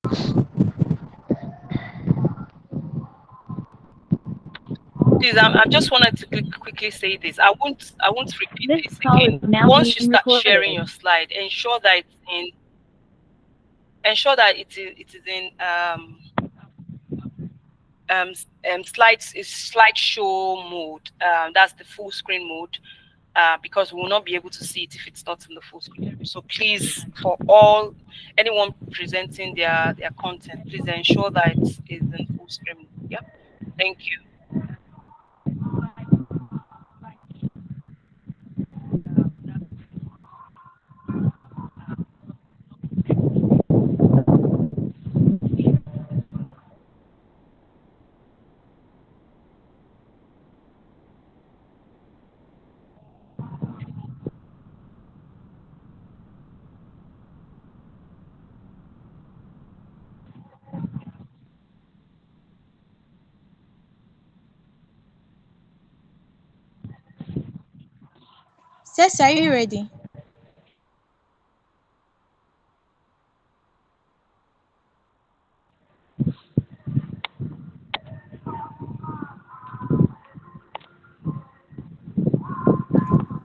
Please, I just wanted to quickly say this. I won't repeat This this call again. is now Once you being start sharing recorded. your slide, ensure that it is in slideshow mode. That's the full screen mode. Because we will not be able to see it if it's not in the full screen. So please, for anyone presenting their content, please ensure that it is in full screen mode. Yeah. Thank you. Ceci, are you ready?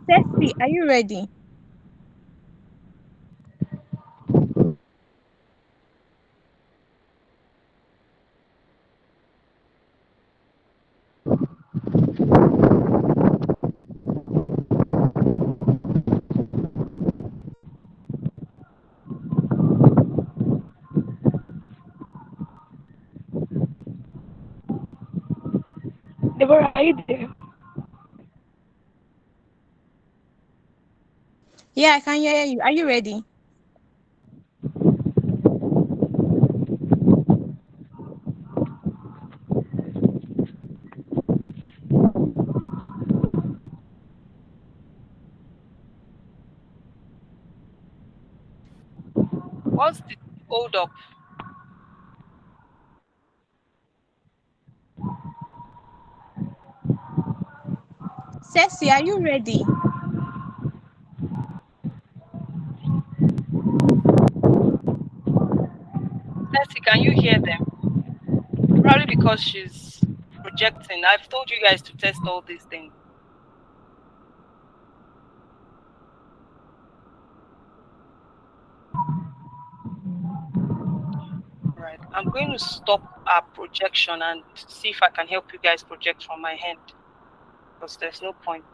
Ceci, are you ready? Deborah, are you there? Yeah, I can hear you. Are you ready? What's the hold up? Ceci, are you ready? Nancy, can you hear them? Probably because she's projecting. I've told you guys to test all these things. Right. I'm going to stop our projection and see if I can help you guys project from my hand. Because there's no point.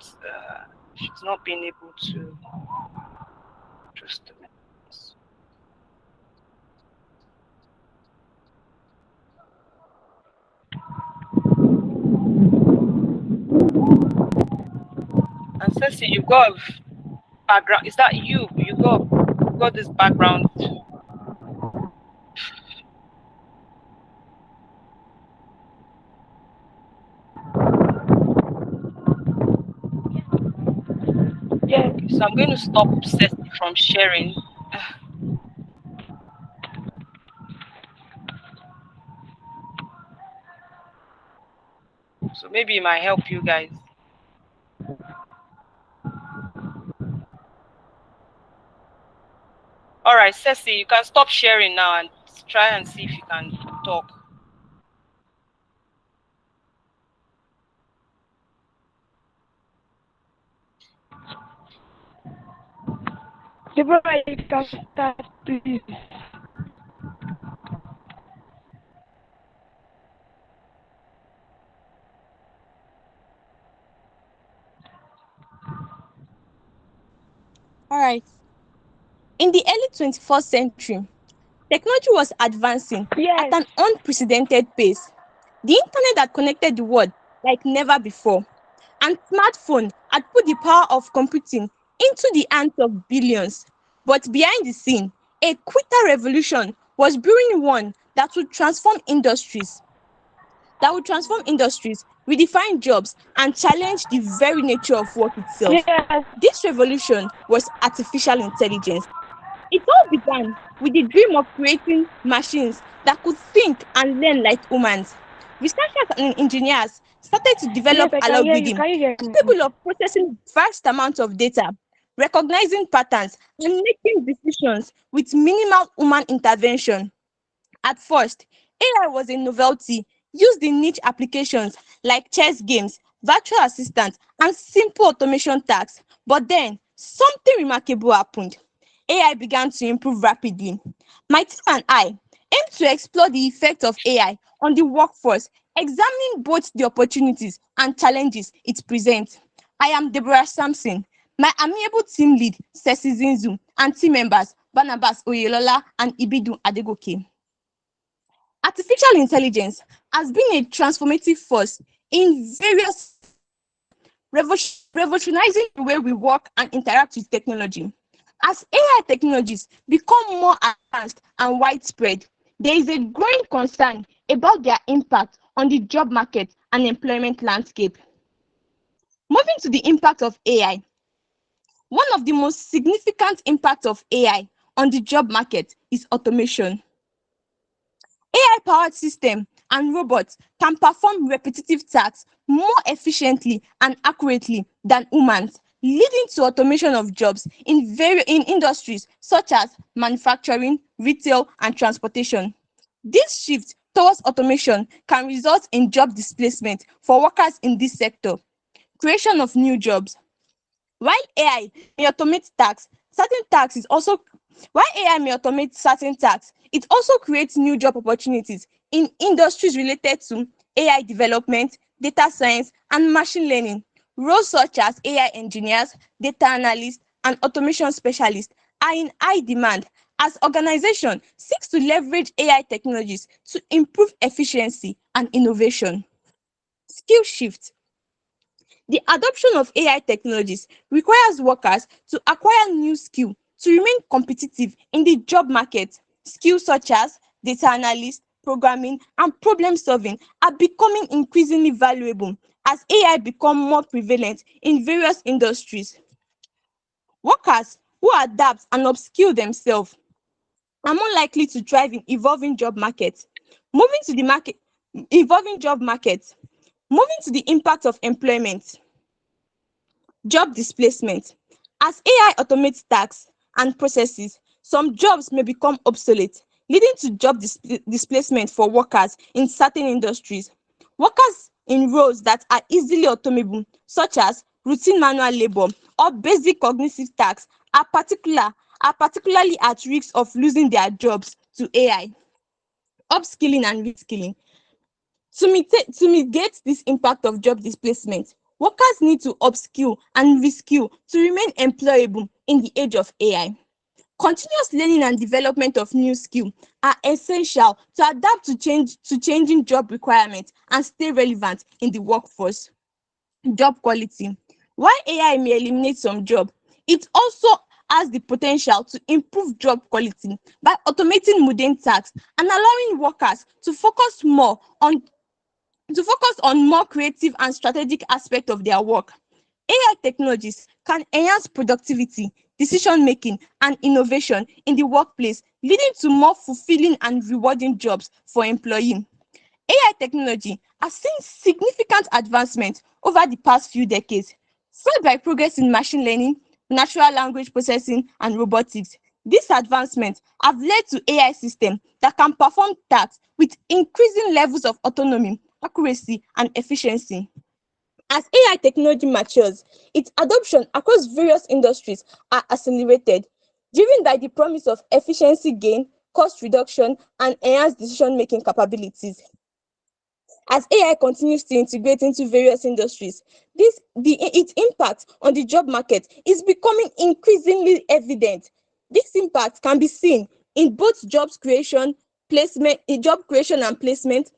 She's not being able to. Just a minute. And Ceci, you've got background. Is that you? You got this background. Yes. Okay, so I'm going to stop Ceci from sharing. So maybe it might help you guys. All right, Ceci, you can stop sharing now and try and see if you can talk. Deborah, you can start, please. All right. In the early 21st century, technology was advancing at Yes. an unprecedented pace. The internet had connected the world like never before, and smartphone had put the power of computing into the hands of billions. But behind the scene, a quicker revolution was brewing, one that would transform industries, redefine jobs, and challenge the very nature of work itself. Yes. This revolution was artificial intelligence. It all began with the dream of creating machines that could think and learn like humans. Researchers and engineers started to Yes, develop I can hear you. algorithms Can you hear me? capable of processing vast amounts of data, recognizing patterns, and making decisions with minimal human intervention. At first, AI was a novelty used in niche applications like chess games, virtual assistants, and simple automation tasks. But then, something remarkable happened. AI began to improve rapidly. My team and I aim to explore the effect of AI on the workforce, examining both the opportunities and challenges it presents. I am Deborah Sampson. My amiable team lead, Ceci Zinzu, and team members, Barnabas Oyelola and Ibidu Adegoke. Artificial intelligence has been a transformative force in various revolutionizing the way we work and interact with technology. As AI technologies become more advanced and widespread, there is a growing concern about their impact on the job market and employment landscape. Moving to the impact of AI, one of the most significant impacts of AI on the job market is automation. AI-powered systems and robots can perform repetitive tasks more efficiently and accurately than humans, leading to automation of jobs in industries such as manufacturing, retail, and transportation. This shift towards automation can result in job displacement for workers in this sector, creation of new jobs. While AI may automate tasks, certain tasks is also while AI may automate certain tasks, it also creates new job opportunities in industries related to AI development, data science, and machine learning. Roles such as AI engineers, data analysts, and automation specialists are in high demand as organizations seek to leverage AI technologies to improve efficiency and innovation. Skill shift. The adoption of AI technologies requires workers to acquire new skills to remain competitive in the job market. Skills such as data analysis, programming, and problem solving are becoming increasingly valuable as AI become more prevalent in various industries. Workers who adapt and upskill themselves are more likely to thrive in evolving job markets. Moving to the market, evolving job markets. Moving to the impact of employment. Job displacement. As AI automates tasks and processes, some jobs may become obsolete, leading to job displacement for workers in certain industries. Workers in roles that are easily automable, such as routine manual labor or basic cognitive tasks, are particularly at risk of losing their jobs to AI. Upskilling and reskilling. To mitigate this impact of job displacement, workers need to upskill and reskill to remain employable in the age of AI. Continuous learning and development of new skills are essential to adapt to changing job requirements and stay relevant in the workforce. Job quality. While AI may eliminate some jobs, it also has the potential to improve job quality by automating mundane tasks and allowing workers to focus on more creative and strategic aspects of their work. AI technologies can enhance productivity, decision making, and innovation in the workplace, leading to more fulfilling and rewarding jobs for employees. AI technology has seen significant advancement over the past few decades, fueled by progress in machine learning, natural language processing, and robotics. These advancements have led to AI systems that can perform tasks with increasing levels of autonomy, accuracy, and efficiency. As AI technology matures, its adoption across various industries are accelerated, driven by the promise of efficiency gain, cost reduction, and enhanced decision-making capabilities. As AI continues to integrate into various industries, its impact on the job market is becoming increasingly evident. This impact can be seen in both job creation and placement,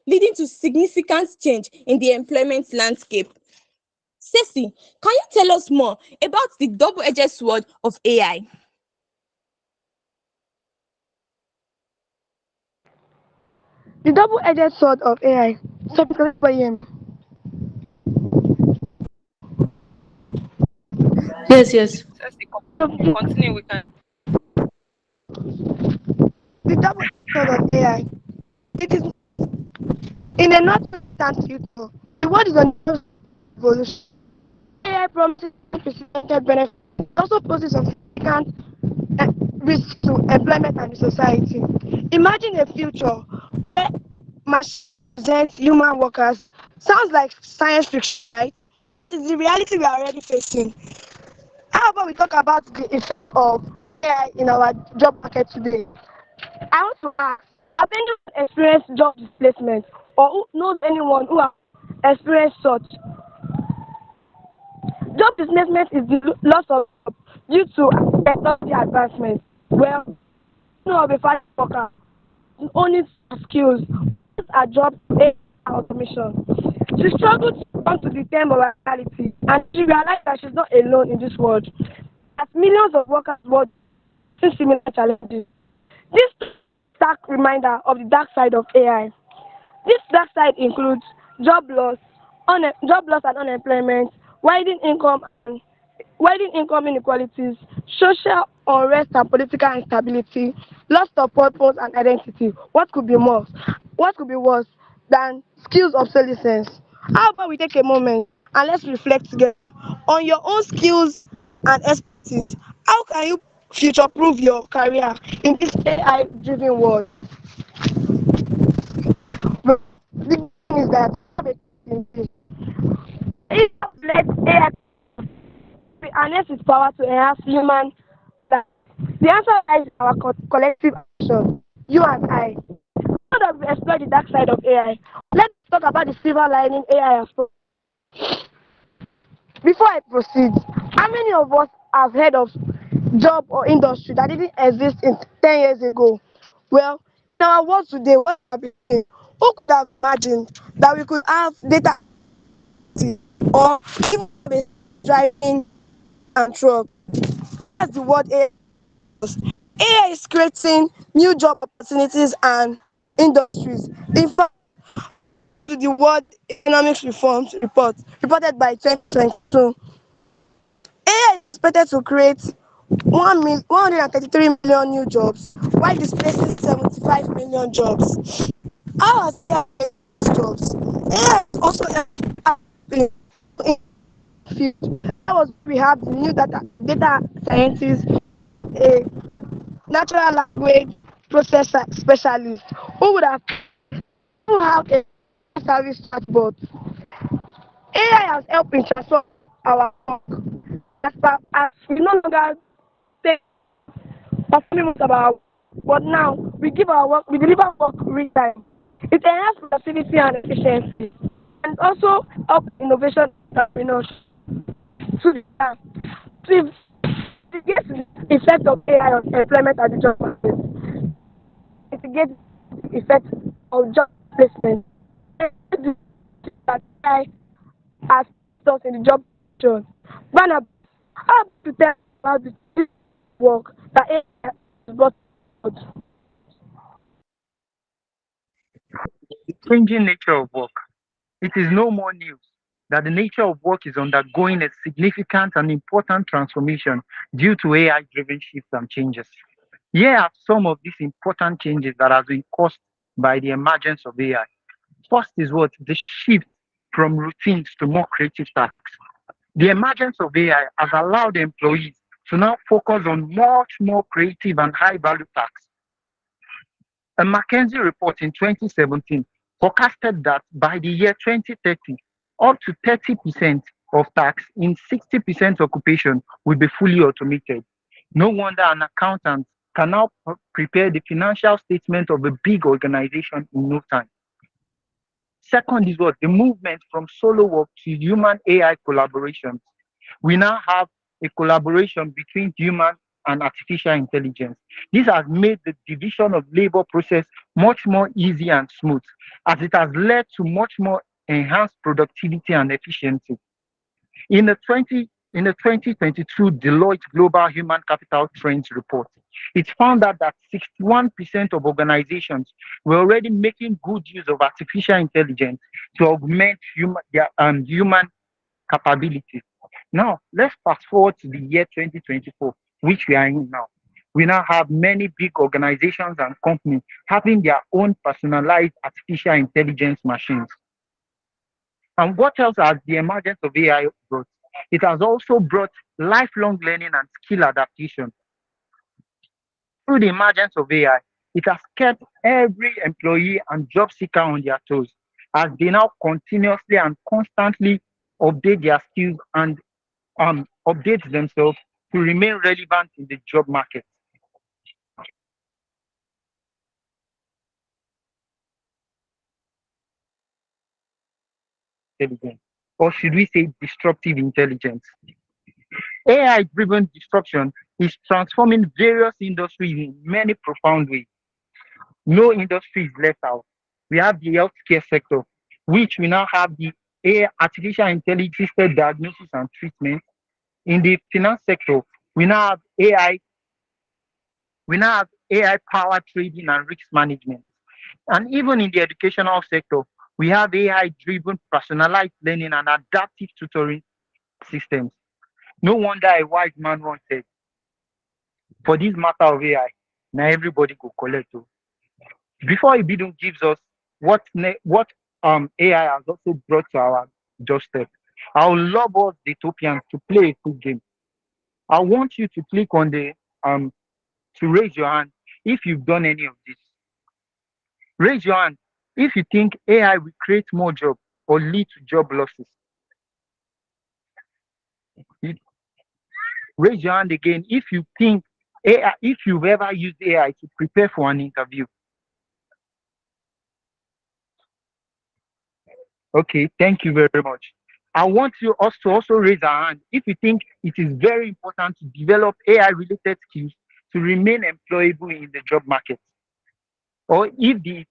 leading to significant change in the employment landscape. Ceci, can you tell us more about the double-edged sword of AI? The double-edged sword of AI. Yes, yes. Ceci, The continue. We can. double-edged sword of AI. It is in a not distant future. The world is on the evolution. AI promises unprecedented benefits. It also poses some significant risk to employment and society. Imagine a future where machines represent human workers. Sounds like science fiction, right? It's the reality we are already facing. How about we talk about the effect of AI in our job market today? I want to ask, have anyone experienced job displacement or who knows anyone who has experienced such? Job displacement is the loss of job due to technology advancement. Well, you know of a fast worker only skills are jobs in automation. She struggled to come to the term of reality and she realized that she's not alone in this world. As millions of workers worldwide face similar challenges. This stark reminder of the dark side of AI. This dark side includes job loss, job loss and unemployment, widening income and widening income inequalities, social unrest and political instability, loss of purpose and identity. What could be more? What could be worse than skills obsolescence? How about we take a moment and let's reflect together on your own skills and expertise? How can you future-proof your career in this AI-driven world? But the thing is that if let AI harness its power to enhance human life, the answer lies in our collective action, you and I. Now that we explore the dark side of AI, let's talk about the silver lining AI has brought. Before I proceed, how many of us have heard of job or industry that didn't exist in 10 years ago? Well, in our world today, what have we seen? Who could have imagined that we could have data or even have a driving and truck? That's the word AI. AI is creating new job opportunities and industries. In fact, to the World Economic Reforms Report reported by 2022, AI is expected to create 133 million new jobs while displacing 75 million jobs. How has AI created these jobs? AI is also in field. That was we have the new data scientists, a natural language processor specialist who have a service chatbot. AI has helped in transform our work. As we no longer take performing most of our work, but now we deliver work real time. It enhances productivity and efficiency, and also help innovation and entrepreneurship. To the to mitigate the effect of AI on employment and the job market, mitigate the effect of job placement, that AI has us in the job situation. Banner, how to tell about the work that AI has brought about. The changing nature of work. It is no more news that the nature of work is undergoing a significant and important transformation due to AI driven shifts and changes. Here are some of these important changes that have been caused by the emergence of AI. First is what? The shift from routines to more creative tasks. The emergence of AI has allowed employees to now focus on much more creative and high value tasks. A McKinsey report in 2017 forecasted that by the year 2030, up to 30% of tasks in 60% occupation will be fully automated. No wonder an accountant can now prepare the financial statement of a big organization in no time. Second is what? The movement from solo work to human AI collaboration. We now have a collaboration between human and artificial intelligence. This has made the division of labor process much more easy and smooth, as it has led to much more enhanced productivity and efficiency. In the 2022 Deloitte Global Human Capital Trends report, it found out that 61% of organizations were already making good use of artificial intelligence to augment human capabilities. Now, let's fast forward to the year 2024, which we are in now. We now have many big organizations and companies having their own personalized artificial intelligence machines. And what else has the emergence of AI brought? It has also brought lifelong learning and skill adaptation. Through the emergence of AI, it has kept every employee and job seeker on their toes as they now continuously and constantly update their skills and update themselves to remain relevant in the job market. Intelligence, or should we say disruptive intelligence? AI driven disruption is transforming various industries in many profound ways. No industry is left out. We have the healthcare sector, which we now have the AI, artificial intelligence assisted diagnosis and treatment. In the finance sector, we now have AI, we now have AI powered trading and risk management. And even in the educational sector, we have AI driven personalized learning and adaptive tutoring systems. No wonder a wise man once said, for this matter of AI, now everybody go collect. Oh. Before Ibidun gives us what AI has also brought to our doorstep, I would love us Daytopians to play a quick game. I want you to click on the to raise your hand if you've done any of this. Raise your hand if you think AI will create more jobs or lead to job losses. Raise your hand again if you think AI, if you've ever used AI to prepare for an interview. Okay, thank you very much. I want you us to also raise our hand if you think it is very important to develop AI related skills to remain employable in the job market, or if the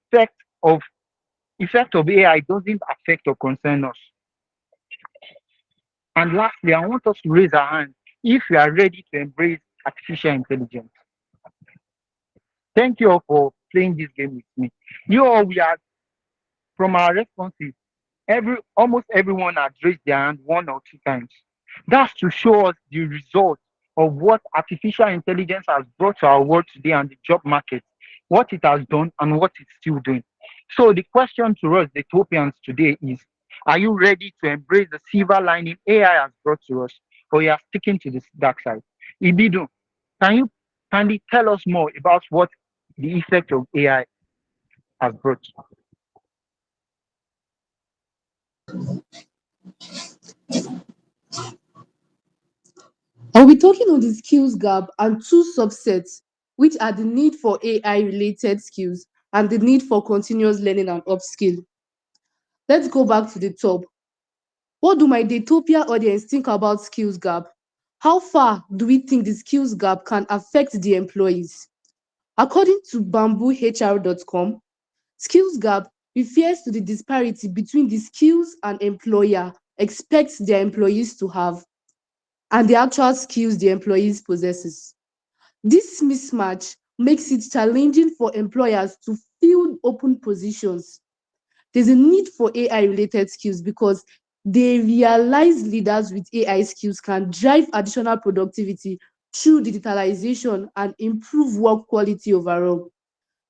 effect of AI doesn't affect or concern us. And lastly, I want us to raise our hand if we are ready to embrace artificial intelligence. Thank you all for playing this game with me. You all, we are from our responses. Almost everyone has raised their hand one or two times. That's to show us the result of what artificial intelligence has brought to our world today and the job market, what it has done and what it's still doing. So the question to us, the Topians today is, are you ready to embrace the silver lining AI has brought to us, or you are sticking to the dark side? Ibidu, can you kindly tell us more about what the effect of AI has brought? I'll be talking on the skills gap and two subsets, which are the need for AI related skills and the need for continuous learning and upskill. Let's go back to the top. What do my Daytopia audience think about skills gap? How far do we think the skills gap can affect the employees? According to bamboohr.com, skills gap refers to the disparity between the skills an employer expects their employees to have and the actual skills the employees possesses. This mismatch makes it challenging for employers to fill open positions. There's a need for AI-related skills because they realize leaders with AI skills can drive additional productivity through digitalization and improve work quality overall.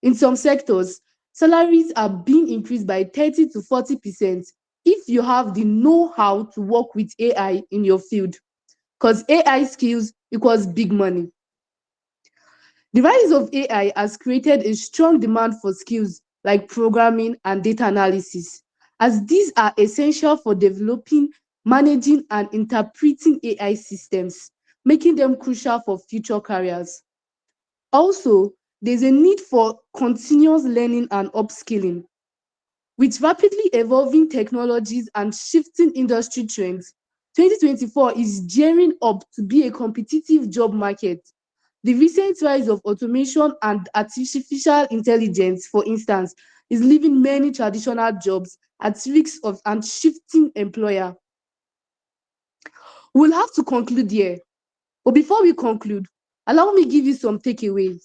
In some sectors, salaries are being increased by 30 to 40% if you have the know-how to work with AI in your field, because AI skills equals big money. The rise of AI has created a strong demand for skills like programming and data analysis, as these are essential for developing, managing, and interpreting AI systems, making them crucial for future careers. Also, there's a need for continuous learning and upskilling. With rapidly evolving technologies and shifting industry trends, 2024 is gearing up to be a competitive job market. The recent rise of automation and artificial intelligence, for instance, is leaving many traditional jobs at risk of and shifting employer. We'll have to conclude here. But before we conclude, allow me give you some takeaways.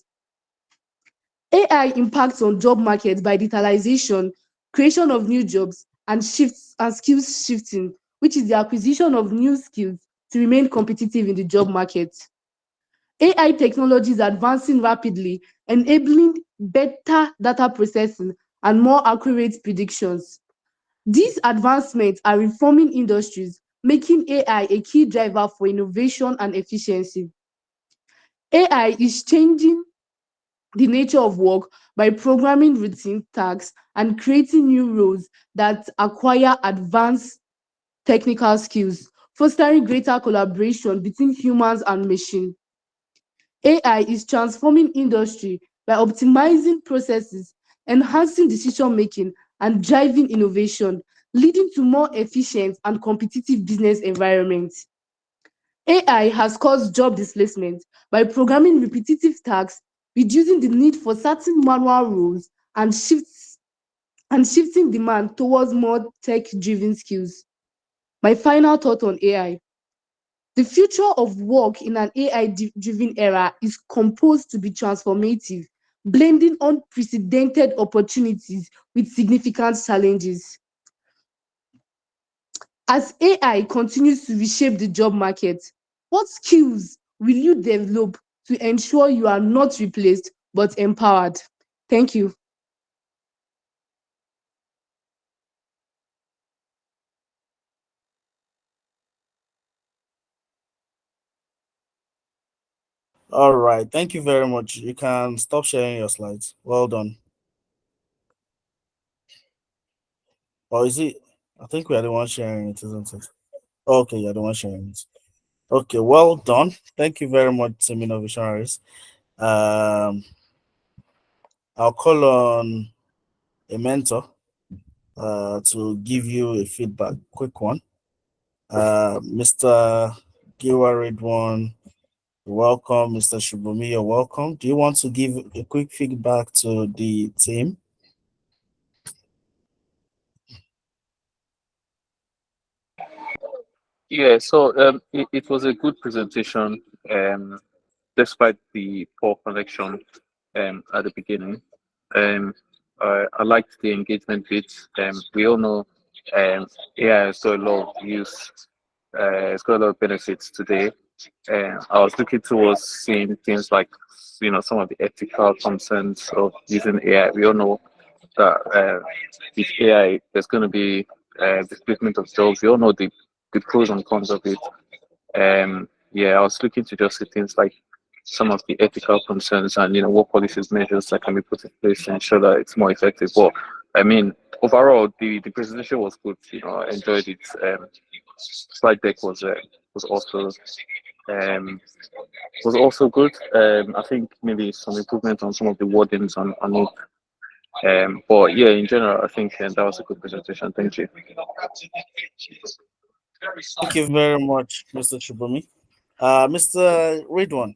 AI impacts on job markets by digitalization, creation of new jobs, and shifts and skills shifting, which is the acquisition of new skills to remain competitive in the job market. AI technology is advancing rapidly, enabling better data processing and more accurate predictions. These advancements are reforming industries, making AI a key driver for innovation and efficiency. AI is changing the nature of work by programming routine tasks and creating new roles that acquire advanced technical skills, fostering greater collaboration between humans and machine. AI is transforming industry by optimizing processes, enhancing decision making, and driving innovation, leading to more efficient and competitive business environments. AI has caused job displacement by programming repetitive tasks, reducing the need for certain manual roles and shifting demand towards more tech-driven skills. My final thought on AI. The future of work in an AI-driven era is composed to be transformative, blending unprecedented opportunities with significant challenges. As AI continues to reshape the job market, what skills will you develop to ensure you are not replaced but empowered? Thank you. All right. Thank you very much. You can stop sharing your slides. Well done. Or is it? I think we are the one sharing it, isn't it? Okay, you're the one sharing it. Okay, well done. Thank you very much, Seminar Visionaries. Um, I'll call on a mentor to give you a feedback, quick one. Mr. Giwa Redwan, welcome. Mr. Shubumi, you're welcome. Do you want to give a quick feedback to the team? Yeah, so it was a good presentation, despite the poor connection at the beginning. Um, I liked the engagement bit. We all know AI has got a lot of use, it's got a lot of benefits today. I was looking towards seeing things like, some of the ethical concerns of using AI. We all know that with AI, there's going to be displacement of jobs. We all know the pros and cons of it. Yeah, I was looking to just see things like some of the ethical concerns and what policies measures that can be put in place to ensure that it's more effective. But I mean, overall, the presentation was good. I enjoyed it. Slide deck was also um, was also good. I think maybe some improvement on some of the wordings on it. But yeah, in general, I think that was a good presentation. Thank you. Thank you very much, Mr. Shubumi. Mr. Redwan.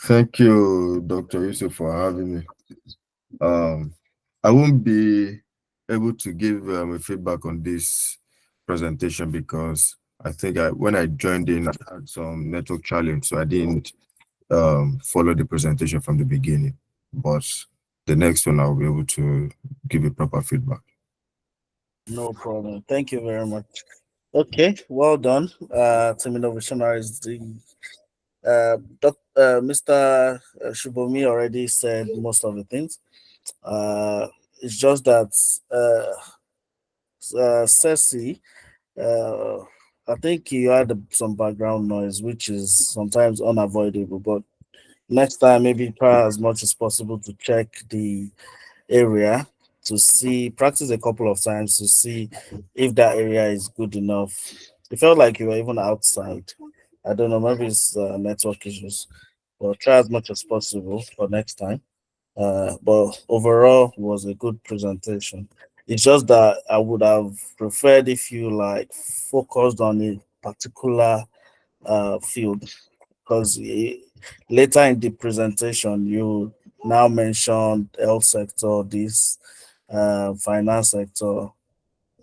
Thank you, Dr. Yusuf, for having me. Um, I won't be able to give a feedback on this presentation because I think when I joined in, I had some network challenge, so I didn't follow the presentation from the beginning. But the next one, I'll be able to give you proper feedback. No problem. Thank you very much. Okay, well done. Terminal Visionaries. Mr. Shubomi already said most of the things. It's just that Ceci, uh, I think you had some background noise, which is sometimes unavoidable. But next time, maybe try as much as possible to check the area to see, practice a couple of times to see if that area is good enough. It felt like you were even outside. I don't know, maybe it's network issues, but try as much as possible for next time. But overall, it was a good presentation. It's just that I would have preferred if you like focused on a particular field because later in the presentation you now mentioned health sector, this finance sector,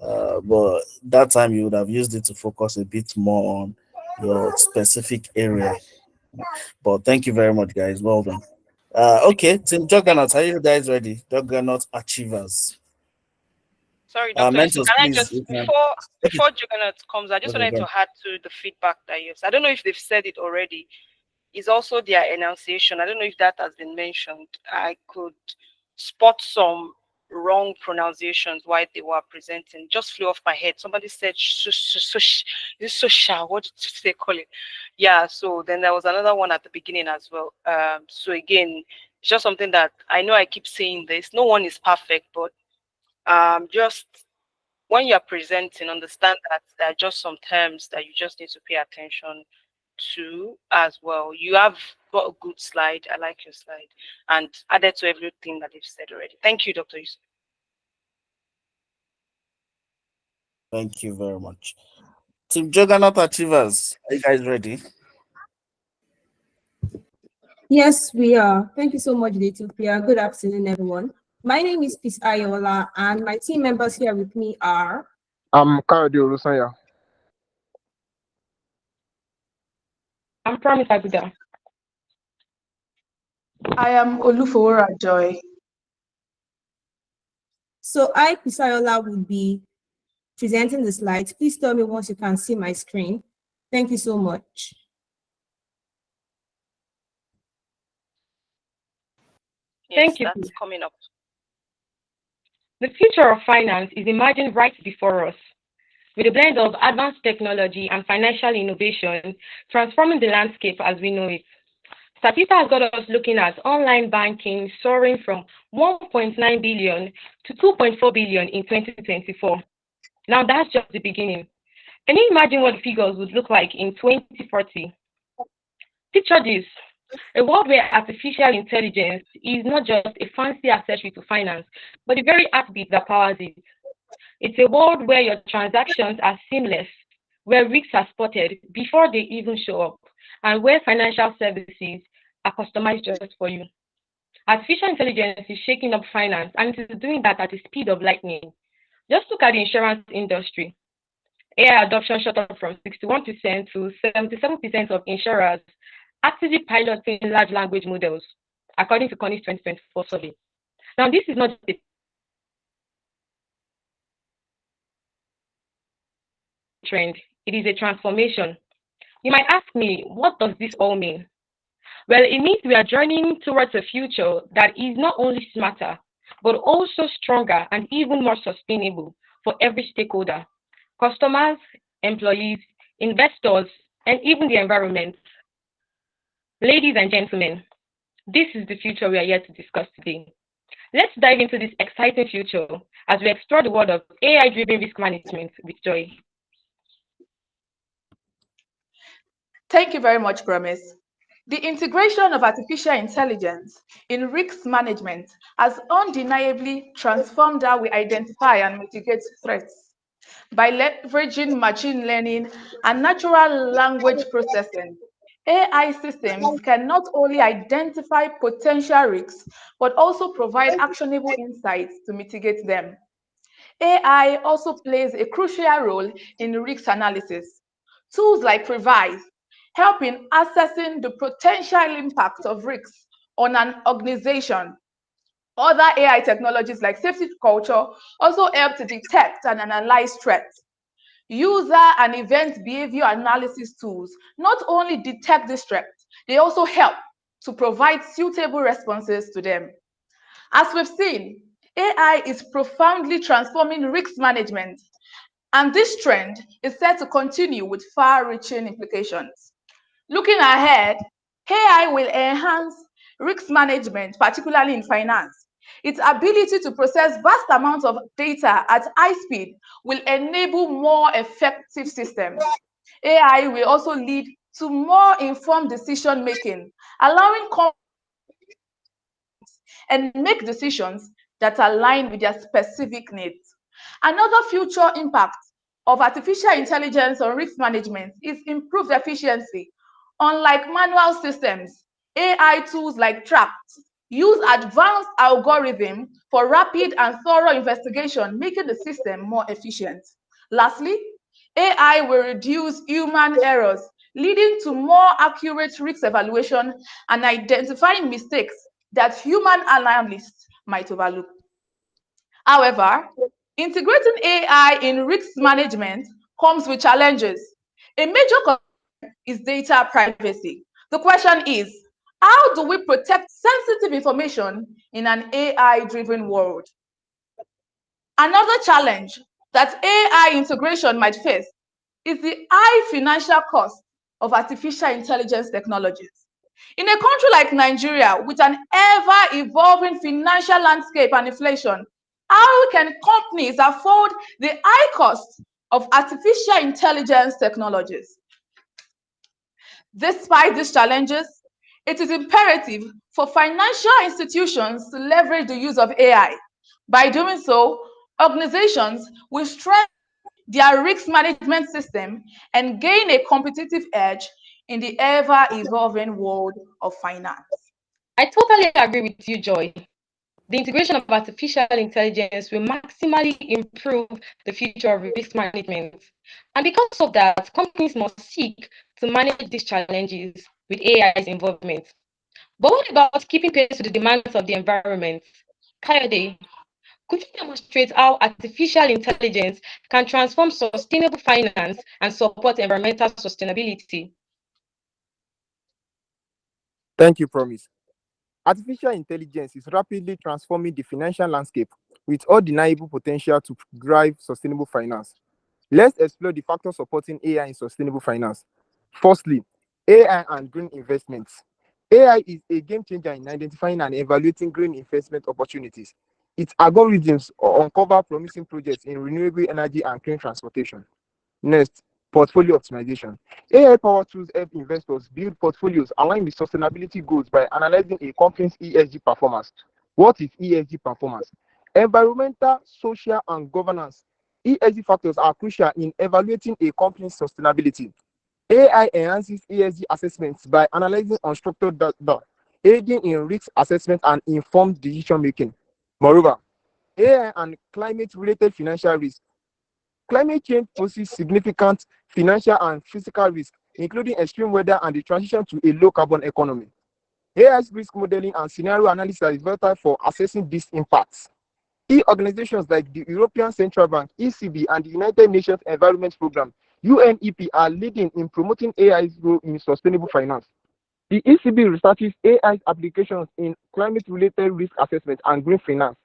but that time you would have used it to focus a bit more on your specific area. But thank you very much, guys. Well done. Okay, Team Juggernaut, are you guys ready? Juggernaut Achievers. Sorry, Dr. Yusuf, Mentors, can I please. just You can. Okay, before Juggernaut comes, I just okay, wanted go. to add to the feedback that yes, I don't know if they've said it already. Is also their enunciation. I don't know if that has been mentioned. I could spot some wrong pronunciations while they were presenting. Just flew off my head. Somebody said social. What did they call it? Yeah. So then there was another one at the beginning as well. So again, it's just something that I know I keep saying this. No one is perfect, but just when you're presenting, understand that there are just some terms that you just need to pay attention to as well. You have got a good slide. I like your slide and added to everything that they've said already. Thank you, Dr. Yusuf. Thank you very much. Team Juggernaut Achievers, are you guys ready? Yes, we are. Thank you so much, Daytopia. Good afternoon, everyone. My name is Peace Ayola, and my team members here with me are. I'm Kayode Olusanya. I'm Promise Aguda. I am Olufowora Joy. So I, Peace Ayola, would be presenting the slides. Please tell me once you can see my screen. Thank you so much. Yes, Thank you. that's coming up. The future of finance is emerging right before us, with a blend of advanced technology and financial innovation transforming the landscape as we know it. Statista has got us looking at online banking soaring from 1.9 billion to 2.4 billion in 2024. Now that's just the beginning. Can you imagine what the figures would look like in 2040? Picture this, a world where artificial intelligence is not just a fancy accessory to finance, but the very heartbeat that powers it. It's a world where your transactions are seamless, where risks are spotted before they even show up, and where financial services are customized just for you. Artificial intelligence is shaking up finance, and it is doing that at the speed of lightning. Just look at the insurance industry. AI adoption shot up from 61% to 77% of insurers actively piloting large language models, according to Connie's 2024 survey. Now, this is not just a trend, it is a transformation. You might ask me, what does this all mean? Well, it means we are journeying towards a future that is not only smarter, but also stronger and even more sustainable for every stakeholder: customers, employees, investors, and even the environment. Ladies and gentlemen, this is the future we are here to discuss today. Let's dive into this exciting future as we explore the world of AI-driven risk management with Joy. Thank you very much, Promise. The integration of artificial intelligence in risk management has undeniably transformed how we identify and mitigate threats. By leveraging machine learning and natural language processing, AI systems can not only identify potential risks, but also provide actionable insights to mitigate them. AI also plays a crucial role in risk analysis. Tools like Previse help in assessing the potential impact of risks on an organization. Other AI technologies like safety culture also help to detect and analyze threats. User and event behavior analysis tools not only detect these threats, they also help to provide suitable responses to them. As we've seen, AI is profoundly transforming risk management, and this trend is set to continue with far-reaching implications. Looking ahead, AI will enhance risk management, particularly in finance. Its ability to process vast amounts of data at high speed will enable more effective systems. AI will also lead to more informed decision making, allowing companies and make decisions that align with their specific needs. Another future impact of artificial intelligence on risk management is improved efficiency. Unlike manual systems, AI tools like Tract use advanced algorithms for rapid and thorough investigation, making the system more efficient. Lastly, AI will reduce human errors, leading to more accurate risk evaluation and identifying mistakes that human analysts might overlook. However, integrating AI in risk management comes with challenges. A major concern is data privacy. The question is, how do we protect sensitive information in an AI-driven world? Another challenge that AI integration might face is the high financial cost of artificial intelligence technologies. In a country like Nigeria, with an ever-evolving financial landscape and inflation, how can companies afford the high cost of artificial intelligence technologies? Despite these challenges, it is imperative for financial institutions to leverage the use of AI. By doing so, organizations will strengthen their risk management system and gain a competitive edge in the ever-evolving world of finance. I totally agree with you, Joy. The integration of artificial intelligence will maximally improve the future of risk management. And because of that, companies must seek to manage these challenges with AI's involvement. But what about keeping pace with the demands of the environment? Kayode, could you demonstrate how artificial intelligence can transform sustainable finance and support environmental sustainability? Thank you, Promise. Artificial intelligence is rapidly transforming the financial landscape with undeniable potential to drive sustainable finance. Let's explore the factors supporting AI in sustainable finance. Firstly, AI and green investments. AI is a game changer in identifying and evaluating green investment opportunities. Its algorithms uncover promising projects in renewable energy and clean transportation. Next, portfolio optimization. AI-powered tools help investors build portfolios aligned with sustainability goals by analyzing a company's ESG performance. What is ESG performance? Environmental, social, and governance. ESG factors are crucial in evaluating a company's sustainability. AI enhances ESG assessments by analyzing unstructured data, aiding in risk assessment and informed decision making. Moreover, AI and climate-related financial risk. Climate change poses significant financial and physical risk, including extreme weather and the transition to a low-carbon economy. AI's risk modeling and scenario analysis are vital for assessing these impacts. Key organizations like the European Central Bank, ECB, and the United Nations Environment Program, UNEP, are leading in promoting AI's role in sustainable finance. The ECB researches AI's applications in climate-related risk assessment and green finance.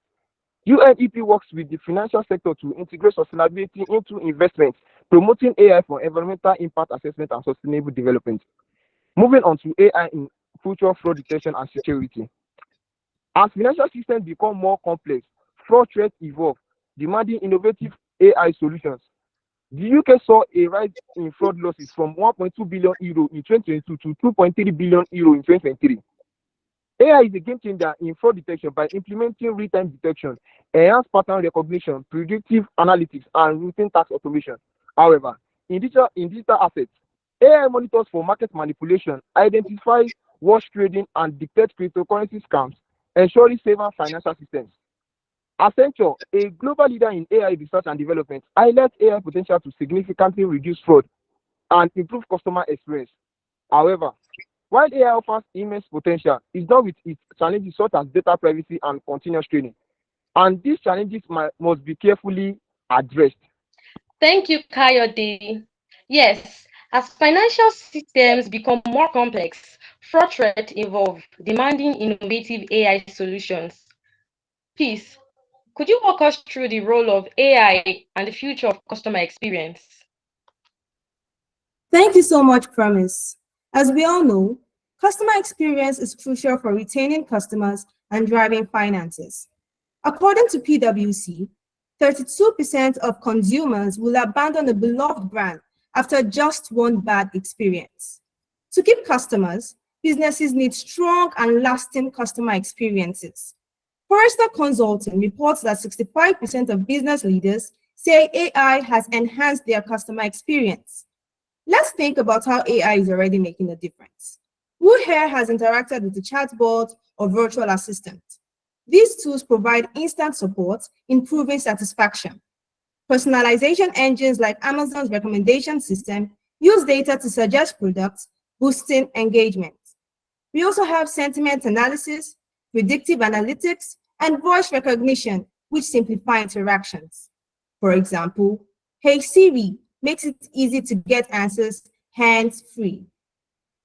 UNEP works with the financial sector to integrate sustainability into investments, promoting AI for environmental impact assessment and sustainable development. Moving on to AI in future fraud detection and security. As financial systems become more complex, fraud threats evolve, demanding innovative AI solutions. The UK saw a rise in fraud losses from €1.2 billion in 2022 to €2.3 billion in 2023. AI is a game changer in fraud detection by implementing real-time detection, enhanced pattern recognition, predictive analytics, and routine task automation. However, in digital assets, AI monitors for market manipulation, identifies wash trading, and detects cryptocurrency scams, ensuring safer financial systems. Accenture, a global leader in AI research and development, highlights AI potential to significantly reduce fraud and improve customer experience. However, while AI offers immense potential, it's not with its challenges such as data privacy and continuous training. And these challenges must be carefully addressed. Thank you, Kayode. Yes, as financial systems become more complex, fraud threats evolve, demanding innovative AI solutions. Please, could you walk us through the role of AI and the future of customer experience? Thank you so much, Promise. As we all know, customer experience is crucial for retaining customers and driving finances. According to PwC, 32% of consumers will abandon a beloved brand after just one bad experience. To keep customers, businesses need strong and lasting customer experiences. Forrester Consulting reports that 65% of business leaders say AI has enhanced their customer experience. Let's think about how AI is already making a difference. Who here has interacted with a chatbot or virtual assistant? These tools provide instant support, improving satisfaction. Personalization engines like Amazon's recommendation system use data to suggest products, boosting engagement. We also have sentiment analysis, predictive analytics, and voice recognition, which simplify interactions. For example, Hey Siri makes it easy to get answers hands-free.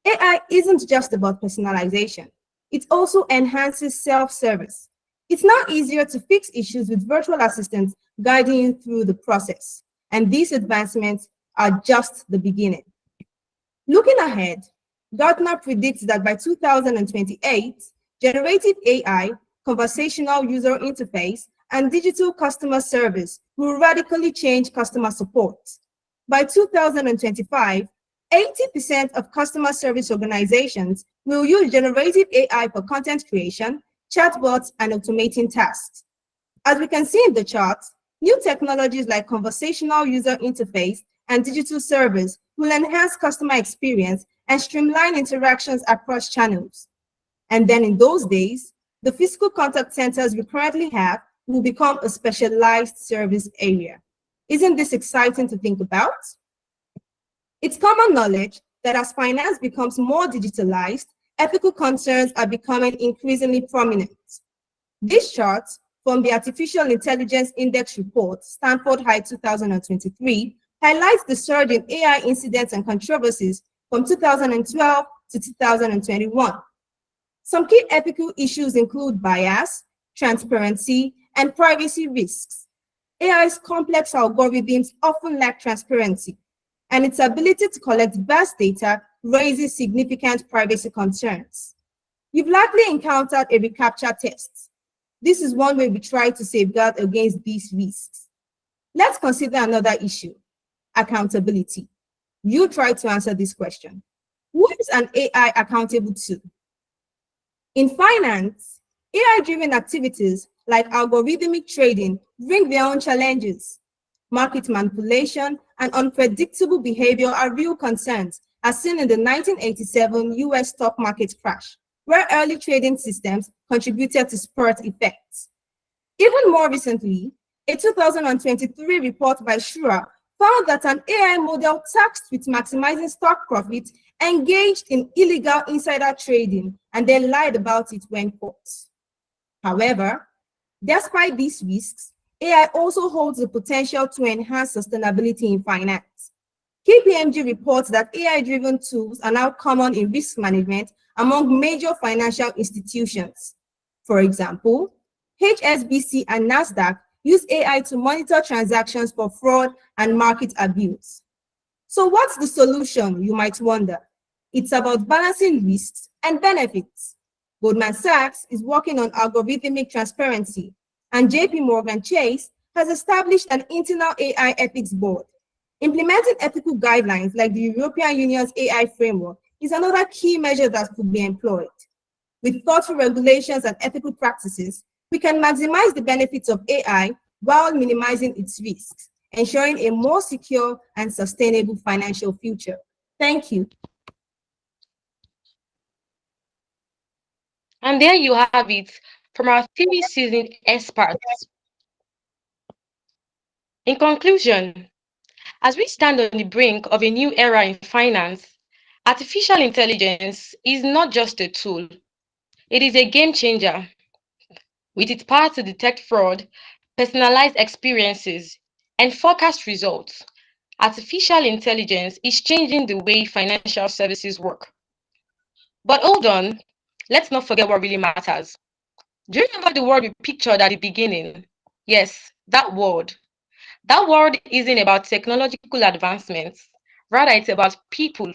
AI isn't just about personalization. It also enhances self-service. It's now easier to fix issues with virtual assistants guiding you through the process, and these advancements are just the beginning. Looking ahead, Gartner predicts that by 2028, generative AI, conversational user interface, and digital customer service will radically change customer support. By 2025, 80% of customer service organizations will use generative AI for content creation, chatbots, and automating tasks. As we can see in the chart, new technologies like conversational user interface and digital service will enhance customer experience and streamline interactions across channels. And then in those days, the physical contact centers we currently have will become a specialized service area. Isn't this exciting to think about? It's common knowledge that as finance becomes more digitalized, ethical concerns are becoming increasingly prominent. This chart from the Artificial Intelligence Index report, Stanford High 2023, highlights the surge in AI incidents and controversies from 2012 to 2021. Some key ethical issues include bias, transparency, and privacy risks. AI's complex algorithms often lack transparency, and its ability to collect vast data raises significant privacy concerns. You've likely encountered a reCAPTCHA test. This is one way we try to safeguard against these risks. Let's consider another issue, accountability. You try to answer this question. Who is an AI accountable to? In finance, AI-driven activities like algorithmic trading bring their own challenges. Market manipulation and unpredictable behavior are real concerns, as seen in the 1987 US stock market crash, where early trading systems contributed to spurt effects. Even more recently, a 2023 report by Shura found that an AI model tasked with maximizing stock profit engaged in illegal insider trading and then lied about it when caught. However, despite these risks, AI also holds the potential to enhance sustainability in finance. KPMG reports that AI-driven tools are now common in risk management among major financial institutions. For example, HSBC and NASDAQ use AI to monitor transactions for fraud and market abuse. So what's the solution, you might wonder? It's about balancing risks and benefits. Goldman Sachs is working on algorithmic transparency, and JP Morgan Chase has established an internal AI ethics board. Implementing ethical guidelines like the European Union's AI framework is another key measure that could be employed. With thoughtful regulations and ethical practices, we can maximize the benefits of AI while minimizing its risks, ensuring a more secure and sustainable financial future. Thank you. And there you have it from our three seasoned experts. In conclusion, as we stand on the brink of a new era in finance, artificial intelligence is not just a tool, it is a game changer. With its power to detect fraud, personalize experiences, and forecast results, artificial intelligence is changing the way financial services work. But hold on, let's not forget what really matters. Do you remember the word we pictured at the beginning? Yes, that word. That word isn't about technological advancements. Rather, it's about people.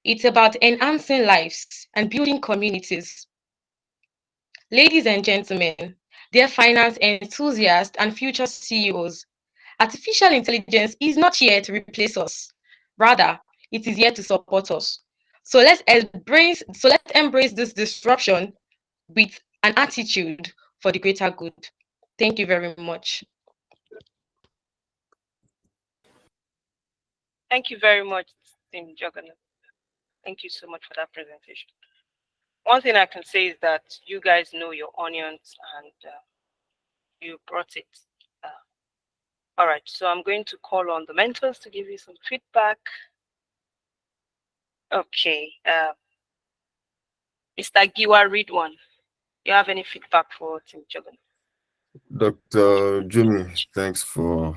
It's about enhancing lives and building communities. Ladies and gentlemen, dear finance enthusiasts and future CEOs, artificial intelligence is not here to replace us. Rather, it is here to support us. So let's embrace this disruption with an attitude for the greater good. Thank you very much. Thank you very much, Team Jagannath. Thank you so much for that presentation. One thing I can say is that you guys know your onions and you brought it. All right, so I'm going to call on the mentors to give you some feedback. Okay, Mr. Giwa, read one. You have any feedback for Team Jagannath? Dr. Jimmy, thanks for,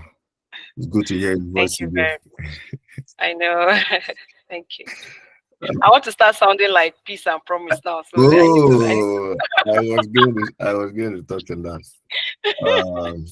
it's good to hear your voice Thank you again. very much. I know. Thank you. I want to start sounding like peace and promise now. So I need to. Oh, I was going to touch on that. Um,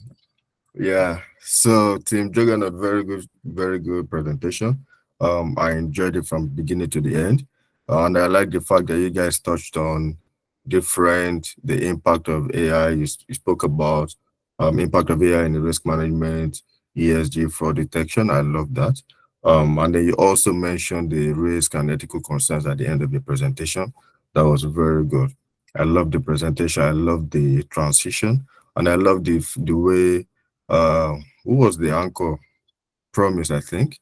Yeah, so Team Juggernaut, very good presentation. I enjoyed it from beginning to the end, and I like the fact that you guys touched on the impact of AI. You spoke about impact of AI in the risk management, ESG, fraud detection. I love that. And then you also mentioned the risk and ethical concerns at the end of the presentation. That was very good. I love the presentation. I love the transition, and I love the way who was the anchor? Promise, I think.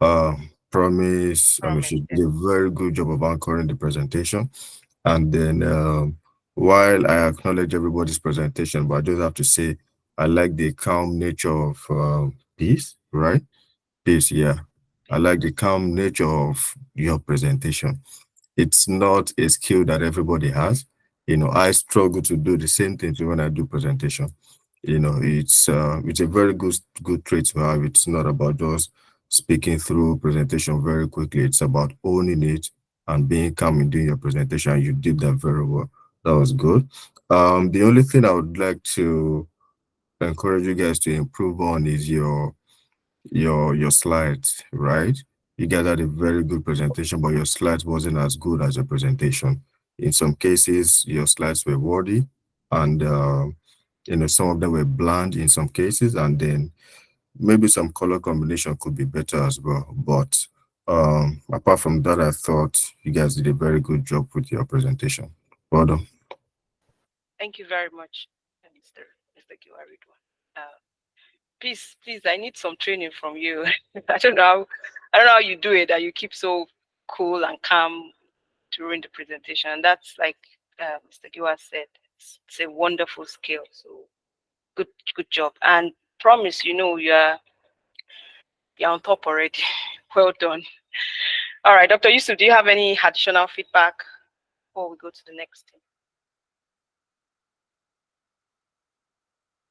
Promise, Promise. she Yeah. did a very good job of anchoring the presentation. And then while I acknowledge everybody's presentation, but I just have to say I like the calm nature of peace, right? Peace, yeah. I like the calm nature of your presentation. It's not a skill that everybody has. I struggle to do the same thing when I do presentation. It's a very good trait to have. It's not about just speaking through presentation very quickly. It's about owning it and being calm in doing your presentation. You did that very well. That was good. The only thing I would like to encourage you guys to improve on is your slides, right? You guys had a very good presentation, but your slides wasn't as good as your presentation. In some cases, your slides were wordy, and some of them were bland in some cases, and then maybe some color combination could be better as well. But apart from that, I thought you guys did a very good job with your presentation. Well done. Thank you very much, Mr. Kiwaridwa. Please, I need some training from you. I don't know how you do it. That you keep so cool and calm during the presentation. And that's like Mr. Giwa said. It's a wonderful skill. So good job. And promise, you're on top already. Well done. All right, Dr. Yusuf, do you have any additional feedback before we go to the next thing?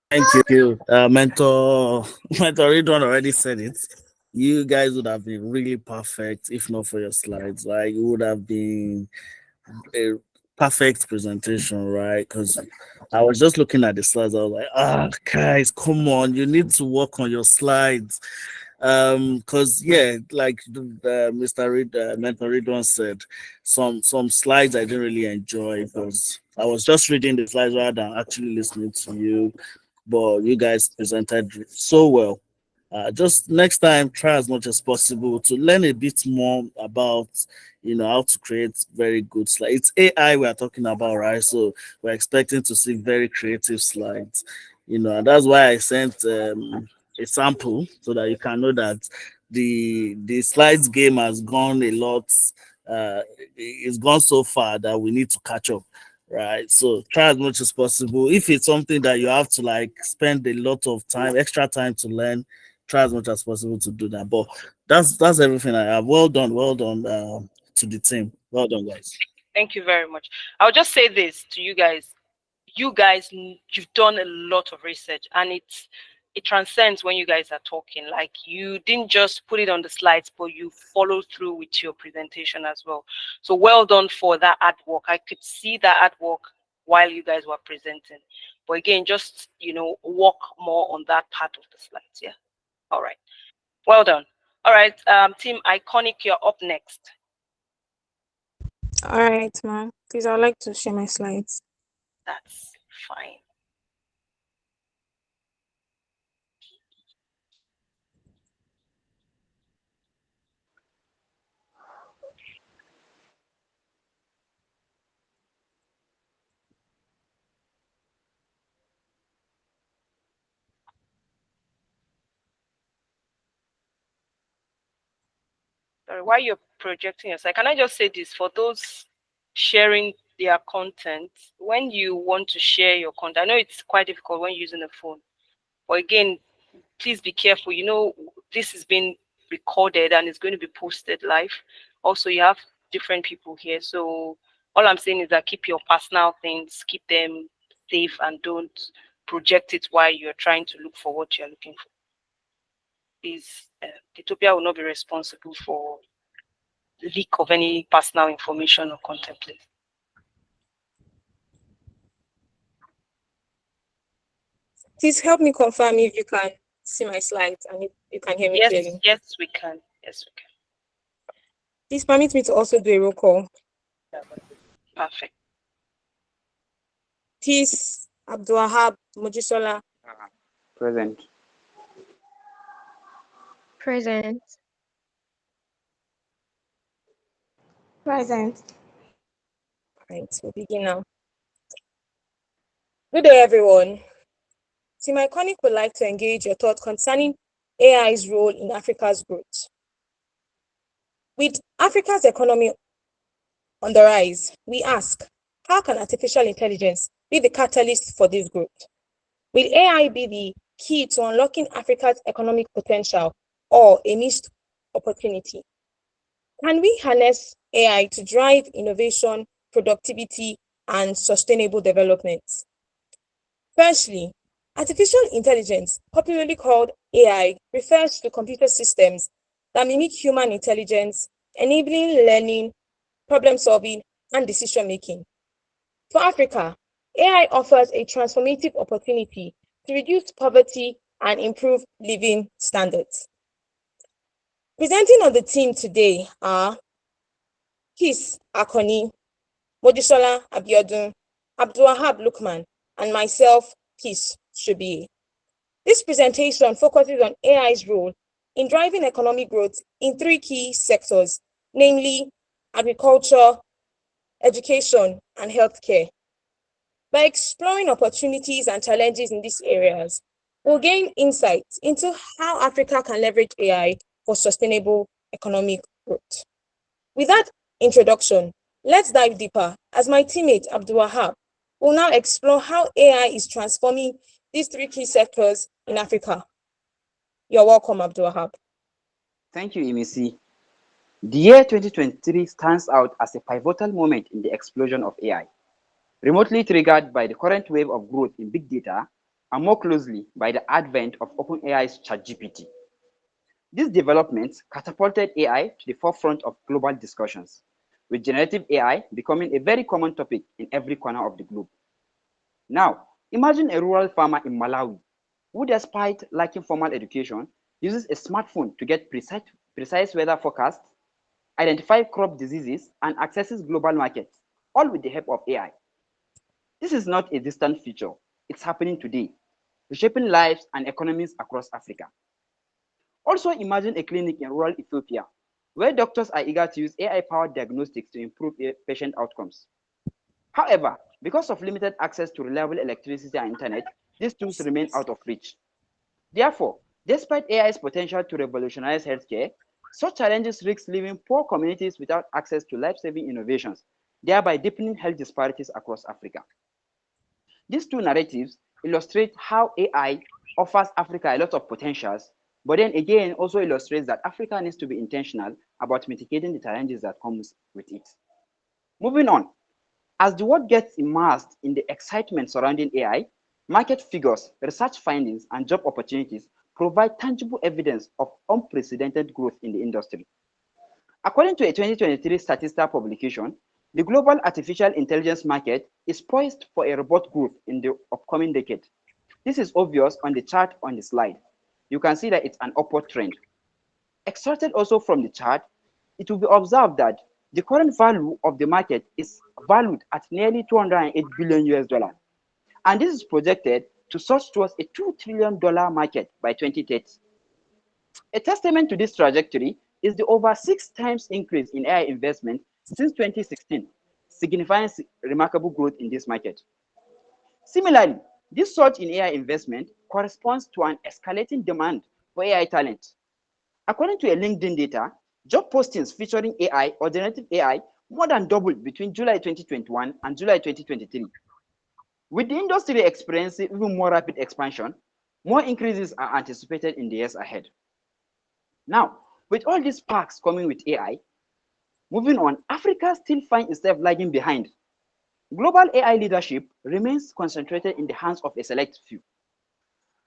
Thank you. Mentor Ridwan already said it. You guys would have been really perfect if not for your slides. Like, it would have been a perfect presentation, right? Because I was just looking at the slides. I was like, guys, come on, you need to work on your slides. Because like Mr. Mentor Ridwan said, some slides I didn't really enjoy because I was just reading the slides rather than actually listening to you. But you guys presented so well. Just next time, try as much as possible to learn a bit more about, how to create very good slides. It's AI we are talking about, right? So we're expecting to see very creative slides, and that's why I sent a sample so that you can know that the slides game has gone a lot. It's gone so far that we need to catch up, right? So try as much as possible. If it's something that you have to like spend a lot of time, extra time to learn, try as much as possible to do that. But that's everything I have. Well done to the team. Well done, guys. Thank you very much. I'll just say this to you guys. You've done a lot of research, and it transcends when you guys are talking. Like, you didn't just put it on the slides, but you follow through with your presentation as well. So well done for that artwork. I could see that artwork while you guys were presenting. But again, just work more on that part of the slides. Yeah. All right. Well done. All right, Team Iconic, you're up next. All right, ma'am. Please, I would like to share my slides. That's fine. Sorry, while you're projecting your slide, can I just say this for those sharing their content? When you want to share your content, I know it's quite difficult when using a phone, but again, please be careful. This is being recorded and it's going to be posted live. Also, you have different people here, so all I'm saying is that keep your personal things, keep them safe, and don't project it while you're trying to look for what you're looking for. Please, Daytopia will not be responsible for leak of any personal information or content, please. Please help me confirm if you can see my slides and if you can hear me clearly. Yes, we can. Yes, we can. Please permit me to also do a roll call. Perfect. Please, Abdulwahab Mojisola. Present. Present. Present. Right, we'll begin now. Good day, everyone. Team Iconic would like to engage your thoughts concerning AI's role in Africa's growth. With Africa's economy on the rise, we ask, how can artificial intelligence be the catalyst for this growth? Will AI be the key to unlocking Africa's economic potential or a missed opportunity? Can we harness AI to drive innovation, productivity, and sustainable development? Firstly, artificial intelligence, popularly called AI, refers to computer systems that mimic human intelligence, enabling learning, problem solving, and decision making. For Africa, AI offers a transformative opportunity to reduce poverty and improve living standards. Presenting on the team today are Kis Akoni, Mojisola Abiodun, Abdulwahab Lukman, and myself, Kis Shubi. This presentation focuses on AI's role in driving economic growth in three key sectors, namely agriculture, education, and healthcare. By exploring opportunities and challenges in these areas, we'll gain insights into how Africa can leverage AI for sustainable economic growth. With that introduction, let's dive deeper as my teammate Abdulwahab will now explore how AI is transforming these three key sectors in Africa. You're welcome, Abdulwahab. Thank you, Emisi. The year 2023 stands out as a pivotal moment in the explosion of AI, remotely triggered by the current wave of growth in big data and more closely by the advent of OpenAI's ChatGPT. These developments catapulted AI to the forefront of global discussions, with generative AI becoming a very common topic in every corner of the globe. Now, imagine a rural farmer in Malawi who, despite lacking formal education, uses a smartphone to get precise weather forecasts, identify crop diseases, and accesses global markets, all with the help of AI. This is not a distant future. It's happening today, reshaping lives and economies across Africa. Also, imagine a clinic in rural Ethiopia where doctors are eager to use AI-powered diagnostics to improve patient outcomes. However, because of limited access to reliable electricity and internet, these tools remain out of reach. Therefore, despite AI's potential to revolutionize healthcare, such challenges risk leaving poor communities without access to life-saving innovations, thereby deepening health disparities across Africa. These two narratives illustrate how AI offers Africa a lot of potentials, but then again also illustrates that Africa needs to be intentional about mitigating the challenges that comes with it. Moving on, as the world gets immersed in the excitement surrounding AI, market figures, research findings, and job opportunities provide tangible evidence of unprecedented growth in the industry. According to a 2023 Statista publication, the global artificial intelligence market is poised for a robust growth in the upcoming decade. This is obvious on the chart on the slide. You can see that it's an upward trend. Extracted also from the chart, it will be observed that the current value of the market is valued at nearly 208 billion US dollars. And this is projected to surge towards a $2 trillion market by 2030. A testament to this trajectory is the over 6 times increase in AI investment since 2016, signifying remarkable growth in this market. Similarly, this surge in AI investment corresponds to an escalating demand for AI talent. According to a LinkedIn data, job postings featuring AI or generative AI more than doubled between July 2021 and July 2023. With the industry experiencing even more rapid expansion, more increases are anticipated in the years ahead. Now, with all these sparks coming with AI, moving on, Africa still finds itself lagging behind. Global AI leadership remains concentrated in the hands of a select few.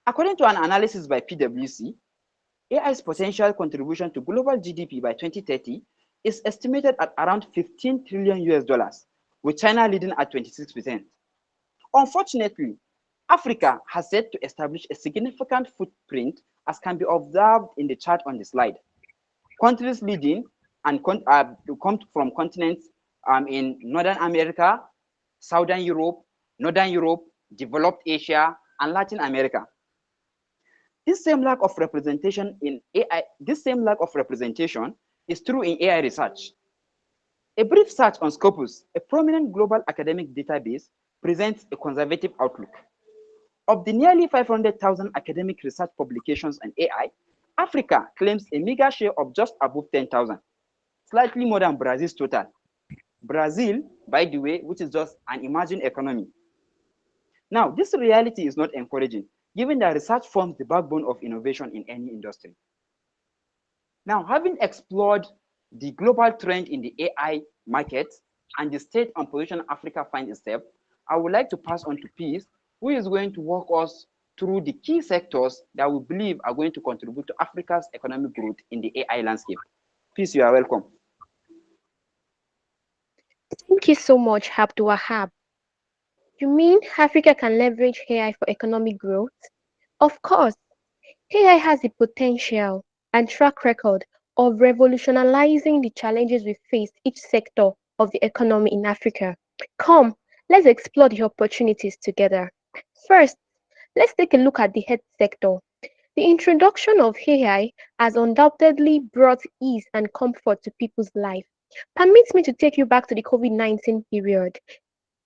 According to an analysis by PwC, AI's potential contribution to global GDP by 2030 is estimated at around 15 trillion US dollars, with China leading at 26%. Unfortunately, Africa has yet to establish a significant footprint, as can be observed in the chart on the slide. Countries leading and come from continents in Northern America, Southern Europe, Northern Europe, developed Asia, and Latin America. This same lack of representation is true in AI research. A brief search on Scopus, a prominent global academic database, presents a conservative outlook. Of the nearly 500,000 academic research publications on AI, Africa claims a meager share of just above 10,000, slightly more than Brazil's total. Brazil, by the way, which is just an emerging economy. Now, this reality is not encouraging, given that research forms the backbone of innovation in any industry. Now, having explored the global trend in the AI market and the state and position Africa finds itself, I would like to pass on to Peace, who is going to walk us through the key sectors that we believe are going to contribute to Africa's economic growth in the AI landscape. Peace, you are welcome. Thank you so much, Abdul Wahab. You mean Africa can leverage AI for economic growth? Of course, AI has the potential and track record of revolutionizing the challenges we face each sector of the economy in Africa. Come, let's explore the opportunities together. First, let's take a look at the health sector. The introduction of AI has undoubtedly brought ease and comfort to people's life. Permit me to take you back to the COVID-19 period,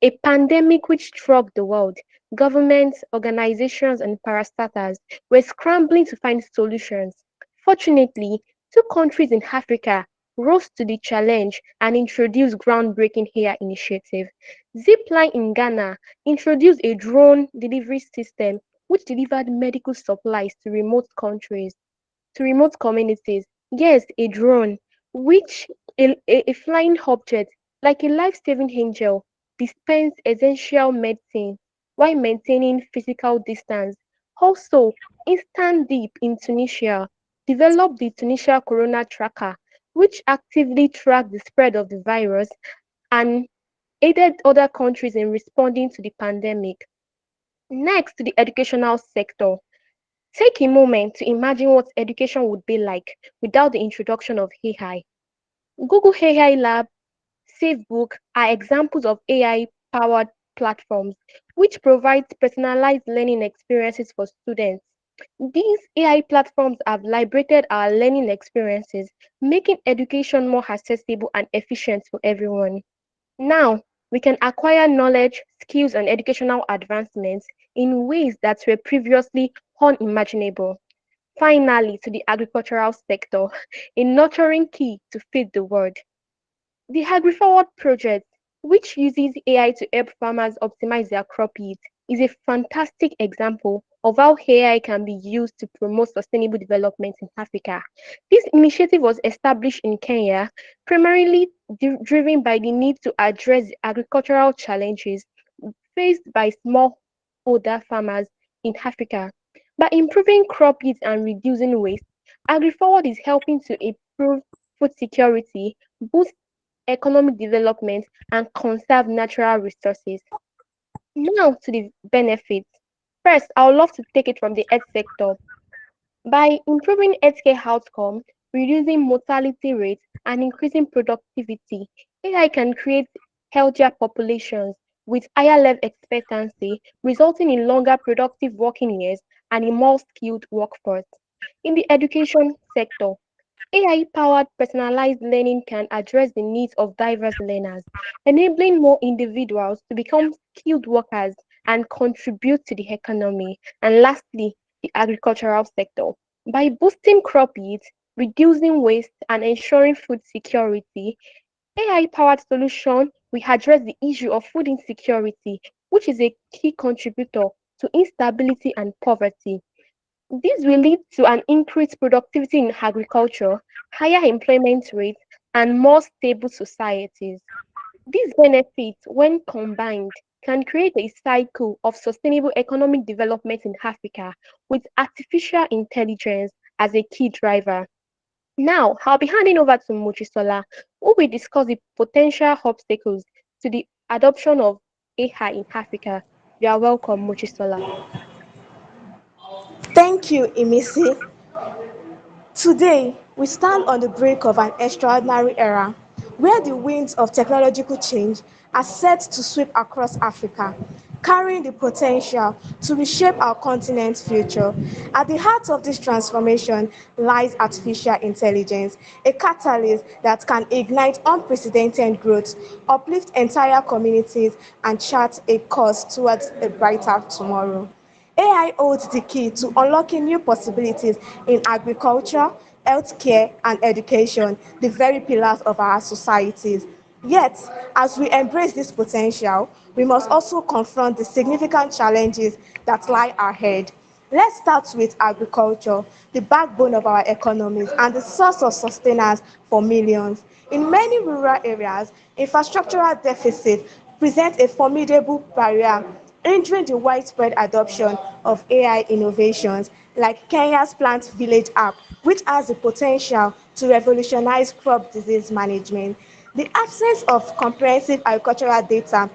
a pandemic which struck the world. Governments, organizations, and parastatals were scrambling to find solutions. Fortunately, two countries in Africa rose to the challenge and introduced groundbreaking AI initiative. Zipline in Ghana introduced a drone delivery system which delivered medical supplies to remote communities. Yes, a drone, which a flying object, like a life-saving angel, dispense essential medicine while maintaining physical distance. Also, Instant Deep in Tunisia developed the Tunisia Corona Tracker, which actively tracked the spread of the virus and aided other countries in responding to the pandemic. Next, to the educational sector. Take a moment to imagine what education would be like without the introduction of AI. Google AI Lab, SafeBook are examples of AI-powered platforms which provide personalized learning experiences for students. These AI platforms have liberated our learning experiences, making education more accessible and efficient for everyone. Now, we can acquire knowledge, skills, and educational advancements in ways that were previously unimaginable. Finally, to the agricultural sector, a nurturing key to feed the world. The AgriForward project, which uses AI to help farmers optimize their crop yield, is a fantastic example of how AI can be used to promote sustainable development in Africa. This initiative was established in Kenya, primarily driven by the need to address the agricultural challenges faced by smallholder farmers in Africa. By improving crop yields and reducing waste, AgriForward is helping to improve food security, boost economic development, and conserve natural resources. Now to the benefits. First, I would love to take it from the health sector. By improving healthcare outcomes, reducing mortality rates, and increasing productivity, AI can create healthier populations with higher life expectancy, resulting in longer productive working years and a more skilled workforce. In the education sector, AI-powered personalized learning can address the needs of diverse learners, enabling more individuals to become skilled workers and contribute to the economy. And lastly, the agricultural sector. By boosting crop yields, reducing waste, and ensuring food security, AI-powered solution will address the issue of food insecurity, which is a key contributor to instability and poverty. This will lead to an increased productivity in agriculture, higher employment rates, and more stable societies. These benefits, when combined, can create a cycle of sustainable economic development in Africa with artificial intelligence as a key driver. Now, I'll be handing over to Mochisola, who will discuss the potential obstacles to the adoption of AI in Africa. You are welcome, Mochisola. Thank you, Imisi. Today, we stand on the brink of an extraordinary era where the winds of technological change are set to sweep across Africa, carrying the potential to reshape our continent's future. At the heart of this transformation lies artificial intelligence, a catalyst that can ignite unprecedented growth, uplift entire communities, and chart a course towards a brighter tomorrow. AI holds the key to unlocking new possibilities in agriculture, healthcare, and education, the very pillars of our societies. Yet, as we embrace this potential, we must also confront the significant challenges that lie ahead. Let's start with agriculture, the backbone of our economies and the source of sustenance for millions. In many rural areas, infrastructural deficits present a formidable barrier hindering the widespread adoption of AI innovations like Kenya's Plant Village app, which has the potential to revolutionize crop disease management. The absence of comprehensive agricultural data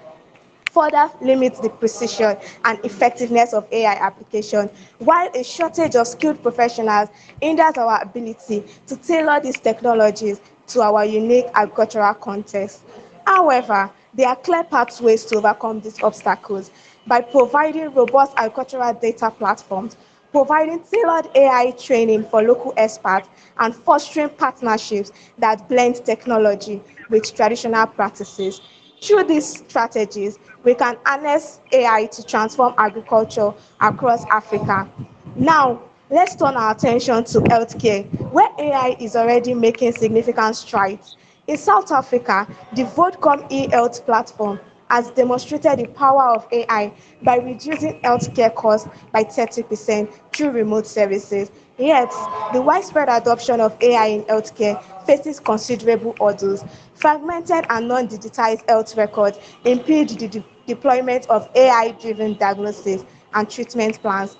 further limits the precision and effectiveness of AI application, while a shortage of skilled professionals hinders our ability to tailor these technologies to our unique agricultural context. However, there are clear pathways to overcome these obstacles by providing robust agricultural data platforms, providing tailored AI training for local experts, and fostering partnerships that blend technology with traditional practices. Through these strategies, we can harness AI to transform agriculture across Africa. Now, let's turn our attention to healthcare, where AI is already making significant strides. In South Africa, the Vodcom e-health platform has demonstrated the power of AI by reducing healthcare costs by 30% through remote services. Yet, the widespread adoption of AI in healthcare faces considerable hurdles. Fragmented and non-digitized health records impede the deployment of AI-driven diagnosis and treatment plans,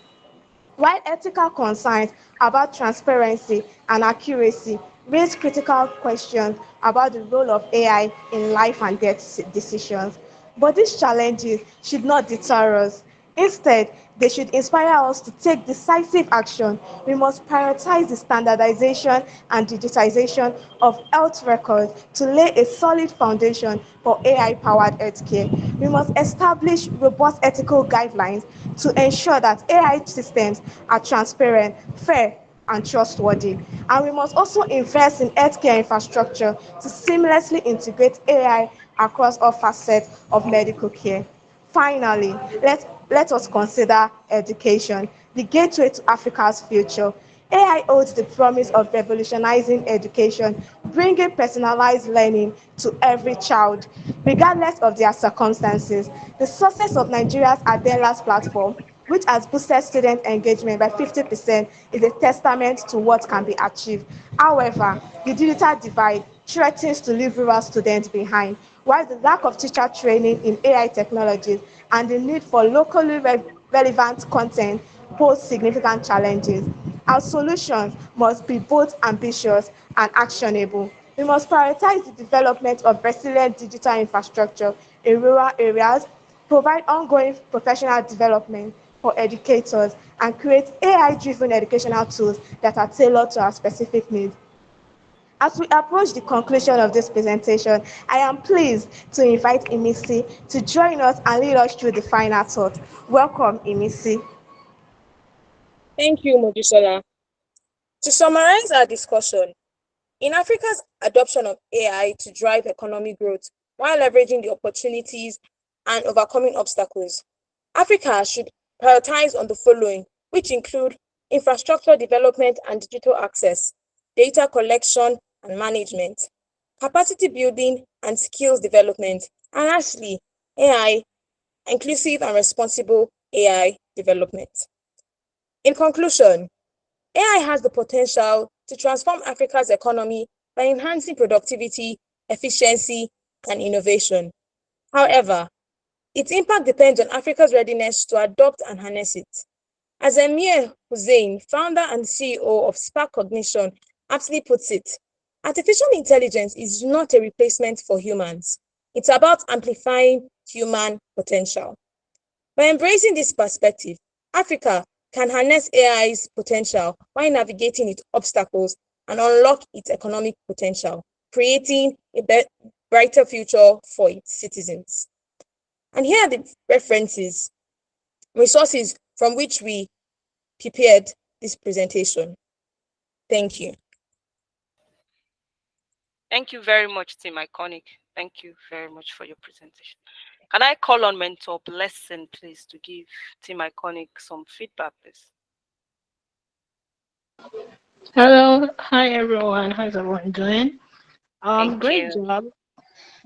while ethical concerns about transparency and accuracy raise critical questions about the role of AI in life and death decisions. But these challenges should not deter us. Instead, they should inspire us to take decisive action. We must prioritize the standardization and digitization of health records to lay a solid foundation for AI-powered healthcare. We must establish robust ethical guidelines to ensure that AI systems are transparent, fair, and trustworthy. And we must also invest in healthcare infrastructure to seamlessly integrate AI across all facets of medical care. Finally, let us consider education, the gateway to Africa's future. AI holds the promise of revolutionizing education, bringing personalized learning to every child, regardless of their circumstances. The success of Nigeria's Adelas platform, which has boosted student engagement by 50%, is a testament to what can be achieved. However, the digital divide threatens to leave rural students behind, while the lack of teacher training in AI technologies and the need for locally relevant content pose significant challenges. Our solutions must be both ambitious and actionable. We must prioritize the development of resilient digital infrastructure in rural areas, provide ongoing professional development for educators, and create AI-driven educational tools that are tailored to our specific needs. As we approach the conclusion of this presentation, I am pleased to invite Imisi to join us and lead us through the final thought. Welcome, Imisi. Thank you, Mojisola. To summarize our discussion, in Africa's adoption of AI to drive economic growth while leveraging the opportunities and overcoming obstacles, Africa should prioritize on the following, which include infrastructure development and digital access, data collection and management, capacity building and skills development, and lastly, AI, inclusive and responsible AI development. In conclusion, AI has the potential to transform Africa's economy by enhancing productivity, efficiency, and innovation. However, its impact depends on Africa's readiness to adopt and harness it. As Emir Hussein, founder and CEO of Spark Cognition aptly puts it, artificial intelligence is not a replacement for humans. It's about amplifying human potential. By embracing this perspective, Africa can harness AI's potential while navigating its obstacles and unlock its economic potential, creating a brighter future for its citizens. And here are the resources from which we prepared this presentation. Thank you. Thank you very much, Team Iconic. Thank you very much for your presentation. Can I call on Mentor Blessing, please, to give Team Iconic some feedback, please? Hello, hi everyone. How's everyone doing? Great you. job.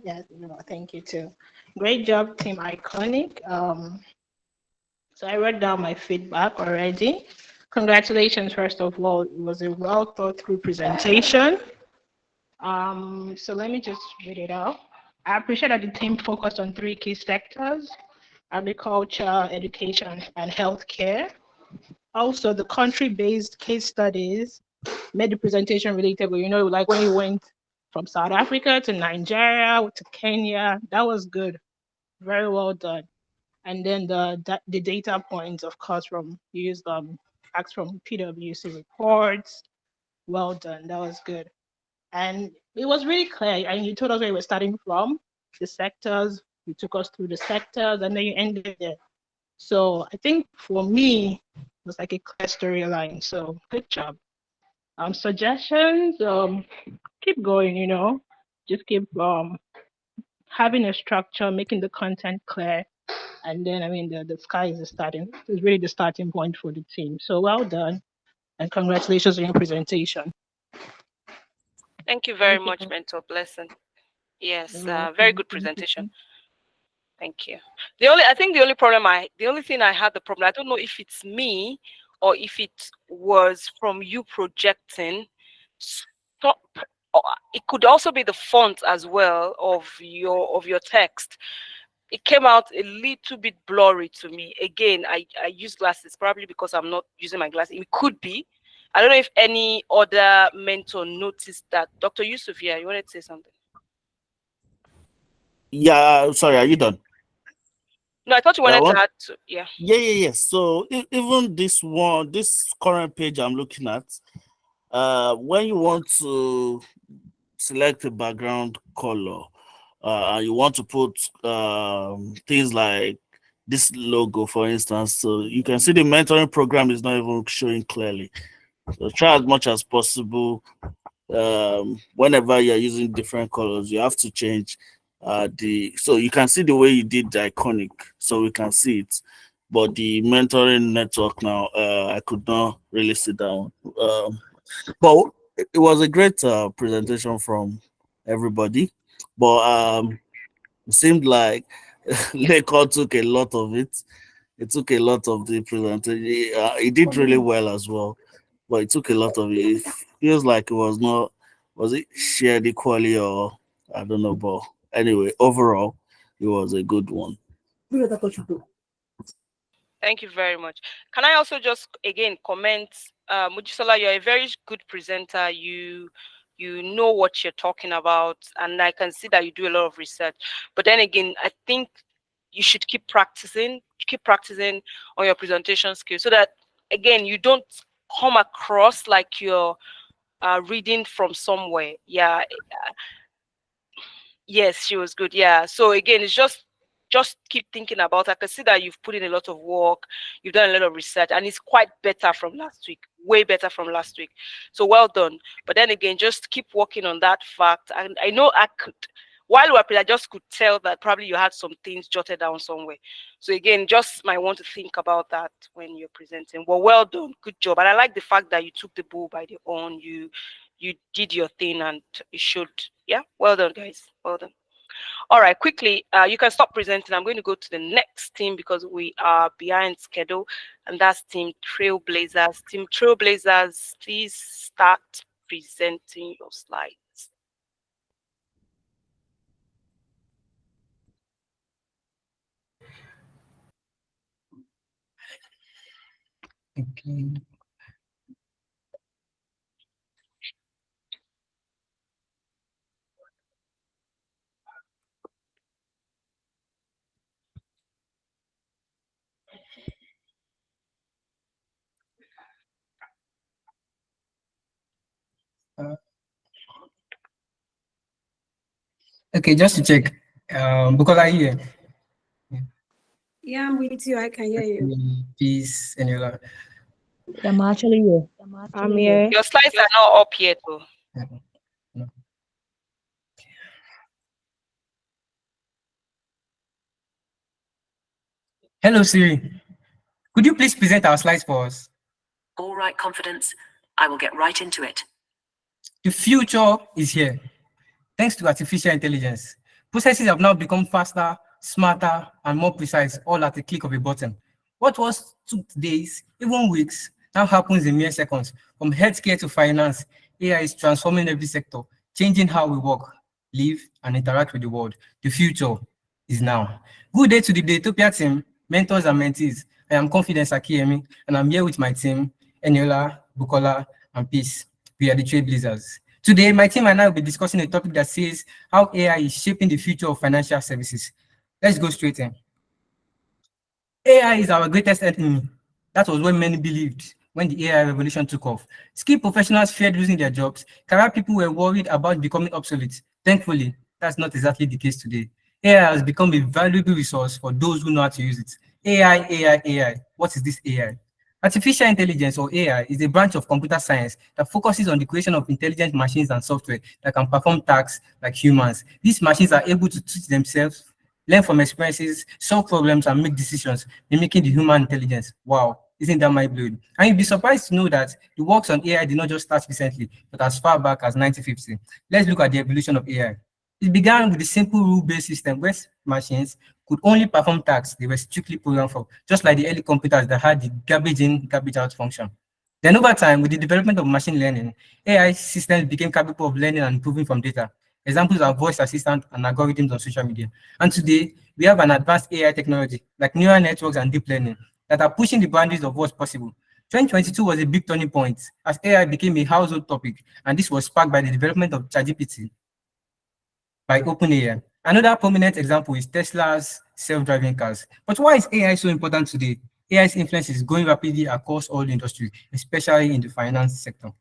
Yes, thank you too. Great job, Team Iconic. So I wrote down my feedback already. Congratulations, first of all. It was a well thought through presentation. So let me just read it out. I appreciate that the team focused on three key sectors: agriculture, education, and healthcare. Also, the country-based case studies made the presentation relatable. You know, like when you went from South Africa to Nigeria to Kenya, that was good. Very well done. And then the data points, of course, from you used facts from PwC reports. Well done. That was good. And it was really clear. And you told us where you were starting from, the sectors. You took us through the sectors, and then you ended there. So I think for me, it was like a clear storyline. So good job. Suggestions, keep going, just keep having a structure, making the content clear. And then, I mean, the sky is it's really the starting point for the team. So well done. And congratulations on your presentation. Thank you very much, Mentor Blessing. Yes, very good presentation. Thank you. The only thing I had the problem, I don't know if it's me or if it was from you projecting. Stop. It could also be the font as well of your text. It came out a little bit blurry to me. Again, I use glasses, probably because I'm not using my glasses. It could be. I don't know if any other mentor noticed that. Dr. Yusuf, yeah, you wanted to say something? Yeah, sorry, are you done? No, I thought you wanted to add to, yeah. Yeah. So even this current page I'm looking at, when you want to select a background color, and you want to put things like this logo, for instance, so you can see the mentoring program is not even showing clearly. So try as much as possible. Whenever you're using different colors, you have to change so you can see the way you did the iconic, so we can see it. But the mentoring network now, I could not really sit down. But it was a great presentation from everybody. But it seemed like Lekon took a lot of it. It took a lot of the presentation. He did really well as well, but it took a lot of it. It feels like it was it shared equally, or I don't know. But anyway, overall, it was a good one. Thank you very much. Can I also just again comment, Mujisola, you're a very good presenter. You know what you're talking about, and I can see that you do a lot of research. But then again, I think you should keep practicing on your presentation skills, so that again you don't come across like you're reading from somewhere. Yeah. Yes, she was good. Yeah. So again, it's just keep thinking about. I can see that you've put in a lot of work, you've done a lot of research, and it's quite better from last week, way better from last week. So well done. But then again, just keep working on that fact. And I know I could, while we were playing, I just could tell that probably you had some things jotted down somewhere. So again, just might want to think about that when you're presenting. Well done, good job. And I like the fact that you took the bull by the horn. You did your thing, and you should. Yeah, well done, guys. Well done. All right, quickly, you can stop presenting. I'm going to go to the next team because we are behind schedule, and that's Team Trailblazers. Team Trailblazers, please start presenting your slides. Okay. Okay, just to check. Because I hear. Yeah, I'm with you. I can hear you. Peace, Eniola. I'm actually here. I'm here. Your slides are not up yet, though. No. Hello, Siri. Could you please present our slides for us? All right, confidence. I will get right into it. The future is here. Thanks to artificial intelligence, processes have now become faster, smarter, and more precise, all at the click of a button. What was took days, even weeks, now happens in mere seconds. From healthcare to finance, AI is transforming every sector, changing how we work, live, and interact with the world. The future is now. Good day to the Daytopia team, mentors and mentees. I am Confidence Akiemi, and I'm here with my team, Eniola, Bukola, and Peace. We are the Trailblazers. Today, my team and I will be discussing a topic that says how AI is shaping the future of financial services. Let's go straight in. AI is our greatest enemy. That was what many believed when the AI revolution took off. Skilled professionals feared losing their jobs. Career people were worried about becoming obsolete. Thankfully, that's not exactly the case today. AI has become a valuable resource for those who know how to use it. AI. What is this AI? Artificial intelligence, or AI, is a branch of computer science that focuses on the creation of intelligent machines and software that can perform tasks like humans. These machines are able to teach themselves, learn from experiences, solve problems, and make decisions, mimicking the human intelligence. Wow, isn't that mind-blowing? And you'd be surprised to know that the works on AI did not just start recently, but as far back as 1950. Let's look at the evolution of AI. It began with a simple rule-based system where machines could only perform tasks they were strictly programmed for, just like the early computers that had the garbage in, garbage out function. Then over time, with the development of machine learning, AI systems became capable of learning and improving from data. Examples are voice assistant and algorithms on social media. And today, we have an advanced AI technology like neural networks and deep learning that are pushing the boundaries of what's possible. 2022 was a big turning point as AI became a household topic, and this was sparked by the development of ChatGPT by OpenAI. Another prominent example is Tesla's self-driving cars. But why is AI so important today? AI's influence is growing rapidly across all industries, especially in the finance sector.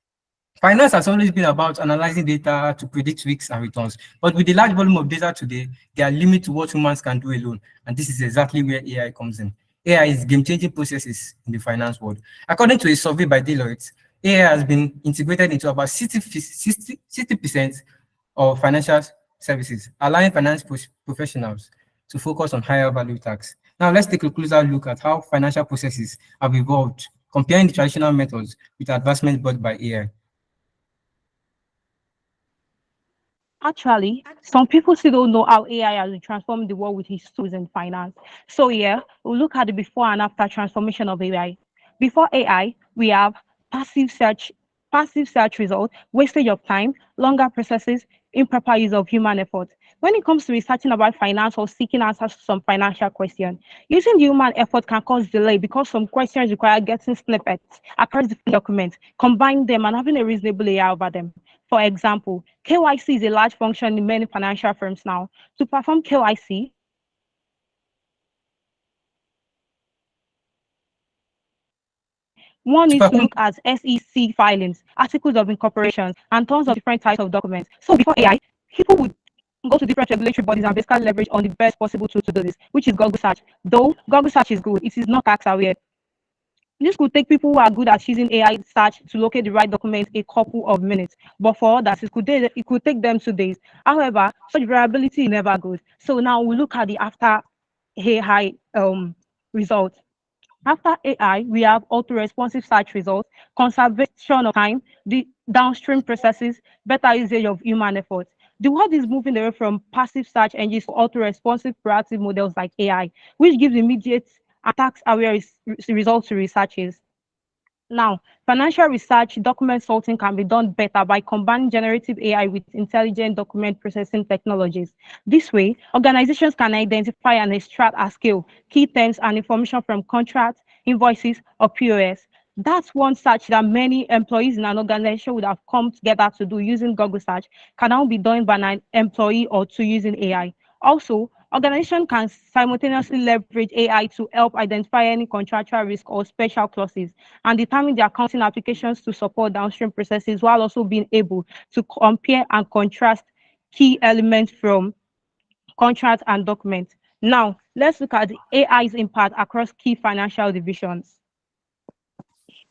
Finance has always been about analyzing data to predict risks and returns. But with the large volume of data today, there are limits to what humans can do alone. And this is exactly where AI comes in. AI is game-changing processes in the finance world. According to a survey by Deloitte, AI has been integrated into about 60% of financial services, allowing finance professionals to focus on higher value tasks. Now, let's take a closer look at how financial processes have evolved, comparing the traditional methods with advancements brought by AI. Actually, some people still don't know how AI has transformed the world with its tools in finance. So yeah, we'll look at the before and after transformation of AI. Before AI, we have passive search, passive search results, wastage of time, longer processes, improper use of human effort. When it comes to researching about finance or seeking answers to some financial question, using the human effort can cause delay because some questions require getting snippets across different documents, combine them and having a reasonable AI over them. For example, KYC is a large function in many financial firms now. To perform KYC, one needs to look at SEC filings, articles of incorporations, and tons of different types of documents. So before AI, people would go to different regulatory bodies and basically leverage on the best possible tool to do this, which is Google search. Though Google search is good, it is not tax aware. This could take people who are good at using AI search to locate the right document a couple of minutes, but for others, it could take them 2 days. However, such variability is never good. So now we look at the after AI results. After AI, we have auto-responsive search results, conservation of time, the downstream processes, better usage of human effort. The world is moving away from passive search engines to auto-responsive proactive models like AI, which gives immediate tax-aware results to researchers. Now, financial research document sorting can be done better by combining generative AI with intelligent document processing technologies. This way, organizations can identify and extract at scale key terms and information from contracts, invoices, or POS. That's one search that many employees in an organization would have come together to do using Google search can now be done by an employee or two using AI. Also, organization can simultaneously leverage AI to help identify any contractual risk or special clauses and determine the accounting applications to support downstream processes while also being able to compare and contrast key elements from contracts, and documents. Now, let's look at the AI's impact across key financial divisions.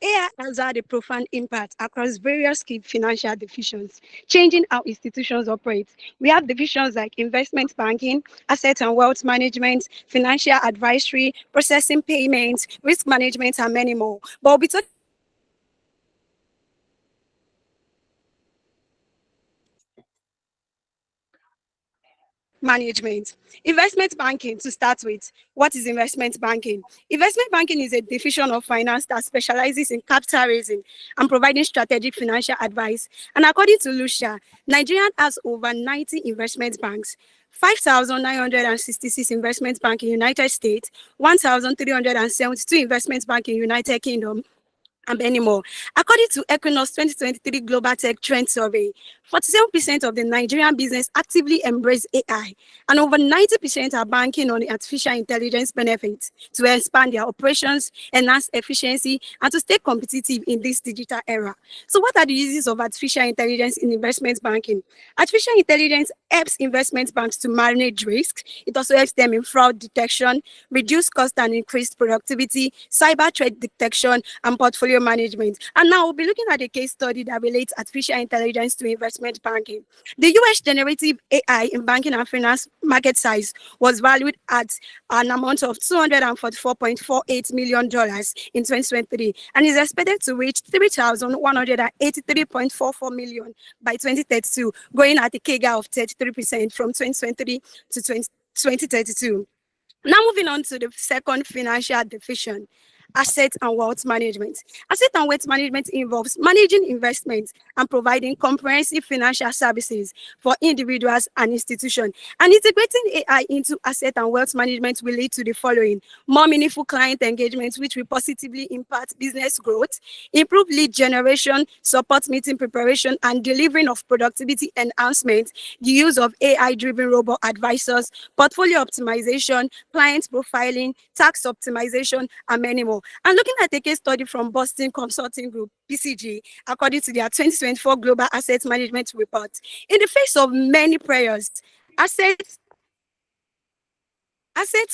AI has had a profound impact across various key financial divisions, changing how institutions operate. We have divisions like investment banking, asset and wealth management, financial advisory, processing payments, risk management, and many more. But we'll be talking management. Investment banking, to start with. What is investment banking? Investment banking is a division of finance that specializes in capital raising and providing strategic financial advice. And according to Lucia, Nigeria has over 90 investment banks. 5,966 investment bank in United States, 1,372 investment bank in United Kingdom, and many more. According to Equinox 2023 Global Tech Trend Survey, 47% of the Nigerian business actively embrace AI, and over 90% are banking on artificial intelligence benefits to expand their operations, enhance efficiency, and to stay competitive in this digital era. So, what are the uses of artificial intelligence in investment banking? Artificial intelligence helps investment banks to manage risks. It also helps them in fraud detection, reduce cost and increase productivity, cyber threat detection, and portfolio management. And now we'll be looking at a case study that relates artificial intelligence to investment banking. The US generative AI in banking and finance market size was valued at an amount of $244.48 million in 2023 and is expected to reach 3,183.44 million by 2032, growing at a CAGR of 33% from 2023 to 2032. Now moving on to the second financial division, asset and wealth management. Asset and wealth management involves managing investments and providing comprehensive financial services for individuals and institutions. And integrating AI into asset and wealth management will lead to the following: more meaningful client engagement, which will positively impact business growth, improve lead generation, support meeting preparation and delivering of productivity enhancement, the use of AI-driven robot advisors, portfolio optimization, client profiling, tax optimization, and many more. And looking at a case study from Boston Consulting Group, BCG, according to their 2024 Global Asset Management Report, in the face of many prayers, asset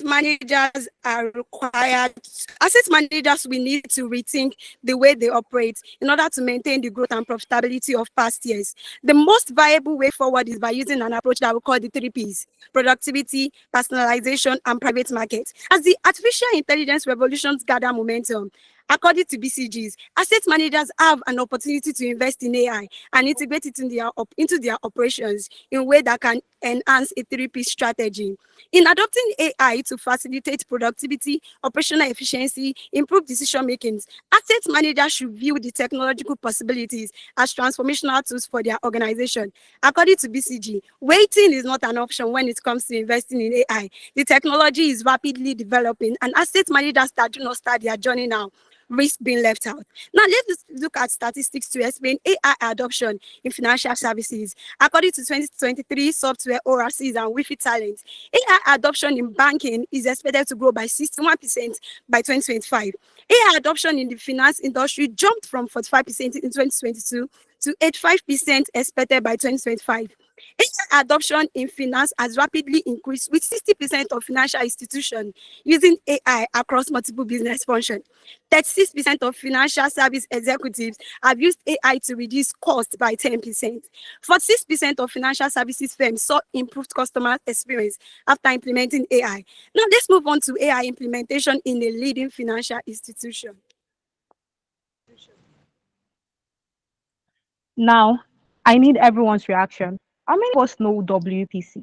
managers are required, asset managers will need to rethink the way they operate in order to maintain the growth and profitability of past years. The most viable way forward is by using an approach that we call the 3Ps: productivity, personalization, and private market. As the artificial intelligence revolutions gather momentum, according to BCGs, asset managers have an opportunity to invest in AI and integrate it into their operations in a way that can enhance a 3P strategy. In adopting AI to facilitate productivity, operational efficiency, improve decision making, asset managers should view the technological possibilities as transformational tools for their organization. According to BCG, waiting is not an option when it comes to investing in AI. The technology is rapidly developing, and asset managers that do not start their journey now risk being left out. Now, let's look at statistics to explain AI adoption in financial services. According to 2023 software ORCs and Wi-Fi talent, AI adoption in banking is expected to grow by 61% by 2025. AI adoption in the finance industry jumped from 45% in 2022 to 85% expected by 2025. AI adoption in finance has rapidly increased, with 60% of financial institutions using AI across multiple business functions. 36% of financial service executives have used AI to reduce costs by 10%. 46% of financial services firms saw improved customer experience after implementing AI. Now, let's move on to AI implementation in a leading financial institution. Now, I need everyone's reaction. How many of us know PwC?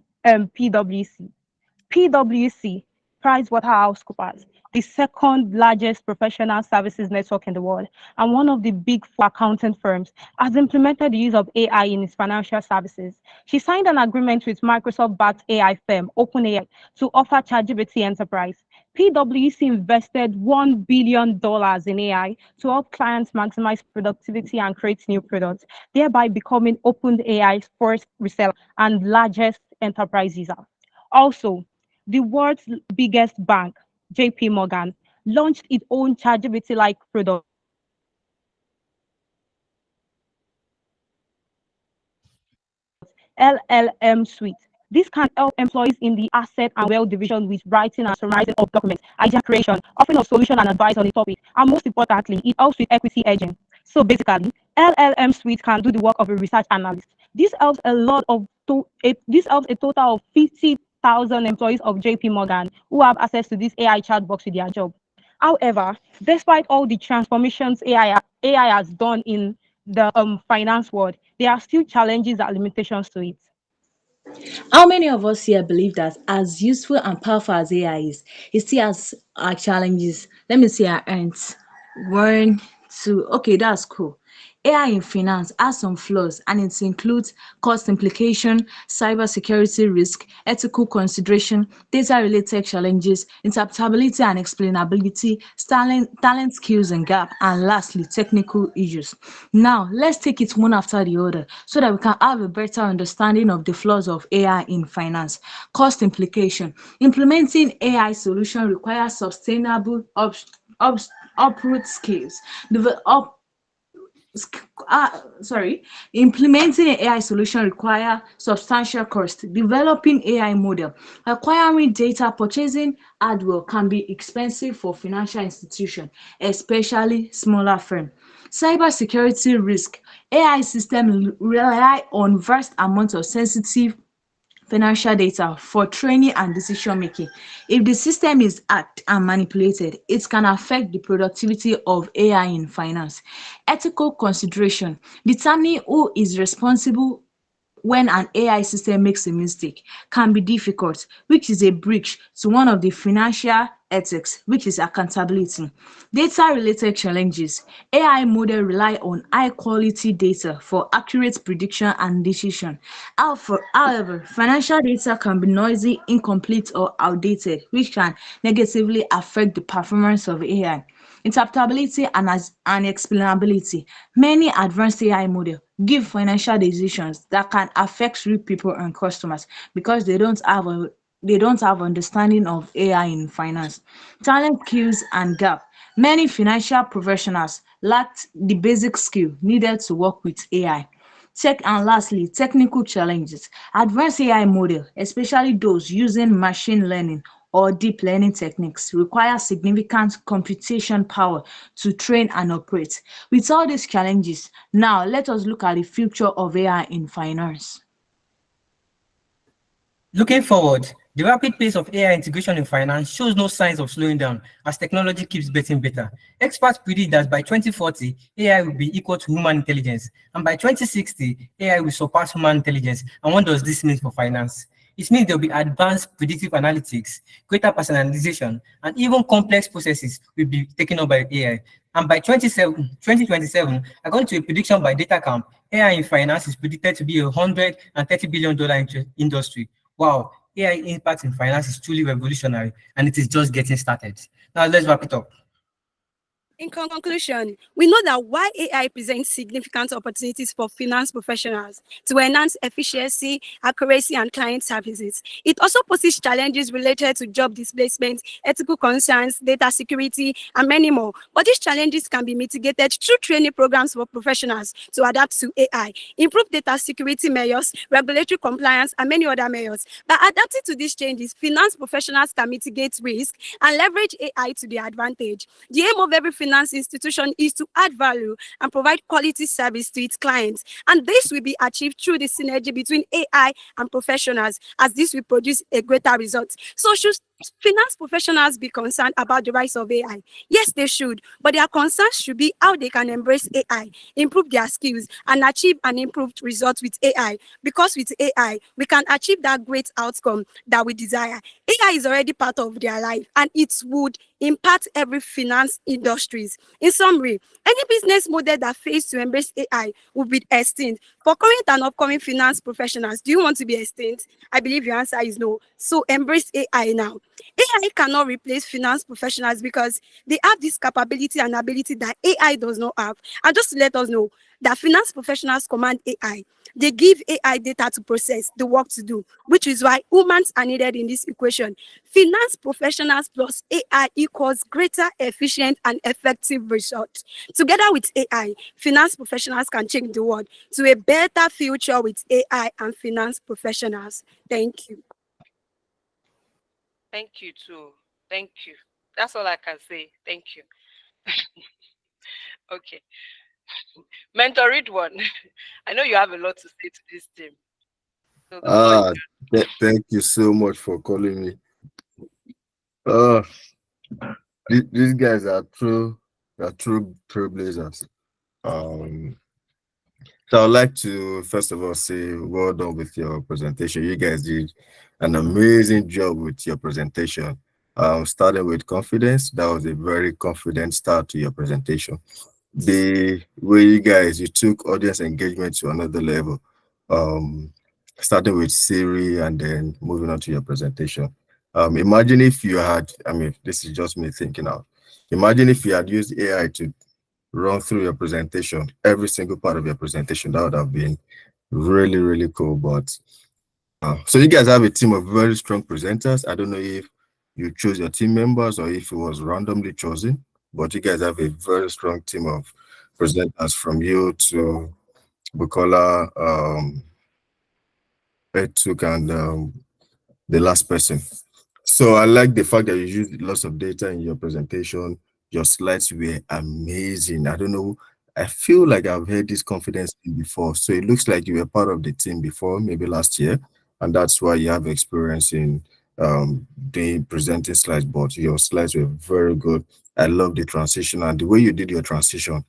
PwC, PricewaterhouseCoopers, the second largest professional services network in the world, and one of the big four accounting firms, has implemented the use of AI in its financial services. She signed an agreement with Microsoft-backed AI firm OpenAI to offer ChatGPT Enterprise. PwC invested $1 billion in AI to help clients maximize productivity and create new products, thereby becoming OpenAI's first reseller and largest enterprise user. Also, the world's biggest bank, JP Morgan, launched its own ChatGPT-like product, LLM Suite, This can help employees in the asset and wealth division with writing and summarizing of documents, idea creation, offering of solution and advice on the topic, and most importantly, it helps with equity hedging. So basically, LLM Suite can do the work of a research analyst. This helps this helps a total of 50,000 employees of JP Morgan who have access to this AI chatbox with their job. However, despite all the transformations AI has done in the finance world, there are still challenges and limitations to it. How many of us here believe that as useful and powerful as AI is, it still has our challenges? Let me see our hands. One, two. Okay, that's cool. AI in finance has some flaws and it includes cost implication, cybersecurity risk, ethical consideration, data-related challenges, interpretability and explainability, talent skills and gap, and lastly, technical issues. Now, let's take it one after the other so that we can have a better understanding of the flaws of AI in finance. Cost implication. Implementing AI solution requires sustainable upward skills. Implementing an AI solution require substantial cost. Developing AI model, acquiring data, purchasing hardware can be expensive for financial institutions, especially smaller firms. Cybersecurity risk. AI systems rely on vast amounts of sensitive financial data for training and decision making. If the system is hacked and manipulated, it can affect the productivity of AI in finance. Ethical consideration. Determining who is responsible when an AI system makes a mistake can be difficult, which is a breach to one of the financial ethics, which is accountability. Data-related challenges. AI models rely on high-quality data for accurate prediction and decision. However, financial data can be noisy, incomplete, or outdated, which can negatively affect the performance of AI. Interpretability and explainability. Many advanced AI models give financial decisions that can affect real people and customers because they don't have understanding of AI in finance. Talent skills and gap. Many financial professionals lack the basic skill needed to work with AI. And lastly, technical challenges. Advanced AI model, especially those using machine learning or deep learning techniques, require significant computation power to train and operate. With all these challenges, now let us look at the future of AI in finance. Looking forward, the rapid pace of AI integration in finance shows no signs of slowing down as technology keeps getting better. Experts predict that by 2040, AI will be equal to human intelligence, and by 2060, AI will surpass human intelligence. And what does this mean for finance? It means there will be advanced predictive analytics, greater personalization, and even complex processes will be taken up by AI. And by 2027, according to a prediction by DataCamp, AI in finance is predicted to be a $130 billion industry. Wow, AI impact in finance is truly revolutionary and it is just getting started. Now let's wrap it up. In conclusion, we know that while AI presents significant opportunities for finance professionals to enhance efficiency, accuracy, and client services, it also poses challenges related to job displacement, ethical concerns, data security, and many more. But these challenges can be mitigated through training programs for professionals to adapt to AI, improve data security measures, regulatory compliance, and many other measures. By adapting to these changes, finance professionals can mitigate risk and leverage AI to their advantage. The aim of every finance institution is to add value and provide quality service to its clients. And this will be achieved through the synergy between AI and professionals, as this will produce a greater result. So should finance professionals be concerned about the rise of AI? Yes, they should, but their concerns should be how they can embrace AI, improve their skills, and achieve an improved result with AI. Because with AI, we can achieve that great outcome that we desire. AI is already part of their life, and it would impact every finance industries. In summary, any business model that fails to embrace AI will be extinct. For current and upcoming finance professionals, do you want to be extinct? I believe your answer is no. So embrace AI now. AI cannot replace finance professionals because they have this capability and ability that AI does not have. And just to let us know, that finance professionals command AI. They give AI data to process the work to do, which is why humans are needed in this equation. Finance professionals plus AI equals greater efficient and effective results. Together with AI, finance professionals can change the world to a better future with AI and finance professionals. Thank you. Thank you too. Thank you. That's all I can say. Thank you. Okay. Mentor, read one. I know you have a lot to say to this team. So the floor is Ah, thank you so much for calling me. Uh, these guys are true trailblazers. Um, so I'd like to first of all say well done with your presentation. You guys did an amazing job with your presentation. Starting with confidence, that was a very confident start to your presentation. The way you took audience engagement to another level, um, starting with Siri and then moving on to your presentation. Imagine if you had, I mean, this is just me thinking out. Imagine if you had used AI to run through your presentation, every single part of your presentation. That would have been really, really cool. But so you guys have a team of very strong presenters. I don't know if you chose your team members or if it was randomly chosen, but you guys have a very strong team of presenters from you to Bukola, Etuk, and the last person. So I like the fact that you used lots of data in your presentation. Your slides were amazing. I don't know. I feel like I've heard this confidence thing before. So it looks like you were part of the team before, maybe last year, and that's why you have experience in doing presenting slides. But your slides were very good. I love the transition and the way you did your transition.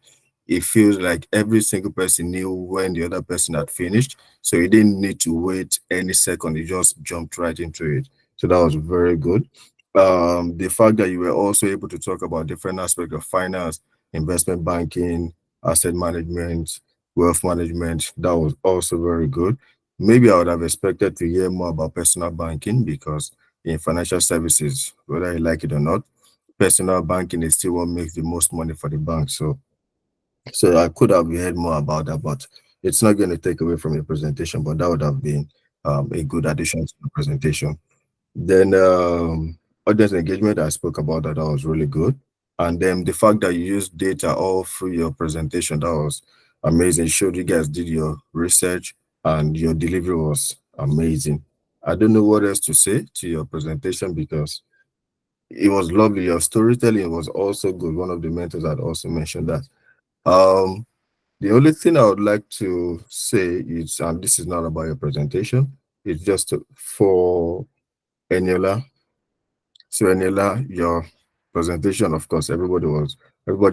It feels like every single person knew when the other person had finished, so you didn't need to wait any second. You just jumped right into it. So that was very good. The fact that you were also able to talk about different aspects of finance, investment banking, asset management, wealth management, that was also very good. Maybe I would have expected to hear more about personal banking because in financial services, whether you like it or not, personal banking is still what makes the most money for the bank. So I could have heard more about that, but it's not going to take away from your presentation, but that would have been a good addition to the presentation. Then audience engagement, I spoke about that. That was really good. And then the fact that you used data all through your presentation, that was amazing. It showed you guys did your research and your delivery was amazing. I don't know what else to say to your presentation because it was lovely. Your storytelling was also good. One of the mentors had also mentioned that. The only thing I would like to say is, and this is not about your presentation, it's just for Eniola. So Eniola, your presentation, of course, everybody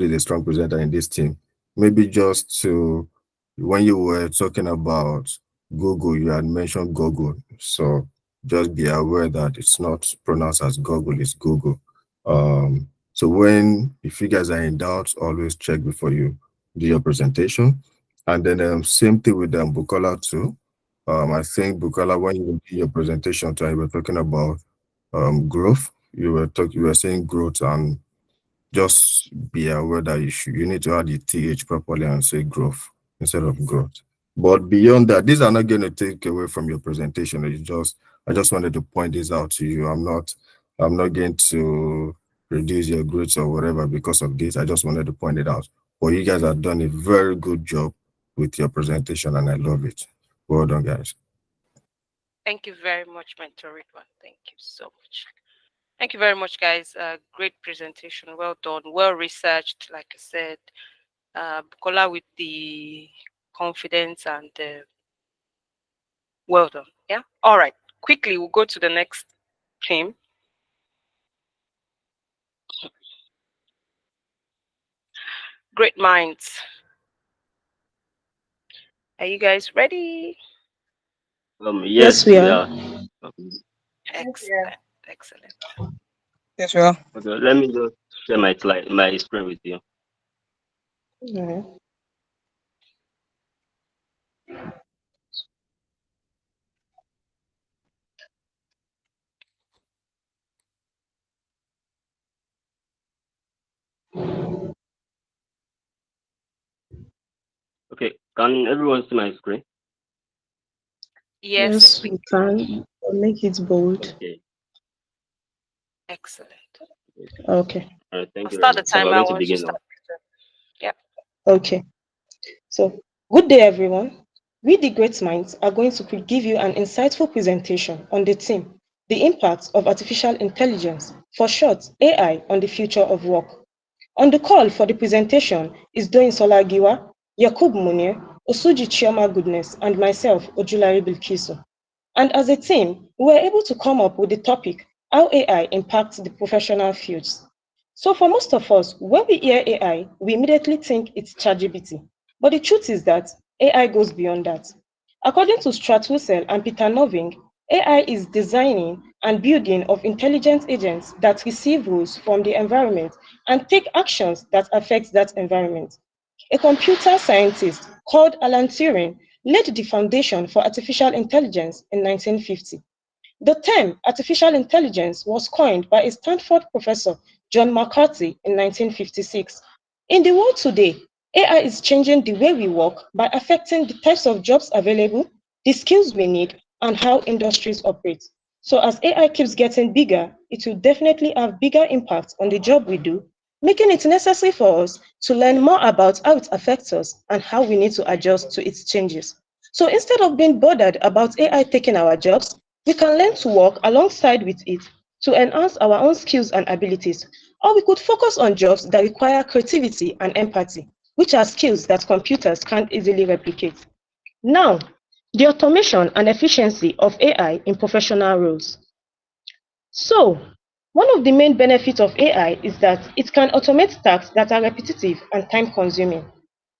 is a strong presenter in this team. Maybe just to, when you were talking about Google, you had mentioned Google. So just be aware that it's not pronounced as Google, it's Google. So if you guys are in doubt, always check before you do your presentation. And then same thing with Bukola too. I think Bukola, when you did your presentation, you were talking about growth. You were saying growth, and just be aware that you need to add the th properly and say growth instead of growth. But beyond that, these are not going to take away from your presentation. I just wanted to point this out to you. I'm not going to reduce your growth or whatever because of this. I just wanted to point it out. But you guys have done a very good job with your presentation, and I love it. Well done, guys. Thank you very much, Mentor Ridwan. Thank you so much. Thank you very much, guys. Great presentation. Well done. Well researched, like I said. Bukola with the confidence and well done. Yeah. All right. Quickly, we'll go to the next team. Great minds. Are you guys ready? Yes, we are. Excellent. Excellent. Yes, we are. Okay, let me just share my screen with you. Okay, can everyone see my screen? Yes, we can. Make it bold. Okay. excellent. Okay. All right, thank I'll you very start the much. So we're timer going to once you begin now. start. Yep. Okay. So, good day, everyone. We, the great minds, are going to give you an insightful presentation on the theme, the impact of artificial intelligence, for short, AI, on the future of work. On the call for the presentation is Doyin Solagiwa, Yakub Munir, Osuji Chioma Goodness, and myself, Ojulari Bilkisu. And as a team, we were able to come up with the topic, how AI impacts the professional fields. So for most of us, when we hear AI, we immediately think it's ChatGPT. But the truth is that AI goes beyond that. According to Stratwussel and Peter Noving, AI is designing and building of intelligent agents that receive rules from the environment and take actions that affect that environment. A computer scientist called Alan Turing laid the foundation for artificial intelligence in 1950. The term artificial intelligence was coined by a Stanford professor, John McCarthy, in 1956. In the world today, AI is changing the way we work by affecting the types of jobs available, the skills we need, and how industries operate. So as AI keeps getting bigger, it will definitely have bigger impact on the job we do, making it necessary for us to learn more about how it affects us and how we need to adjust to its changes. So instead of being bothered about AI taking our jobs, we can learn to work alongside with it to enhance our own skills and abilities. Or we could focus on jobs that require creativity and empathy, which are skills that computers can't easily replicate. Now, the automation and efficiency of AI in professional roles. So, one of the main benefits of AI is that it can automate tasks that are repetitive and time consuming.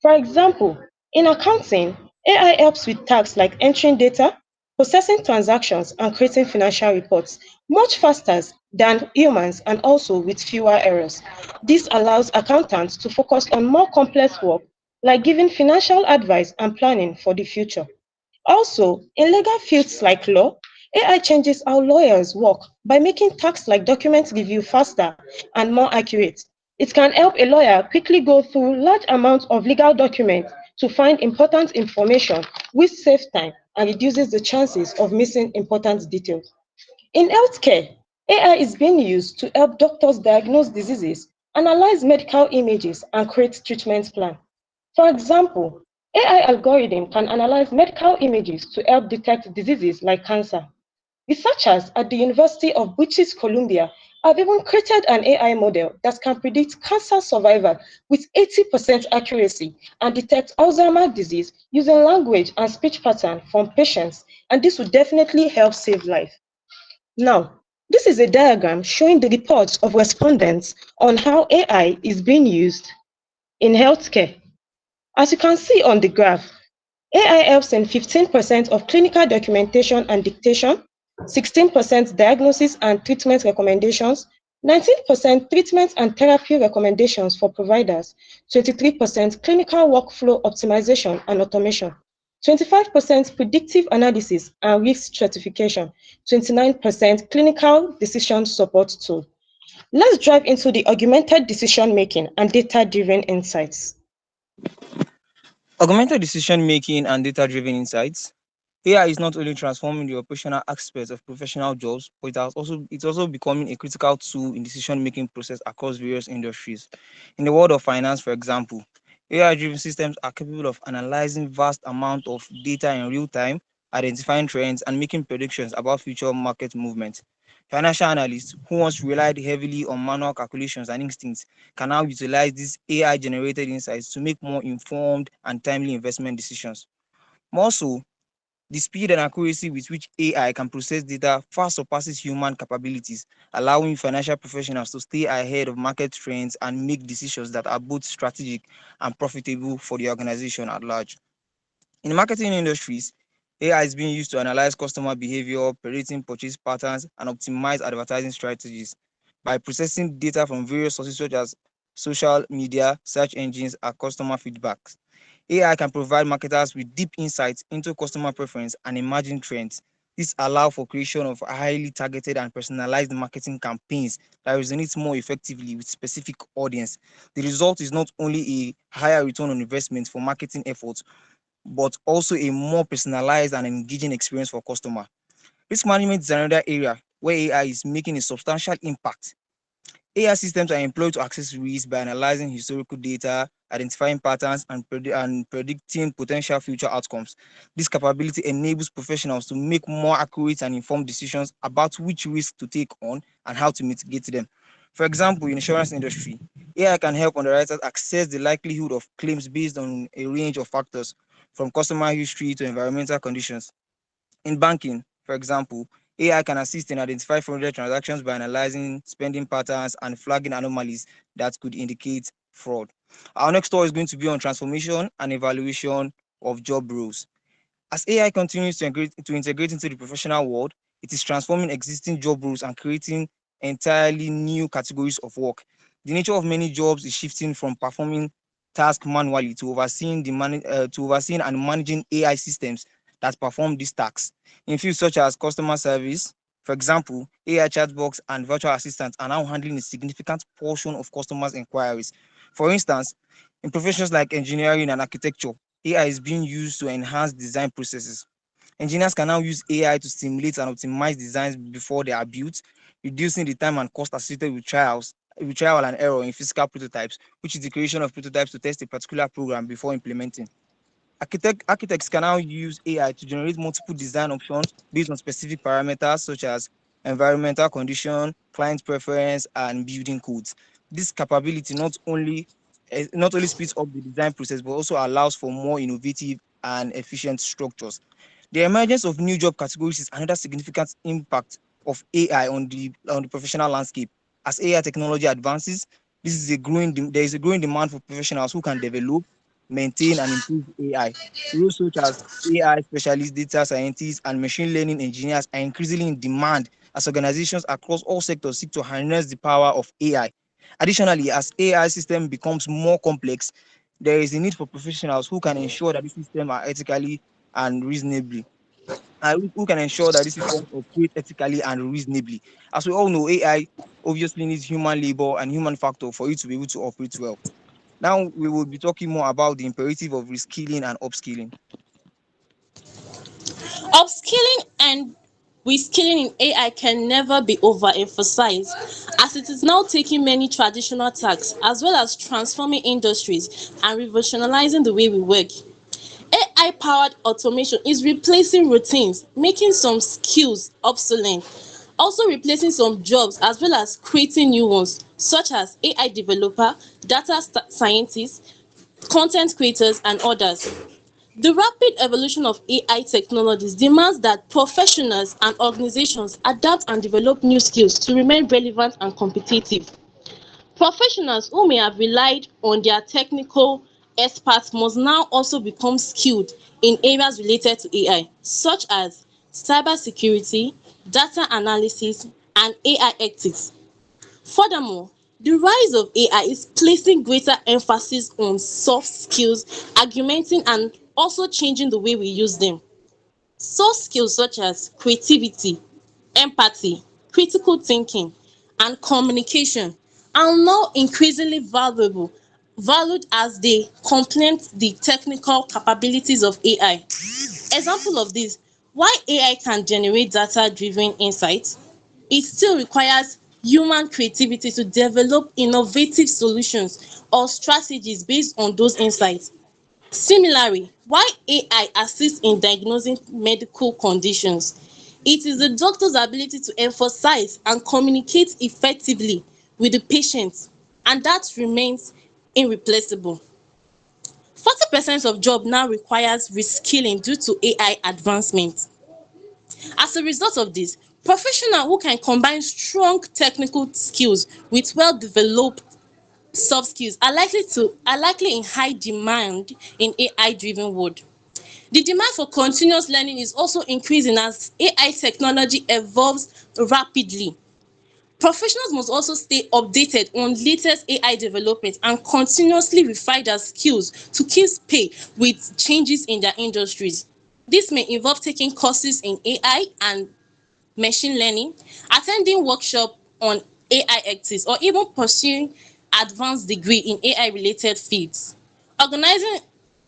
For example, in accounting, AI helps with tasks like entering data, processing transactions, and creating financial reports much faster than humans and also with fewer errors. This allows accountants to focus on more complex work like giving financial advice and planning for the future. Also, in legal fields like law, AI changes how lawyers work by making tasks like document review faster and more accurate. It can help a lawyer quickly go through large amounts of legal documents to find important information, which saves time and reduces the chances of missing important details. In healthcare, AI is being used to help doctors diagnose diseases, analyze medical images, and create treatment plans. For example, AI algorithm can analyze medical images to help detect diseases like cancer. Researchers at the University of British Columbia have even created an AI model that can predict cancer survival with 80% accuracy and detect Alzheimer's disease using language and speech pattern from patients, and this will definitely help save life. Now, this is a diagram showing the reports of respondents on how AI is being used in healthcare. As you can see on the graph, AI helps in 15% of clinical documentation and dictation, 16% diagnosis and treatment recommendations, 19% treatment and therapy recommendations for providers, 23% clinical workflow optimization and automation, 25% predictive analysis and risk stratification, 29% clinical decision support tool. Let's dive into the augmented decision making and data-driven insights. Augmented decision making and data driven insights. AI is not only transforming the operational aspects of professional jobs, but it's also becoming a critical tool in decision making process across various industries. In the world of finance, for example, AI driven systems are capable of analyzing vast amounts of data in real time, identifying trends, and making predictions about future market movements. Financial analysts who once relied heavily on manual calculations and instincts can now utilize these AI generated insights to make more informed and timely investment decisions. More so, the speed and accuracy with which AI can process data far surpasses human capabilities, allowing financial professionals to stay ahead of market trends and make decisions that are both strategic and profitable for the organization at large. In marketing industries, AI is being used to analyze customer behavior, predicting purchase patterns, and optimize advertising strategies. By processing data from various sources such as social media, search engines, and customer feedbacks, AI can provide marketers with deep insights into customer preference and emerging trends. This allows for creation of highly targeted and personalized marketing campaigns that resonate more effectively with specific audience. The result is not only a higher return on investment for marketing efforts, but also a more personalized and engaging experience for customer. Risk management is another area where AI is making a substantial impact. AI systems are employed to assess risk by analyzing historical data, identifying patterns, and predicting potential future outcomes. This capability enables professionals to make more accurate and informed decisions about which risks to take on and how to mitigate them. For example, in the insurance industry, AI can help underwriters assess the likelihood of claims based on a range of factors, from customer history to environmental conditions. In banking, for example, AI can assist in identifying fraudulent transactions by analyzing spending patterns and flagging anomalies that could indicate fraud. Our next talk is going to be on transformation and evaluation of job roles. As AI continues to integrate into the professional world, it is transforming existing job roles and creating entirely new categories of work. The nature of many jobs is shifting from performing tasks manually to overseeing and managing AI systems that perform these tasks. In fields such as customer service, for example, AI chatbots and virtual assistants are now handling a significant portion of customers' inquiries. For instance, in professions like engineering and architecture, AI is being used to enhance design processes. Engineers can now use AI to simulate and optimize designs before they are built, reducing the time and cost associated with trial and error in physical prototypes, which is the creation of prototypes to test a particular program before implementing. Architects can now use AI to generate multiple design options based on specific parameters such as environmental condition, client preference, and building codes. This capability not only speeds up the design process, but also allows for more innovative and efficient structures. The emergence of new job categories is another significant impact of AI on the professional landscape. As AI technology advances, there is a growing demand for professionals who can develop, maintain, and improve AI. Roles such as AI specialists, data scientists, and machine learning engineers are increasingly in demand as organizations across all sectors seek to harness the power of AI. Additionally, as AI system becomes more complex, there is a need for professionals who can ensure that the system are ethically and reasonably. Who can ensure that this system operate ethically and reasonably. As we all know, AI obviously needs human labor and human factor for it to be able to operate well. Now we will be talking more about the imperative of reskilling and upskilling. Upskilling and reskilling in AI can never be overemphasized, as it is now taking many traditional tasks as well as transforming industries and revolutionizing the way we work. AI-powered automation is replacing routines, making some skills obsolete, also replacing some jobs as well as creating new ones, such as AI developer, data scientists, content creators, and others. The rapid evolution of AI technologies demands that professionals and organizations adapt and develop new skills to remain relevant and competitive. Professionals who may have relied on their technical experts must now also become skilled in areas related to AI, such as cybersecurity, data analysis, and AI ethics. Furthermore, the rise of AI is placing greater emphasis on soft skills, augmenting and also changing the way we use them. Soft skills such as creativity, empathy, critical thinking, and communication are now increasingly valued as they complement the technical capabilities of AI. Example of this: while AI can generate data-driven insights, it still requires human creativity to develop innovative solutions or strategies based on those insights. Similarly, while AI assists in diagnosing medical conditions, it is the doctor's ability to emphasize and communicate effectively with the patient, and that remains irreplaceable. 40% of job now requires reskilling due to AI advancement. As a result of this, professionals who can combine strong technical skills with well-developed soft skills are likely in high demand in AI-driven world. The demand for continuous learning is also increasing as AI technology evolves rapidly. Professionals must also stay updated on latest AI developments and continuously refine their skills to keep pace with changes in their industries. This may involve taking courses in AI and machine learning, attending workshop on AI ethics, or even pursuing advanced degree in AI related fields. Organizing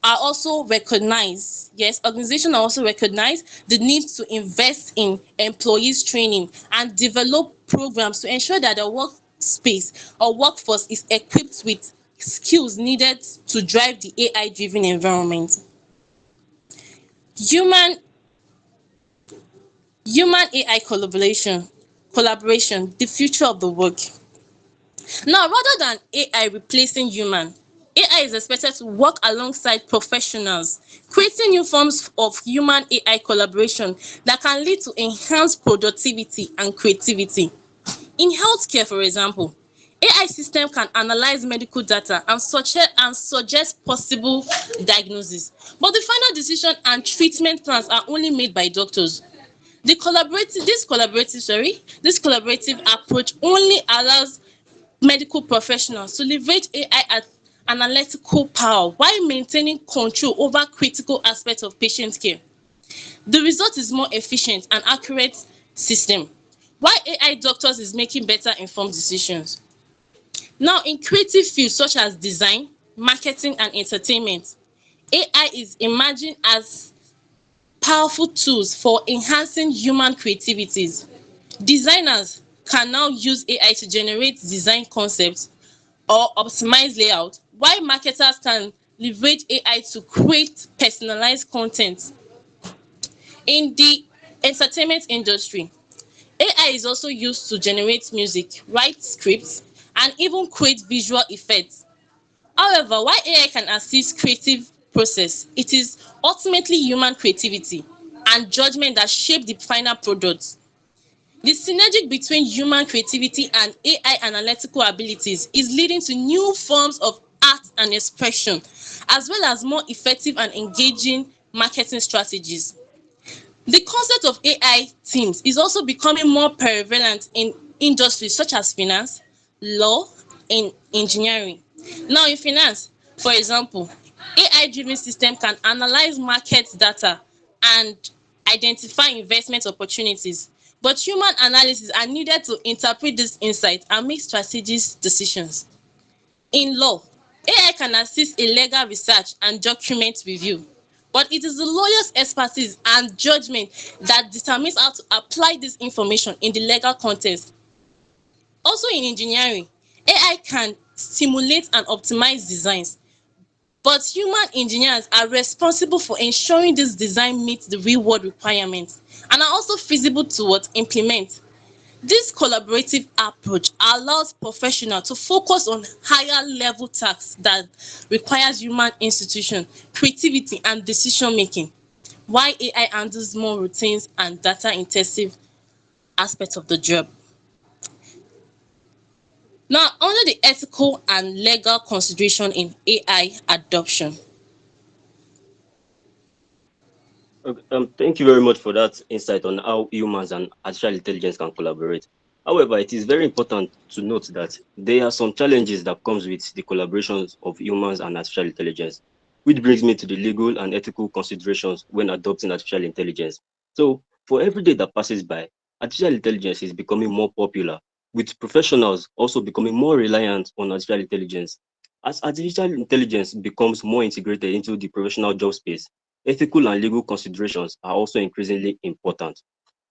are also recognized, yes, organizations are also recognize the need to invest in employees training and develop programs to ensure that the workspace or workforce is equipped with skills needed to drive the AI driven environment. Human Human AI collaboration, the future of the work. Now, rather than AI replacing human, AI is expected to work alongside professionals, creating new forms of human AI collaboration that can lead to enhanced productivity and creativity. In healthcare, for example, AI system can analyze medical data and suggest possible diagnosis, but the final decision and treatment plans are only made by doctors. This collaborative approach only allows medical professionals to leverage AI as analytical power while maintaining control over critical aspects of patient care. The result is more efficient and accurate system, while AI doctors is making better informed decisions. Now, in creative fields such as design, marketing, and entertainment, AI is emerging as powerful tools for enhancing human creativities. Designers can now use AI to generate design concepts or optimize layout, while marketers can leverage AI to create personalized content. In the entertainment industry, AI is also used to generate music, write scripts, and even create visual effects. However, while AI can assist creative process, it is ultimately human creativity and judgment that shape the final product. The synergy between human creativity and AI analytical abilities is leading to new forms of art and expression, as well as more effective and engaging marketing strategies. The concept of AI teams is also becoming more prevalent in industries such as finance, law, and engineering. Now, in finance, for example, AI-driven system can analyze market data and identify investment opportunities, but human analysis are needed to interpret this insight and make strategic decisions. In law, AI can assist in legal research and document review, but it is the lawyer's expertise and judgment that determines how to apply this information in the legal context. Also, in engineering, AI can simulate and optimize designs, but human engineers are responsible for ensuring this design meets the real world requirements and are also feasible to implement. This collaborative approach allows professionals to focus on higher level tasks that requires human institution, creativity, and decision making, while AI handles more routines and data intensive aspects of the job. Now, under the ethical and legal consideration in AI adoption. Okay, thank you very much for that insight on how humans and artificial intelligence can collaborate. However, it is very important to note that there are some challenges that comes with the collaborations of humans and artificial intelligence, which brings me to the legal and ethical considerations when adopting artificial intelligence. So, for every day that passes by, artificial intelligence is becoming more popular, with professionals also becoming more reliant on artificial intelligence. As artificial intelligence becomes more integrated into the professional job space, ethical and legal considerations are also increasingly important,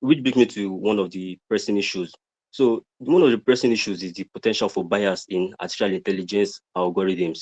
which brings me to one of the pressing issues. So, one of the pressing issues is the potential for bias in artificial intelligence algorithms.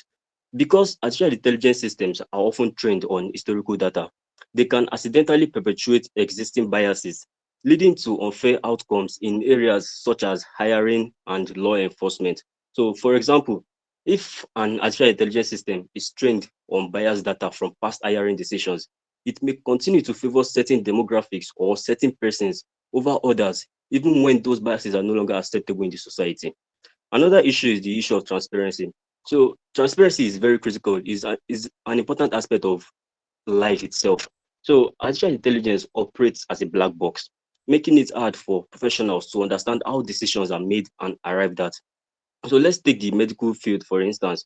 Because artificial intelligence systems are often trained on historical data, they can accidentally perpetuate existing biases, leading to unfair outcomes in areas such as hiring and law enforcement. So, for example, if an artificial intelligence system is trained on biased data from past hiring decisions, it may continue to favor certain demographics or certain persons over others, even when those biases are no longer acceptable in the society. Another issue is the issue of transparency. So transparency is very critical, is an important aspect of life itself. So artificial intelligence operates as a black box, making it hard for professionals to understand how decisions are made and arrived at. So let's take the medical field, for instance.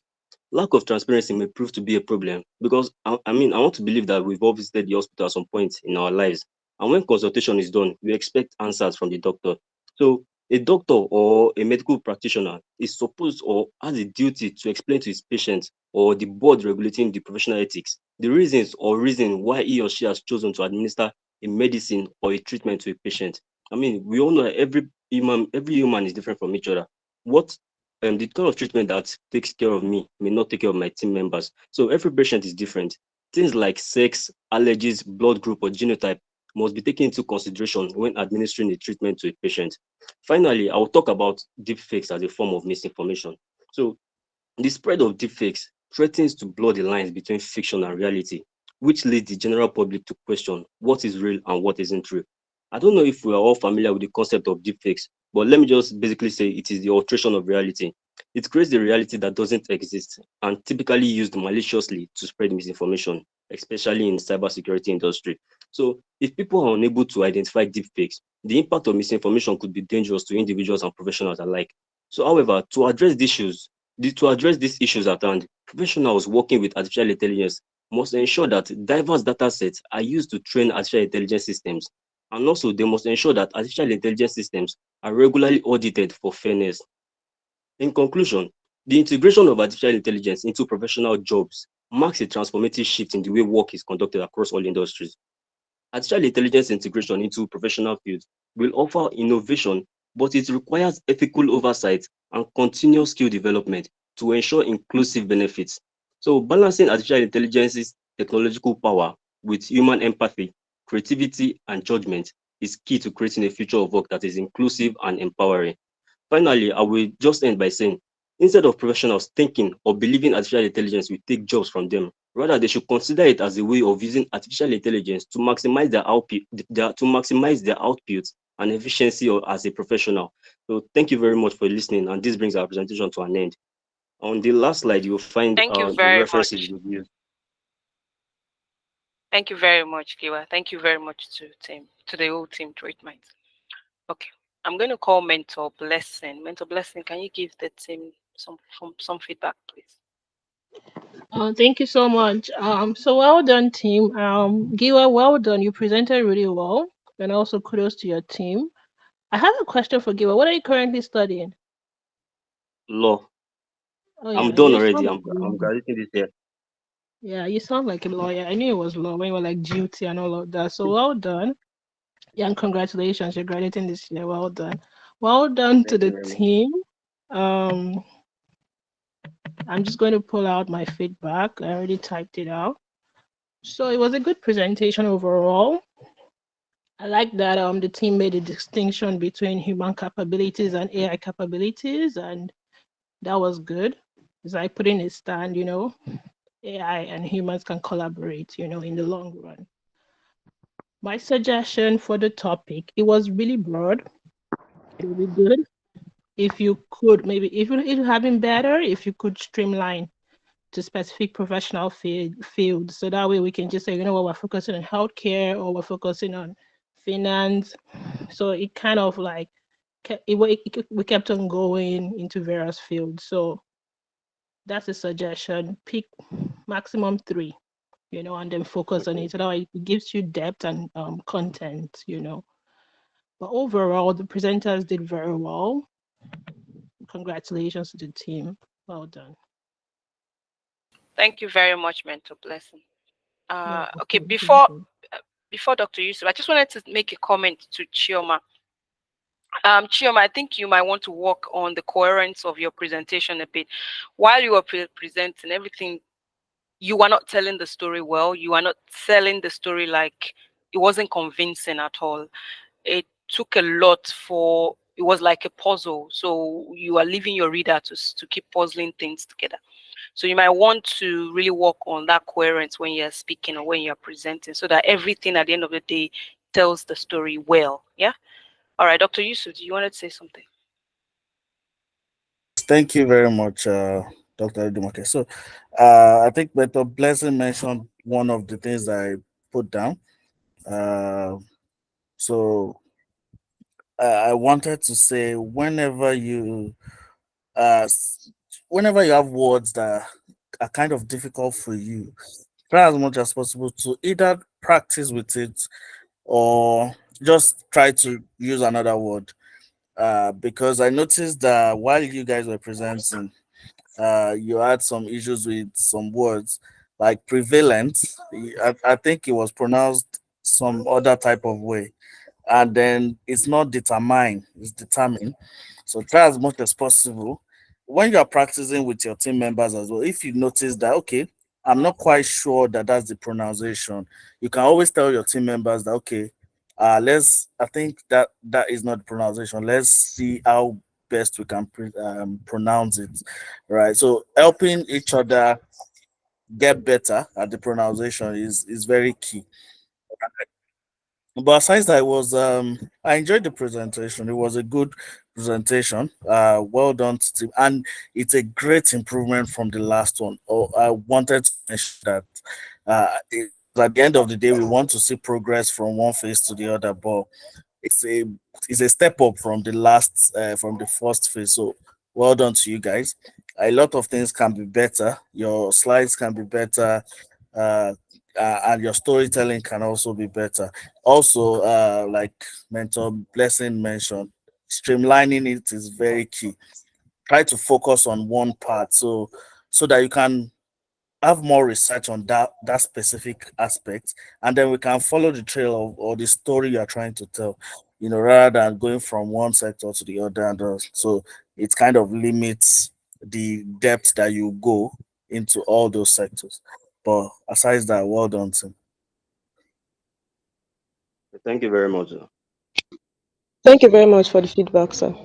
Lack of transparency may prove to be a problem because I want to believe that we've all visited the hospital at some point in our lives. And when consultation is done, we expect answers from the doctor. So a doctor or a medical practitioner is supposed or has a duty to explain to his patient or the board regulating the professional ethics the reasons or reason why he or she has chosen to administer a medicine or a treatment to a patient. I mean, we all know that every human is different from each other. What the kind of treatment that takes care of me may not take care of my team members. So every patient is different. Things like sex, allergies, blood group, or genotype must be taken into consideration when administering a treatment to a patient. Finally, I will talk about deepfakes as a form of misinformation. So the spread of deepfakes threatens to blur the lines between fiction and reality, which leads the general public to question what is real and what isn't real. I don't know if we are all familiar with the concept of deepfakes, but let me just basically say it is the alteration of reality. It creates the reality that doesn't exist and typically used maliciously to spread misinformation, especially in the cybersecurity industry. So, if people are unable to identify deepfakes, the impact of misinformation could be dangerous to individuals and professionals alike. So, however, to address these issues at hand, professionals working with artificial intelligence must ensure that diverse data sets are used to train artificial intelligence systems. And also, they must ensure that artificial intelligence systems are regularly audited for fairness. In conclusion, the integration of artificial intelligence into professional jobs marks a transformative shift in the way work is conducted across all industries. Artificial intelligence integration into professional fields will offer innovation, but it requires ethical oversight and continuous skill development to ensure inclusive benefits. So, balancing artificial intelligence's technological power with human empathy, creativity, and judgment is key to creating a future of work that is inclusive and empowering. Finally, I will just end by saying, instead of professionals thinking or believing artificial intelligence will take jobs from them, rather they should consider it as a way of using artificial intelligence to maximize their output and efficiency as a professional. So thank you very much for listening, and this brings our presentation to an end. On the last slide, you will find Thank you the very references much. we've used. Thank you very much, Kiwa. Thank you very much to the whole team treatment. Okay. I'm going to call Mentor Blessing. Mentor Blessing, can you give the team some feedback, please? Thank you so much. So well done, team. Giwa, well done. You presented really well, and also kudos to your team. I have a question for Giwa. What are you currently studying? Law. Oh I'm yeah, done you already. sound I'm graduating this year. yeah, you sound like a lawyer. I knew it was law when you were like duty and all of that. So well done. Yeah, and congratulations, you're graduating this year. Well done. Well done to Thank you the very much. team. Um, I'm just going to pull out my feedback. I already typed it out. So it was a good presentation overall. I like that the team made a distinction between human capabilities and AI capabilities, and that was good. It's like putting a stand, AI and humans can collaborate, in the long run. My suggestion for the topic, it was really broad. It would be good if you could maybe if it had been better if you could streamline to specific professional fields. So that way we can just say, what, we're focusing on healthcare or we're focusing on finance. So it kind of like we kept on going into various fields. So that's a suggestion. Pick maximum 3, and then focus on it. So that way it gives you depth and content. But overall, the presenters did very well. Congratulations to the team. Well done. Thank you very much, Mentor Blessing. Yeah, Okay, thank you. before Dr. Yusuf, I just wanted to make a comment to Chioma. Chioma, I think you might want to work on the coherence of your presentation a bit. While you were presenting everything, you were not telling the story well. You are not selling the story like it wasn't convincing at all. It took a lot for, it was like a puzzle. So you are leaving your reader to keep puzzling things together. So you might want to really work on that coherence when you're speaking or when you're presenting so that everything at the end of the day tells the story well. Yeah. All right, Dr. Yusuf, do you want to say something? Thank you very much, Dr. Edumake. So, I think Beto Blessing mentioned one of the things I put down. Uh, so, I wanted to say uh, whenever you have words that are kind of difficult for you, try as much as possible to either practice with it or just try to use another word. Because I noticed that while you guys were presenting, you had some issues with some words like prevalent. I think it was pronounced some other type of way, and then it's not determine, it's determine. So try as much as possible when you are practicing with your team members as well. If you notice that, okay, I'm not quite sure that that's the pronunciation, you can always tell your team members that, okay, I think that that is not the pronunciation, let's see how best we can pronounce it, right? So helping each other get better at the pronunciation is very key. But aside that, it was I enjoyed the presentation. It was a good presentation. Well done to team, and it's a great improvement from the last one. Oh, I wanted to mention that at the end of the day, we want to see progress from one phase to the other, but it's a it's a step up from the last from the first phase. So well done to you guys. A lot of things can be better. Your slides can be better. Uh, and your storytelling can also be better. Also, like Mentor Blessing mentioned, streamlining it is very key. Try to focus on one part so that you can have more research on that specific aspect, and then we can follow the trail of or the story you are trying to tell. Rather than going from one sector to the other, and so it kind of limits the depth that you go into all those sectors. But aside that, well done, Tim. Thank you very much. Thank you very much for the feedback, sir.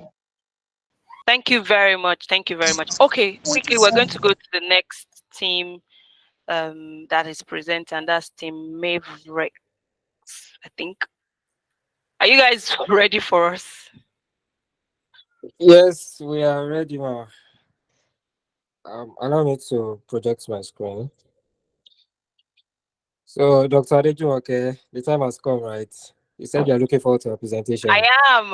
Thank you very much. Thank you very much. Okay, quickly, we're going to go to the next team that is present, and that's Team Mavericks, I think. Are you guys ready for us? Yes, we are ready, ma. Allow me to project my screen. So, Dr. Adejumoke, the time has come, right? You said you're looking forward to a presentation. I am.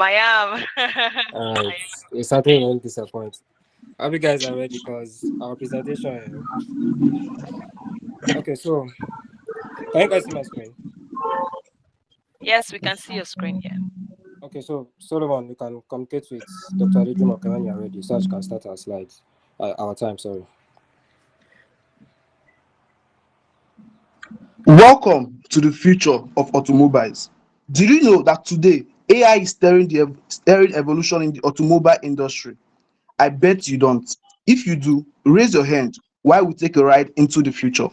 Alright, you certainly won't disappoint. I hope you guys are ready because our presentation. Okay, so can you guys see my screen? Yes, we can see your screen here. Okay, so Solomon, you can communicate with Dr. Adejumoke when you're ready, so that you can start our slides. Our time, sorry. Welcome to the future of automobiles. Did you know that today AI is steering evolution in the automobile industry? I bet you don't. If you do, raise your hand while we take a ride into the future.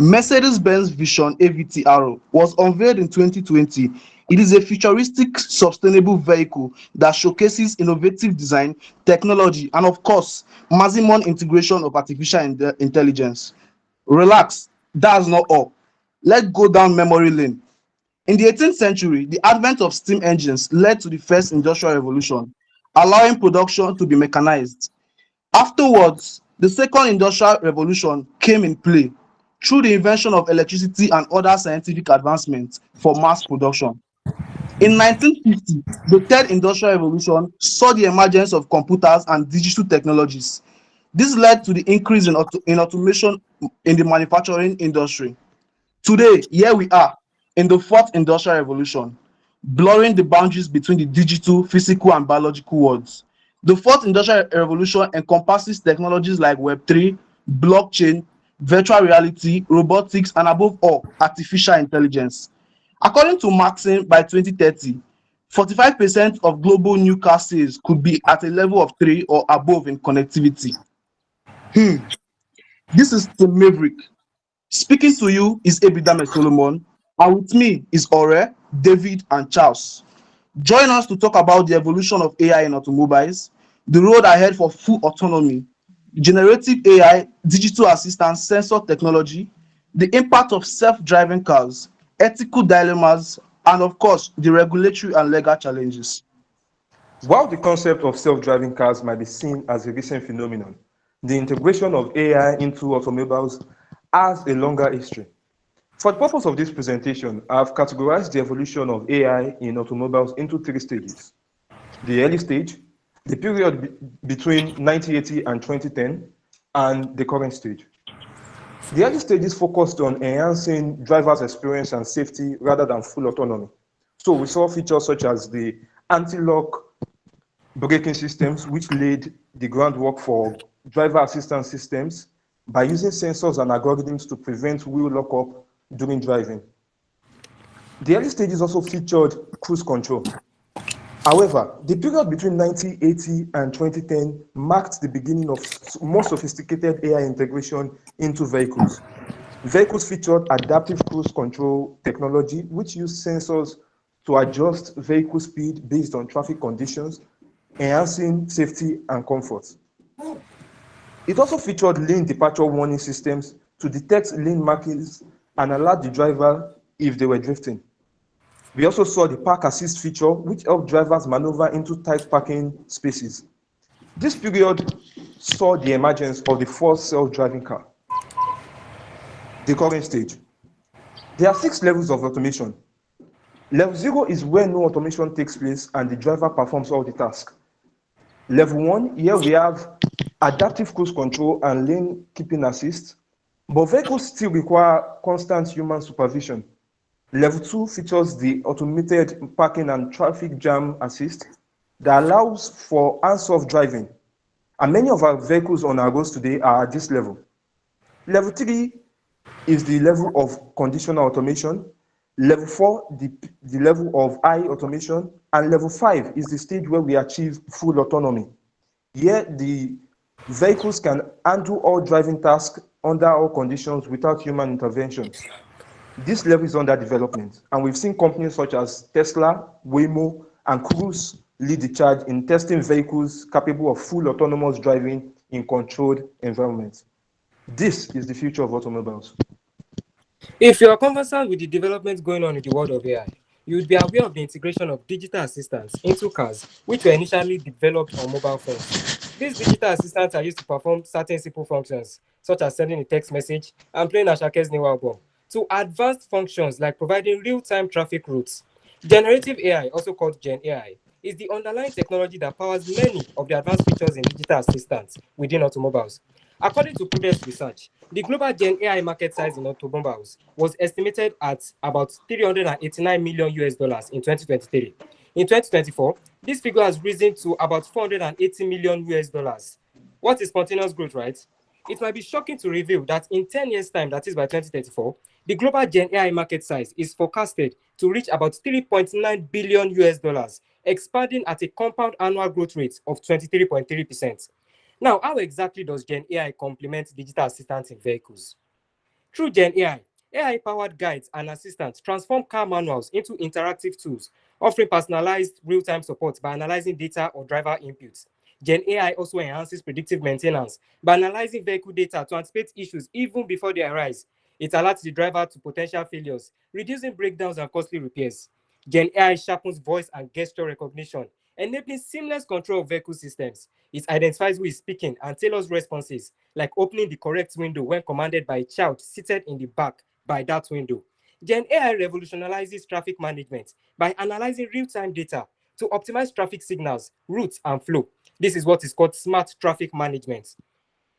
Mercedes-Benz Vision AVT-R was unveiled in 2020. It is a futuristic, sustainable vehicle that showcases innovative design, technology, and of course, maximum integration of artificial intelligence. Relax, that's not all. Let's go down memory lane. In the 18th century, the advent of steam engines led to the first industrial revolution, allowing production to be mechanized. Afterwards, the second industrial revolution came in play through the invention of electricity and other scientific advancements for mass production. In 1950, the third industrial revolution saw the emergence of computers and digital technologies. This led to the increase in automation in the manufacturing industry. Today, here we are in the fourth industrial revolution, blurring the boundaries between the digital, physical, and biological worlds. The fourth industrial revolution encompasses technologies like Web3, blockchain, virtual reality, robotics, and above all, artificial intelligence. According to Maxim, by 2030, 45% of global new car sales could be at a level of 3 or above in connectivity. This is the Maverick. Speaking to you is Ebidame Solomon, and with me is Ore, David, and Charles. Join us to talk about the evolution of AI in automobiles, the road ahead for full autonomy, generative AI, digital assistance, sensor technology, the impact of self-driving cars, ethical dilemmas, and of course, the regulatory and legal challenges. While the concept of self-driving cars might be seen as a recent phenomenon, the integration of AI into automobiles has a longer history. For the purpose of this presentation, I've categorized the evolution of AI in automobiles into 3 stages. The early stage, the period between 1980 and 2010, and the current stage. The early stages focused on enhancing drivers' experience and safety rather than full autonomy. So we saw features such as the anti-lock braking systems, which laid the groundwork for driver assistance systems by using sensors and algorithms to prevent wheel lockup during driving. The early stages also featured cruise control. However, the period between 1980 and 2010 marked the beginning of more sophisticated AI integration into vehicles. Vehicles featured adaptive cruise control technology, which used sensors to adjust vehicle speed based on traffic conditions, enhancing safety and comfort. It also featured lane departure warning systems to detect lane markings and alert the driver if they were drifting. We also saw the park assist feature, which helped drivers maneuver into tight parking spaces. This period saw the emergence of the first self-driving car. The current stage. There are 6 levels of automation. Level 0 is where no automation takes place and the driver performs all the tasks. Level 1, here we have adaptive cruise control and lane keeping assist, but vehicles still require constant human supervision. Level 2 features the automated parking and traffic jam assist that allows for hands-off driving. And many of our vehicles on our roads today are at this level. Level 3 is the level of conditional automation. Level 4, the level of high automation. And level 5 is the stage where we achieve full autonomy. Here, the vehicles can handle all driving tasks under all conditions without human intervention. This level is under development, and we've seen companies such as Tesla, Waymo, and Cruise lead the charge in testing vehicles capable of full autonomous driving in controlled environments. This is the future of automobiles. If you are conversant with the developments going on in the world of AI, you would be aware of the integration of digital assistants into cars, which were initially developed on mobile phones. These digital assistants are used to perform certain simple functions, such as sending a text message and playing Ashake's new album, to advanced functions like providing real-time traffic routes. Generative AI, also called Gen AI, is the underlying technology that powers many of the advanced features in digital assistants within automobiles. According to Prudence Research, the global Gen AI market size in automobiles was estimated at about 389 million US dollars in 2023. In 2024, this figure has risen to about 480 million US dollars. What is spontaneous growth, right? It might be shocking to reveal that in 10 years' time, that is by 2034, the global Gen AI market size is forecasted to reach about 3.9 billion US dollars, expanding at a compound annual growth rate of 23.3%. Now, how exactly does Gen AI complement digital assistants in vehicles? Through Gen AI, AI-powered guides and assistants transform car manuals into interactive tools, offering personalized real-time support by analyzing data or driver inputs. Gen AI also enhances predictive maintenance by analyzing vehicle data to anticipate issues even before they arise. It alerts the driver to potential failures, reducing breakdowns and costly repairs. Gen AI sharpens voice and gesture recognition, enabling seamless control of vehicle systems. It identifies who is speaking and tailors responses, like opening the correct window when commanded by a child seated in the back by that window. Gen AI revolutionizes traffic management by analyzing real-time data to optimize traffic signals, routes, and flow. This is what is called smart traffic management.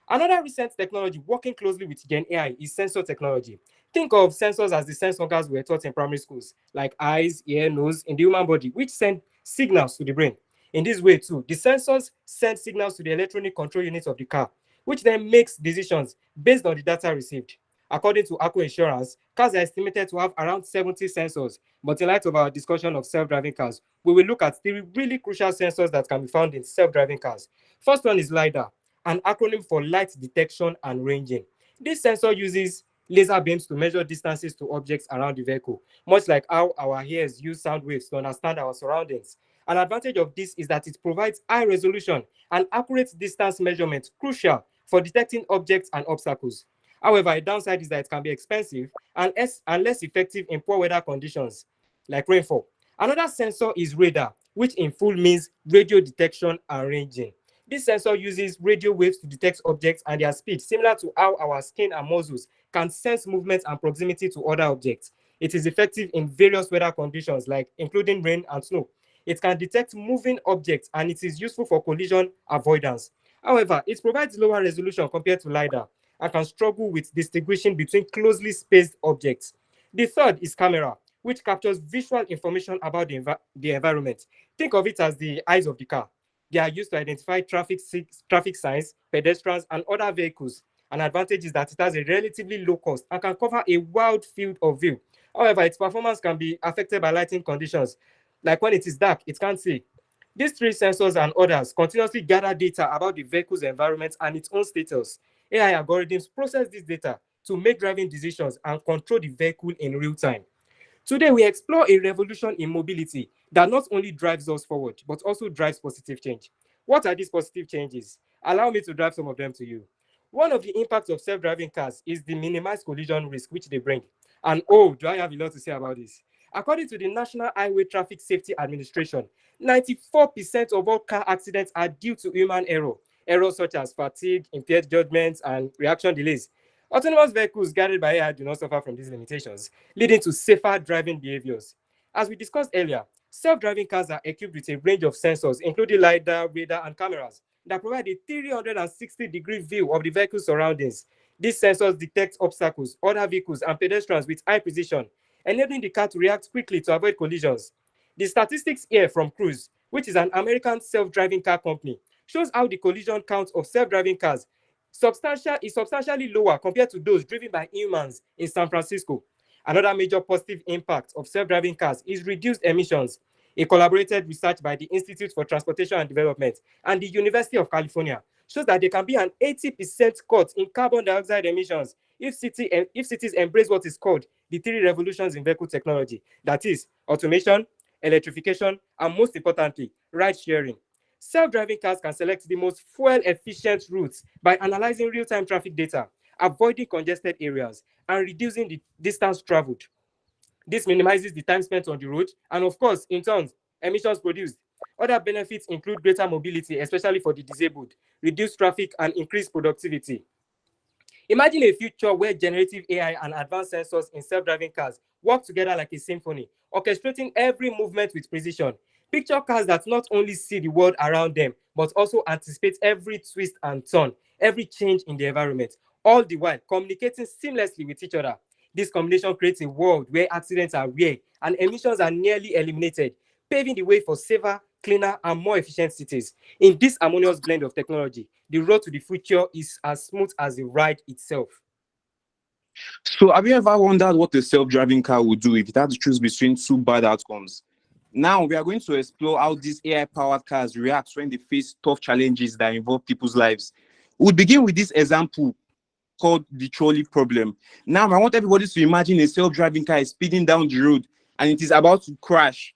Another recent technology working closely with Gen AI is sensor technology. Think of sensors as the sense organs we were taught in primary schools, like eyes, ear, nose in the human body, which send signals to the brain. In this way, too, the sensors send signals to the electronic control unit of the car, which then makes decisions based on the data received. According to Aqua Insurance, cars are estimated to have around 70 sensors, but in light of our discussion of self-driving cars, we will look at 3 really crucial sensors that can be found in self-driving cars. First one is LiDAR, an acronym for light detection and ranging. This sensor uses laser beams to measure distances to objects around the vehicle, much like how our ears use sound waves to understand our surroundings. An advantage of this is that it provides high resolution and accurate distance measurement, crucial for detecting objects and obstacles. However, a downside is that it can be expensive and less effective in poor weather conditions, like rainfall. Another sensor is radar, which in full means radio detection and ranging. This sensor uses radio waves to detect objects and their speed, similar to how our skin and muscles can sense movement and proximity to other objects. It is effective in various weather conditions, like including rain and snow. It can detect moving objects and it is useful for collision avoidance. However, it provides lower resolution compared to LiDAR and can struggle with distinguishing between closely spaced objects. The third is camera, which captures visual information about the environment. Think of it as the eyes of the car. They are used to identify traffic signs, pedestrians, and other vehicles. An advantage is that it has a relatively low cost and can cover a wide field of view. However, its performance can be affected by lighting conditions. Like when it is dark, it can't see. These three sensors and others continuously gather data about the vehicle's environment and its own status. AI algorithms process this data to make driving decisions and control the vehicle in real time. Today, we explore a revolution in mobility that not only drives us forward, but also drives positive change. What are these positive changes? Allow me to drive some of them to you. One of the impacts of self-driving cars is the minimized collision risk which they bring. And oh, do I have a lot to say about this? According to the National Highway Traffic Safety Administration, 94% of all car accidents are due to human error. Errors such as fatigue, impaired judgment, and reaction delays. Autonomous vehicles guided by AI do not suffer from these limitations, leading to safer driving behaviors. As we discussed earlier, self-driving cars are equipped with a range of sensors, including LiDAR, radar, and cameras, that provide a 360-degree view of the vehicle's surroundings. These sensors detect obstacles, other vehicles, and pedestrians with high precision, enabling the car to react quickly to avoid collisions. The statistics here from Cruise, which is an American self-driving car company, shows how the collision count of self-driving cars is substantially lower compared to those driven by humans in San Francisco. Another major positive impact of self-driving cars is reduced emissions. A collaborated research by the Institute for Transportation and Development and the University of California shows that there can be an 80% cut in carbon dioxide emissions if cities embrace what is called the three revolutions in vehicle technology. That is, automation, electrification, and most importantly, ride sharing. Self-driving cars can select the most fuel-efficient routes by analyzing real-time traffic data, avoiding congested areas, and reducing the distance traveled. This minimizes the time spent on the road and, of course, in turn, emissions produced. Other benefits include greater mobility, especially for the disabled, reduced traffic, and increased productivity. Imagine a future where generative AI and advanced sensors in self-driving cars work together like a symphony, orchestrating every movement with precision. Picture cars that not only see the world around them, but also anticipate every twist and turn, every change in the environment, all the while communicating seamlessly with each other. This combination creates a world where accidents are rare and emissions are nearly eliminated, paving the way for safer, cleaner, and more efficient cities. In this harmonious blend of technology, the road to the future is as smooth as the ride itself. So, have you ever wondered what a self-driving car would do if it had to choose between two bad outcomes? Now, we are going to explore how these AI-powered cars react when they face tough challenges that involve people's lives. We'll begin with this example called the trolley problem. Now, I want everybody to imagine a self-driving car is speeding down the road and it is about to crash.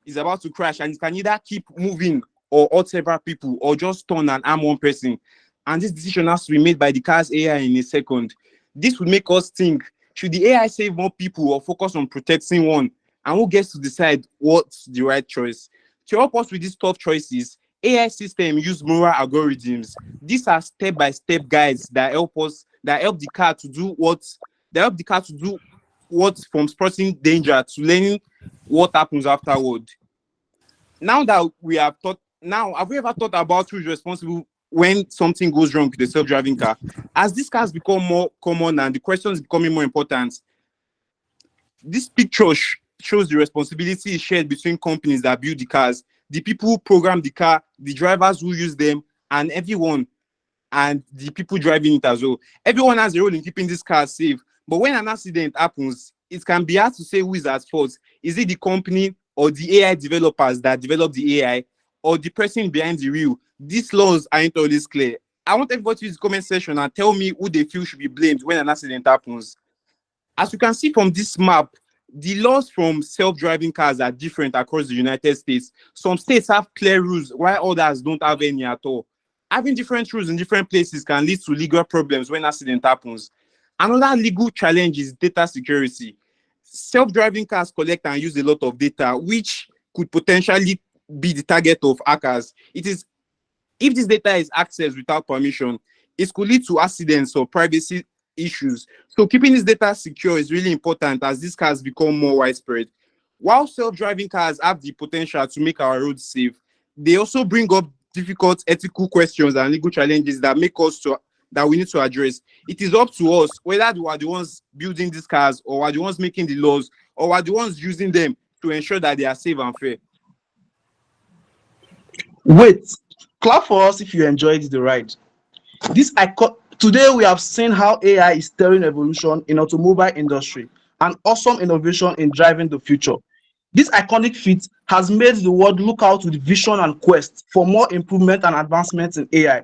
It's about to crash and it can either keep moving or hurt several people or just turn and harm one person. And this decision has to be made by the car's AI in a second. This would make us think, should the AI save more people or focus on protecting one? And who gets to decide what's the right choice? To help us with these tough choices, AI systems use neural algorithms. These are step-by-step guides that help the car to do what from spotting danger to learning what happens afterward. Now that we have thought, have we ever thought about who's responsible when something goes wrong with the self-driving car? As these cars become more common and the question is becoming more important, this picture shows the responsibility is shared between companies that build the cars, the people who program the car, the drivers who use them, and everyone, and the people driving it as well. Everyone has a role in keeping this car safe. But when an accident happens, it can be hard to say who is at fault. Is it the company or the AI developers that develop the AI or the person behind the wheel? These laws aren't always clear. I want everybody to use the comment section and tell me who they feel should be blamed when an accident happens. As you can see from this map, the laws from self-driving cars are different across the United States. Some states have clear rules while others don't have any at all. Having different rules in different places can lead to legal problems when accident happens. Another legal challenge is data security. Self-driving cars collect and use a lot of data, which could potentially be the target of hackers. It is if this data is accessed without permission, it could lead to accidents or privacy issues. So keeping this data secure is really important as these cars become more widespread. While self-driving cars have the potential to make our roads safe, they also bring up difficult ethical questions and legal challenges that we need to address. It is up to us whether we are the ones building these cars or are the ones making the laws or are the ones using them to ensure that they are safe and fair. Wait, clap for us if you enjoyed the ride. Today we have seen how AI is stirring evolution in automobile industry and awesome innovation in driving the future. This iconic feat has made the world look out with vision and quest for more improvement and advancements in AI.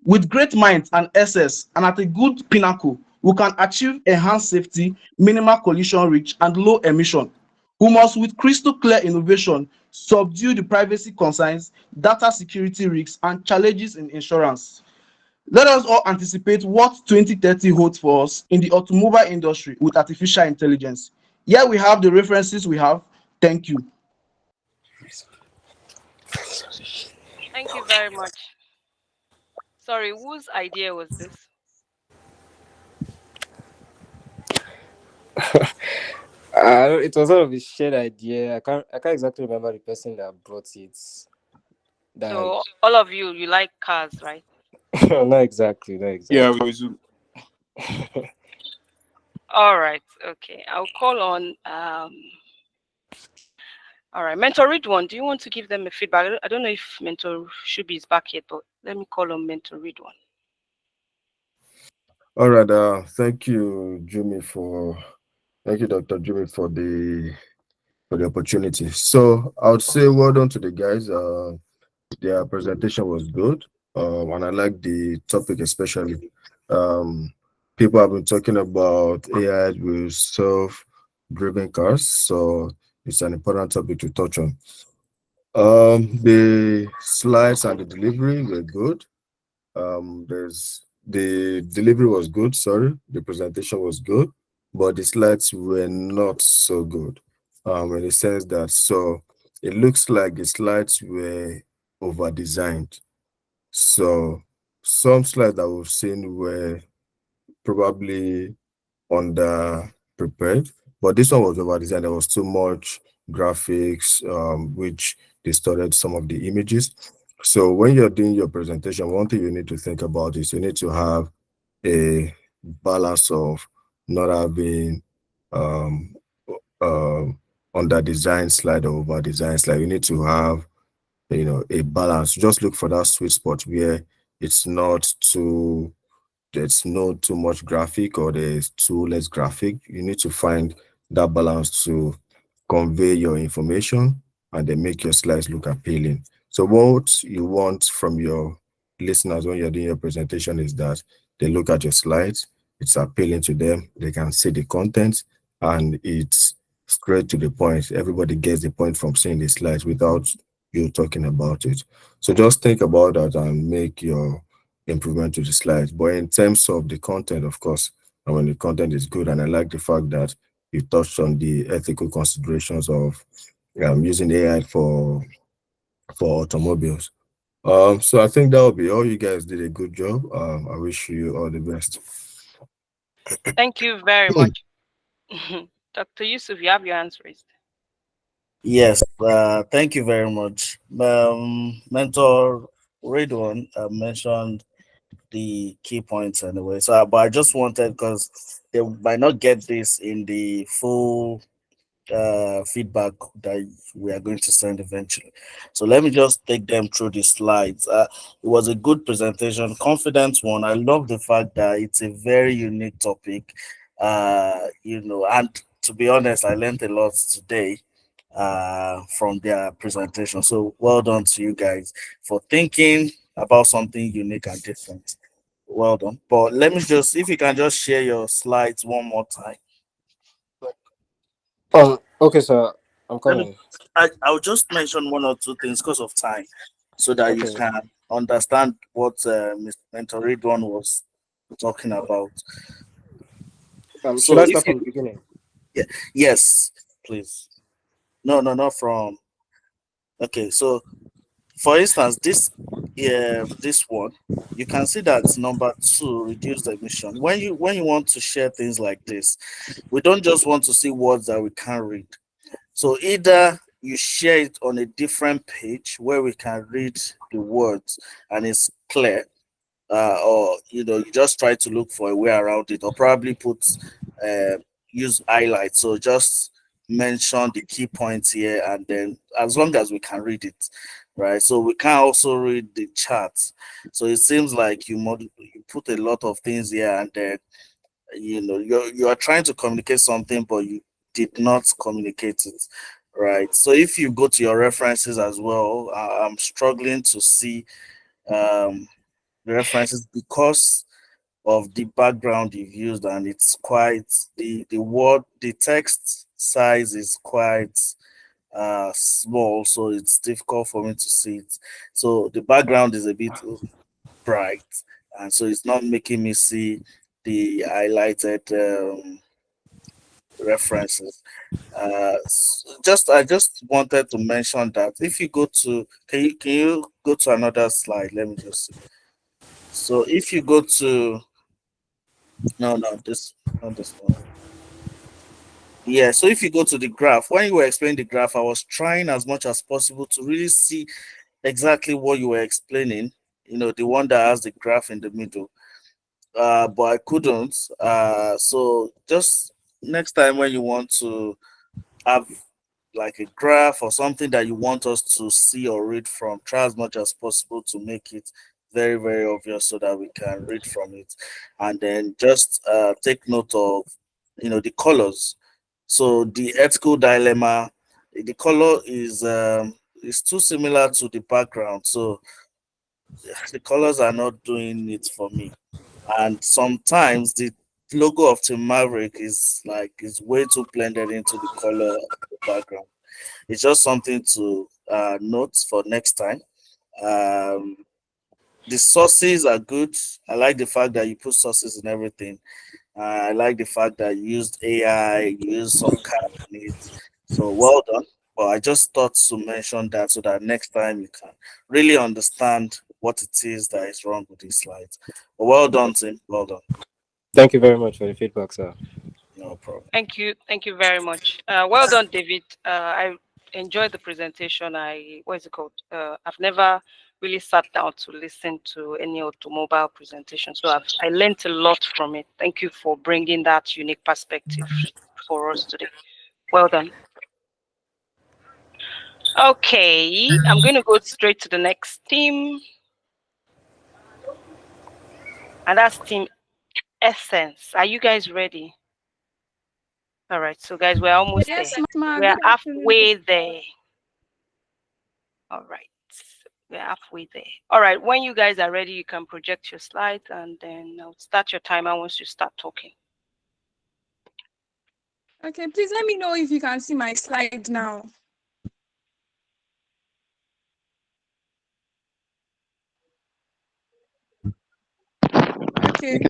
With great minds and SS and at a good pinnacle, we can achieve enhanced safety, minimal collision risk, and low emission. We must, with crystal clear innovation, subdue the privacy concerns, data security risks, and challenges in insurance. Let us all anticipate what 2030 holds for us in the automobile industry with artificial intelligence. Here we have the references we have. Thank you. Thank you very much. Sorry, whose idea was this? It was sort of a shared idea. I can't exactly remember the person that brought it. So all of you like cars, right? Not exactly, not exactly. Yeah, we do. All right, okay. I'll call on all right, Mentor Ridwan, do you want to give them a feedback? I don't know if Mentor Shubi is back yet, but let me call on Mentor Ridwan. All right. Thank you, Dr. Jimmy, for the opportunity. So I would say well done to the guys. Their presentation was good. And I like the topic especially. People have been talking about AI with self-driven cars, so it's an important topic to touch on. The slides and the delivery were good. The delivery was good, sorry, the presentation was good, but the slides were not so good. In the sense that it looks like the slides were over designed. So some slides that we've seen were probably under prepared, but this one was over designed. There was too much graphics, which distorted some of the images. So when you're doing your presentation, one thing you need to think about is you need to have a balance of not having under design slide or over design slide. You need to have a balance. Just look for that sweet spot where it's not too there's no too much graphic or there's too less graphic. You need to find that balance to convey your information and then make your slides look appealing. So what you want from your listeners when you're doing your presentation is that they look at your slides, it's appealing to them, they can see the content, and it's straight to the point. Everybody gets the point from seeing the slides without you talking about it. So just think about that and make your improvement to the slides. But in terms of the content, of course, and when the content is good, and I like the fact that you touched on the ethical considerations of using AI for automobiles. So I think that will be all. You guys did a good job. I wish you all the best. Thank you very much. Dr. Yusuf, you have your hands raised. Yes, thank you very much. Mentor Redwan mentioned the key points anyway. So, but I just wanted, because they might not get this in the full feedback that we are going to send eventually. So let me just take them through the slides. It was a good presentation, confident one. I love the fact that it's a very unique topic, and to be honest, I learned a lot today from their presentation. So well done to you guys for thinking about something unique and different. Well done. But let me just, if you can just share your slides one more time. Okay, sir. I'm Let me, coming. I'll just mention one or two things because of time so that you Okay. can understand what Mr. Mentor Ridwan was talking about. Should So I if start you, from the beginning? yeah, yes, please. No, not from Okay, so for instance, this one, you can see that number 2, reduce the emission. When you want to share things like this, we don't just want to see words that we can't read. So either you share it on a different page where we can read the words and it's clear, or you just try to look for a way around it, or probably uh, use highlights. So just mention the key points here, and then as long as we can read it, right? So we can also read the charts. So it seems like you put a lot of things here, and then you are trying to communicate something, but you did not communicate it, right? So if you go to your references as well, I'm struggling to see um the references because of the background you've used, and it's quite the text size is quite small, so it's difficult for me to see it. So the background is a bit bright, and so it's not making me see the highlighted references. I just wanted to mention that if you go to, can you go to another slide? Let me just see. So if you go to, no, this, not this one. Yeah, so if you go to the graph, when you were explaining the graph, I was trying as much as possible to really see exactly what you were explaining, the one that has the graph in the middle. But I couldn't. So just next time when you want to have like a graph or something that you want us to see or read from, try as much as possible to make it very, very obvious so that we can read from it. And then just take note of, the colors. So the ethical dilemma, the color is too similar to the background. So the colors are not doing it for me. And sometimes the logo of Team Maverick is way too blended into the color of the background. It's just something to note for next time. Um, the sources are good. I like the fact that you put sources in everything. I like the fact that you used AI, you used some kind of it. So well done. But I just thought to mention that so that next time you can really understand what it is that is wrong with these slides. But well done, Tim. Well done. Thank you very much for the feedback, sir. No problem. Thank you very much. Well done, David. I enjoyed the presentation. What is it called? I've never really sat down to listen to any automobile presentation, so I learned a lot from it. Thank you for bringing that unique perspective for us today. Well done. Okay, I'm going to go straight to the next team, and that's Team Essence. Are you guys ready? All right, so guys, we're almost Yes, there. ma'am. We're Good afternoon. halfway there. All right, we're halfway there. All right, when you guys are ready, you can project your slides, and then I'll start your timer once you start talking. Okay, please let me know if you can see my slide now. Okay.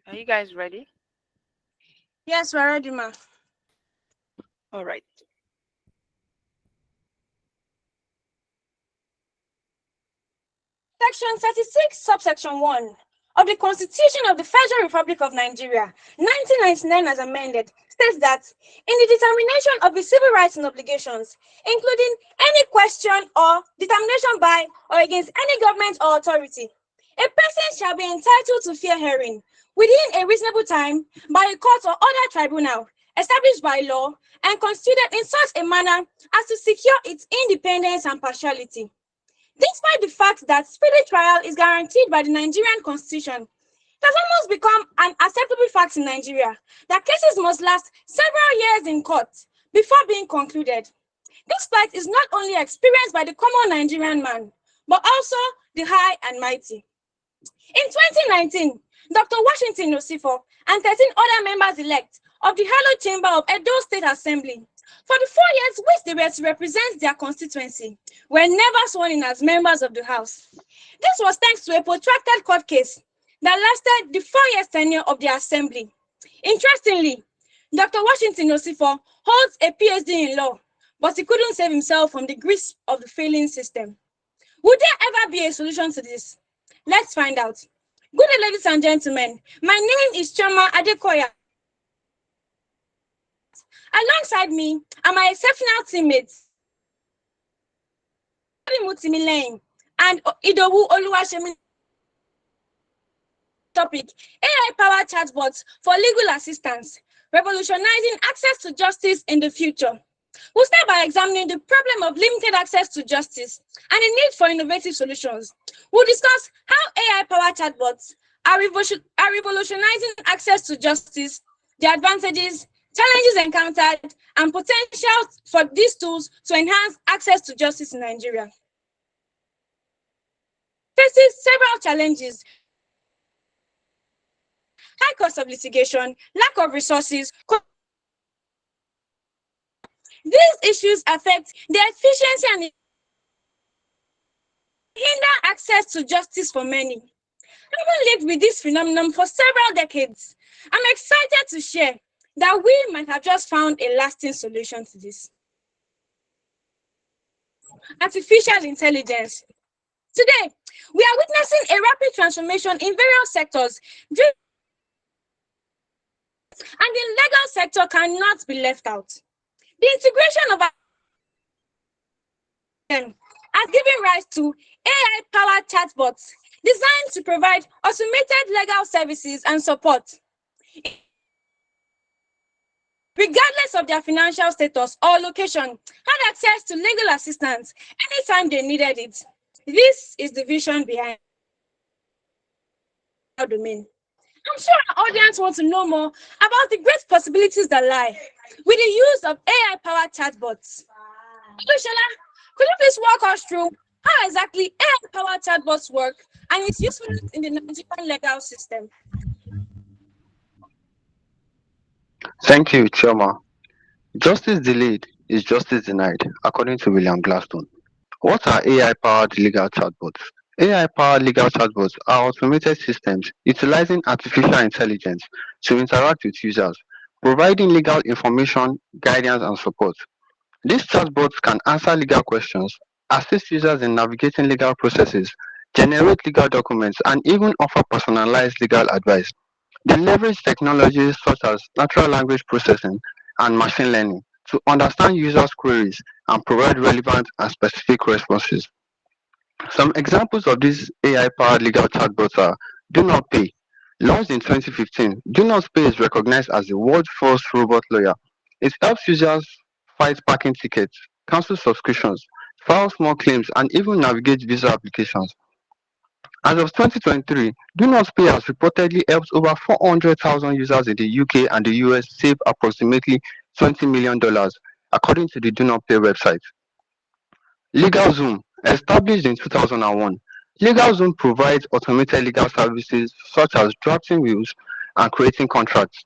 Are you guys ready? Yes, we're ready, ma'am. All right. Section 36, subsection 1 of the Constitution of the Federal Republic of Nigeria, 1999 as amended, states that in the determination of the civil rights and obligations, including any question or determination by or against any government or authority, a person shall be entitled to fair hearing within a reasonable time by a court or other tribunal established by law and constituted in such a manner as to secure its independence and partiality. Despite the fact that speedy trial is guaranteed by the Nigerian Constitution, it has almost become an acceptable fact in Nigeria that cases must last several years in court before being concluded. This plight is not only experienced by the common Nigerian man, but also the high and mighty. In 2019, Dr. Washington Osifo and 13 other members-elect of the Hallowed Chamber of Edo State Assembly For the 4 years which they were to represent their constituency, were never sworn in as members of the House. This was thanks to a protracted court case that lasted the 4 years tenure of the assembly. Interestingly, Dr. Washington Osifo holds a PhD in law, but he couldn't save himself from the grasp of the failing system. Would there ever be a solution to this? Let's find out. Good day, ladies and gentlemen. My name is Choma Adekoya. Alongside me are my exceptional teammates, Mutimilen and Idowu Oluwashemi. Topic: AI-powered chatbots for legal assistance, revolutionizing access to justice in the future. We'll start by examining the problem of limited access to justice and the need for innovative solutions. We'll discuss how AI-powered chatbots are revolutionizing access to justice, the advantages, challenges encountered, and potential for these tools to enhance access to justice in Nigeria. Faces several challenges: high cost of litigation, lack of resources. These issues affect the efficiency and hinder access to justice for many. Having lived with this phenomenon for several decades, I'm excited to share that we might have just found a lasting solution to this. Artificial intelligence. Today, we are witnessing a rapid transformation in various sectors, and the legal sector cannot be left out. The integration of has given rise to AI-powered chatbots designed to provide automated legal services and support, regardless of their financial status or location, had access to legal assistance anytime they needed it. This is the vision behind our domain. I'm sure our audience wants to know more about the great possibilities that lie with the use of AI-powered chatbots. Lushala, could you please walk us through how exactly AI-powered chatbots work and its usefulness in the Nigerian legal system? Thank you, Choma. Justice delayed is justice denied, according to William Gladstone. What are AI-powered legal chatbots? AI-powered legal chatbots are automated systems utilizing artificial intelligence to interact with users, providing legal information, guidance, and support. These chatbots can answer legal questions, assist users in navigating legal processes, generate legal documents, and even offer personalized legal advice. They leverage technologies such as natural language processing and machine learning to understand users' queries and provide relevant and specific responses. Some examples of these AI-powered legal chatbots are Do Not Pay. Launched in 2015, Do Not Pay is recognized as the world's first robot lawyer. It helps users fight parking tickets, cancel subscriptions, file small claims, and even navigate visa applications. As of 2023, Do Not Pay has reportedly helped over 400,000 users in the UK and the US save approximately $20 million, according to the Do Not Pay website. LegalZoom, established in 2001, LegalZoom provides automated legal services such as drafting wills and creating contracts.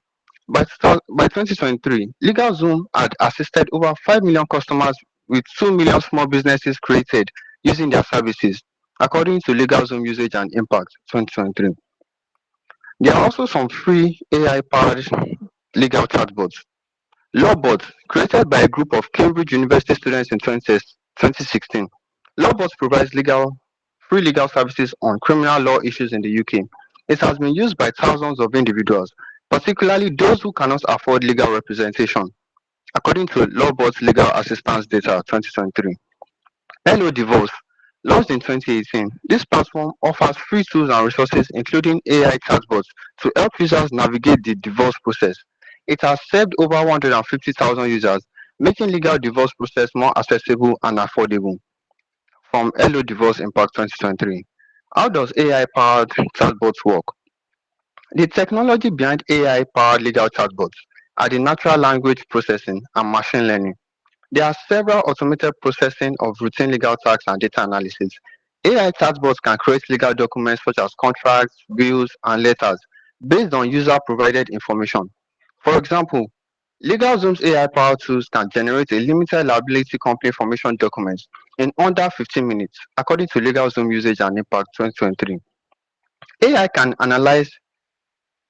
By 2023, LegalZoom had assisted over 5 million customers with 2 million small businesses created using their services, according to LegalZoom Usage and Impact 2023. There are also some free AI-powered legal chatbots. Lawbot, created by a group of Cambridge University students in 2016. Lawbot provides free legal services on criminal law issues in the UK. It has been used by thousands of individuals, particularly those who cannot afford legal representation, according to Lawbot's Legal Assistance Data 2023. Hello Divorce, launched in 2018, this platform offers free tools and resources including AI chatbots to help users navigate the divorce process. It has served over 150,000 users, making legal divorce process more accessible and affordable. From Hello Divorce Impact 2023. How does AI-powered chatbots work? The technology behind AI-powered legal chatbots are the natural language processing and machine learning. There are several automated processing of routine legal tasks and data analysis. AI chatbots can create legal documents such as contracts, bills, and letters based on user-provided information. For example, LegalZoom's AI-powered tools can generate a limited liability company information document in under 15 minutes, according to LegalZoom Usage and Impact 2023. AI can analyze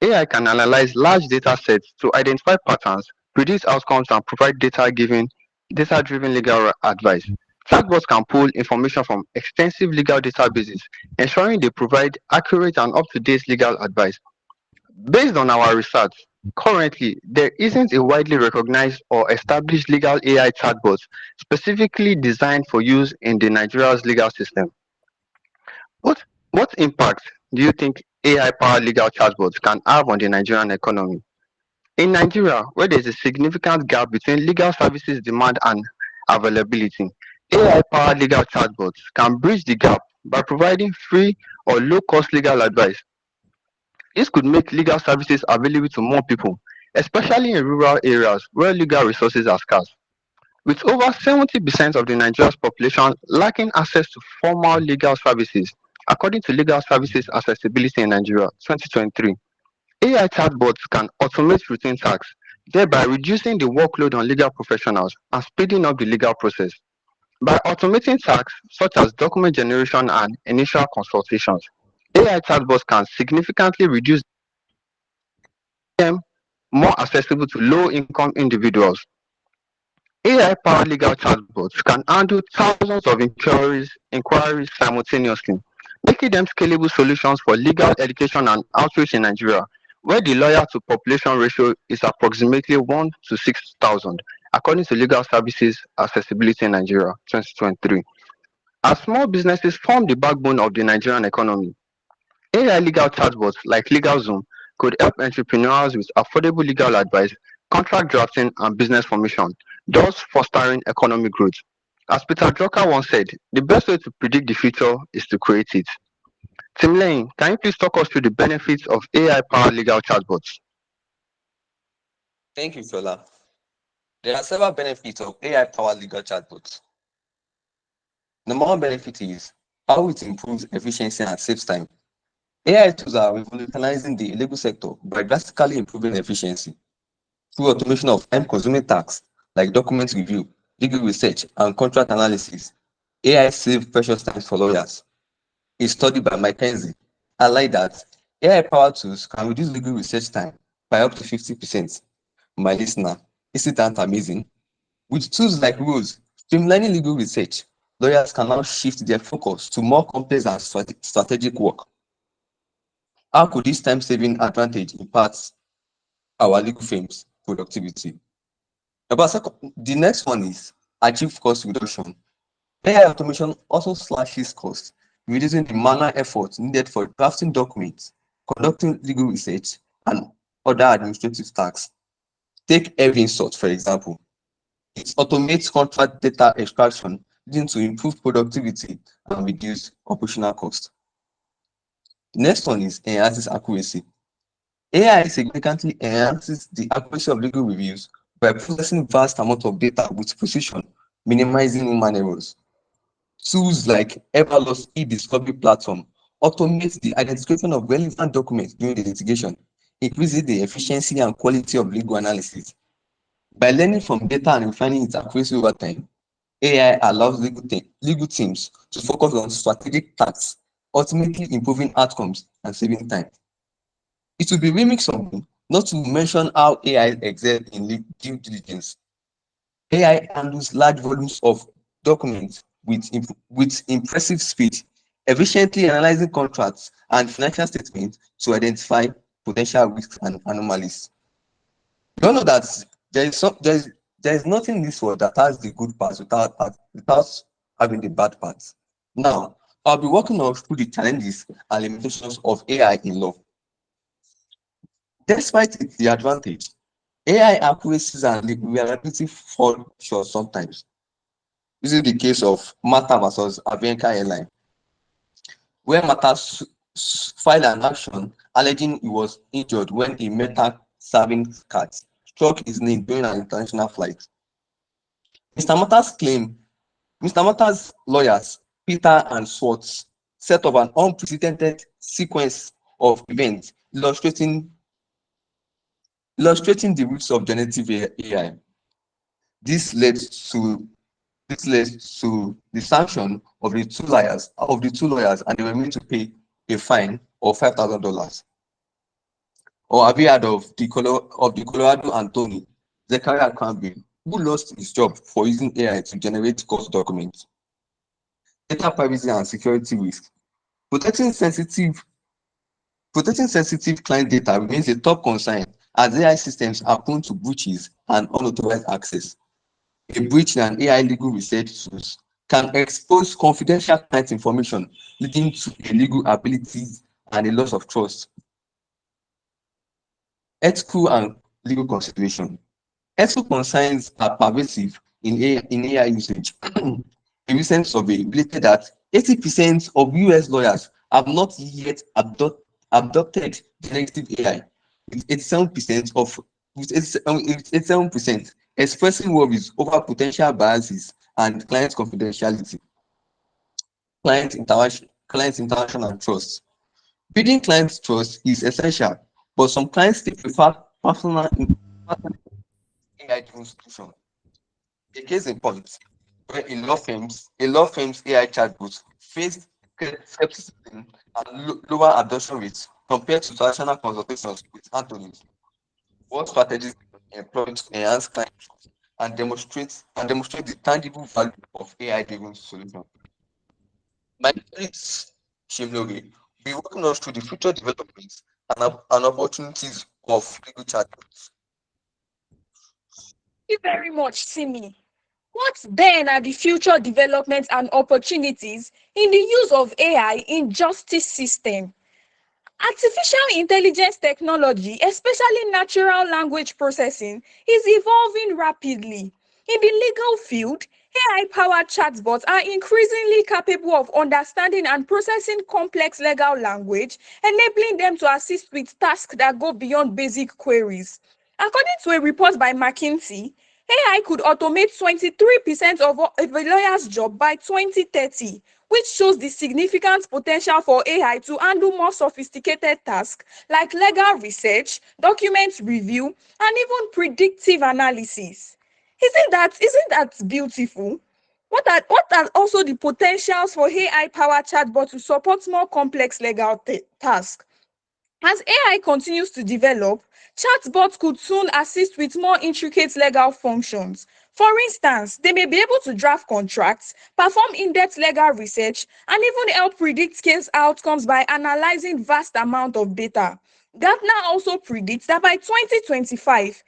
AI can analyze large data sets to identify patterns, predict outcomes, and provide data-driven legal advice. Chatbots can pull information from extensive legal databases, ensuring they provide accurate and up-to-date legal advice. Based on our research, currently there isn't a widely recognized or established legal AI chatbot specifically designed for use in the Nigeria's legal system. What what impact do you think AI-powered legal chatbots can have on the Nigerian economy? In Nigeria, where there is a significant gap between legal services demand and availability, AI-powered legal chatbots can bridge the gap by providing free or low-cost legal advice. This could make legal services available to more people, especially in rural areas where legal resources are scarce. With over 70% of the Nigeria's population lacking access to formal legal services, according to Legal Services Accessibility in Nigeria 2023, AI chatbots can automate routine tasks, thereby reducing the workload on legal professionals and speeding up the legal process. By automating tasks such as document generation and initial consultations, AI chatbots can significantly reduce them more accessible to low-income individuals. AI-powered legal chatbots can handle thousands of inquiries simultaneously, making them scalable solutions for legal education and outreach in Nigeria, where the lawyer-to-population ratio is approximately 1 to 6,000, according to Legal Services Accessibility in Nigeria 2023. As small businesses form the backbone of the Nigerian economy, AI legal chatbots like LegalZoom could help entrepreneurs with affordable legal advice, contract drafting, and business formation, thus fostering economic growth. As Peter Drucker once said, the best way to predict the future is to create it. Tim Lane, can you please talk us through the benefits of AI-powered legal chatbots? Thank you, Shola. There are several benefits of AI-powered legal chatbots. Number one benefit is how it improves efficiency and saves time. AI tools are revolutionizing the legal sector by drastically improving efficiency. Through automation of time-consuming tasks like document review, legal research, and contract analysis, AI saves precious time for lawyers. A study by McKinsey highlights that AI-powered tools can reduce legal research time by up to 50%. My listener, isn't that amazing? With tools like Rose streamlining legal research, lawyers can now shift their focus to more complex and strategic work. How could this time-saving advantage impact our legal firms' productivity? The next one is achieve cost reduction. AI automation also slashes costs, reducing the manual effort needed for drafting documents, conducting legal research, and other administrative tasks. Take every insert, for example. It automates contract data extraction, leading to improved productivity and reduced operational costs. The next one is enhances accuracy. AI significantly enhances the accuracy of legal reviews by processing vast amounts of data with precision, minimizing human errors. Tools like Everlaw's e-discovery platform automate the identification of relevant documents during the litigation, increasing the efficiency and quality of legal analysis. By learning from data and refining its accuracy over time, AI allows legal teams to focus on strategic tasks, ultimately improving outcomes and saving time. It will be remiss of me not to mention how AI excels in due diligence. AI handles large volumes of documents with impressive speed, efficiently analyzing contracts and financial statements to identify potential risks and anomalies. You all know that there is nothing in this world that has the good parts without having the bad parts. Now, I'll be walking us through the challenges and limitations of AI in law. Despite the advantage, AI accuracies and reliability fall short sometimes. This is the case of Mata versus Avianca Airline, where Mata filed an action alleging he was injured when a metal serving cat struck his knee during an international flight. Mr. Mata's lawyers, Peter and Swartz, set up an unprecedented sequence of events illustrating Illustrating the roots of generative AI, this led to the sanction of the two lawyers, and they were meant to pay a fine of $5,000. Or have you heard of the Colorado Anthony Zechariah Campbell, who lost his job for using AI to generate court documents? Data privacy and security risk. Protecting sensitive client data remains a top concern as AI systems are prone to breaches and unauthorized access. A breach in an AI legal research source can expose confidential client information, leading to illegal abilities and a loss of trust. Ethical and legal consideration. Ethical concerns are pervasive in AI usage. A recent survey related that 80% of US lawyers have not yet adopted generative AI, with 87% expressing worries over potential biases and client confidentiality. Client interaction and trust. Building client trust is essential, but some clients still prefer personal AI-driven solution. A case in point, where a law firm's AI chatbots faced skepticism and lower adoption rates compared to traditional consultations with attorneys. What strategies employed to enhance client trust and demonstrate the tangible value of AI-driven solutions? My colleagues Shimlori will be walking us through the future developments and opportunities of legal chatbots. Thank you very much, Simi. What then are the future developments and opportunities in the use of AI in justice system? Artificial intelligence technology, especially natural language processing, is evolving rapidly. In the legal field, AI-powered chatbots are increasingly capable of understanding and processing complex legal language, enabling them to assist with tasks that go beyond basic queries. According to a report by McKinsey, AI could automate 23% of a lawyer's job by 2030, which shows the significant potential for AI to handle more sophisticated tasks like legal research, document review, and even predictive analysis. Isn't that beautiful? What are also the potentials for AI-powered chatbot to support more complex legal tasks? As AI continues to develop, chatbots could soon assist with more intricate legal functions. For instance, they may be able to draft contracts, perform in-depth legal research, and even help predict case outcomes by analyzing vast amounts of data. Gartner also predicts that by 2025,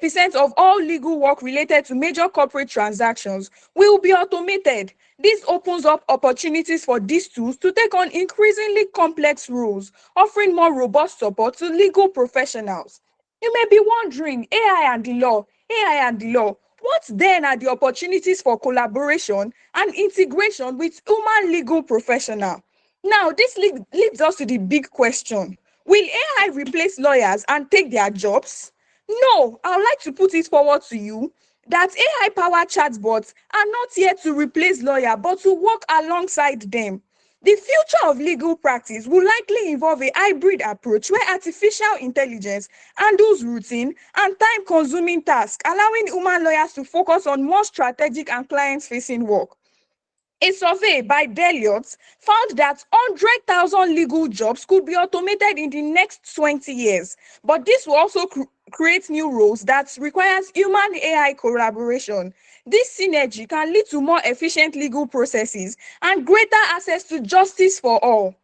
50% of all legal work related to major corporate transactions will be automated. This opens up opportunities for these tools to take on increasingly complex roles, offering more robust support to legal professionals. You may be wondering, AI and the law, AI and the law, what then are the opportunities for collaboration and integration with human legal professionals? Now, this leads us to the big question. Will AI replace lawyers and take their jobs? No, I would like to put it forward to you that AI-powered chatbots are not here to replace lawyers, but to work alongside them. The future of legal practice will likely involve a hybrid approach where artificial intelligence handles routine and time-consuming tasks, allowing human lawyers to focus on more strategic and client-facing work. A survey by Deloitte found that 100,000 legal jobs could be automated in the next 20 years, but this will also create new roles that requires human AI collaboration. This synergy can lead to more efficient legal processes and greater access to justice for all.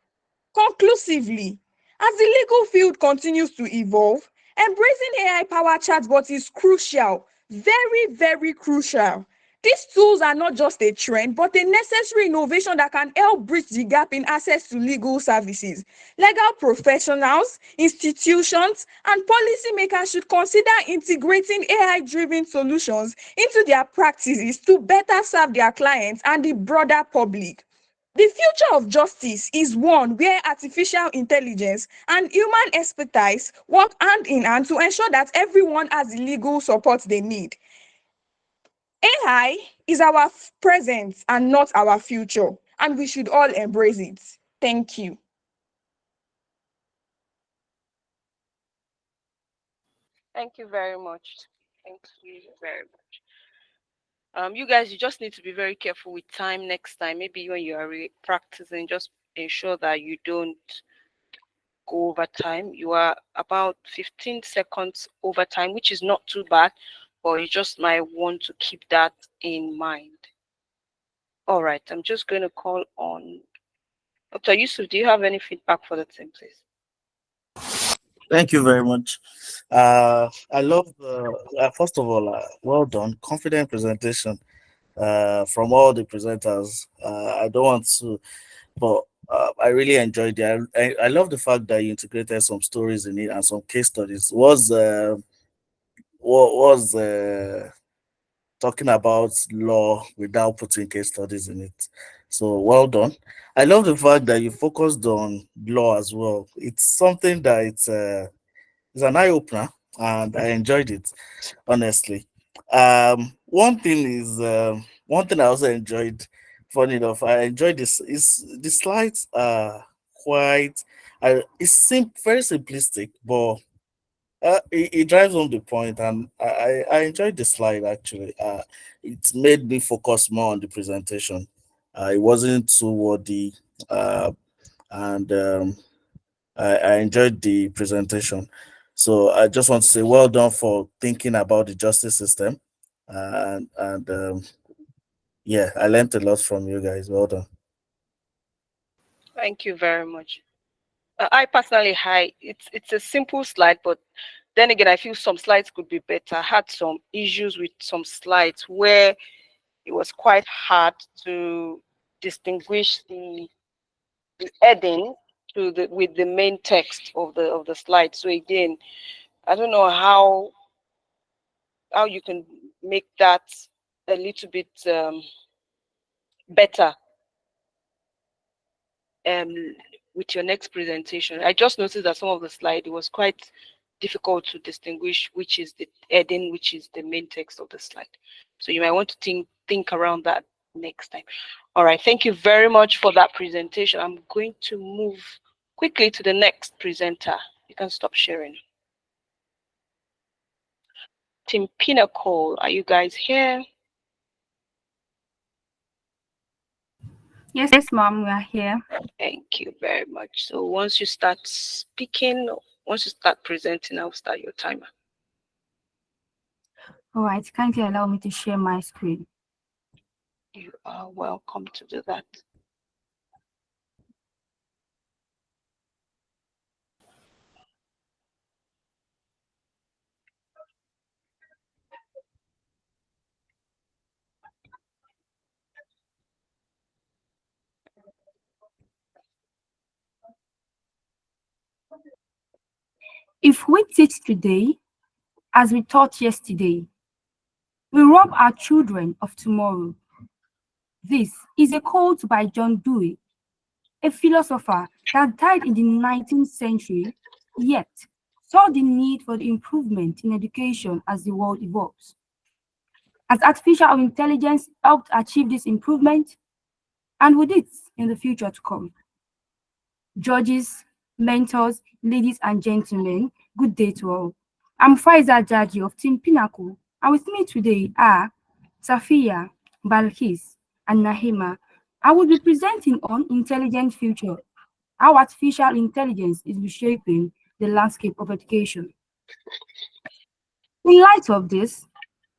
Conclusively, as the legal field continues to evolve, embracing AI-powered chatbots is crucial, very, very crucial. These tools are not just a trend, but a necessary innovation that can help bridge the gap in access to legal services. Legal professionals, institutions, and policymakers should consider integrating AI-driven solutions into their practices to better serve their clients and the broader public. The future of justice is one where artificial intelligence and human expertise work hand in hand to ensure that everyone has the legal support they need. AI is our present and not our future, and we should all embrace it. Thank you. Thank you very much. Thank you very much. You guys, you just need to be very careful with time next time. Maybe when you are practicing, just ensure that you don't go over time. You are about 15 seconds over time, which is not too bad, but you just might want to keep that in mind. All right, I'm just going to call on Dr. Yusuf. Do you have any feedback for the team, please? Thank you very much. I love, first of all, well done, confident presentation from all the presenters. I don't want to, but I really enjoyed it. I love the fact that you integrated some stories in it and some case studies. Was talking about law without putting case studies in it. So well done. I love the fact that you focused on law as well. It's something that it's an eye opener, and I enjoyed it honestly. One thing I also enjoyed. Funny enough, I enjoyed this. Is the slides are quite. Very simplistic, but it drives home the point, and I enjoyed the slide actually. It made me focus more on the presentation. It wasn't too wordy, and I enjoyed the presentation. So I just want to say well done for thinking about the justice system, and yeah, I learned a lot from you guys. Well done. Thank you very much. I personally, it's a simple slide, but then again, I feel some slides could be better. I had some issues with some slides where it was quite hard to distinguish the heading with the main text of the slide. So again, I don't know how you can make that a little bit better um, with your next presentation. I just noticed that some of the slide, it was quite difficult to distinguish which is the heading, which is the main text of the slide. So you might want to think around that next time. All right, thank you very much for that presentation. I'm going to move quickly to the next presenter. You can stop sharing. Team Pinnacle, are you guys here? Yes, ma'am, we are here. Thank you very much. So once you start speaking, once you start presenting, I'll start your timer. All right, kindly allow me to share my screen. You are welcome to do that. If we teach today, as we taught yesterday, we rob our children of tomorrow. This is a quote by John Dewey, a philosopher that died in the 19th century, yet saw the need for the improvement in education as the world evolves. As artificial intelligence helped achieve this improvement, and with it in the future to come. Judges, mentors, ladies and gentlemen, good day to all. I'm Faiza Jaji of Team Pinnacle, and with me today are Safia, Balkis, and Nahima. I will be presenting on Intelligent Future, how artificial intelligence is reshaping the landscape of education. In light of this,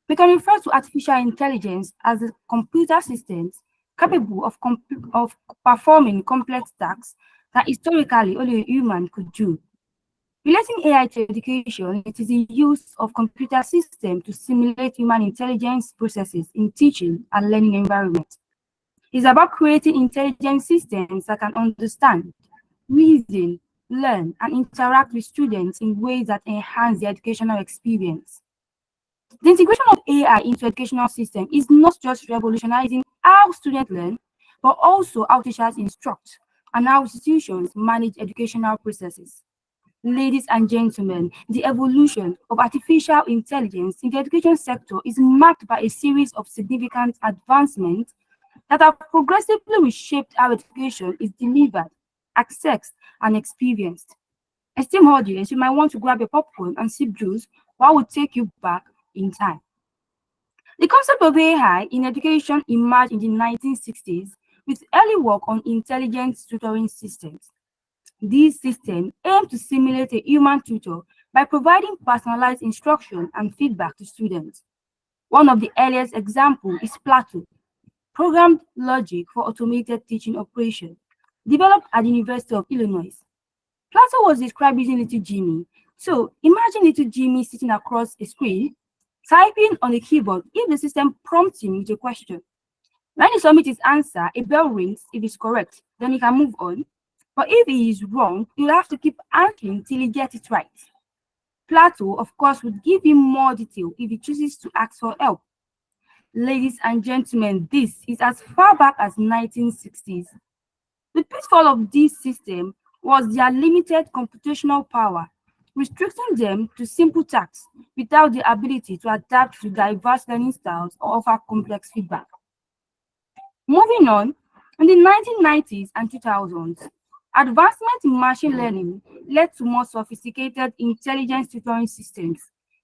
we can refer to artificial intelligence as a computer systems capable of performing complex tasks that historically only a human could do. Relating AI to education, it is the use of computer systems to simulate human intelligence processes in teaching and learning environments. It's about creating intelligent systems that can understand, reason, learn, and interact with students in ways that enhance their educational experience. The integration of AI into educational system is not just revolutionizing how students learn, but also how teachers instruct and how institutions manage educational processes. Ladies and gentlemen, the evolution of artificial intelligence in the education sector is marked by a series of significant advancements that have progressively reshaped how education is delivered, accessed, and experienced. Esteemed audience, you might want to grab your popcorn and sip juice what would take you back in time? The concept of AI in education emerged in the 1960s with early work on intelligent tutoring systems. These systems aim to simulate a human tutor by providing personalized instruction and feedback to students. One of the earliest examples is Plato, programmed logic for automated teaching operation, developed at the University of Illinois. Plato was described using little Jimmy. So imagine little Jimmy sitting across a screen, typing on a keyboard if the system prompts him with a question. When he submits his answer, a bell rings if it's correct, then he can move on. But if he is wrong, he'll have to keep answering till he gets it right. Plato, of course, would give him more detail if he chooses to ask for help. Ladies and gentlemen, this is as far back as 1960s. The pitfall of this system was their limited computational power, restricting them to simple tasks without the ability to adapt to diverse learning styles or offer complex feedback. Moving on, in the 1990s and 2000s, advancement in machine learning led to more sophisticated intelligence tutoring systems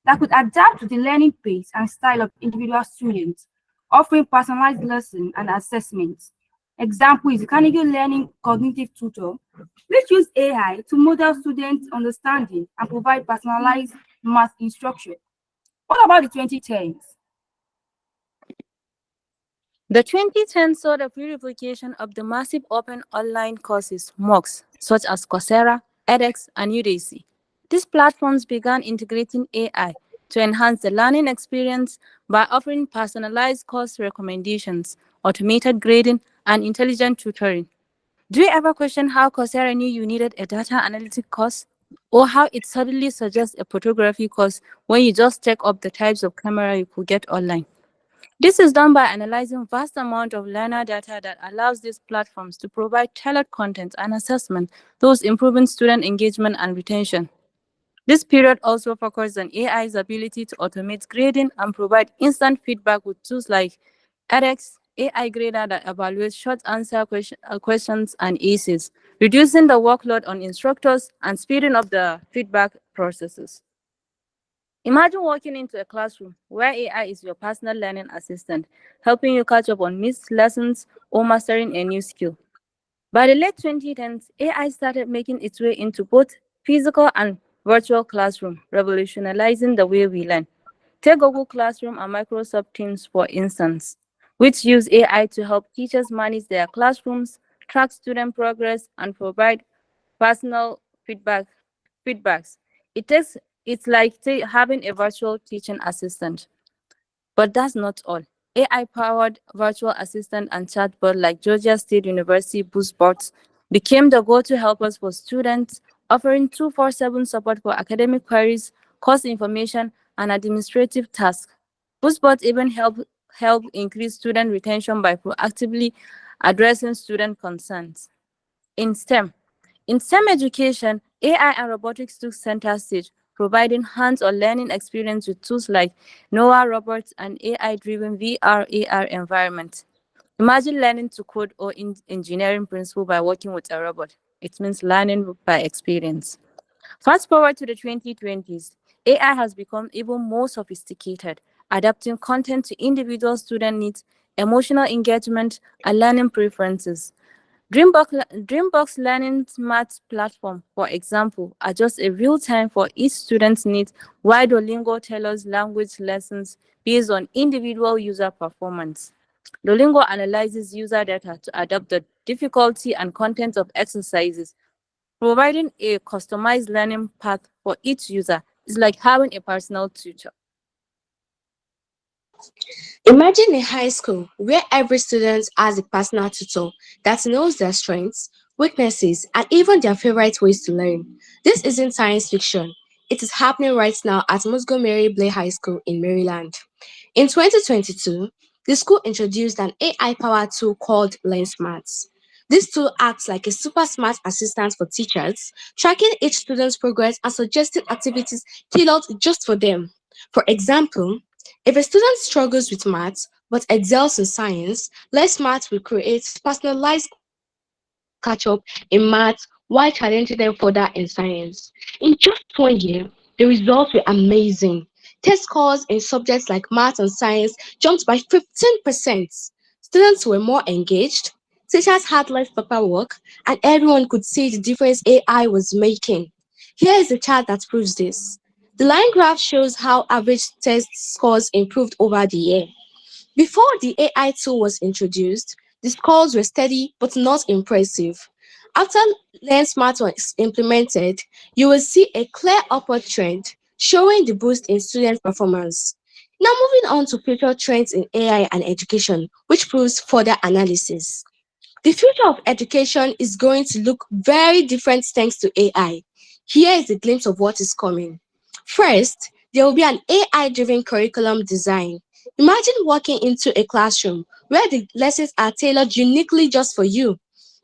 that could adapt to the learning pace and style of individual students, offering personalized lesson and assessments. Example is the Carnegie Learning Cognitive Tutor, which use AI to model students' understanding and provide personalized math instruction. What about the 2010s? The 2010 saw the purification of the massive open online courses MOOCs, such as Coursera, edX, and Udemy. These platforms began integrating AI to enhance the learning experience by offering personalized course recommendations, automated grading, and intelligent tutoring. Do you ever question how Coursera knew you needed a data analytic course? Or how it suddenly suggests a photography course when you just check up the types of camera you could get online? This is done by analyzing vast amount of learner data that allows these platforms to provide tailored content and assessment, thus improving student engagement and retention. This period also focuses on AI's ability to automate grading and provide instant feedback with tools like edX, AI Grader that evaluates short answer questions and essays, reducing the workload on instructors and speeding up the feedback processes. Imagine walking into a classroom where AI is your personal learning assistant, helping you catch up on missed lessons or mastering a new skill. By the late 2010s, AI started making its way into both physical and virtual classroom, revolutionizing the way we learn. Take Google Classroom and Microsoft Teams, for instance, which use AI to help teachers manage their classrooms, track student progress, and provide personal feedbacks. It's like having a virtual teaching assistant. But that's not all. AI-powered virtual assistant and chatbot like Georgia State University BoostBots became the go-to helpers for students, offering 24/7 support for academic queries, course information, and administrative tasks. BoostBots even help increase student retention by proactively addressing student concerns. In STEM, in STEM education, AI and robotics took center stage, providing hands-on learning experience with tools like NOAA robots and AI-driven VR/AR environments. Imagine learning to code or engineering principle by working with a robot. It means learning by experience. Fast forward to the 2020s, AI has become even more sophisticated, adapting content to individual student needs, emotional engagement, and learning preferences. Dreambox Learning Smart Platform, for example, adjusts a real time for each student's needs, while Duolingo tailors language lessons based on individual user performance. Duolingo analyzes user data to adapt the difficulty and content of exercises, providing a customized learning path for each user. It's like having a personal tutor. Imagine a high school where every student has a personal tutor that knows their strengths, weaknesses, and even their favorite ways to learn. This isn't science fiction. It is happening right now at Montgomery Blair High School in Maryland. In 2022, the school introduced an AI-powered tool called LearnSmart. This tool acts like a super smart assistant for teachers, tracking each student's progress and suggesting activities tailored just for them. For example, if a student struggles with maths but excels in science, LearnSmart will create personalized catch up in maths while challenging them further in science. In just 1 year, the results were amazing. Test scores in subjects like math and science jumped by 15%. Students were more engaged, teachers had less paperwork, and everyone could see the difference AI was making. Here is a chart that proves this. The line graph shows how average test scores improved over the year. Before the AI tool was introduced, the scores were steady but not impressive. After LearnSmart was implemented, you will see a clear upward trend showing the boost in student performance. Now moving on to future trends in AI and education, which proves further analysis. The future of education is going to look very different thanks to AI. Here is a glimpse of what is coming. First, there will be an AI-driven curriculum design. Imagine walking into a classroom where the lessons are tailored uniquely just for you.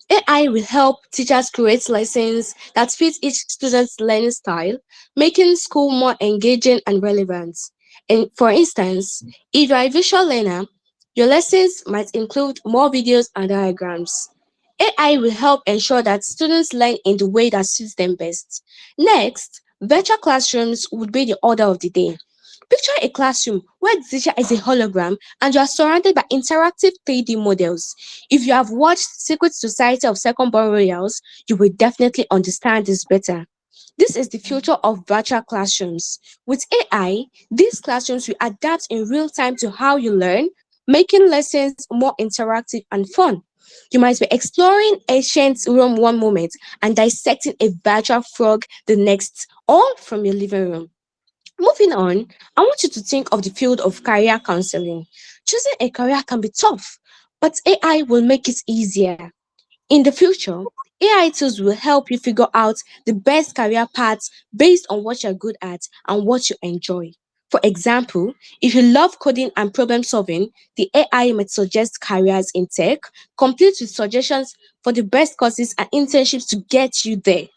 AI will help teachers create lessons that fit each student's learning style, making school more engaging and relevant. And for instance, if you're a visual learner, your lessons might include more videos and diagrams. AI will help ensure that students learn in the way that suits them best. Next, virtual classrooms would be the order of the day. Picture a classroom where the teacher is a hologram and you are surrounded by interactive 3D models. If you have watched Secret Society of Second-Born Royals, you will definitely understand this better. This is the future of virtual classrooms. With AI, these classrooms will adapt in real time to how you learn, making lessons more interactive and fun. You might be exploring ancient Rome one moment and dissecting a virtual frog the next, all from your living room. Moving on, I want you to think of the field of career counseling. Choosing a career can be tough, but AI will make it easier. In the future, AI tools will help you figure out the best career paths based on what you're good at and what you enjoy. For example, if you love coding and problem solving, the AI might suggest careers in tech, complete with suggestions for the best courses and internships to get you there.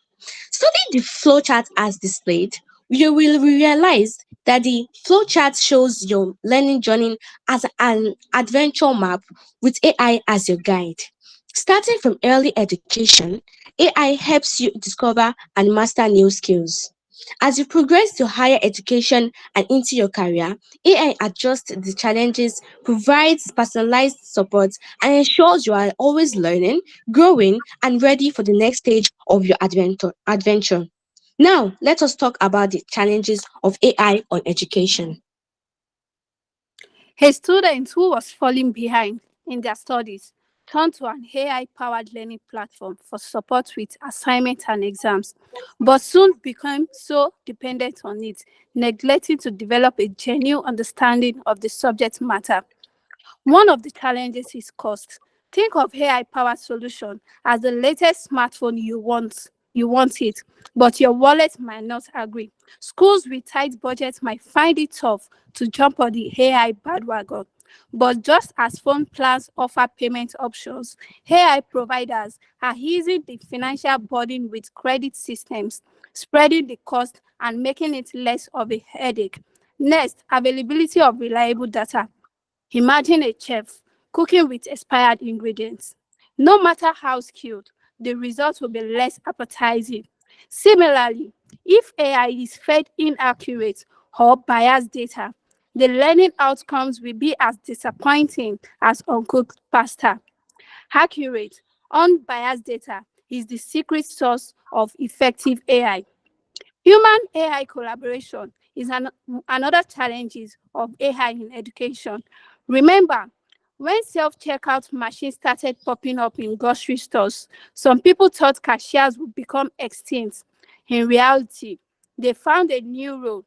Studying the flowchart as displayed, you will realize that the flowchart shows your learning journey as an adventure map with AI as your guide. Starting from early education, AI helps you discover and master new skills. As you progress to higher education and into your career, AI adjusts the challenges, provides personalized support, and ensures you are always learning, growing, and ready for the next stage of your adventure. Now, let us talk about the challenges of AI on education. A student who was falling behind in their studies turned to an AI-powered learning platform for support with assignments and exams, but soon became so dependent on it, neglecting to develop a genuine understanding of the subject matter. One of the challenges is cost. Think of AI-powered solution as the latest smartphone you want. You want it, but your wallet might not agree. Schools with tight budgets might find it tough to jump on the AI bandwagon. But just as phone plans offer payment options, AI providers are easing the financial burden with credit systems, spreading the cost and making it less of a headache. Next, availability of reliable data. Imagine a chef cooking with expired ingredients. No matter how skilled, the results will be less appetizing. Similarly, if AI is fed inaccurate or biased data, the learning outcomes will be as disappointing as uncooked pasta. Accurate, unbiased data is the secret sauce of effective AI. Human AI collaboration is another challenge of AI in education. Remember, when self-checkout machines started popping up in grocery stores, some people thought cashiers would become extinct. In reality, they found a new role.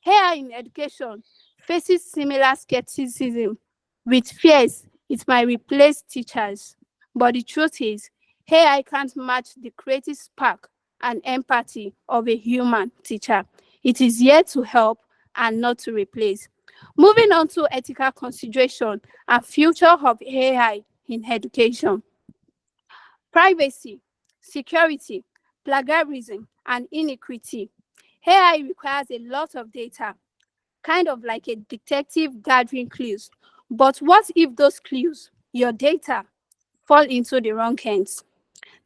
AI in education faces similar skepticism with fears it might replace teachers. But the truth is, AI can't match the creative spark and empathy of a human teacher. It is here to help and not to replace. Moving on to ethical consideration and future of AI in education. Privacy, security, plagiarism, and inequity. AI requires a lot of data, kind of like a detective gathering clues. But what if those clues, your data, fall into the wrong hands?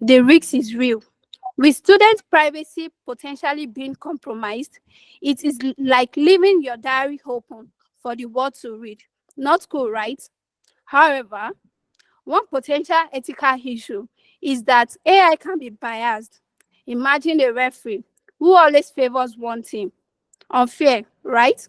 The risk is real. With student privacy potentially being compromised, it is like leaving your diary open for the world to read. Not cool, right? However, one potential ethical issue is that AI can be biased. Imagine a referee who always favors one team. Unfair, right?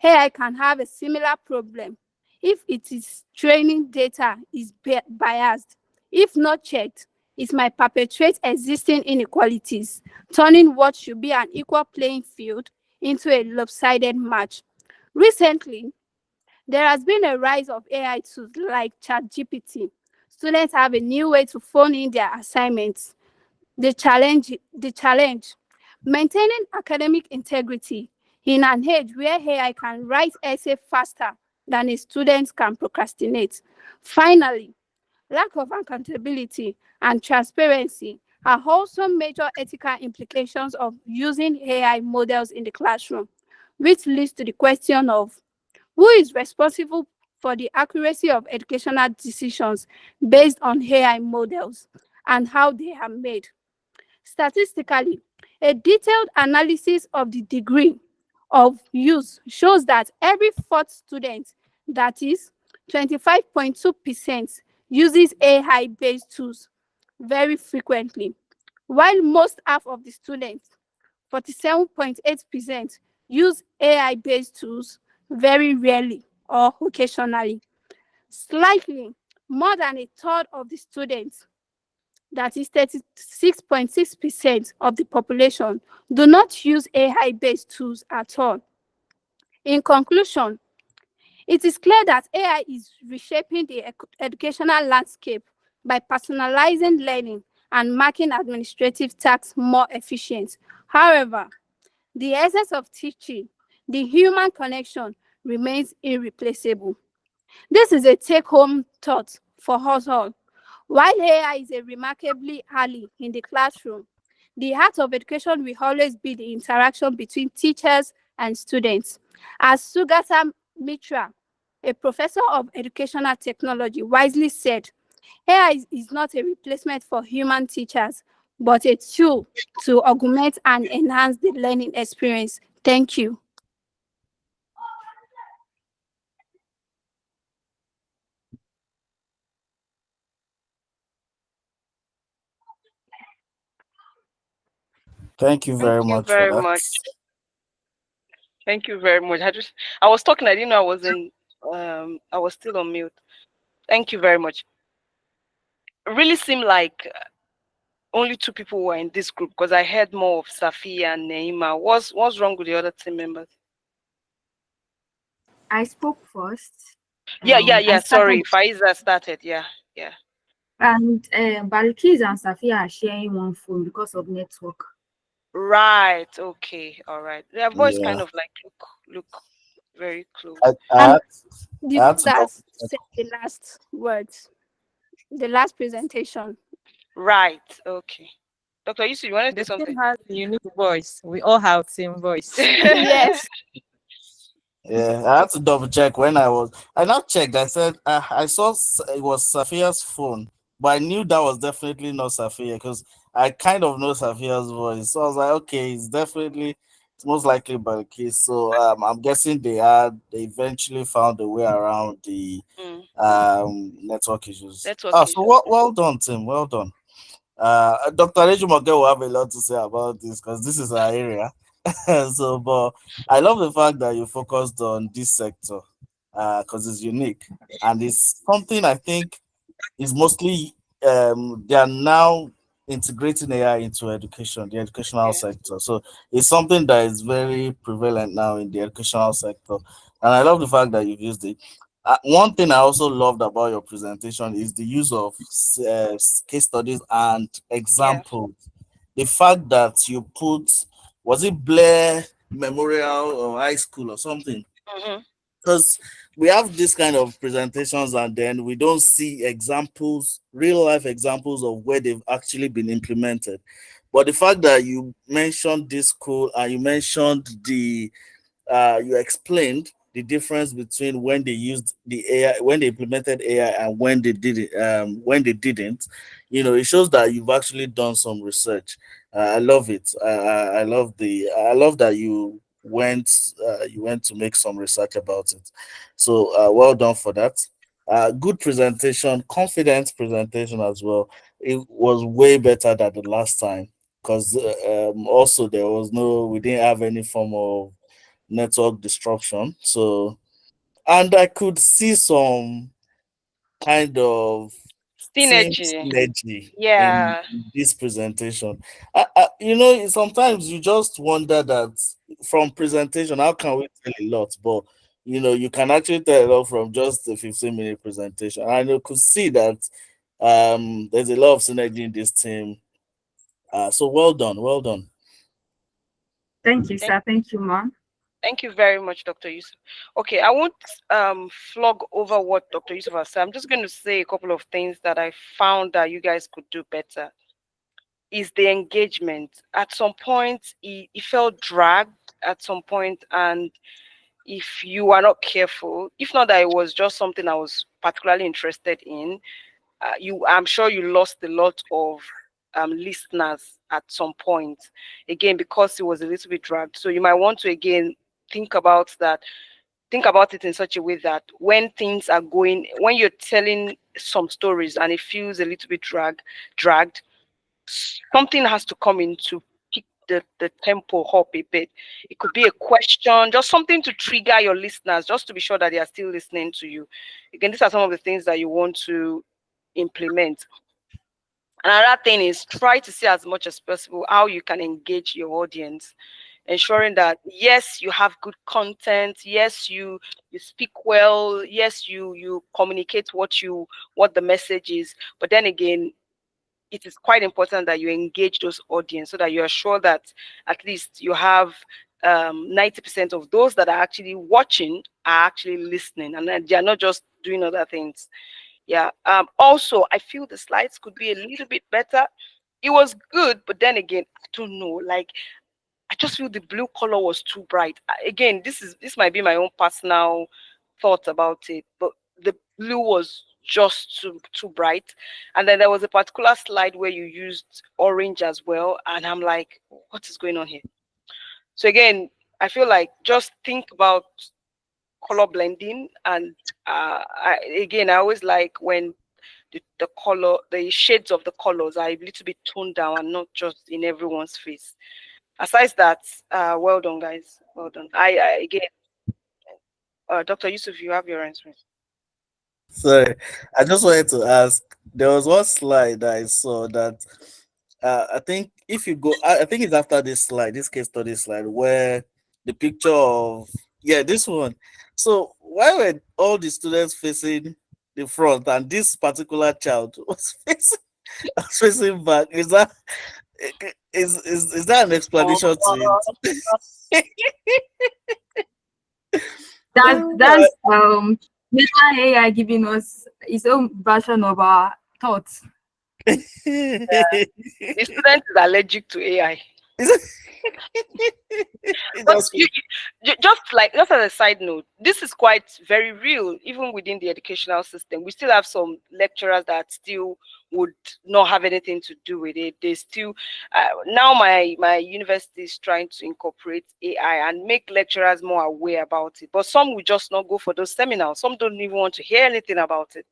AI can have a similar problem if its training data is biased. If not checked, it might perpetuate existing inequalities, turning what should be an equal playing field into a lopsided match. Recently, there has been a rise of AI tools like ChatGPT. Students have a new way to phone in their assignments. The challenge, maintaining academic integrity in an age where AI can write essay faster than a student can procrastinate. Finally, lack of accountability and transparency are also major ethical implications of using AI models in the classroom, which leads to the question of who is responsible for the accuracy of educational decisions based on AI models and how they are made. Statistically, a detailed analysis of the degree of use shows that every fourth student, that is 25.2%, uses AI-based tools very frequently, while most half of the students, 47.8%, use AI-based tools very rarely or occasionally. Slightly more than a third of the students, that is 36.6% of the population, do not use AI-based tools at all. In conclusion, it is clear that AI is reshaping the educational landscape by personalizing learning and making administrative tasks more efficient. However, the essence of teaching, the human connection, remains irreplaceable. This is a take-home thought for us all. While AI is a remarkably ally in the classroom, the heart of education will always be the interaction between teachers and students. As Sugata Mitra, a professor of educational technology, wisely said, AI is not a replacement for human teachers, but a tool to augment and enhance the learning experience. Thank you. Thank you Thank very you much for very that. much. Thank you very much. I was talking, I didn't know I was still on mute. Thank you very much. It really seemed like only two people were in this group because I heard more of Safi and Neima. What's wrong with the other team members? I spoke first. Yeah. I Sorry, started, Faiza started. Yeah. and Balkis and Safia are sharing one phone because of network. Right. Okay. All right. Their voice kind Yeah, of like look very close. And I the had one to that double check. said the last words, the last presentation. Right. Okay. Dr. Yusuf, you want to The say team something? has a unique voice. We all have same voice. Yes. Yeah, I had to double check when I now checked. I said I saw it was Safia's phone, but I knew that was definitely not Safia because I kind of know Safia's voice. So I was like, okay, it's most likely by the case. So I'm guessing they eventually found a way around the network issues. Network Oh, so issues. well done, Tim. Well done. Dr. Rejumoke will have a lot to say about this because this is our area. So, but I love the fact that you focused on this sector because it's unique and it's something I think is mostly they are now integrating AI into education, the educational Yeah. sector. So it's something that is very prevalent now in the educational sector, and I love the fact that you've used it. One thing I also loved about your presentation is the use of case studies and Yeah. examples. The fact that you put, was it Blair Memorial or High School or something? Mm-hmm. Because we have this kind of presentations and then we don't see examples, real life examples of where they've actually been implemented. But the fact that you mentioned this school and you mentioned you explained the difference between when they used the AI, when they implemented AI, and when they did it, when they didn't. It shows that you've actually done some research. I love it. I love that you went to make some research about it. So well done for that. Good presentation, confident presentation as well. It was way better than the last time because also we didn't have any form of network disruption. So, and I could see some kind of team Synergy. synergy in Yeah. this presentation. Sometimes you just wonder that from presentation, how can we tell a lot? But you can actually tell a lot from just a 15-minute presentation. And you could see that there's a lot of synergy in this team. So well done, well done. Thank you, Thank, sir. Thank you, ma'am. thank you very much, Dr. Yusuf. Okay, I won't flog over what Dr. Yusuf has said. I'm just going to say a couple of things that I found that you guys could do better. Is the engagement. At some point, it felt dragged at some point, and if you are not careful, if not that it was just something I was particularly interested in, I'm sure you lost a lot of listeners at some point. Again, because it was a little bit dragged. So you might want to again think about that. Think about it in such a way that when things are going, when you're telling some stories and it feels a little bit dragged, something has to come in to pick the tempo up a bit. It could be a question, just something to trigger your listeners, just to be sure that they are still listening to you. Again, these are some of the things that you want to implement. Another thing is try to see as much as possible how you can engage your audience, ensuring that yes, you have good content, yes, you speak well, yes, you communicate what the message is, but then again, it is quite important that you engage those audience so that you are sure that at least you have 90% of those that are actually watching are actually listening and that they are not just doing other things. Yeah. Also, I feel the slides could be a little bit better. It was good, but then again, I don't know. Like, I just feel the blue color was too bright. Again, this might be my own personal thought about it, but the blue was just too bright. And then there was a particular slide where you used orange as well, and I'm like, what is going on here? So again, I feel like just think about color blending, and again, I always like when the color, the shades of the colors are a little bit toned down and not just in everyone's face. Aside that, well done, guys. Well done. I again, Dr. Yusuf, you have your answer. Sorry, I just wanted to ask. There was one slide that I saw that I think if you go, I think it's after this slide, this case study slide, where the picture of this one. So why were all the students facing the front and this particular child was facing was facing back? Is that an explanation to it? That's Meta AI giving us its own version of our thoughts. The student is allergic to AI. But just as a side note, this is quite very real, even within the educational system. We still have some lecturers that still would not have anything to do with it. They still now my university is trying to incorporate AI and make lecturers more aware about it. But some will just not go for those seminars. Some don't even want to hear anything about it.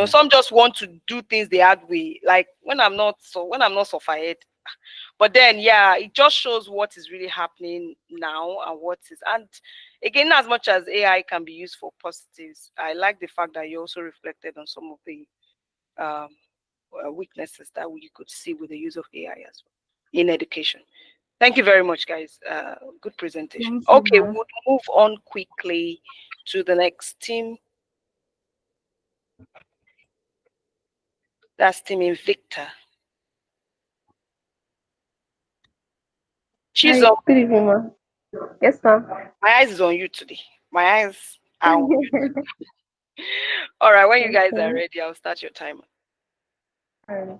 Some just want to do things the hard way. Like when I'm not so fired. But then, yeah, it just shows what is really happening now and what is. And again, as much as AI can be used for positives, I like the fact that you also reflected on some of the um, weaknesses that you could see with the use of AI as well in education. Thank you very much, guys. Good presentation. Thank you, Okay, ma'am. we'll move on quickly to the next team. That's Team Invicta. She's Hi, on. good evening, ma'am. Yes, ma'am. My eyes is on you today. My eyes are on you. All right, when you guys are Okay. ready, I'll start your timer. Alright.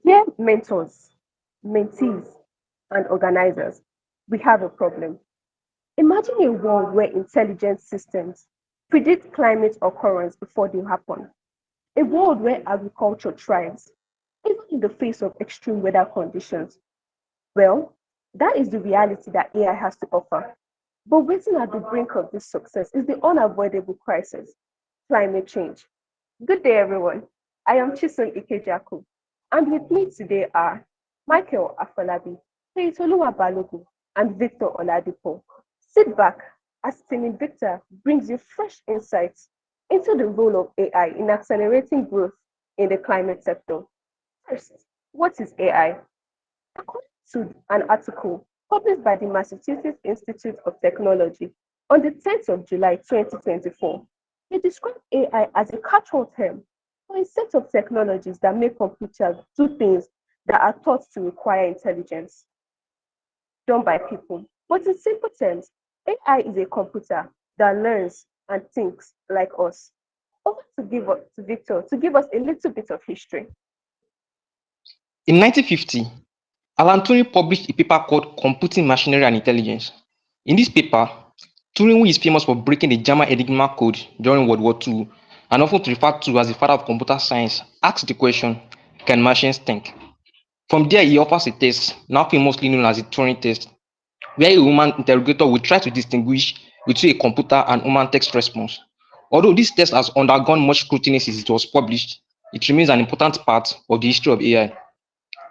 Dear mentors, mentees, and organizers, we have a problem. Imagine a world where intelligent systems predict climate occurrence before they happen. A world where agriculture thrives, even in the face of extreme weather conditions. Well, that is the reality that AI has to offer. But waiting at the brink of this success is the unavoidable crisis, climate change. Good day, everyone. I am Chisun Ikejaku, and with me today are Michael Afolabi, Feitoluwa Balogun, and Victor Oladipo. Sit back as Team Victor brings you fresh insights into the role of AI in accelerating growth in the climate sector. First, what is AI? According to an article published by the Massachusetts Institute of Technology on the 10th of July 2024, they describe AI as a catch-all term for a set of technologies that make computers do things that are thought to require intelligence done by people. But in simple terms, AI is a computer that learns and thinks like us. Over to Victor to give us a little bit of history. In 1950, Alan Turing published a paper called Computing Machinery and Intelligence. In this paper, Turing, who is famous for breaking the German Enigma code during World War II and often referred to as the father of computer science, asked the question, can machines think? From there, he offers a test, now famously known as the Turing test, where a human interrogator will try to distinguish between a computer and human text response. Although this test has undergone much scrutiny since it was published, it remains an important part of the history of AI.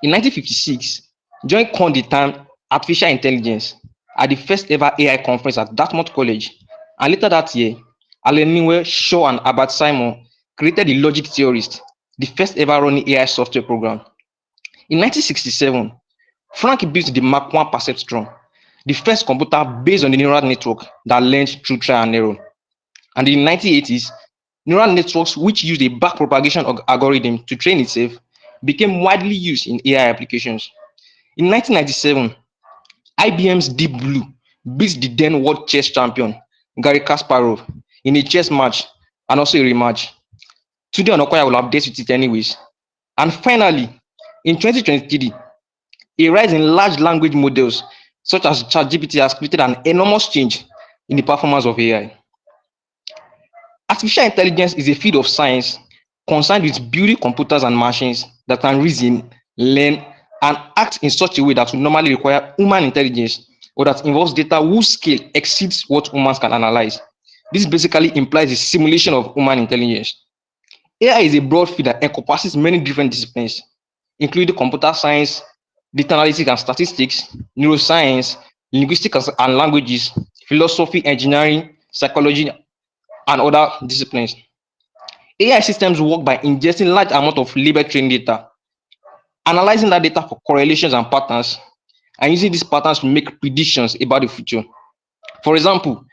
In 1956, John coined the term artificial intelligence at the first ever AI conference at Dartmouth College, and later that year, Alan Newell, Shaw, and Albert Simon created the logic theorist, the first ever running AI software program. In 1967, Frank built the Mark I perceptron, the first computer based on the neural network that learned through trial and error. And in the 1980s, neural networks, which use a backpropagation algorithm to train itself, became widely used in AI applications. In 1997, IBM's Deep Blue beat the then world chess champion, Garry Kasparov, in a chess match and also a rematch. Today on Okoya will update with it anyways. And finally, in 2023, a rise in large language models such as ChatGPT has created an enormous change in the performance of AI. Artificial intelligence is a field of science concerned with building computers and machines that can reason, learn, and act in such a way that would normally require human intelligence or that involves data whose scale exceeds what humans can analyze. This basically implies a simulation of human intelligence. AI is a broad field that encompasses many different disciplines, including computer science, data analytics and statistics, neuroscience, linguistics and languages, philosophy, engineering, psychology, and other disciplines. AI systems work by ingesting large amount of label training data, analyzing that data for correlations and patterns, and using these patterns to make predictions about the future. For example,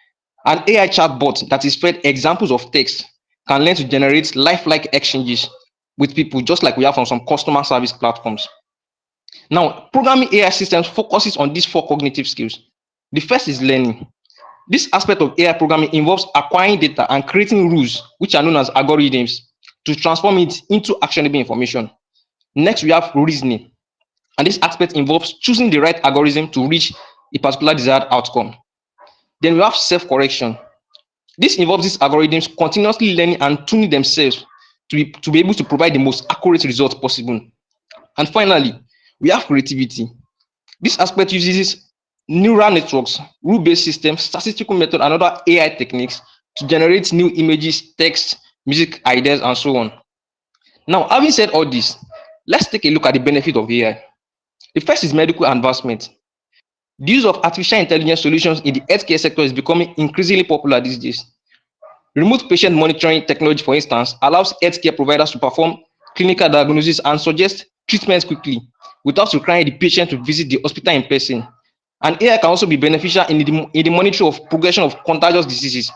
an AI chatbot that is fed examples of text can learn to generate lifelike exchanges with people, just like we have on some customer service platforms. Now, programming AI systems focuses on these four cognitive skills. The first is learning. This aspect of AI programming involves acquiring data and creating rules, which are known as algorithms, to transform it into actionable information. Next, we have reasoning, and this aspect involves choosing the right algorithm to reach a particular desired outcome. Then we have self-correction. This involves these algorithms continuously learning and tuning themselves to be able to provide the most accurate results possible. And finally, we have creativity. This aspect uses neural networks, rule-based systems, statistical method, and other AI techniques to generate new images, text, music, ideas, and so on. Now, having said all this, let's take a look at the benefit of AI. The first is medical advancement. The use of artificial intelligence solutions in the healthcare sector is becoming increasingly popular these days. Remote patient monitoring technology, for instance, allows healthcare providers to perform clinical diagnosis and suggest treatments quickly without requiring the patient to visit the hospital in person. And AI can also be beneficial in the monitoring of progression of contagious diseases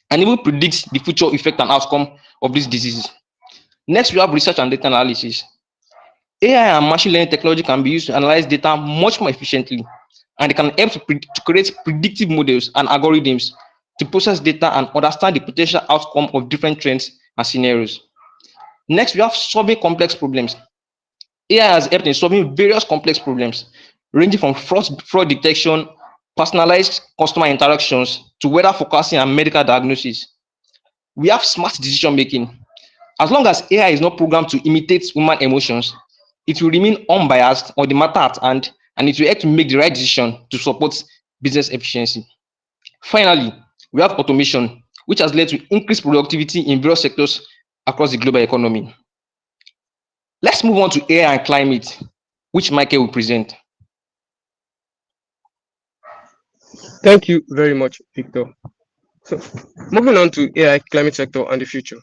and even predicts the future effect and outcome of these diseases. Next, we have research and data analysis. AI and machine learning technology can be used to analyze data much more efficiently, and it can help to create predictive models and algorithms to process data and understand the potential outcome of different trends and scenarios. Next, we have solving complex problems. AI has helped in solving various complex problems, ranging from fraud detection, personalized customer interactions, to weather forecasting and medical diagnosis. We have smart decision making. As long as AI is not programmed to imitate human emotions, it will remain unbiased on the matter at hand, and it will help to make the right decision to support business efficiency. Finally, we have automation, which has led to increased productivity in various sectors across the global economy. Let's move on to AI and climate, which Michael will present. Thank you very much, Victor. So, moving on to AI, climate sector, and the future.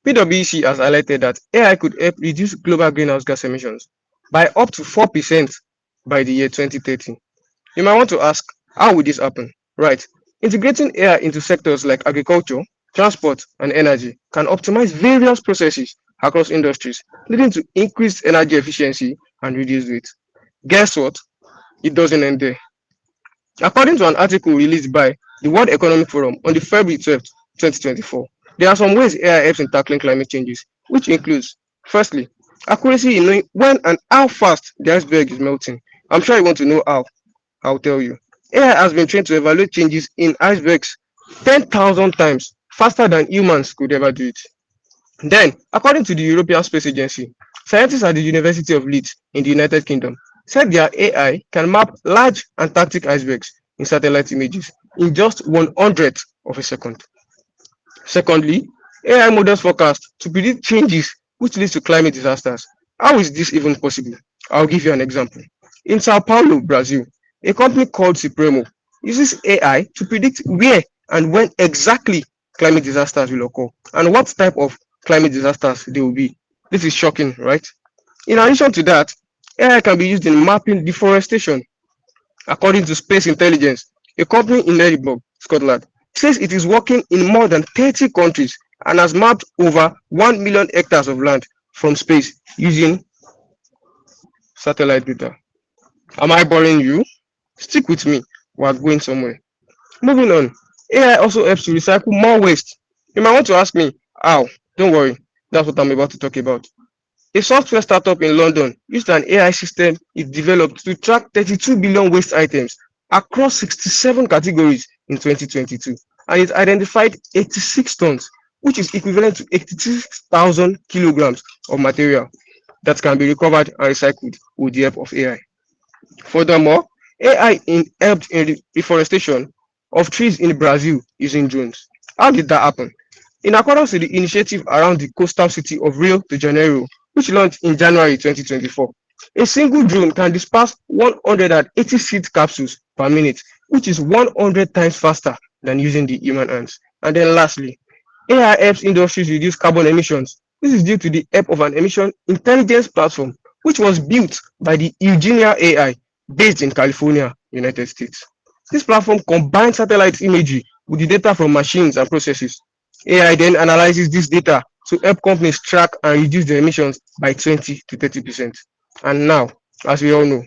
PwC has highlighted that AI could help reduce global greenhouse gas emissions by up to 4% by the year 2030. You might want to ask, how will this happen? Right. Integrating AI into sectors like agriculture, transport, and energy can optimize various processes across industries, leading to increased energy efficiency and reduced waste. Guess what? It doesn't end there. According to an article released by the World Economic Forum on the February 12th, 2024, there are some ways AI helps in tackling climate changes, which includes, firstly, accuracy in knowing when and how fast the iceberg is melting. I'm sure you want to know how. I'll tell you. AI has been trained to evaluate changes in icebergs 10,000 times faster than humans could ever do it. Then, according to the European Space Agency, scientists at the University of Leeds in the United Kingdom said their AI can map large Antarctic icebergs in satellite images in just 1/100th of a second. Secondly, AI models forecast to predict changes which leads to climate disasters. How is this even possible? I'll give you an example. In Sao Paulo, Brazil, a company called Supremo uses AI to predict where and when exactly climate disasters will occur and what type of climate disasters they will be. This is shocking, right? In addition to that, AI can be used in mapping deforestation. According to Space Intelligence, a company in Edinburgh, Scotland, says it is working in more than 30 countries and has mapped over 1 million hectares of land from space using satellite data. Am I boring you? Stick with me. We're going somewhere. Moving on, AI also helps to recycle more waste. You might want to ask me, how? Don't worry, that's what I'm about to talk about. A software startup in London used an AI system it developed to track 32 billion waste items across 67 categories in 2022, and it identified 86 tons, which is equivalent to 86,000 kilograms of material that can be recovered and recycled with the help of AI. Furthermore, helped in the reforestation of trees in Brazil using drones. How did that happen? In accordance with the initiative around the coastal city of Rio de Janeiro, which launched in January 2024, a single drone can disperse 180 seed capsules per minute, which is 100 times faster than using the human hands. And then lastly, AI helps industries reduce carbon emissions. This is due to the help of an emission intelligence platform, which was built by the Eugenia AI based in California, United States. This platform combines satellite imagery with the data from machines and processes. AI then analyzes this data to help companies track and reduce their emissions by 20 to 30%. And now, as we all know,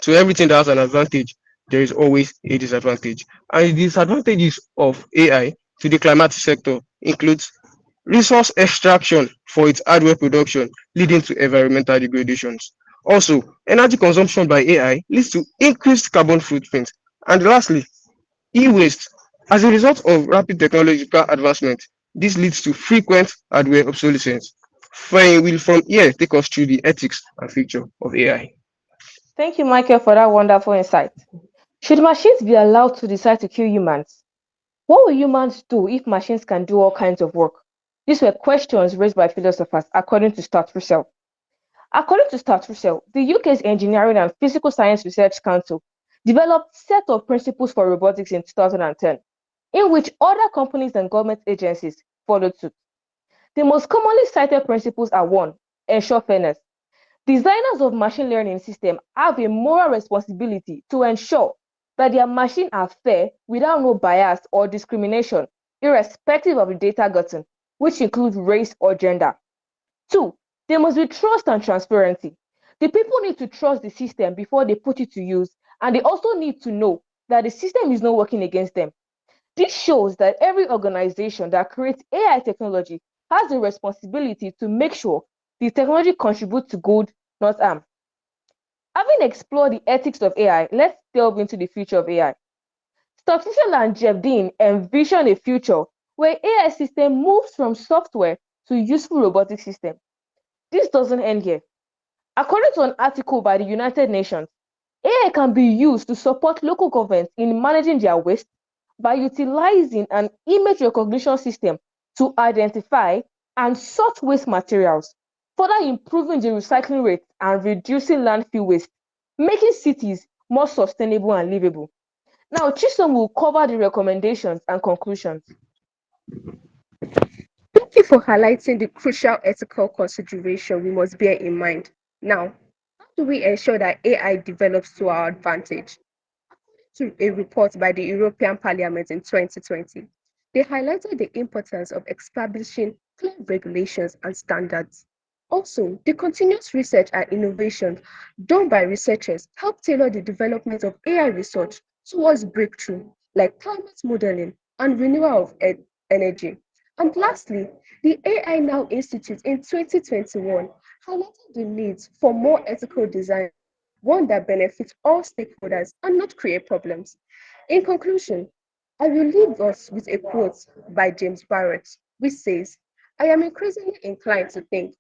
to everything that has an advantage, there is always a disadvantage. And the disadvantages of AI to the climatic sector includes resource extraction for its hardware production, leading to environmental degradations. Also, energy consumption by AI leads to increased carbon footprint. And lastly, e-waste. As a result of rapid technological advancement, this leads to frequent hardware obsolescence. Fine will from here take us through the ethics and future of AI. Thank you, Michael, for that wonderful insight. Should machines be allowed to decide to kill humans? What will humans do if machines can do all kinds of work? These were questions raised by philosophers, according to Stuart Russell. According to Stuart Russell, the UK's Engineering and Physical Science Research Council developed a set of principles for robotics in 2010, in which other companies and government agencies followed suit. The most commonly cited principles are: 1. Ensure fairness. Designers of machine learning systems have a moral responsibility to ensure that their machines are fair without no bias or discrimination, irrespective of the data gotten, which includes race or gender. 2. There must be trust and transparency. The people need to trust the system before they put it to use, and they also need to know that the system is not working against them. This shows that every organization that creates AI technology has a responsibility to make sure the technology contributes to good not harm. Having explored the ethics of AI, let's delve into the future of AI. Statistician and Jeff Dean envision a future where AI system moves from software to useful robotic system. This doesn't end here. According to an article by the United Nations, AI can be used to support local governments in managing their waste by utilizing an image recognition system to identify and sort waste materials, further improving the recycling rate and reducing landfill waste, making cities more sustainable and livable. Now, Chisom will cover the recommendations and conclusions. Thank you for highlighting the crucial ethical consideration we must bear in mind. Now, how do we ensure that AI develops to our advantage? To a report by the European Parliament in 2020, they highlighted the importance of establishing clear regulations and standards. Also, the continuous research and innovation done by researchers help tailor the development of AI research towards breakthrough like climate modeling and renewal of energy. And lastly, the AI Now Institute in 2021 highlighted the need for more ethical design, one that benefits all stakeholders and not create problems. In conclusion, I will leave us with a quote by James Barrett, which says, I am increasingly inclined to think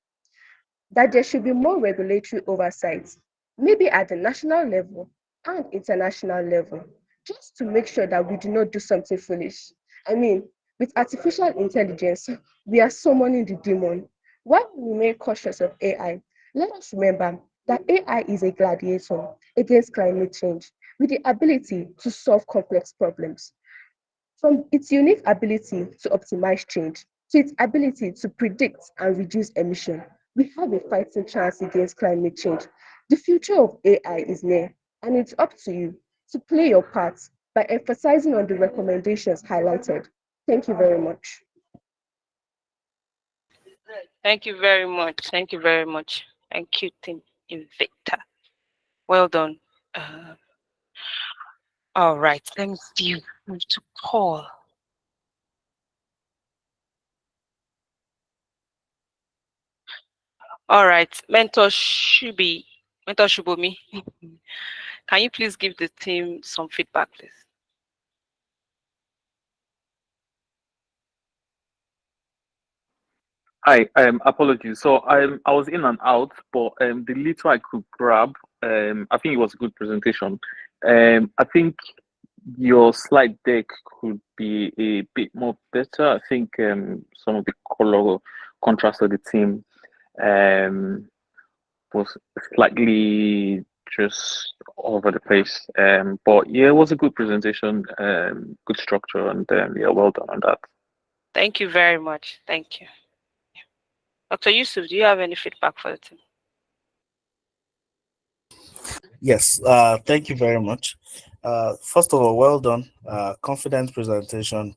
that there should be more regulatory oversight, maybe at the national level and international level, just to make sure that we do not do something foolish. I mean, with artificial intelligence, we are summoning the demon. While we remain cautious of AI, let us remember that AI is a gladiator against climate change with the ability to solve complex problems. From its unique ability to optimize change to its ability to predict and reduce emission, we have a fighting chance against climate change. The future of AI is near, and it's up to you to play your part by emphasizing on the recommendations highlighted. Thank you very much. Thank you very much. Thank you very much. Thank you, Team Invicta. Well done. All right, let me see. Move to call. All right, Mentor Shubomi, can you please give the team some feedback, please? Hi, apologies. So I was in and out, but the little I could grab, I think it was a good presentation. I think your slide deck could be a bit more better. I think some of the color contrast of the team was slightly just over the place. But yeah, it was a good presentation, good structure, and yeah, well done on that. Thank you very much. Thank you. Dr. Yusuf, do you have any feedback for the team? Yes, thank you very much. First of all, well done. Confident presentation.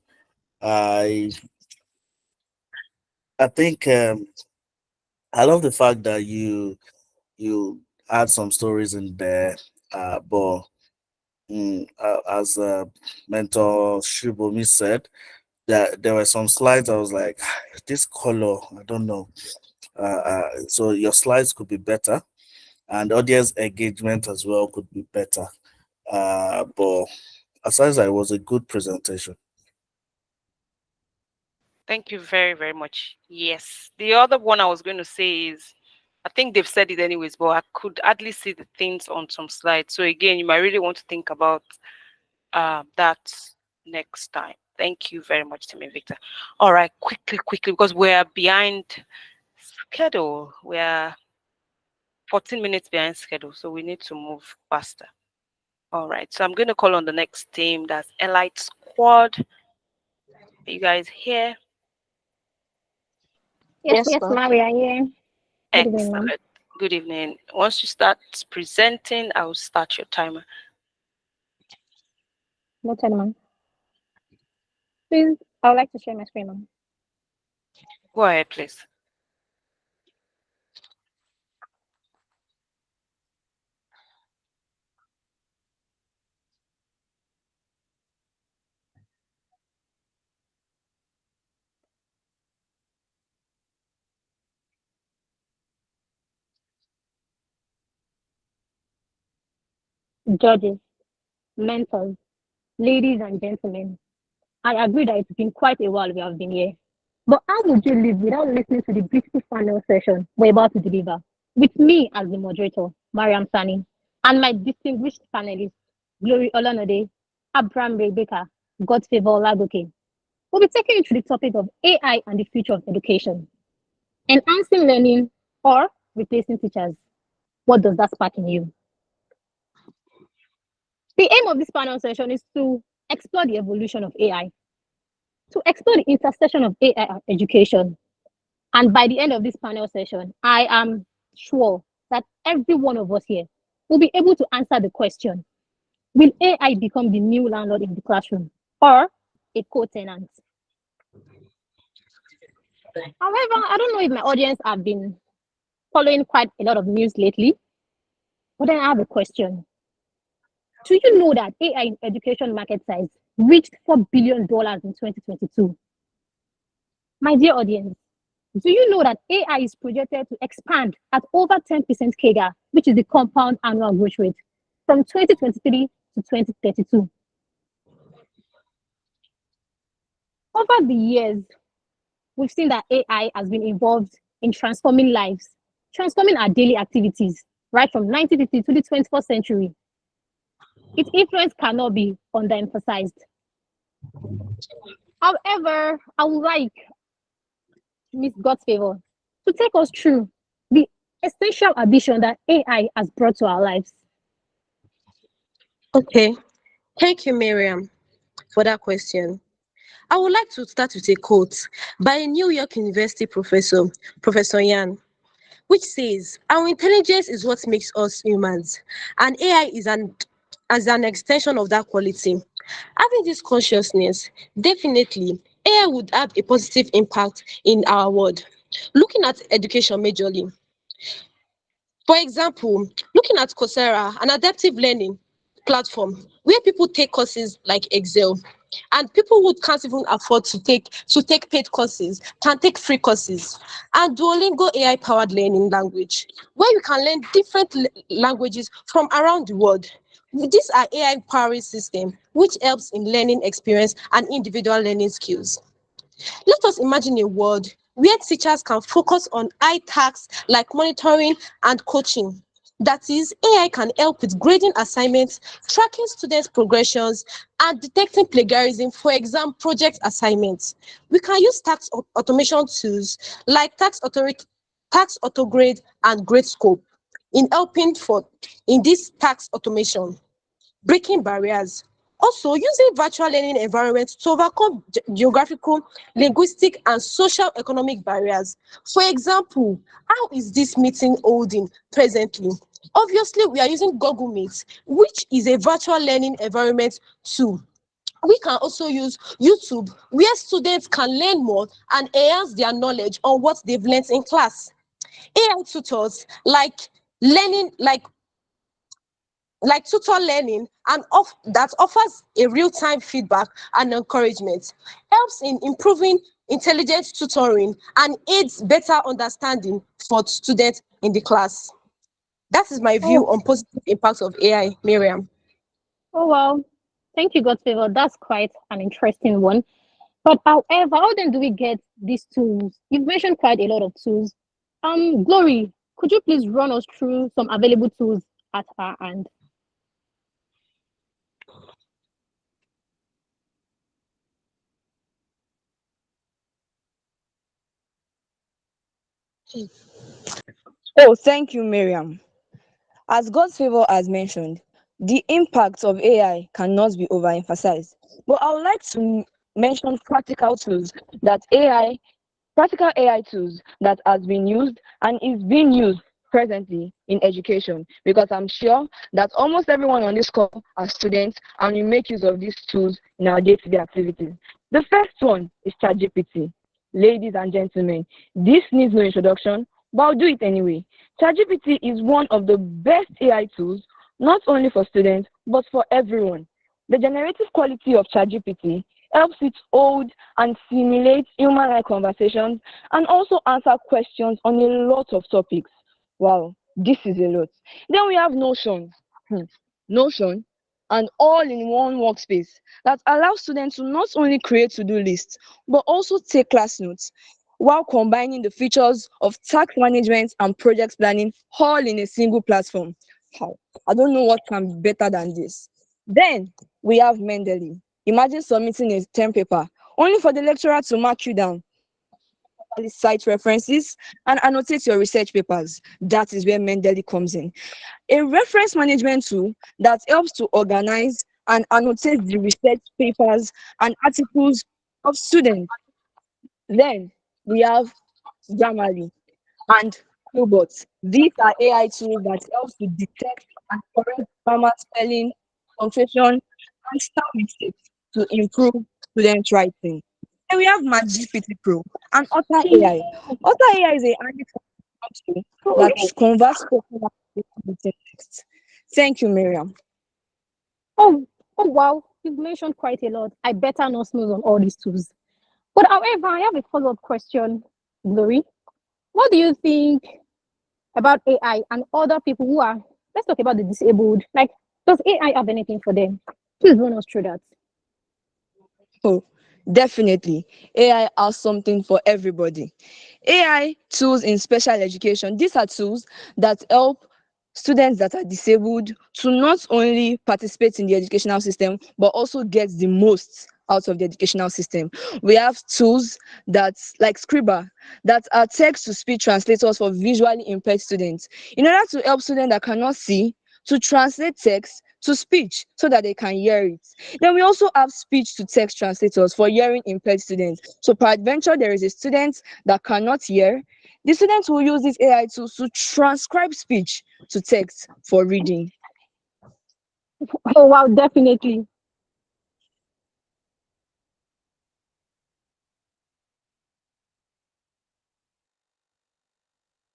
I think I love the fact that you add some stories in there, but as mentor Shubomi said, that there were some slides I was like, this color, I don't know. So your slides could be better, and audience engagement as well could be better. But aside that, it was a good presentation. Thank you very, very much. Yes. The other one I was going to say is, I think they've said it anyways, but I could hardly see the things on some slides. So again, you might really want to think about that next time. Thank you very much, Team Victor. All right, quickly, because we're behind schedule. We're 14 minutes behind schedule, so we need to move faster. All right, so I'm going to call on the next team. That's Elite Squad. Are you guys here? Yes, ma'am, we are here. Good evening, ma'am. Excellent. Good evening. Once you start presenting, I will start your timer. Noted, ma'am. Please, I would like to share my screen, ma'am. Go ahead, please. Judges, mentors, ladies and gentlemen, I agree that it's been quite a while we have been here. But how would you live without listening to the beautiful panel session we're about to deliver? With me as the moderator, Mariam Sani, and my distinguished panelists, Glory Olanode, Abraham Rebecca, Godfavor Olagoke. We'll be taking you through the topic of AI and the future of education, enhancing learning or replacing teachers. What does that spark in you? The aim of this panel session is to explore the evolution of AI, to explore the intersection of AI and education. And by the end of this panel session, I am sure that every one of us here will be able to answer the question, will AI become the new landlord in the classroom or a co-tenant? However, I don't know if my audience have been following quite a lot of news lately, but then I have a question. Do you know that AI in education market size reached $4 billion in 2022? My dear audience, do you know that AI is projected to expand at over 10% CAGR, which is the compound annual growth rate, from 2023 to 2032? Over the years, we've seen that AI has been involved in transforming lives, transforming our daily activities, right from 1950 to the 21st century. Its influence cannot be underemphasized. However, I would like Ms. Godfavor to take us through the essential addition that AI has brought to our lives. Okay, thank you, Miriam, for that question. I would like to start with a quote by a New York University professor, Professor Yan, which says, "Our intelligence is what makes us humans, and AI is as an extension of that quality." Having this consciousness, definitely, AI would have a positive impact in our world. Looking at education majorly, for example, looking at Coursera, an adaptive learning platform where people take courses like Excel, and people who can't even afford to take paid courses can take free courses, and Duolingo AI-powered learning language, where you can learn different languages from around the world. These are AI-powered systems which helps in learning experience and individual learning skills. Let us imagine a world where teachers can focus on high tasks like monitoring and coaching. That is, AI can help with grading assignments, tracking students' progressions, and detecting plagiarism for exam project assignments. We can use task automation tools like tax autograde and GradeScope in helping in this tax automation, breaking barriers. Also, using virtual learning environments to overcome geographical, linguistic, and social economic barriers. For example, how is this meeting holding presently? Obviously, we are using Google Meet, which is a virtual learning environment too. We can also use YouTube, where students can learn more and enhance their knowledge on what they've learned in class. AI tutors like tutor learning and that offers a real-time feedback and encouragement, helps in improving intelligent tutoring and aids better understanding for students in the class. That is my view on positive impacts of AI, Miriam. Oh, well, thank you, Godfavor. That's quite an interesting one. But however, how then do we get these tools? You've mentioned quite a lot of tools. Glory, could you please run us through some available tools at our hand? Oh, thank you, Miriam. As God's favor has mentioned, the impact of AI cannot be overemphasized. But I would like to mention practical AI tools that has been used and is being used presently in education, because I'm sure that almost everyone on this call are students and we make use of these tools in our day-to-day activities. The first one is ChatGPT. Ladies and gentlemen, this needs no introduction, but I'll do it anyway. ChatGPT is one of the best AI tools, not only for students, but for everyone. The generative quality of ChatGPT helps it hold and simulate human-like conversations and also answer questions on a lot of topics. Wow, this is a lot. Then we have Notion. Notion, and all in one workspace that allows students to not only create to-do lists, but also take class notes while combining the features of task management and project planning all in a single platform. How? I don't know what can be better than this. Then we have Mendeley. Imagine submitting a term paper only for the lecturer to mark you down, cite references, and annotate your research papers. That is where Mendeley comes in. A reference management tool that helps to organize and annotate the research papers and articles of students. Then we have Grammarly and Cobot. These are AI tools that help to detect and correct grammar, spelling, punctuation, and style mistakes to improve student writing. Then we have MathGPT Pro and Otter AI. Otter AI is a handy tool that converts spoken language into text. Thank you, Miriam. Oh wow, you've mentioned quite a lot. I better not snooze on all these tools. But however, I have a follow-up question, Glory. What do you think about AI and other people who are, let's talk about the disabled. Like, does AI have anything for them? Please run us through that. Oh, definitely. AI has something for everybody. AI tools in special education, these are tools that help students that are disabled to not only participate in the educational system, but also get the most out of the educational system. We have tools that, like Scriber, that are text-to-speech translators for visually impaired students. In order to help students that cannot see to translate text to speech so that they can hear it. Then we also have speech to text translators for hearing impaired students. So peradventure there is a student that cannot hear, the students will use these AI tools to transcribe speech to text for reading. Oh wow, definitely.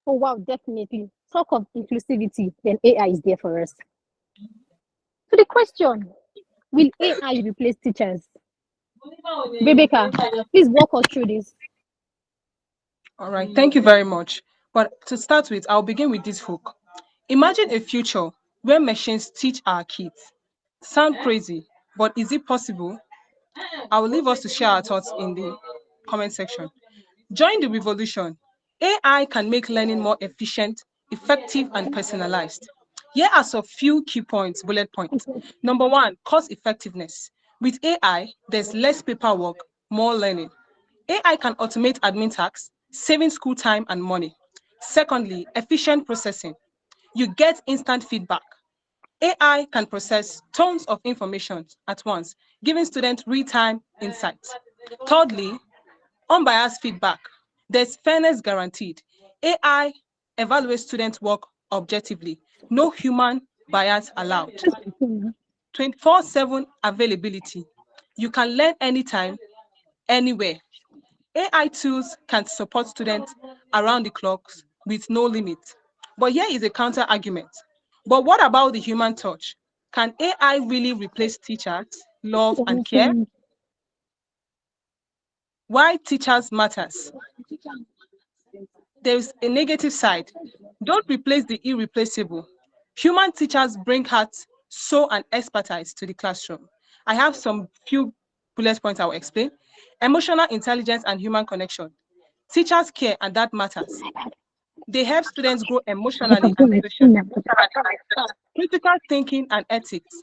Oh wow, definitely. Talk of inclusivity, then AI is there for us. So the question, will AI replace teachers? Rebecca, please walk us through this. All right, thank you very much. But to start with, I'll begin with this hook. Imagine a future where machines teach our kids. Sound crazy, but is it possible? I will leave us to share our thoughts in the comment section. Join the revolution. AI can make learning more efficient, effective, and personalized. Here are some few key points, bullet points. Number one, cost effectiveness. With AI, there's less paperwork, more learning. AI can automate admin tasks, saving school time and money. Secondly, efficient processing. You get instant feedback. AI can process tons of information at once, giving students real-time insights. Thirdly, unbiased feedback. There's fairness guaranteed. AI evaluates students' work objectively. No human bias allowed. 24/7 availability. You can learn anytime, anywhere. AI tools can support students around the clock with no limit. But here is a counter argument. But what about the human touch? Can AI really replace teachers, love, and care? Why teachers matters? There's a negative side. Don't replace the irreplaceable. Human teachers bring heart, soul, and expertise to the classroom. I have some few bullet points I will explain. Emotional intelligence and human connection. Teachers care, and that matters. They help students grow emotionally and socially. Critical thinking and ethics.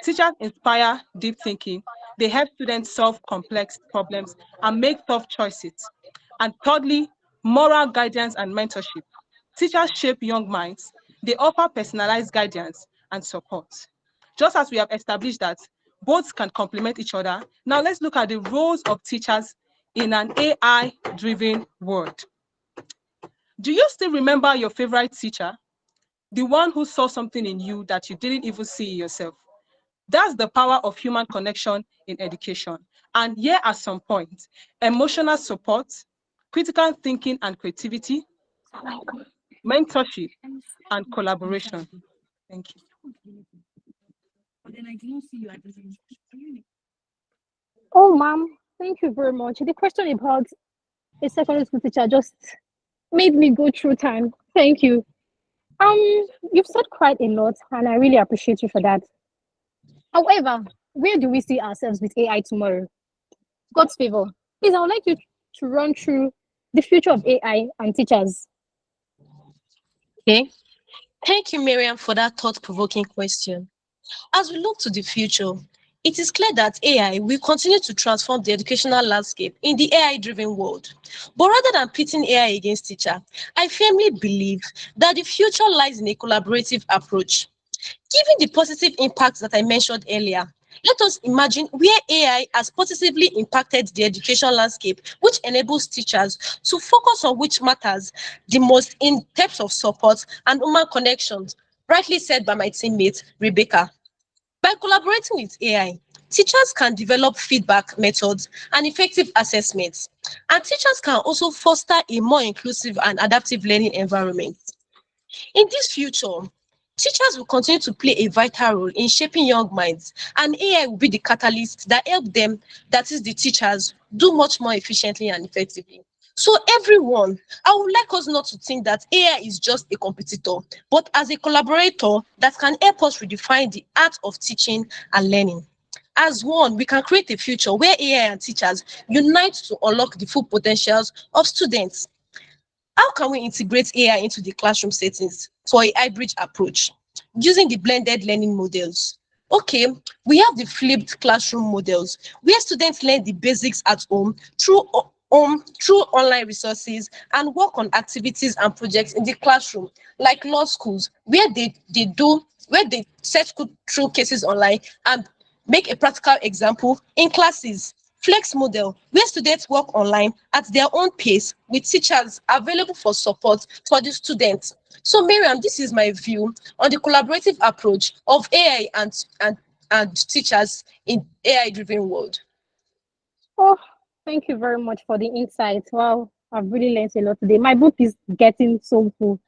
Teachers inspire deep thinking. They help students solve complex problems and make tough choices. And thirdly, moral guidance and mentorship. Teachers shape young minds. They offer personalized guidance and support. Just as we have established that both can complement each other, now let's look at the roles of teachers in an AI-driven world. Do you still remember your favorite teacher? The one who saw something in you that you didn't even see yourself? That's the power of human connection in education. And here are some points: emotional support, critical thinking and creativity, mentorship, and collaboration. Thank you. Oh, ma'am, thank you very much. The question about a secondary school teacher just made me go through time. Thank you. You've said quite a lot, and I really appreciate you for that. However, where do we see ourselves with AI tomorrow? God's favor. Please, I would like you to run through the future of AI and teachers. Okay. Thank you, Miriam, for that thought-provoking question. As we look to the future, it is clear that AI will continue to transform the educational landscape in the AI-driven world. But rather than pitting AI against teacher, I firmly believe that the future lies in a collaborative approach. Given the positive impacts that I mentioned earlier, let us imagine where AI has positively impacted the education landscape, which enables teachers to focus on which matters the most in terms of support and human connections, rightly said by my teammate, Rebecca. By collaborating with AI, teachers can develop feedback methods and effective assessments, and teachers can also foster a more inclusive and adaptive learning environment. In this future, teachers will continue to play a vital role in shaping young minds, and AI will be the catalyst that help them, that is the teachers, do much more efficiently and effectively. So everyone, I would like us not to think that AI is just a competitor, but as a collaborator that can help us redefine the art of teaching and learning. As one, we can create a future where AI and teachers unite to unlock the full potentials of students. How can we integrate AI into the classroom settings for a hybrid approach using the blended learning models? Okay, we have the flipped classroom models where students learn the basics at through online resources and work on activities and projects in the classroom, like law schools, where they search through cases online and make a practical example in classes. Flex model, where students work online at their own pace with teachers available for support for the students. So Miriam, this is my view on the collaborative approach of AI and teachers in AI-driven world. Oh, thank you very much for the insight. Wow, I've really learned a lot today. My book is getting so full.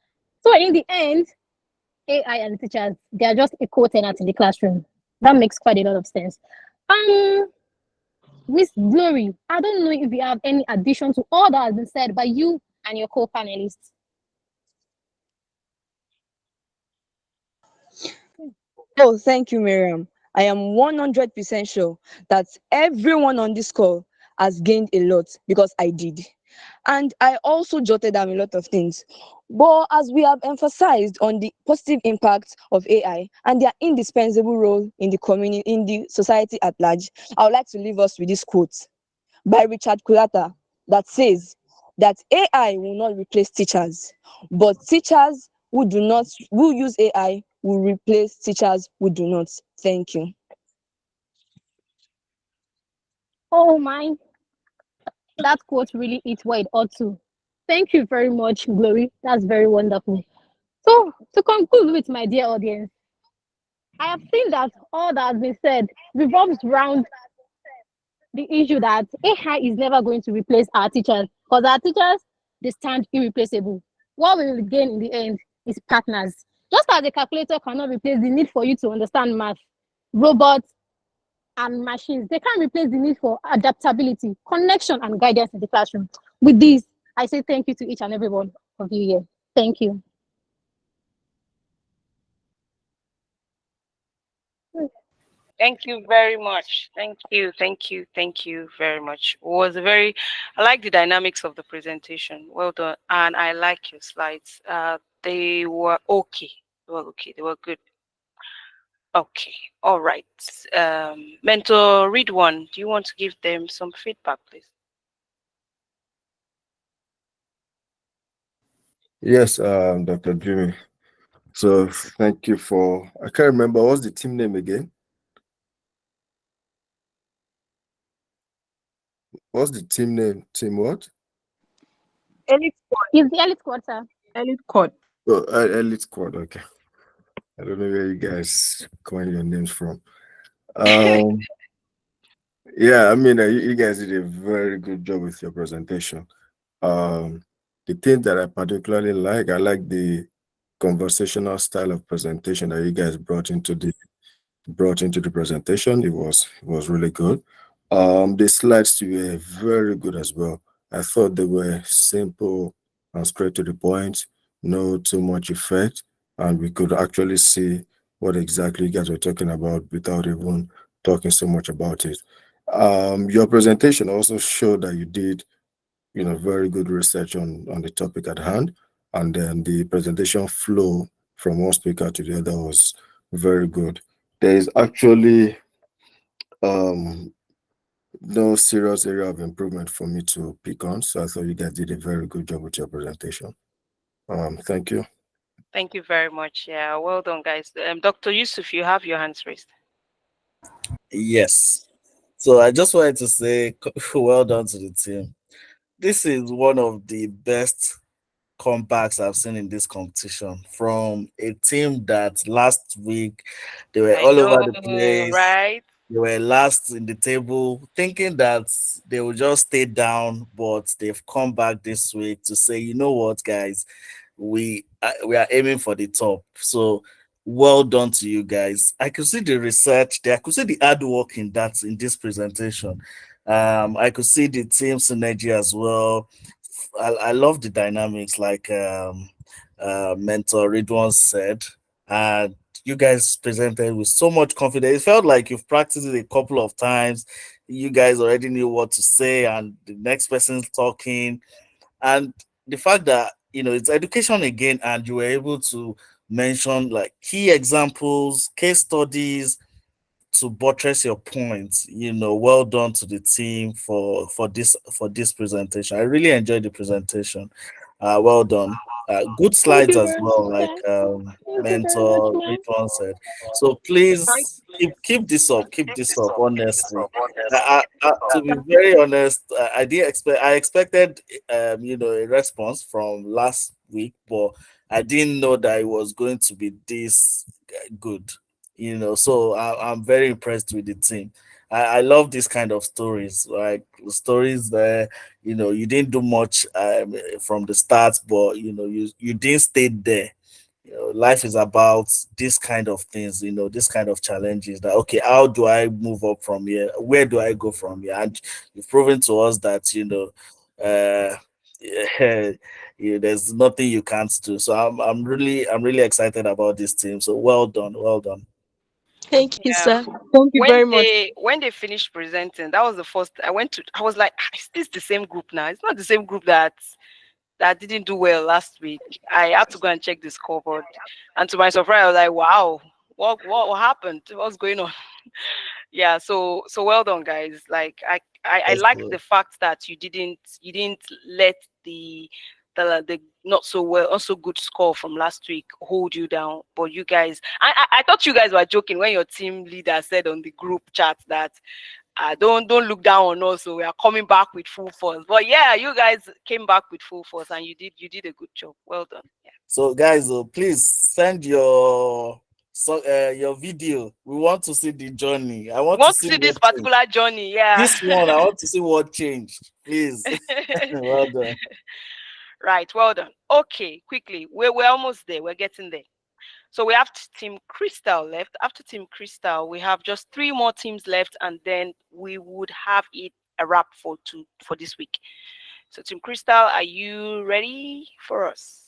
So in the end, AI and teachers, they are just a co-tenant in the classroom. That makes quite a lot of sense. Um, Miss Glory, I don't know if you have any addition to all that has been said by you and your co-panelists. Oh, thank you, Miriam. I am 100% sure that everyone on this call has gained a lot because I did. And I also jotted down a lot of things. But as we have emphasized on the positive impact of AI and their indispensable role in the community, in the society at large, I would like to leave us with this quote by Richard Kulata that says that AI will not replace teachers, but teachers who use AI will replace teachers who do not. Thank you. Oh my, that quote really hit what it ought to. Thank you very much, Glory. That's very wonderful. So, to conclude with my dear audience, I have seen that all that has been said revolves around the issue that AI is never going to replace our teachers because our teachers, they stand irreplaceable. What we will gain in the end is partners. Just as a calculator cannot replace the need for you to understand math, robots and machines, they can't replace the need for adaptability, connection, and guidance in the classroom. With this, I say thank you to each and every one of you here. Thank you. Thank you very much. Thank you very much. It was a very, I like the dynamics of the presentation. Well done. And I like your slides. They were okay. They were okay. They were good. Okay. All right. Mentor, read one. Do you want to give them some feedback, please? Yes, Dr. Jimmy. So thank you for, I can't remember, what's the team name again? What's the team name? Team what? Elite squad. It's the elite squad, sir. Elite squad. Oh, Elite Squad. Okay. I don't know where you guys coin your names from. Yeah, I mean, you guys did a very good job with your presentation. The thing that I particularly like, I like the conversational style of presentation that you guys brought into the presentation. It was really good. The slides were very good as well. I thought they were simple and straight to the point, no too much effect. and we could actually see what exactly you guys were talking about without even talking so much about it. Your presentation also showed that you did, very good research on the topic at hand, and then the presentation flow from one speaker to the other was very good. There is actually um, no serious area of improvement for me to pick on, so I thought you guys did a very good job with your presentation. Thank you. Thank you very much. Yeah, well done, guys. Dr. Yusuf, you have your hands raised. Yes. So I just wanted to say well done to the team. This is one of the best comebacks I've seen in this competition from a team that last week they were I all over the know, place. right? They were last in the table, thinking that they will just stay down, but they've come back this week to say, you know what, guys, we are aiming for the top. So well done to you guys. I could see the research there. I could see the hard work in this presentation. I could see the team synergy as well. I love the dynamics, like mentor Ridwan said, and you guys presented with so much confidence. It felt like you've practiced it a couple of times. You guys already knew what to say, and the next person's talking. And the fact that it's education again, and you were able to mention like key examples, case studies to buttress your points. Well done to the team for this presentation. I really enjoyed the presentation. Well done. Good Thank slides you as very well, much, like sir. Thank you very much, mentor ma'am. Ridwan said. So please keep this up. Keep this up. Honestly, to be very honest, I didn't expect. I expected, a response from last week, but I didn't know that it was going to be this good. So I'm very impressed with the team. I love this kind of stories, like stories where you didn't do much from the start, but you didn't stay there. Life is about this kind of things, this kind of challenges. That okay, how do I move up from here? Where do I go from here? And you've proven to us that there's nothing you can't do. So I'm really excited about this team. So well done, well done. Thank you, Yeah. sir. Thank you When very much. they finished presenting, that was the first I went to. I was like, "Ah, is this the same group now? It's not the same group that didn't do well last week." I had to go and check the scoreboard, and to my surprise, I was like, "Wow, what happened? What's going on?" Yeah, so well done, guys. Like I That's like good. the fact that you didn't let the not so well also good score from last week hold you down. But you guys, I thought you guys were joking when your team leader said on the group chat that don't look down on us, so we are coming back with full force. But yeah, you guys came back with full force, and you did a good job. Well done. Yeah. So guys, please send your video. We want to see the journey. I We want to want to see see this what changed. particular journey. Yeah. This one, I want to see what changed. Please. Well done. Right, well done. Okay, quickly. We're almost there. We're getting there. So we have Team Crystal left. After Team Crystal, we have just three more teams left, and then we would have it a wrap for this week. So Team Crystal, are you ready for us?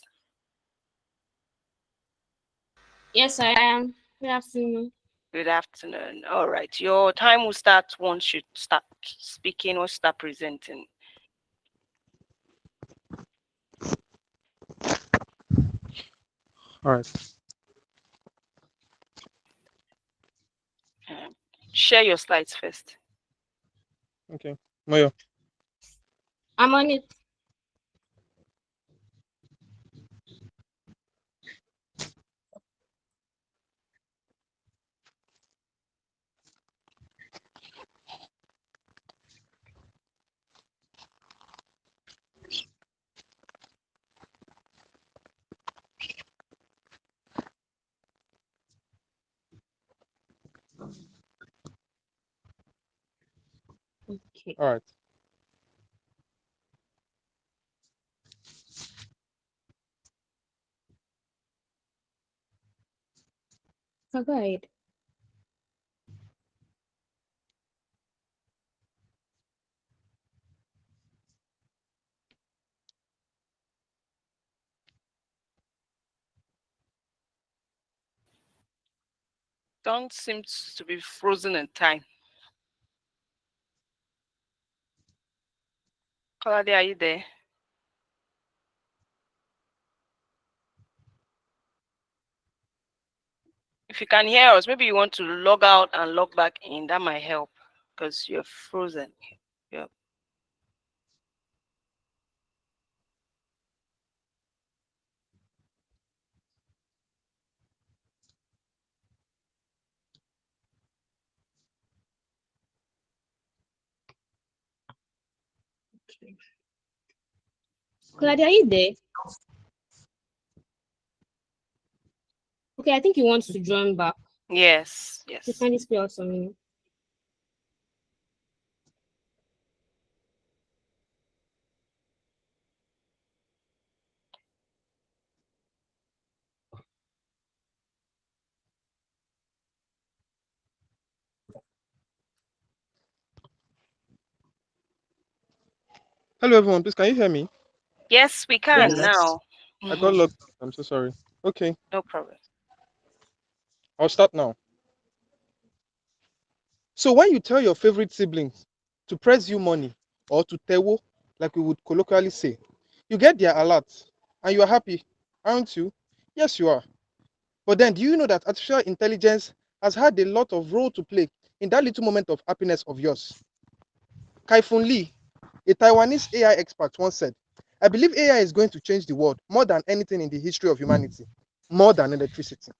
Yes, I am. Good afternoon. Good afternoon. All right. Your time will start once you start speaking or start presenting. All right. Um, Share your slides first. Okay. Moyo. I'm on it. Okay. All right. So go ahead. Don't seem to be frozen in time. Colade, are you there? If you can hear us, maybe you want to log out and log back in. That might help because you're frozen. Yep. Claudia, are you there? Okay, I think he wants to join back. Yes, You yes. kindly spell out for me. Hello, everyone. Please, can you hear me? Yes, we can now. I got locked. I'm so sorry. Okay, No problem. I'll start now. So when you tell your favorite siblings to press you money or to tewo, like we would colloquially say, you get their alert and you are happy, aren't you? Yes, you are. But then, do you know that artificial intelligence has had a lot of role to play in that little moment of happiness of yours? Kai-Fun Lee, a Taiwanese AI expert, once said, I believe AI is going to change the world more than anything in the history of humanity, more than electricity.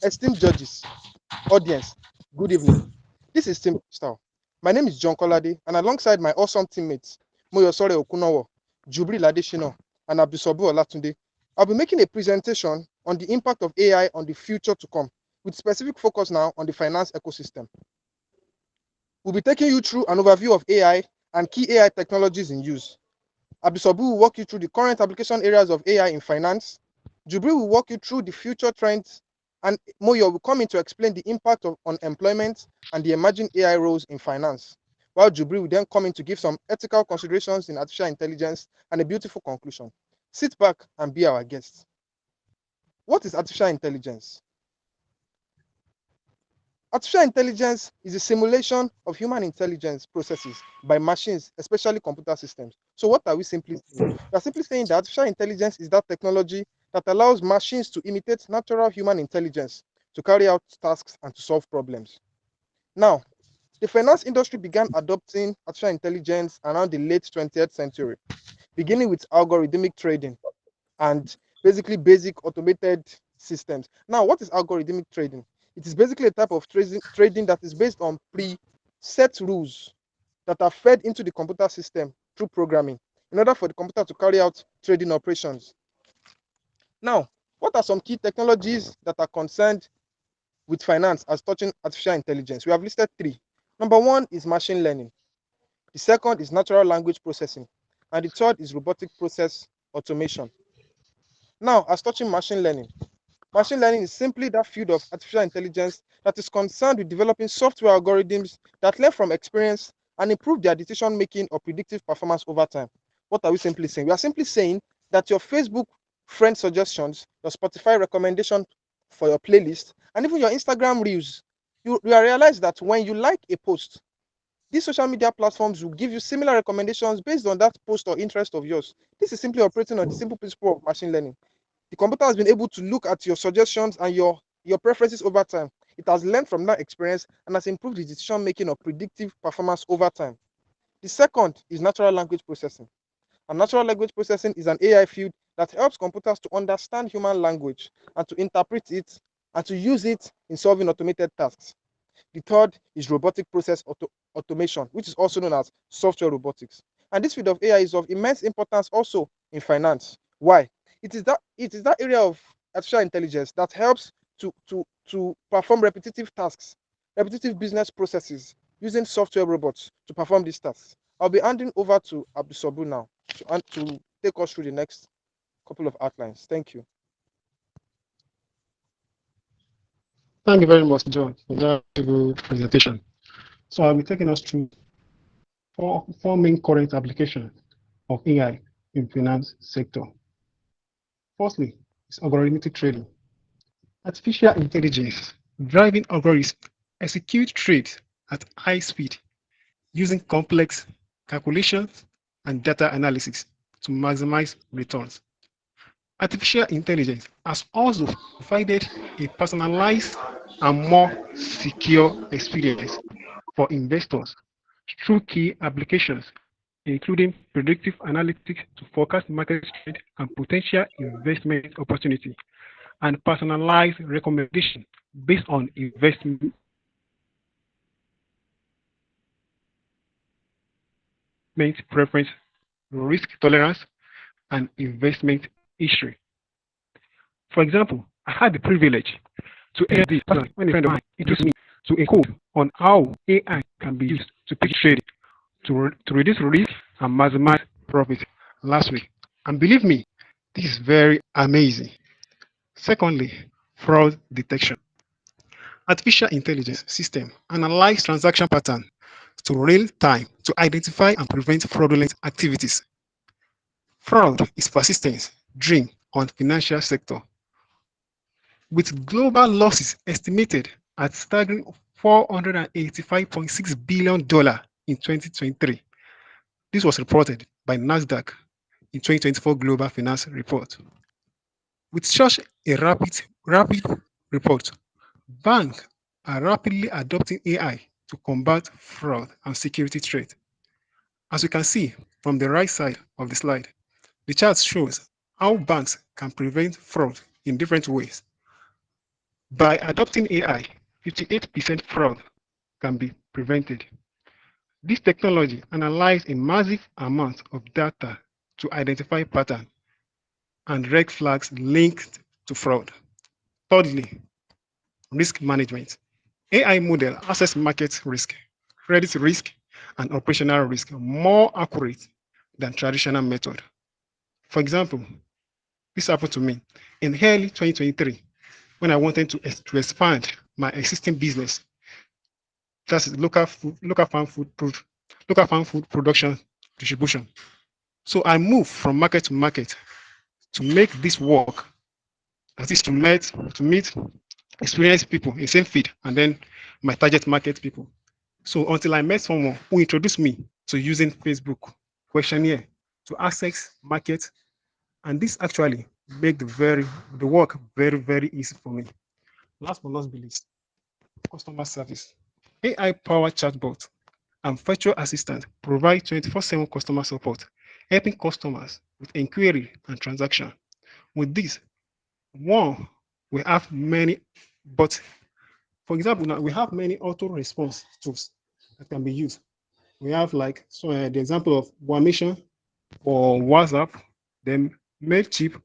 Esteemed judges, audience, good evening. This is Team Style. My name is John Kolade, and alongside my awesome teammates, Moyosore Okunowo, Jubri Ladeshino, and Abisobu Olatunde, I'll be making a presentation on the impact of AI on the future to come, with specific focus now on the finance ecosystem. We'll be taking you through an overview of AI and key AI technologies in use. Abisobu will walk you through the current application areas of AI in finance. Jubri will walk you through the future trends, and Moyo will come in to explain the impact on employment and the emerging AI roles in finance, while Jubri will then come in to give some ethical considerations in artificial intelligence and a beautiful conclusion. Sit back and be our guest. What is artificial intelligence? Artificial intelligence is a simulation of human intelligence processes by machines, especially computer systems. So what are we simply saying? We are simply saying that artificial intelligence is that technology that allows machines to imitate natural human intelligence to carry out tasks and to solve problems. Now, the finance industry began adopting artificial intelligence around the late 20th century, beginning with algorithmic trading and basically basic automated systems. Now, what is algorithmic trading? It is basically a type of trading that is based on preset rules that are fed into the computer system through programming in order for the computer to carry out trading operations. Now, what are some key technologies that are concerned with finance as touching artificial intelligence? We have listed three. Number one is machine learning. The second is natural language processing. And the third is robotic process automation. Now, as touching machine learning is simply that field of artificial intelligence that is concerned with developing software algorithms that learn from experience and improve their decision-making or predictive performance over time. What are we simply saying? We are simply saying that your Facebook friend suggestions, your Spotify recommendation for your playlist, and even your Instagram reels, you realize that when you like a post, these social media platforms will give you similar recommendations based on that post or interest of yours. This is simply operating on the simple principle of machine learning. The computer has been able to look at your suggestions and your preferences over time. It has learned from that experience and has improved the decision making or predictive performance over time. The second is natural language processing. And natural language processing is an AI field that helps computers to understand human language and to interpret it and to use it in solving automated tasks. The third is robotic process automation, which is also known as software robotics. And this field of AI is of immense importance also in finance. Why? It is that area of artificial intelligence that helps to perform repetitive tasks, repetitive business processes using software robots to perform these tasks. I'll be handing over to Abdusobu now to take us through the next couple of outlines. Thank you. Thank you very much, John, for that beautiful presentation. So I'll be taking us through four main current applications of AI in finance sector. Firstly, is algorithmic trading. Artificial intelligence driving algorithms execute trades at high speed using complex calculations and data analysis to maximize returns. Artificial intelligence has also provided a personalized and more secure experience for investors through key applications, including predictive analytics to forecast market trend and potential investment opportunity, and personalized recommendation based on investment preference, risk tolerance, and investment history. For example, I had the privilege to hear this when a friend of mine introduced me to a code on how AI can be used to pick trade to reduce risk and maximize profit last week. And believe me, this is very amazing. Secondly, fraud detection. Artificial intelligence system analyze transaction pattern to real time to identify and prevent fraudulent activities. Fraud is persistent drain on financial sector with global losses estimated at staggering $485.6 billion in 2023. This was reported by NASDAQ in 2024 Global Finance Report. With such a rapid report, banks are rapidly adopting AI to combat fraud and security threats. As you can see from the right side of the slide, the chart shows how banks can prevent fraud in different ways. By adopting AI, 58% fraud can be prevented. This technology analyzes a massive amount of data to identify patterns and red flags linked to fraud. Thirdly, risk management. AI model assess market risk, credit risk, and operational risk more accurate than traditional method. For example, this happened to me in early 2023 when I wanted to expand my existing business. That's local farm food production distribution. So I moved from market to market to make this work. That is to meet experienced people in same field and then my target market people. So until I met someone who introduced me to using Facebook questionnaire to access market, and this actually made the work very easy for me. Last but not least, customer service. AI powered chatbot and virtual assistant provide 24/7 customer support, helping customers with inquiry and transaction. With this, one, we have many, but for example, now we have many auto response tools that can be used. We have the example of Wamisha or WhatsApp, then Mailchimp,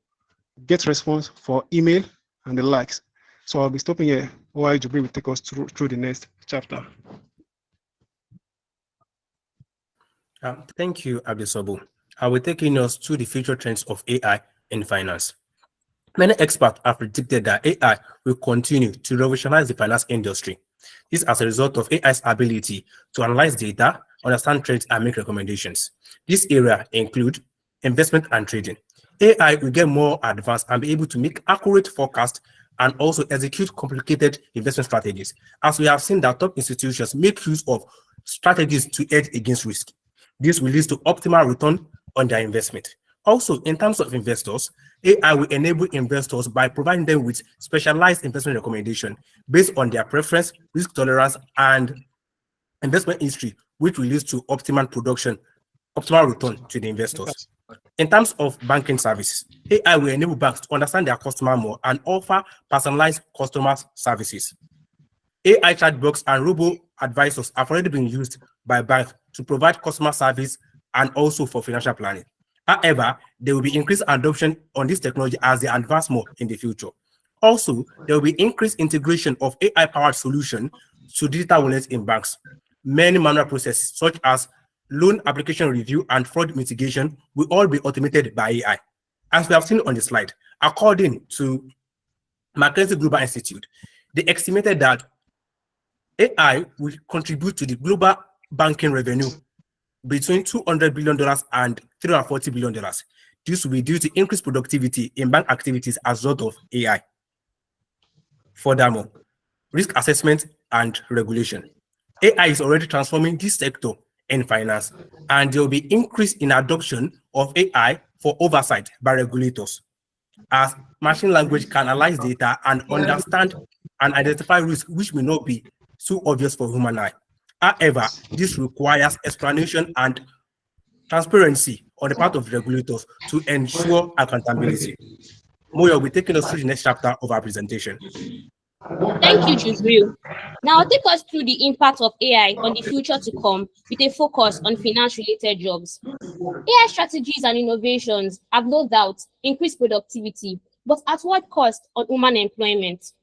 Get Response for email and the likes. So I'll be stopping here while Jubri will take us through the next chapter. Thank you, Abdesobo. I will take us to the future trends of AI in finance. Many experts have predicted that AI will continue to revolutionize the finance industry. This as a result of AI's ability to analyze data, understand trends, and make recommendations. This area include investment and trading. AI will get more advanced and be able to make accurate forecasts and also execute complicated investment strategies. As we have seen that top institutions make use of strategies to hedge against risk. This will lead to optimal return on their investment. Also, in terms of investors, AI will enable investors by providing them with specialized investment recommendation based on their preference, risk tolerance, and investment history, which will lead to optimal return to the investors. In terms of banking services, AI will enable banks to understand their customer more and offer personalized customer services. AI chatbots and robo-advisors have already been used by banks to provide customer service and also for financial planning. However, there will be increased adoption on this technology as they advance more in the future. Also, there will be increased integration of AI-powered solutions to digital wallets in banks. Many manual processes, such as loan application review and fraud mitigation, will all be automated by AI. As we have seen on the slide, according to McKinsey Global Institute, they estimated that AI will contribute to the global banking revenue between $200 billion and $340 billion. This will be due to increased productivity in bank activities as a result of AI. Furthermore, risk assessment, and regulation. AI is already transforming this sector in finance, and there will be increase in adoption of AI for oversight by regulators, as machine language can analyze data and understand and identify risks which may not be so obvious for human eye. However, this requires explanation and transparency on the part of the regulators to ensure accountability. Moyo will be taking us through the next chapter of our presentation. Thank you, Jubril. Now, take us through the impact of AI on the future to come with a focus on finance-related jobs. AI strategies and innovations have no doubt increased productivity, but at what cost on human employment?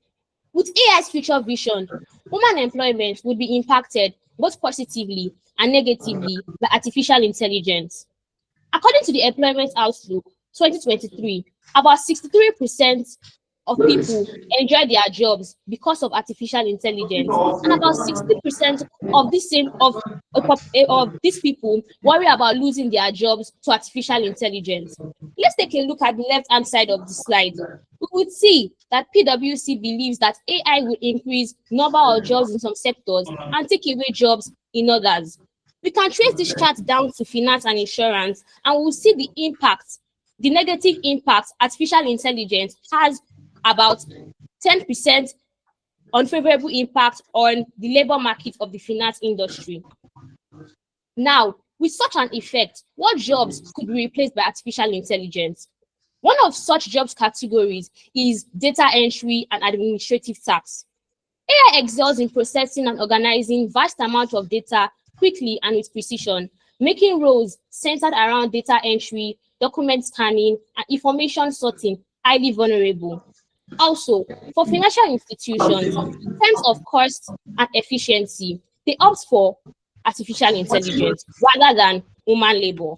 With AI's future vision, human employment would be impacted both positively and negatively by artificial intelligence. According to the Employment Outlook 2023, about 63% of people enjoy their jobs because of artificial intelligence, and about 60% of these people worry about losing their jobs to artificial intelligence. Let's take a look at the left-hand side of the slide. We would see that PwC believes that AI will increase number of jobs in some sectors and take away jobs in others. We can trace this chart down to finance and insurance, and we'll see the impact, the negative impact artificial intelligence has about 10% unfavorable impact on the labor market of the finance industry. Now, with such an effect, what jobs could be replaced by artificial intelligence? One of such jobs categories is data entry and administrative tasks. AI excels in processing and organizing vast amounts of data quickly and with precision, making roles centered around data entry, document scanning, and information sorting highly vulnerable. Also, for financial institutions, in terms of cost and efficiency, they opt for artificial intelligence rather than human labor.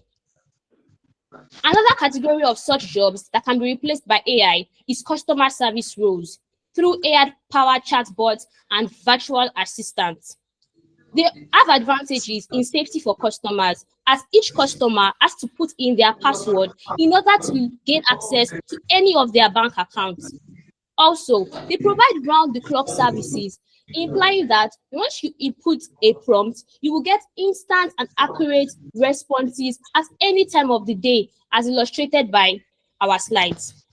Another category of such jobs that can be replaced by AI is customer service roles through AI-powered chatbots and virtual assistants. They have advantages in safety for customers, as each customer has to put in their password in order to gain access to any of their bank accounts. Also, they provide round-the-clock services, implying that once you input a prompt, you will get instant and accurate responses at any time of the day, as illustrated by our slides.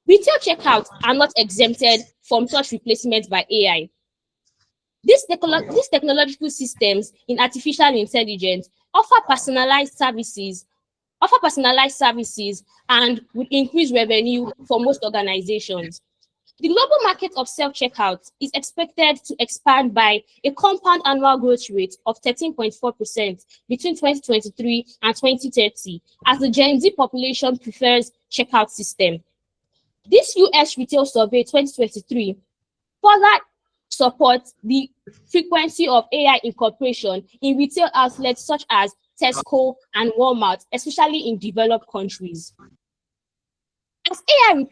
Retail checkouts are not exempted from such replacement by AI. These technological systems in artificial intelligence offer personalized services and would increase revenue for most organizations. The global market of self-checkout is expected to expand by a compound annual growth rate of 13.4% between 2023 and 2030, as the Gen Z population prefers checkout system. This US Retail Survey 2023 further supports the frequency of AI incorporation in retail outlets such as Tesco and Walmart, especially in developed countries. As AI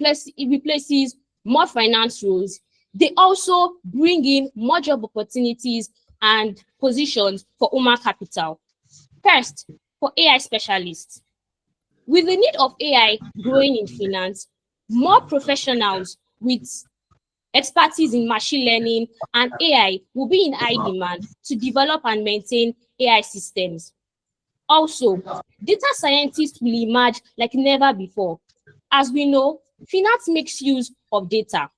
replaces more finance roles, they also bring in more job opportunities and positions for human capital. First, for AI specialists. With the need of AI growing in finance, more professionals with expertise in machine learning and AI will be in high demand to develop and maintain AI systems. Also, data scientists will emerge like never before. As we know, finance makes use of data.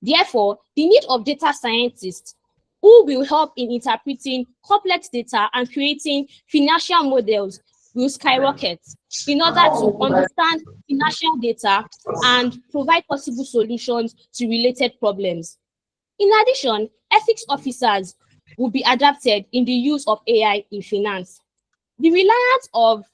Therefore, the need of data scientists who will help in interpreting complex data and creating financial models will skyrocket in order to understand financial data and provide possible solutions to related problems. In addition, ethics officers will be adapted in the use of AI in finance. The reliance of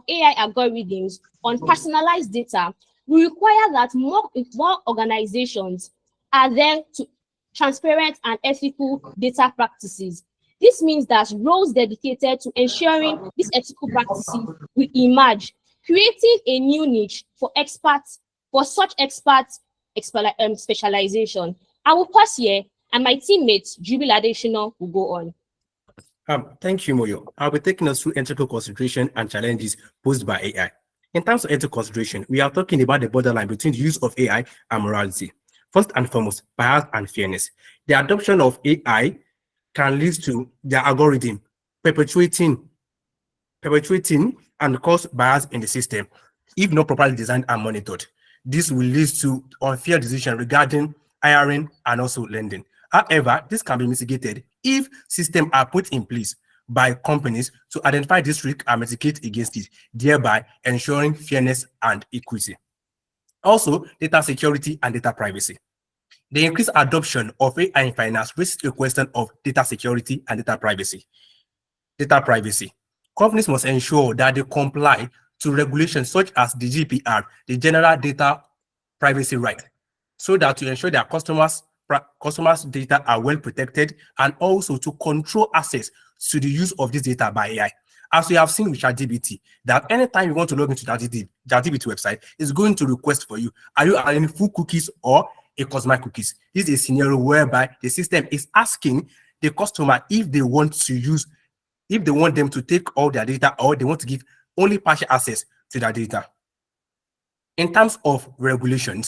AI algorithms on personalized data will require that more organizations are there to transparent and ethical data practices. This means that roles dedicated to ensuring these ethical practices will emerge, creating a new niche for such specialization. I will pause here, and my teammate Jubil Adeshino will go on. Thank you, Moyo. I'll be taking us through ethical consideration and challenges posed by AI. In terms of ethical consideration, we are talking about the borderline between the use of AI and morality. First and foremost, bias and fairness. The adoption of AI can lead to the algorithm perpetuating and cause bias in the system if not properly designed and monitored. This will lead to unfair decisions regarding hiring and also lending. However, this can be mitigated if systems are put in place by companies to identify this risk and mitigate against it, thereby ensuring fairness and equity. Also, data security and data privacy. The increased adoption of AI in finance raises the question of data security and data privacy. Data privacy. Companies must ensure that they comply to regulations such as the GDPR, the General Data Privacy Right, so that to ensure that customers' data are well protected and also to control access to the use of this data by AI. As we have seen with ChatGPT, that anytime you want to log into ChatGPT website, it's going to request for you, are you allowing full cookies or a customized cookies? This is a scenario whereby the system is asking the customer if they want to use, if they want them to take all their data or they want to give only partial access to their data. In terms of regulation,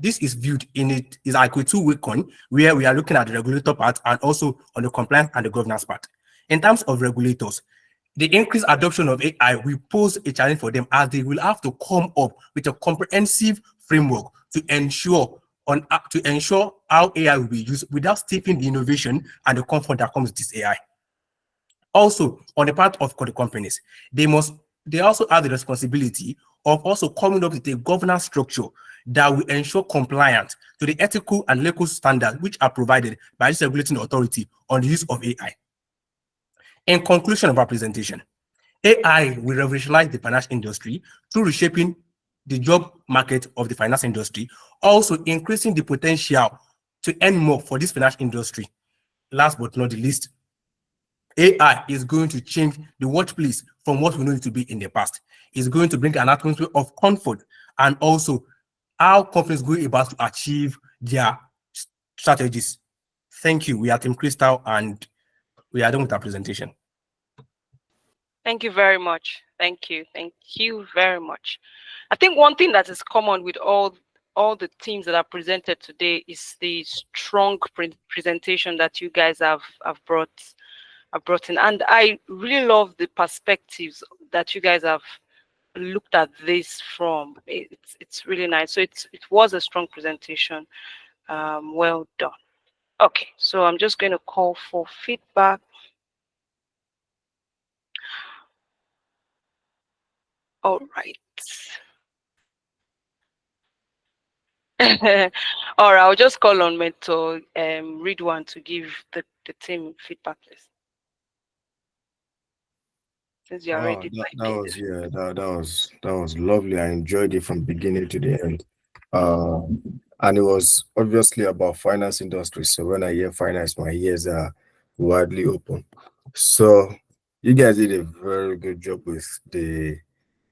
this is viewed in it is like a two-way coin where we are looking at the regulator part and also on the compliance and the governance part. In terms of regulators, the increased adoption of AI will pose a challenge for them as they will have to come up with a comprehensive framework to ensure how AI will be used without stifling the innovation and the comfort that comes with this AI. Also, on the part of the companies, they also have the responsibility of also coming up with a governance structure that will ensure compliance to the ethical and legal standards which are provided by this regulating authority on the use of AI. In conclusion of our presentation, AI will revolutionize the finance industry through reshaping the job market of the finance industry, also increasing the potential to earn more for this finance industry. Last but not the least, AI is going to change the workplace from what we know it to be in the past. It's going to bring an atmosphere of comfort and also how companies go about to achieve their strategies. Thank you. We are Team Crystal and we are done with our presentation. Thank you very much. Thank you. Thank you very much. I think one thing that is common with all the teams that are presented today is the strong presentation that you guys have brought in. And I really love the perspectives that you guys have looked at this from. It's really nice. So it was a strong presentation. Well done. Okay, so I'm just going to call for feedback. All right. All right, I'll just call on Mentor Ridwan to give the team feedback, please. Since you're already that was lovely. I enjoyed it from beginning to the end. And it was obviously about finance industry. So when I hear finance, my ears are widely open. So you guys did a very good job with the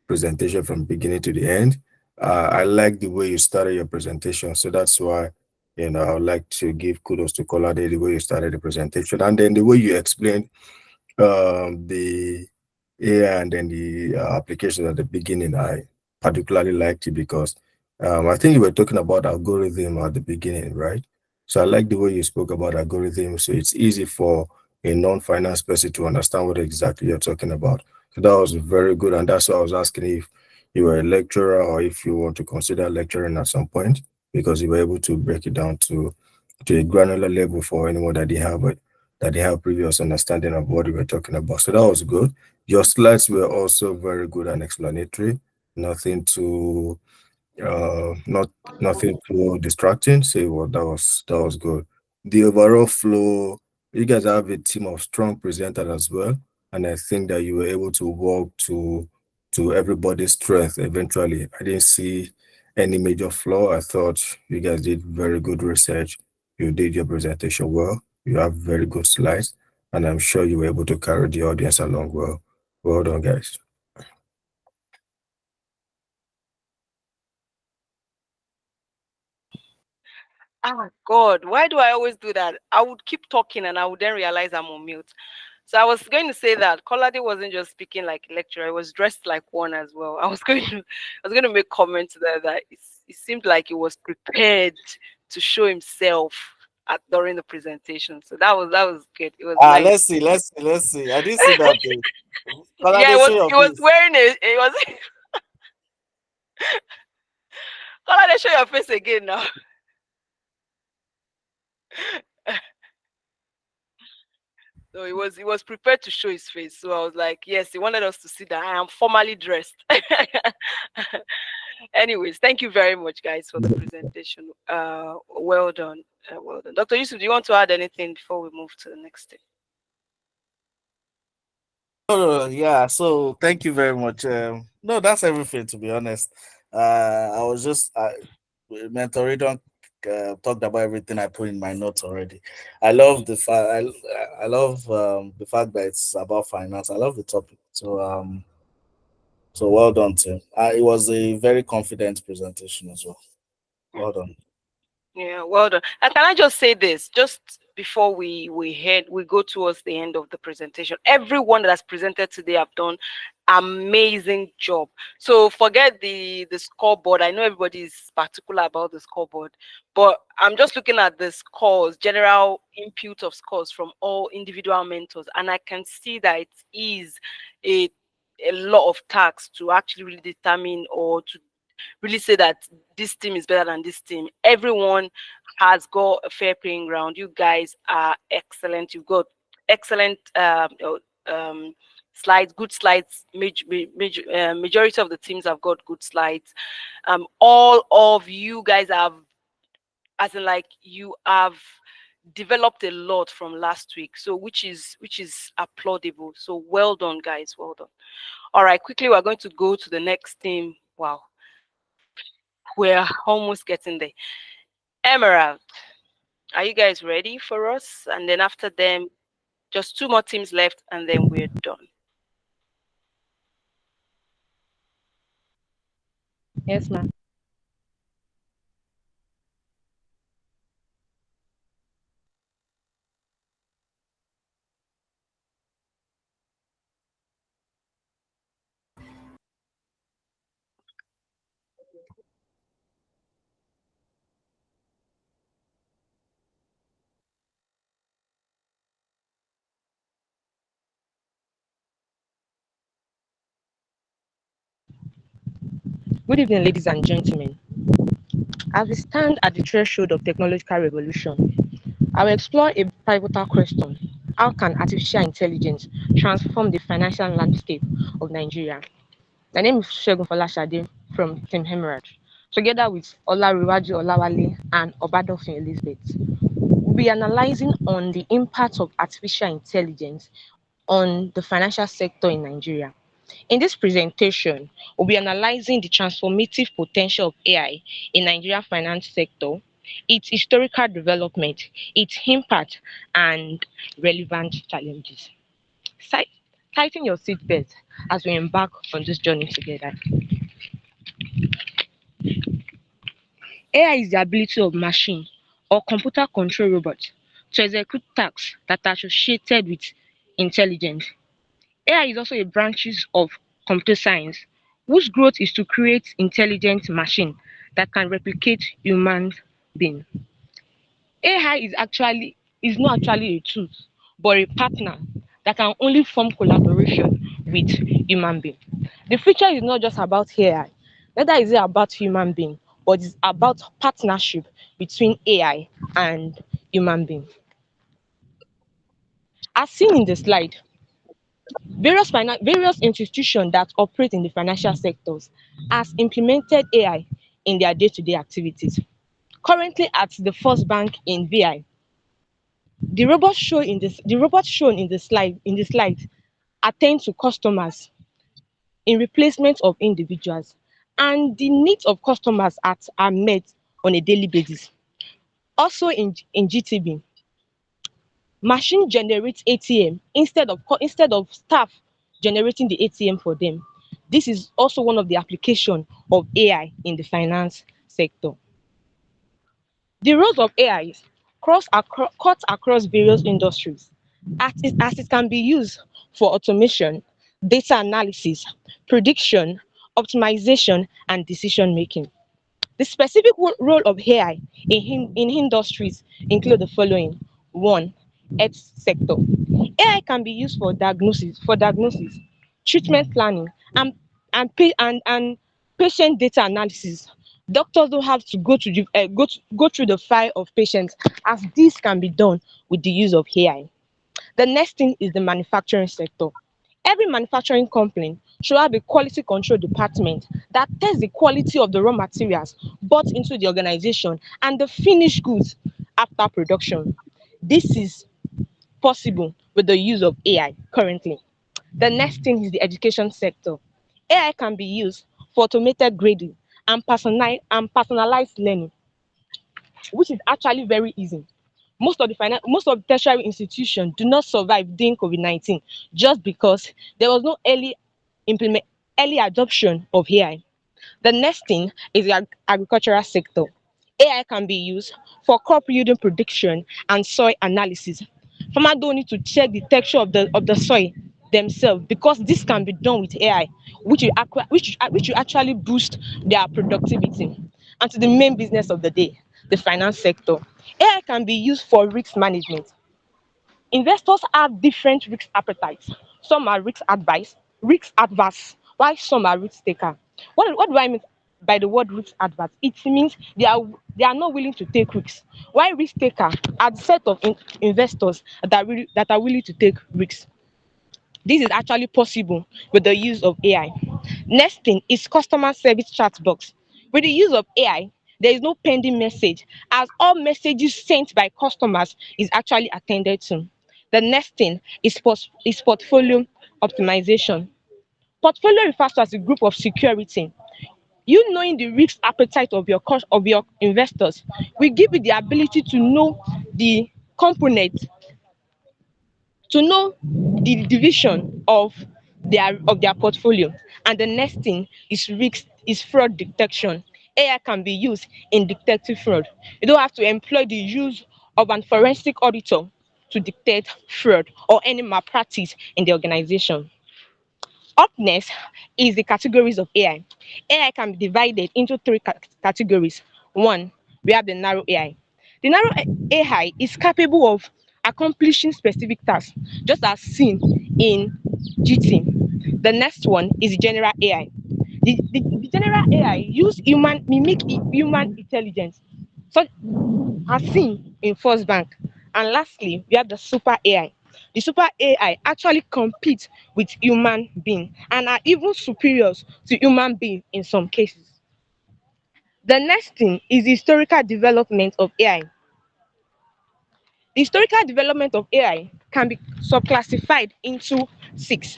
presentation from beginning to the end. I like the way you started your presentation. So that's why, I would like to give kudos to Kolade, the way you started the presentation. And then the way you explained the AI and then the application at the beginning, I particularly liked it because I think you were talking about algorithm at the beginning, right? So I like the way you spoke about algorithm. So it's easy for a non-finance person to understand what exactly you're talking about. So that was very good. And that's why I was asking if you were a lecturer or if you want to consider lecturing at some point, because you were able to break it down to a granular level for anyone that they have previous understanding of what we were talking about. So that was good. Your slides were also very good and explanatory. Nothing too nothing too distracting. So that was good. The overall flow, you guys have a team of strong presenters as well. And I think that you were able to walk to everybody's strength eventually. I didn't see any major flaw. I thought you guys did very good research. You did your presentation well. You have very good slides, and I'm sure you were able to carry the audience along well. Well done, guys. Ah, God, why do I always do that? I would keep talking and I would then realize I'm on mute. So I was going to say that Kolade wasn't just speaking like a lecturer; he was dressed like one as well. I was going to make comments there that it seemed like he was prepared to show himself during the presentation. So that was good. It was nice. Let's see. I didn't see that thing. Yeah, Show your it was face. wearing it was Colade, show your face again now. So he was prepared to show his face. So I was like, yes, he wanted us to see that I am formally dressed. Anyways, thank you very much, guys, for the presentation. Well done. Well done. Dr. Yusuf, do you want to add anything before we move to the next thing? Yeah, so thank you very much. No, that's everything, to be honest. I was just mentoring talked about everything I put in my notes already. I love the fact I love the fact that it's about finance. I love the topic. So well done, Tim. It was a very confident presentation as well. Well done. Yeah, well done. And can I just say this, just before we go towards the end of the presentation? Everyone that has presented today have done amazing job. So forget the scoreboard. I know everybody is particular about the scoreboard, but I'm just looking at the scores, general input of scores from all individual mentors, and I can see that it is a lot of tasks to actually really determine or to really say that this team is better than this team. Everyone has got a fair playing ground. You guys are excellent. You've got excellent slides, good slides. Majority of the teams have got good slides. All of you guys have, as in like, you have developed a lot from last week, so which is applaudable. So well done, guys. Well done. All right, quickly, we're going to go to the next team. Wow, we're almost getting there. Emerald, are you guys ready for us? And then after them, just 2 more teams left, and then we're done. Yes, ma'am. Good evening, ladies and gentlemen. As we stand at the threshold of technological revolution, I will explore a pivotal question. How can artificial intelligence transform the financial landscape of Nigeria? My name is Segun Folashade from Team Emerald. Together with Olariwaju Olawale and Obadofin Elizabeth, we'll be analyzing on the impact of artificial intelligence on the financial sector in Nigeria. In this presentation, we'll be analyzing the transformative potential of AI in Nigerian finance sector, its historical development, its impact, and relevant challenges. Tighten your seatbelt as we embark on this journey together. AI is the ability of machine or computer control robots to execute tasks that are associated with intelligence. AI is also a branch of computer science whose growth is to create intelligent machine that can replicate human being. AI is not actually a tool, but a partner that can only form collaboration with human being. The future is not just about AI, neither is it about human being, but it's about partnership between AI and human being. As seen in the slide, various institutions that operate in the financial sectors has implemented AI in their day-to-day activities. Currently at the First Bank in VI, the robots shown in the slide attend to customers in replacement of individuals, and the needs of customers are met on a daily basis. Also in GTB, machine generates ATM instead of staff generating the ATM for them. This is also one of the application of AI in the finance sector. The roles of AI cut across various industries as it can be used for automation, data analysis, prediction, optimization, and decision making. The specific role of AI in industries include the following. One, health sector. AI can be used for diagnosis, treatment planning, and patient data analysis. Doctors don't have to go through the file of patients, as this can be done with the use of AI. The next thing is the manufacturing sector. Every manufacturing company should have a quality control department that tests the quality of the raw materials brought into the organization and the finished goods after production. This is possible with the use of AI currently. The next thing is the education sector. AI can be used for automated grading and personalized learning, which is actually very easy. Most of the tertiary institutions do not survive during COVID-19 just because there was no implement early adoption of AI. The next thing is the agricultural sector. AI can be used for crop yielding prediction and soil analysis. Farmers don't need to check the texture of the soil themselves, because this can be done with AI, which will actually boost their productivity. And to the main business of the day, the finance sector. AI can be used for risk management. Investors have different risk appetites. Some are risk adverse, while some are risk taker. What do I mean by the word risk adverse? It means they are not willing to take risks. While risk taker are the set of investors that are willing to take risks. This is actually possible with the use of AI. Next thing is customer service chat box. With the use of AI, there is no pending message, as all messages sent by customers is actually attended to. The next thing is portfolio optimization. Portfolio refers to as a group of security. You knowing the risk appetite of your investors will give you the ability to know the components, to know the division of their portfolio. And the next thing is fraud detection. AI can be used in detecting fraud. You don't have to employ the use of an forensic auditor to detect fraud or any malpractice in the organization. Up next is the categories of AI. AI can be divided into three categories. One, we have the narrow AI. The narrow AI is capable of accomplishing specific tasks, just as seen in GT. The next one is the general AI. The general AI mimic human intelligence, such as seen in First Bank. And lastly, we have the super AI. The super AI actually compete with human being and are even superiors to human being in some cases. The next thing is the historical development of AI. The historical development of AI can be subclassified into six.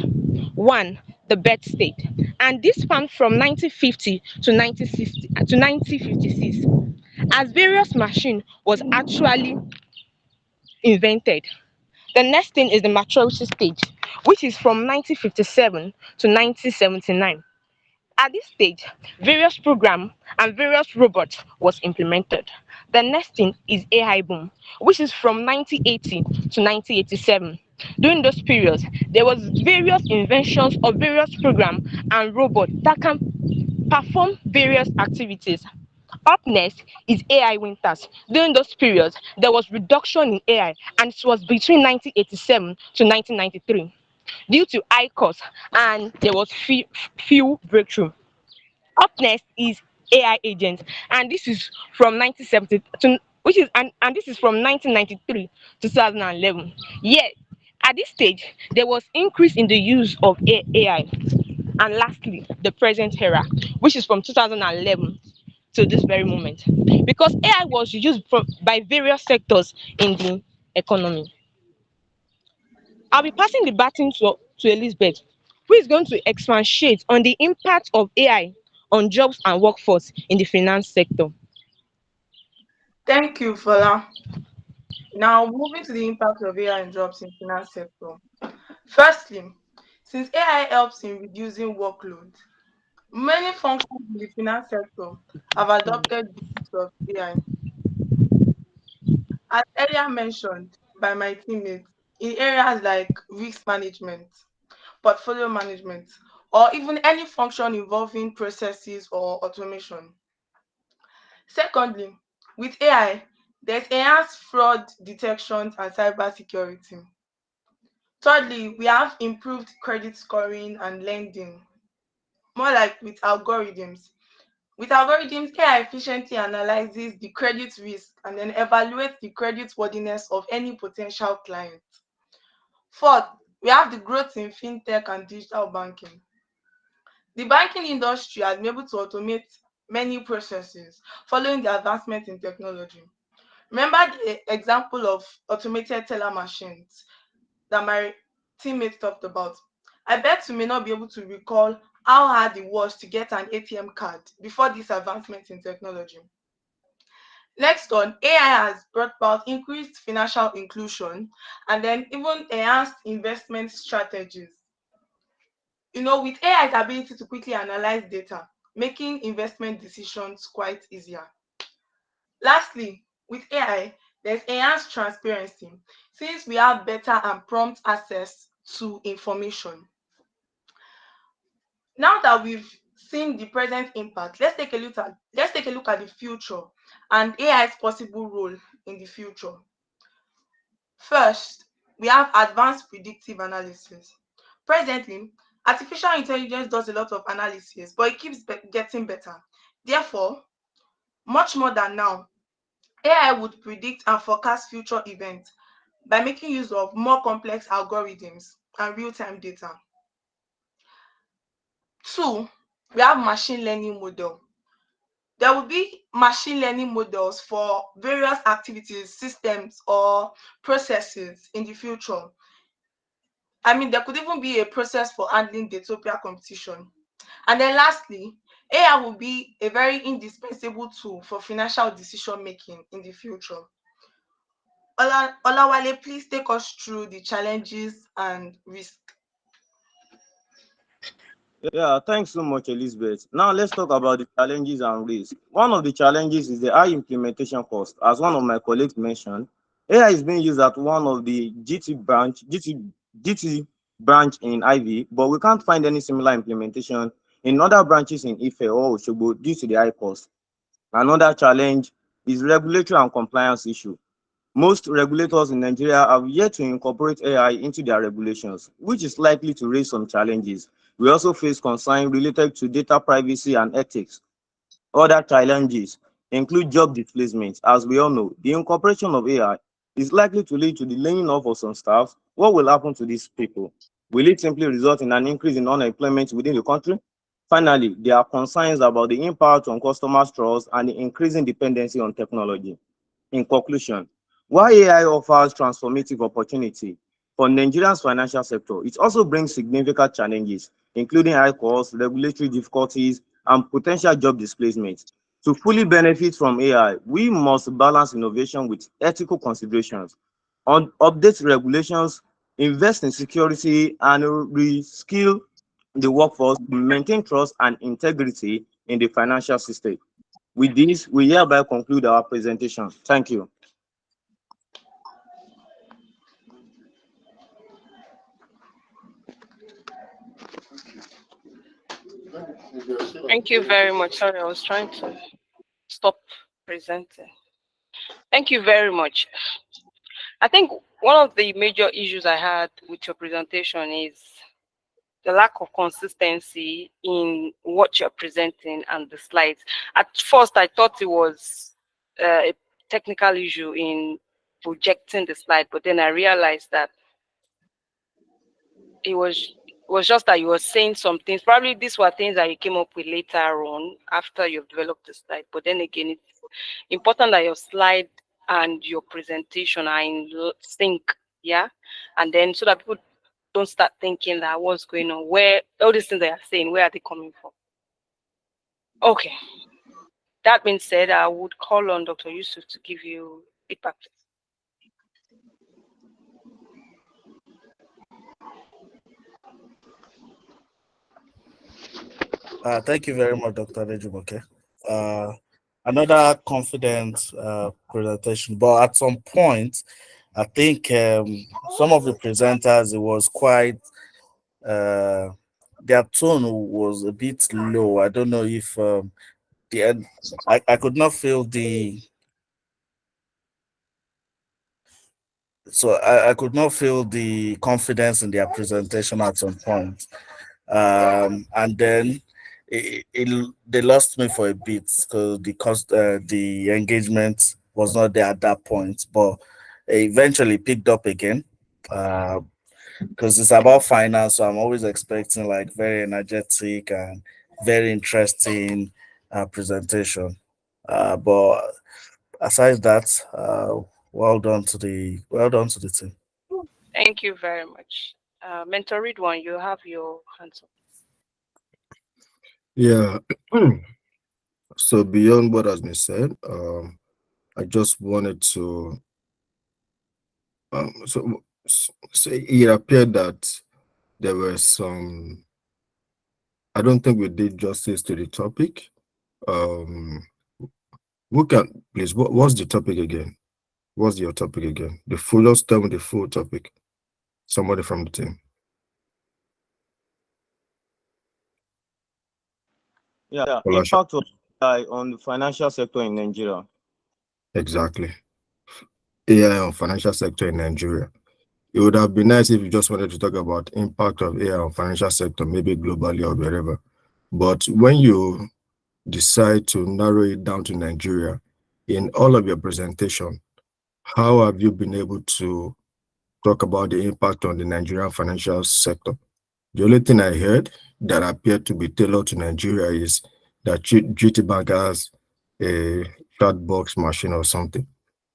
One, the birth state, and this spans from 1950 to 1956, as various machine was actually invented. The next thing is the maturity stage, which is from 1957 to 1979. At this stage, various programs and various robots was implemented. The next thing is AI boom, which is from 1980 to 1987. During those periods, there was various inventions of various programs and robots that can perform various activities. Up next is AI winters. During those periods, there was reduction in AI, and it was between 1987 to 1993 due to high cost, and there was few breakthrough. Up next is AI agents, and this is from 1970 to which is and this is from 1993 to 2011. Yet at this stage, there was increase in the use of AI. And lastly, the present era, which is from 2011 to this very moment, because AI was used by various sectors in the economy. I'll be passing the baton to Elizabeth, who is going to expatiate on the impact of AI on jobs and workforce in the finance sector. Thank you, Fola. Now, moving to the impact of AI and jobs in finance sector. Firstly, since AI helps in reducing workload, many functions in the finance sector have adopted the use of AI. As earlier mentioned by my teammates, in areas like risk management, portfolio management, or even any function involving processes or automation. Secondly, with AI, there's enhanced fraud detections and cybersecurity. Thirdly, we have improved credit scoring and lending, more like with algorithms. With algorithms, AI efficiently analyzes the credit risk and then evaluates the credit worthiness of any potential client. Fourth, we have the growth in fintech and digital banking. The banking industry has been able to automate many processes following the advancement in technology. Remember the example of automated teller machines that my teammates talked about. I bet you may not be able to recall how hard it was to get an ATM card before this advancement in technology. Next on, AI has brought about increased financial inclusion and then even enhanced investment strategies. With AI's ability to quickly analyze data, making investment decisions quite easier. Lastly, with AI, there's enhanced transparency since we have better and prompt access to information. Now that we've seen the present impact, let's take a look at the future and AI's possible role in the future. First, we have advanced predictive analysis. Presently, artificial intelligence does a lot of analysis, but it keeps getting better. Therefore, much more than now, AI would predict and forecast future events by making use of more complex algorithms and real-time data. Two, we have machine learning model. There will be machine learning models for various activities, systems, or processes in the future. There could even be a process for handling Daytopia competition. And then lastly, AI will be a very indispensable tool for financial decision making in the future. Olawale, please take us through the challenges and risks. Yeah, thanks so much, Elizabeth. Now let's talk about the challenges and risks. One of the challenges is the high implementation cost. As one of my colleagues mentioned, AI is being used at one of the GT branch in Ivy, but we can't find any similar implementation in other branches in Ife or Oshobo due to the high cost. Another challenge is regulatory and compliance issue. Most regulators in Nigeria have yet to incorporate AI into their regulations, which is likely to raise some challenges. We also face concerns related to data privacy and ethics. Other challenges include job displacement. As we all know, the incorporation of AI is likely to lead to the laying off of some staff. What will happen to these people? Will it simply result in an increase in unemployment within the country? Finally, there are concerns about the impact on customers' trust and the increasing dependency on technology. In conclusion, while AI offers transformative opportunity for Nigeria's financial sector, it also brings significant challenges, including high costs, regulatory difficulties, and potential job displacement. To fully benefit from AI, we must balance innovation with ethical considerations, update regulations, invest in security, and reskill the workforce to maintain trust and integrity in the financial system. With this, we hereby conclude our presentation. Thank you. Thank you very much. Sorry, I was trying to stop presenting. Thank you very much. I think one of the major issues I had with your presentation is the lack of consistency in what you're presenting and the slides. At first, I thought it was a technical issue in projecting the slide, but then I realized that it was just that you were saying some things. Probably these were things that you came up with later on after you've developed the slide. But then again, it's important that your slide and your presentation are in sync, yeah? And then so that people don't start thinking that what's going on, where all these things they are saying, where are they coming from? Okay. That being said, I would call on Dr. Yusuf to give you feedback. Thank you very much, Dr. Nejumoke. Another confident presentation, but at some point, I think some of the presenters, it was quite, their tone was a bit low. I don't know if the end. I could not feel the I could not feel the confidence in their presentation at some point. And then they lost me for a bit because the engagement was not there at that point, but eventually picked up again. Because it's about finance, so I'm always expecting like very energetic and very interesting presentation. But aside that, well done to the team. Thank you very much. Mentor Ridwan, you have your hands up. Yeah. So beyond what has been said, I just wanted to so it appeared that there were some. I don't think we did justice to the topic. Who can please? What's the topic again? What's your topic again? The full. Just tell me the full topic. Somebody from the team. Yeah, Olasha. impact of AI on the financial sector in Nigeria. Exactly. AI on financial sector in Nigeria. It would have been nice if you just wanted to talk about impact of AI on financial sector, maybe globally or wherever. But when you decide to narrow it down to Nigeria, in all of your presentation, how have you been able to talk about the impact on the Nigerian financial sector? The only thing I heard that appeared to be tailored to Nigeria is that GT Bank has a chat box machine or something.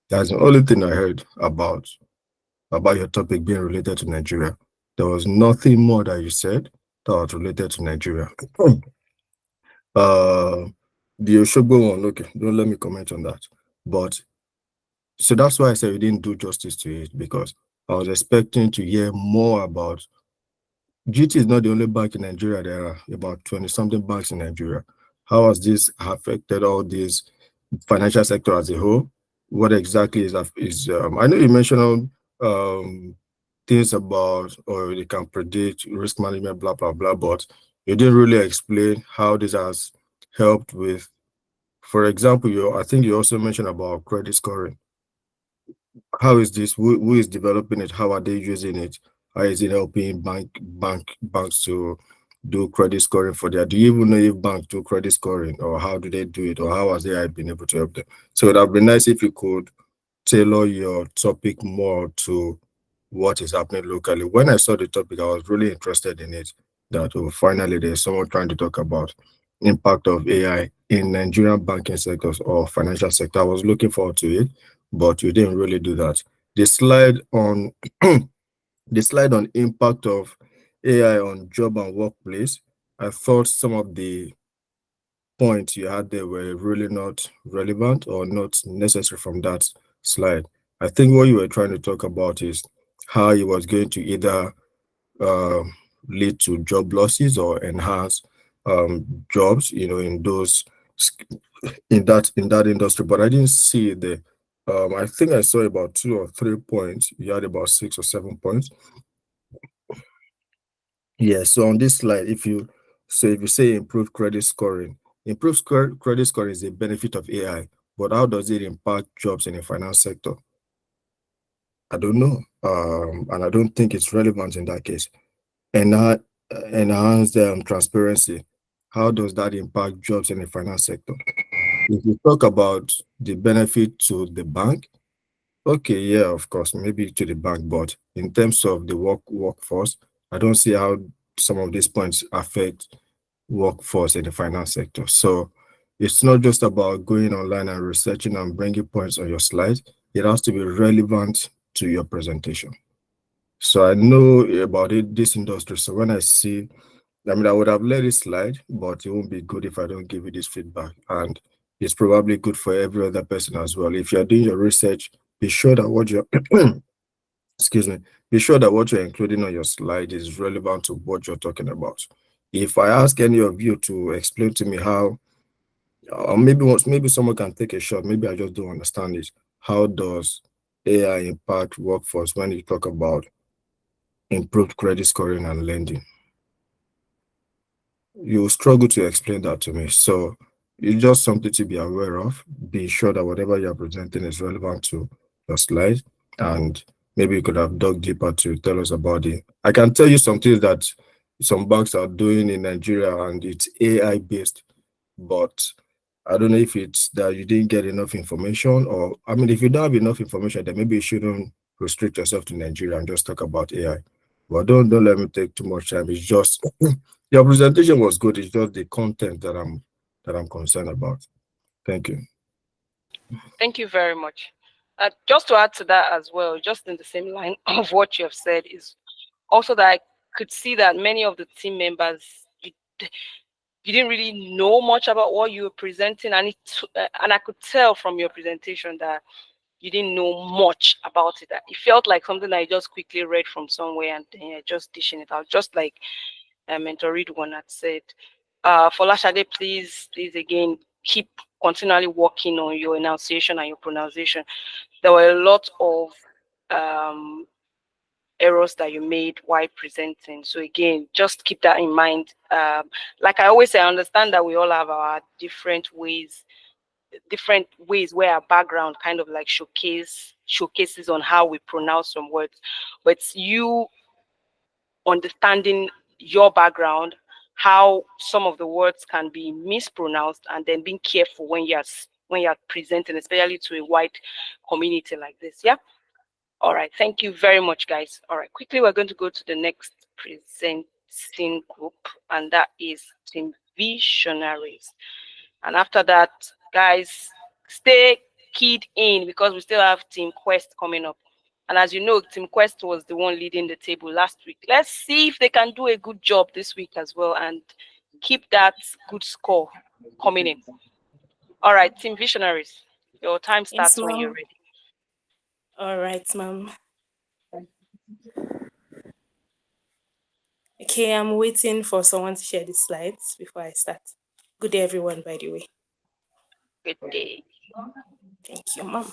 That's the only thing I heard about your topic being related to Nigeria. There was nothing more that you said that was related to Nigeria. The Oshogbo one, okay, don't let me comment on that. But so that's why I said we didn't do justice to it, because I was expecting to hear more about GT is not the only bank in Nigeria. There are about 20 something banks in Nigeria. How has this affected all these financial sector as a whole? What exactly is I know you mentioned things about, or they can predict risk management, blah blah blah, but you didn't really explain how this has helped with, for example, I think you also mentioned about credit scoring. How is this? Who is developing it? How are they using it? How is it helping banks to do credit scoring for their? Do you even know if banks do credit scoring, or how do they do it, or how has AI been able to help them? So it would have been nice if you could tailor your topic more to what is happening locally. When I saw the topic, I was really interested in it. That finally there's someone trying to talk about impact of AI in Nigerian banking sectors or financial sector. I was looking forward to it, but you didn't really do that. The slide on the slide on impact of AI on job and workplace, I thought some of the points you had there were really not relevant or not necessary from that slide. I think what you were trying to talk about is how it was going to either lead to job losses or enhance jobs, in those in that industry. But I didn't see it there. I think I saw about 2 or 3 points. You had about 6 or 7 points. Yeah. So on this slide, if you say improve credit scoring, credit scoring is a benefit of AI, but how does it impact jobs in the finance sector? I don't know, and I don't think it's relevant in that case. Enhance transparency. How does that impact jobs in the finance sector? If you talk about the benefit to the bank, okay, yeah, of course, maybe to the bank, but in terms of the workforce, I don't see how some of these points affect workforce in the finance sector. So it's not just about going online and researching and bringing points on your slides. It has to be relevant to your presentation. So I know about this industry. So when I see, I would have let it slide, but it won't be good if I don't give you this feedback. And it's probably good for every other person as well. If you're doing your research, be sure that what you're excuse me, be sure that what you're including on your slide is relevant to what you're talking about. If I ask any of you to explain to me how, or maybe someone can take a shot, maybe I just don't understand it. How does AI impact workforce when you talk about improved credit scoring and lending? You struggle to explain that to me. So It's just something to be aware of. Be sure that whatever you're presenting is relevant to your slide, and maybe you could have dug deeper to tell us about it. I can tell you some things that some banks are doing in Nigeria, and it's AI based, but I don't know if it's that you didn't get enough information, or I mean, if you don't have enough information, then maybe you shouldn't restrict yourself to Nigeria and just talk about AI. But don't let me take too much time. It's just your presentation was good. It's just the content that I'm concerned about. Thank you. Thank you very much. Just to add to that as well, just in the same line of what you have said, is also that I could see that many of the team members, you didn't really know much about what you were presenting, and and I could tell from your presentation that you didn't know much about it. It felt like something I just quickly read from somewhere and then just dishing it out, just like Mentor Read one had said. Folashade, please again, keep continually working on your enunciation and your pronunciation. There were a lot of errors that you made while presenting. So again, just keep that in mind. Like I always say, I understand that we all have our different ways where our background kind of like showcases on how we pronounce some words. But it's you understanding your background, how some of the words can be mispronounced, and then being careful when you're presenting, especially to a wide community like this. Yeah. All right. Thank you very much, guys. All right. Quickly, we're going to go to the next presenting group, and that is Team Visionaries. And after that, guys, stay keyed in because we still have Team Quest coming up. And as you know, Team Quest was the one leading the table last week. Let's see if they can do a good job this week as well and keep that good score coming in. All right, Team Visionaries, your time starts when you're ready. All right, ma'am. Okay, I'm waiting for someone to share the slides before I start. Good day, everyone, by the way. Good day. Thank you, ma'am.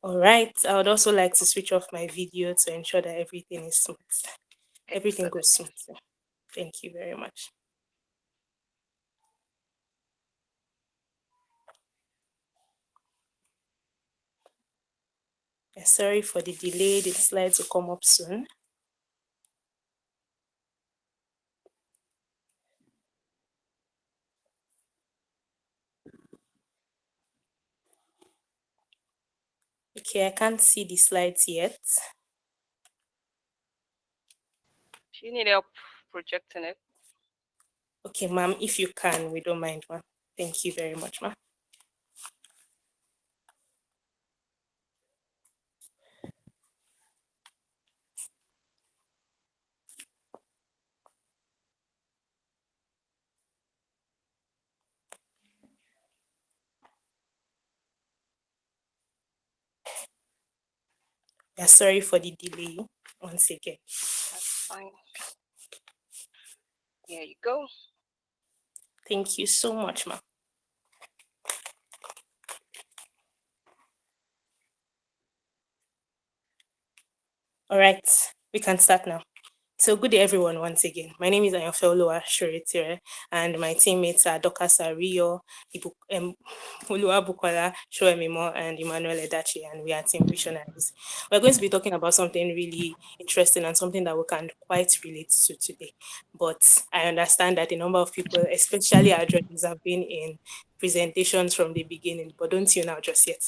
All right, I would also like to switch off my video to ensure that everything is smooth. Everything goes smooth. Thank you very much. Sorry for the delay, the slides will come up soon. Okay, I can't see the slides yet. Do you need help projecting it? Okay, ma'am, if you can, we don't mind, ma'am. Thank you very much, ma'am. Yeah, sorry for the delay once again. That's fine. Here you go. Thank you so much, ma'am. All right, we can start now. So good day, everyone, once again. My name is Ayofeoluwa Shoretire, and my teammates are Dokasa Rio, Oluwabukola Shoemimo, and Emmanuel Edachi, and we are Team Visionaries. We're going to be talking about something really interesting and something that we can quite relate to today. But I understand that a number of people, especially our judges, have been in presentations from the beginning, but don't tune out just yet.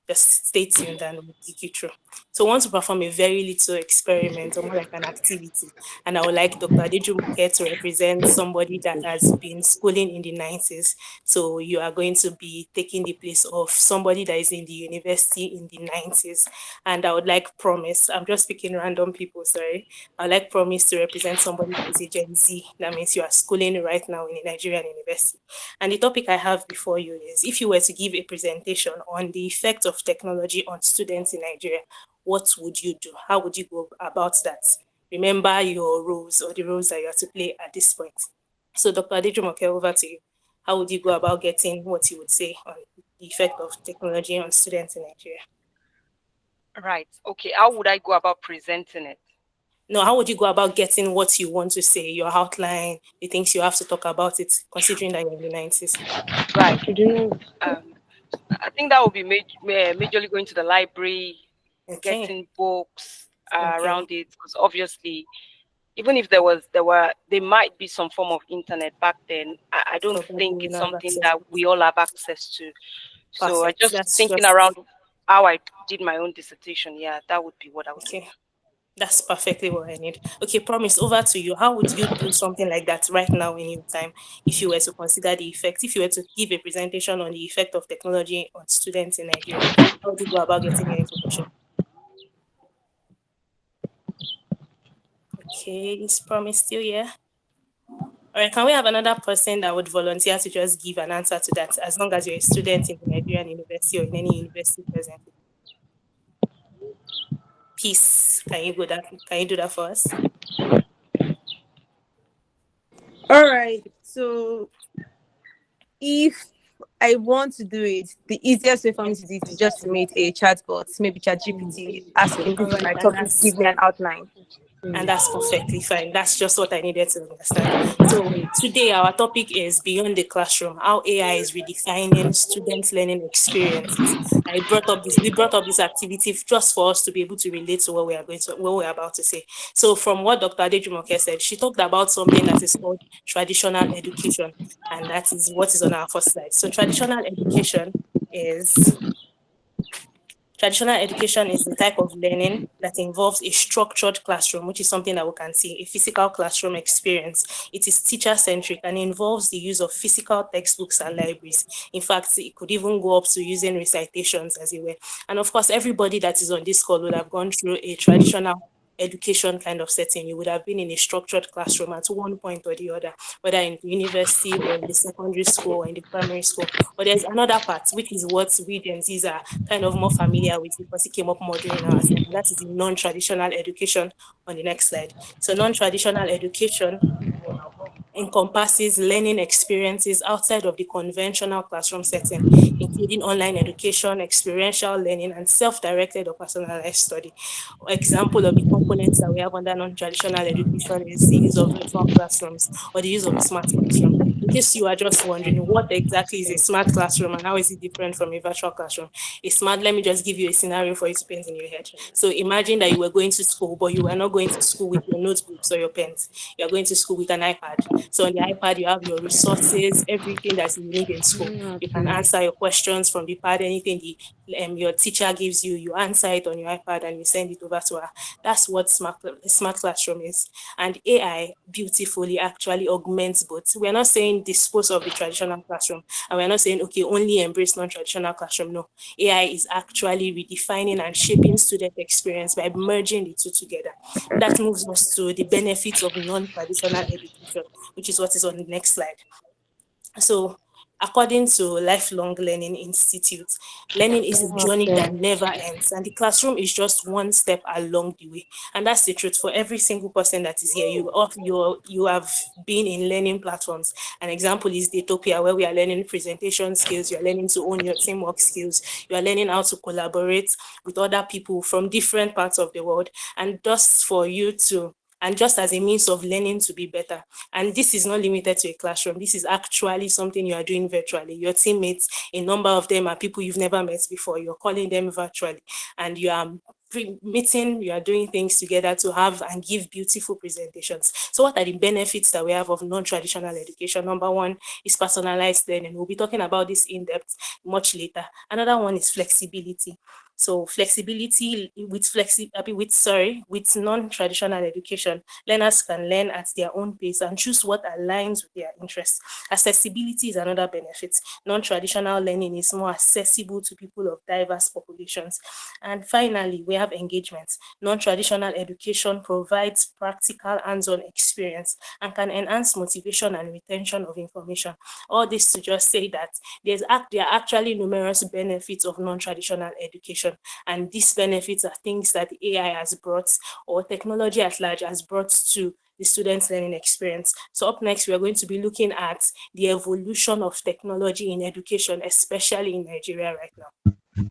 Just stay tuned and we'll take you through. So I want to perform a very little experiment or more like an activity. And I would like Dr. Adejumoke to represent somebody that has been schooling in the 90s. So you are going to be taking the place of somebody that is in the university in the 90s. And I would like Promise, I'm just picking random people, sorry. I would like Promise to represent somebody that is a Gen Z. That means you are schooling right now in a Nigerian university. And the topic I have before you is, if you were to give a presentation on the effect of technology on students in Nigeria, what would you do? How would you go about that? Remember your roles or the roles that you have to play at this point. So Dr. Adejumoke, over to you. how would you go about getting what you would say on the effect of technology on students in Nigeria? Right. Okay. How would I go about presenting it? No, how would you go about getting what you want to say, your outline, the things you have to talk about it, considering that you're in the 90s? Right. I think that would be majorly going to the library, getting books around it, because obviously, even if there might be some form of internet back then, I don't think it's something that we all have access to. So I just thinking around how I did my own dissertation. Yeah, that would be what I would do. That's perfectly what I need. Okay, Promise, over to you. How would you do something like that right now in your time if you were to consider the effect, if you were to give a presentation on the effect of technology on students in Nigeria? How would you go about getting your information? Okay, is Promise still here? All right, can we have another person that would volunteer to just give an answer to that, as long as you're a student in the Nigerian university or in any university presently? Peace. Can you do that for us? All right. So if I want to do it, the easiest way for me to do it is just to meet a chatbot, maybe ChatGPT, asking this is my topic, give me an outline. And that's perfectly fine. That's just what I needed to understand. So today our topic is Beyond the Classroom, how AI is redefining students' learning experiences. We brought up this activity just for us to be able to relate to what we're about to say. So from what Dr. Adejumoke said, she talked about something that is called traditional education, and that is what is on our first slide. So traditional education is the type of learning that involves a structured classroom, which is something that we can see, a physical classroom experience. It is teacher-centric and involves the use of physical textbooks and libraries. In fact, it could even go up to using recitations, as it were. And of course, everybody that is on this call would have gone through a traditional education kind of setting. You would have been in a structured classroom at one point or the other, whether in the university or in the secondary school or in the primary school. But there's another part, which is what we Gen Zs are kind of more familiar with because it came up more during our time. And that is the non-traditional education on the next slide. So non-traditional education encompasses learning experiences outside of the conventional classroom setting, including online education, experiential learning, and self-directed or personalized study. Example of the components that we have under non-traditional education is the use of virtual classrooms or the use of a smart classroom. In case you are just wondering what exactly is a smart classroom and how is it different from a virtual classroom, let me just give you a scenario for you to paint in your head. So imagine that you were going to school, but you were not going to school with your notebooks or your pens. You are going to school with an iPad. So on the iPad, you have your resources, everything that you need in school. You can answer your questions from the pad, anything your teacher gives you, you answer it on your iPad and you send it over to her. That's what smart classroom is. And AI beautifully actually augments both. We're not saying dispose of the traditional classroom, and we're not saying, okay, only embrace non-traditional classroom. No, AI is actually redefining and shaping student experience by merging the two together. That moves us to the benefits of non-traditional education, which is what is on the next slide. So according to Lifelong Learning Institute, learning is a journey that never ends, and the classroom is just one step along the way. And that's the truth for every single person that is here. You have been in learning platforms. An example is Daytopia, where we are learning presentation skills, you are learning to own your teamwork skills, you are learning how to collaborate with other people from different parts of the world, and just as a means of learning to be better. And this is not limited to a classroom. This is actually something you are doing virtually. Your teammates, a number of them are people you've never met before. You're calling them virtually, and you are meeting, you are doing things together to have and give beautiful presentations. So what are the benefits that we have of non-traditional education? Number one is personalized learning. We'll be talking about this in depth much later. Another one is flexibility. So flexibility with non-traditional education, learners can learn at their own pace and choose what aligns with their interests. Accessibility is another benefit. Non-traditional learning is more accessible to people of diverse populations. And finally, we have engagement. Non-traditional education provides practical hands-on experience and can enhance motivation and retention of information. All this to just say that there are actually numerous benefits of non-traditional education, and these benefits are things that the AI has brought, or technology at large has brought to the students' learning experience. So up next, we are going to be looking at the evolution of technology in education, especially in Nigeria right now.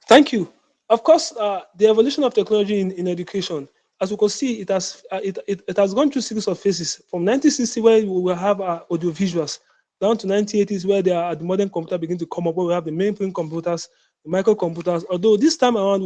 Thank you. Of course, the evolution of technology in education, as we can see, it has gone through series of phases. From 1960, where we will have audio visuals, down to 1980s, where the modern computer begin to come up, where we have the mainframe computers, the microcomputers. Although this time around,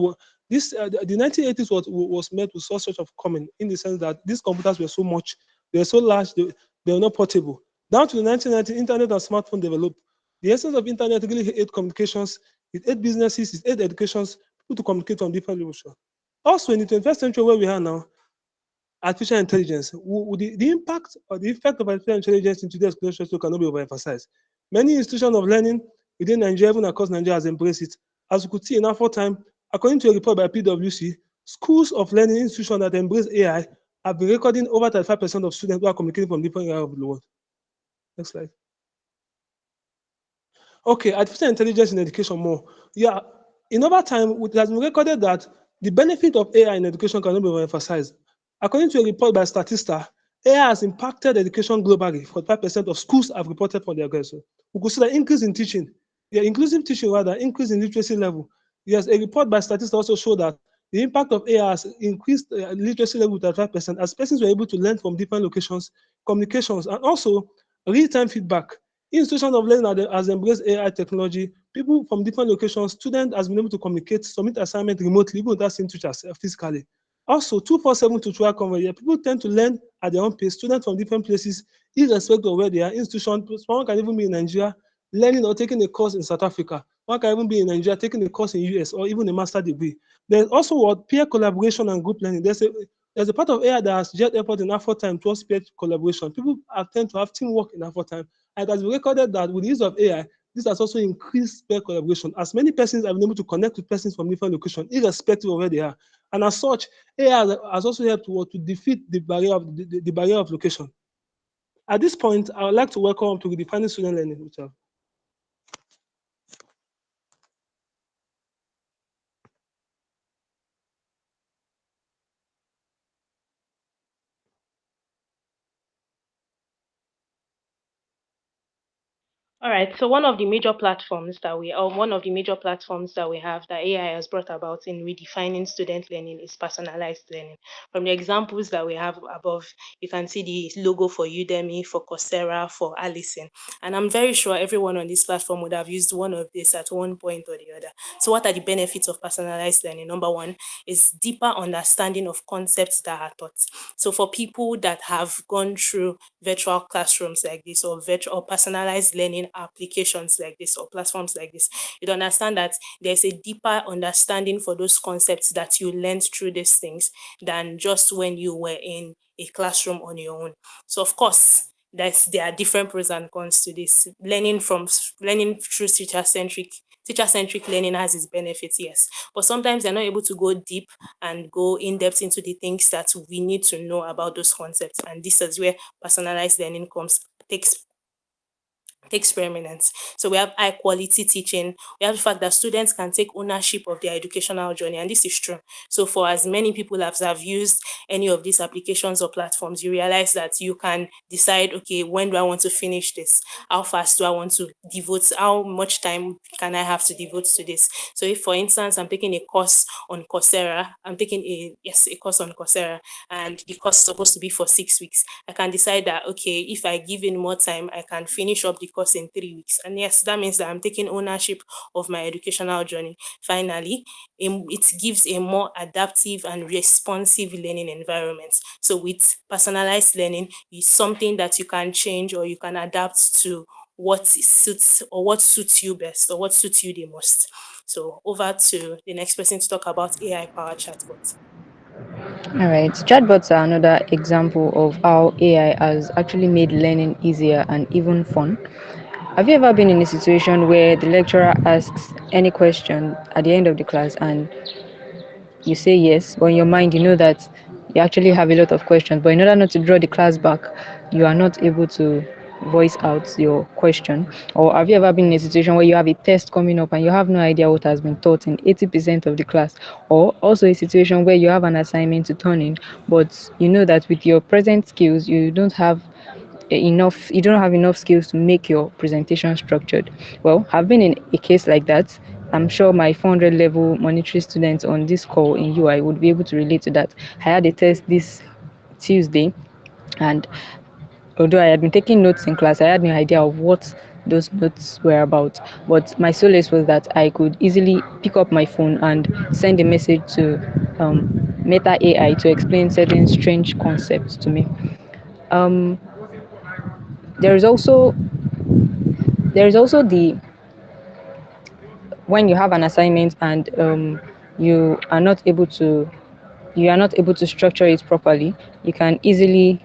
the 1980s was met with such sort of common, in the sense that these computers were so much, they were so large, they were not portable. Down to the 1990s, internet and smartphone developed. The essence of internet really aid communications, it aid businesses, it aid educations, people to communicate from different locations. Also, in the 21st century where we are now, artificial intelligence, the impact or the effect of artificial intelligence in today's education system cannot be overemphasized. Many institutions of learning within Nigeria, even across Nigeria, has embraced it. As we could see in our time, according to a report by PwC, schools of learning institutions that embrace AI have been recording over 35% of students who are communicating from different areas of the world. Next slide. Okay, artificial intelligence in education more. Yeah, in over time, it has been recorded that the benefit of AI in education cannot be emphasized. According to a report by Statista, AI has impacted education globally. 45% of schools have reported for their grades. We could see the increase in teaching, inclusive teaching rather, increase in literacy level. Yes, a report by Statista also showed that the impact of AI has increased literacy level to 35% as persons were able to learn from different locations, communications, and also real-time feedback. Institutions of learning has embraced AI technology. People from different locations, students has been able to communicate, submit assignment remotely, even without seeing teachers physically. Also, 247 tutorial conveyor. People tend to learn at their own pace. Students from different places, irrespective of where they are, institutions. One can even be in Nigeria, learning or taking a course in South Africa. One can even be in Nigeria, taking a course in US or even a master degree. There's also what peer collaboration and group learning. There's a part of AI that has jet effort in effort time towards peer collaboration. People tend to have teamwork in effort time. And it has been recorded that with the use of AI, this has also increased peer collaboration, as many persons have been able to connect with persons from different locations, irrespective of where they are. And as such, AI has also helped to defeat the barrier of location. At this point, I would like to welcome to redefining student learning, Richard. All right. So one of the major platforms that we have that AI has brought about in redefining student learning is personalized learning. From the examples that we have above, you can see the logo for Udemy, for Coursera, for Allison. And I'm very sure everyone on this platform would have used one of these at one point or the other. So what are the benefits of personalized learning? Number one is deeper understanding of concepts that are taught. So for people that have gone through virtual classrooms like this, or virtual or personalized learning applications like this, or platforms like this, you'd understand that there's a deeper understanding for those concepts that you learned through these things than just when you were in a classroom on your own. So of course, there are different pros and cons to this. Learning through teacher-centric learning has its benefits, yes. But sometimes they're not able to go deep and go in depth into the things that we need to know about those concepts. And this is where personalized learning takes preeminence. So we have high quality teaching. We have the fact that students can take ownership of their educational journey, and this is true. So for as many people as have used any of these applications or platforms, you realize that you can decide, okay, when do I want to finish this? How fast do I want to devote? How much time can I have to devote to this? So if, for instance, I'm taking a course on Coursera, a course on Coursera, and the course is supposed to be for 6 weeks, I can decide that, okay, if I give in more time, I can finish up the course in 3 weeks. And yes, that means that I'm taking ownership of my educational journey. Finally, it gives a more adaptive and responsive learning environment. So with personalized learning, it's something that you can change or you can adapt to what suits you best, or what suits you the most. So over to the next person to talk about AI powered chatbots. All right, chatbots are another example of how AI has actually made learning easier and even fun. Have you ever been in a situation where the lecturer asks any question at the end of the class and you say yes, but in your mind you know that you actually have a lot of questions. But in order not to draw the class back, you are not able to voice out your question? Or have you ever been in a situation where you have a test coming up and you have no idea what has been taught in 80% of the class? Or also a situation where you have an assignment to turn in, but you know that with your present skills, you don't have enough skills to make your presentation structured. Well, I've been in a case like that. I'm sure my 400 level monetary students on this call in UI would be able to relate to that. I had a test this Tuesday, and although I had been taking notes in class, I had no idea of what those notes were about. But my solace was that I could easily pick up my phone and send a message to Meta AI to explain certain strange concepts to me. Um, there is also the when you have an assignment and you are not able to structure it properly, you can easily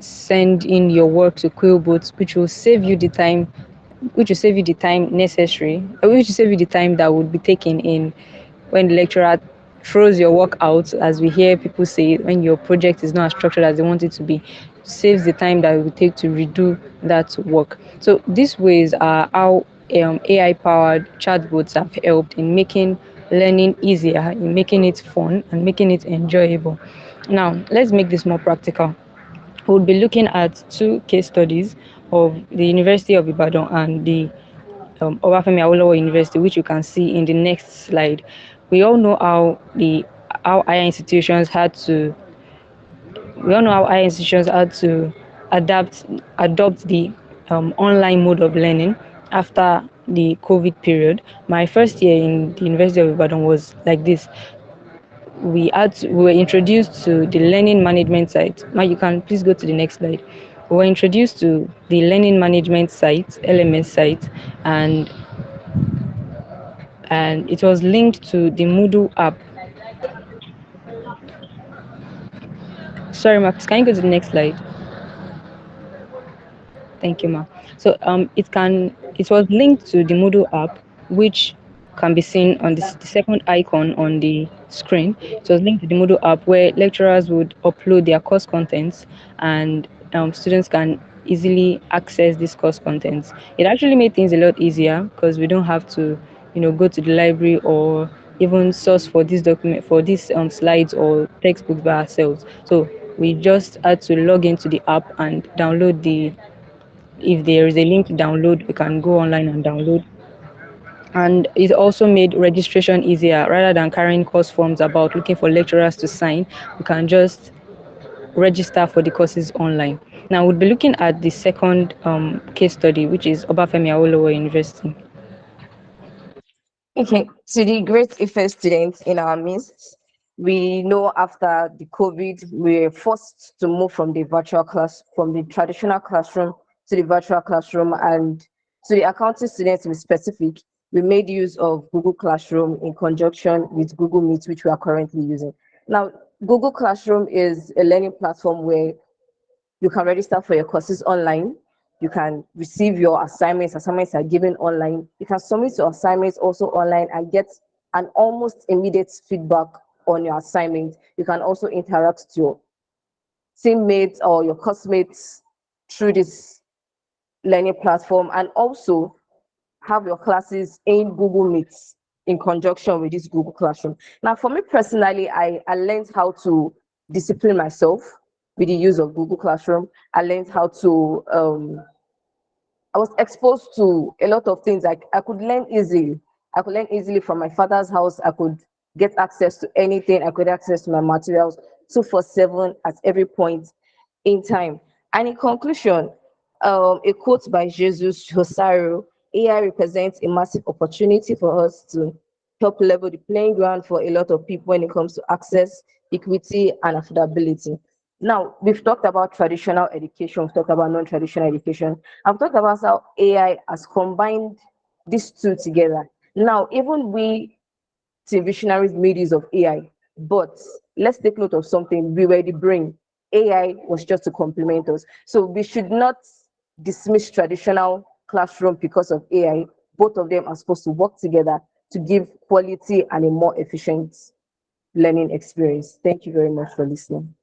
send in your work to Quillbot, which will save you the time necessary, which will save you the time that would be taken in when the lecturer throws your work out, as we hear people say, when your project is not as structured as they want it to be, saves the time that it will take to redo that work. So these ways are how AI-powered chatbots have helped in making learning easier, in making it fun, and making it enjoyable. Now, let's make this more practical. We'll be looking at two case studies of the University of Ibadan and the Obafemi Awolowo University, which you can see in the next slide. We all know how higher institutions had to adopt the online mode of learning after the COVID period. My first year in the University of Ibadan was like this. We were introduced to the learning management site. Now you can please go to the next slide. We were introduced to the learning management site, LMS site, and it was linked to the Moodle app. Sorry, Max, can you go to the next slide? Thank you, Ma. So it was linked to the Moodle app, which can be seen on the second icon on the screen. It was linked to the Moodle app where lecturers would upload their course contents, and students can easily access this course contents. It actually made things a lot easier because we don't have to, go to the library or even source for these slides or textbooks by ourselves. So we just had to log into the app and download if there is a link to download, we can go online and download. And it also made registration easier. Rather than carrying course forms about looking for lecturers to sign, we can just register for the courses online. Now we'll be looking at the second case study, which is Obafemi Awolowo University. Okay, to the great IFE students in our midst, we know after the COVID, we were forced to move from from the traditional classroom to the virtual classroom, and to the accounting students to be specific, we made use of Google Classroom in conjunction with Google Meet, which we are currently using. Now, Google Classroom is a learning platform where you can register for your courses online. You can receive your assignments. Assignments are given online. You can submit your assignments also online and get an almost immediate feedback on your assignment. You can also interact with your teammates or your classmates through this learning platform, and also have your classes in Google Meets in conjunction with this Google Classroom. Now, for me personally, I learned how to discipline myself with the use of Google Classroom. I learned how to, I was exposed to a lot of things. I could learn easily. I could learn easily from my father's house. I could get access to anything. I could access to my materials 247 at every point in time. And in conclusion, a quote by Jesus Rosario: AI represents a massive opportunity for us to help level the playing ground for a lot of people when it comes to access, equity, and affordability. Now, we've talked about traditional education, we've talked about non-traditional education. I've talked about how AI has combined these two together. Now, even we visionaries made use of AI, but let's take note of something. We were the brain. AI was just to complement us. So we should not dismiss traditional classroom because of AI. Both of them are supposed to work together to give quality and a more efficient learning experience. Thank you very much for listening.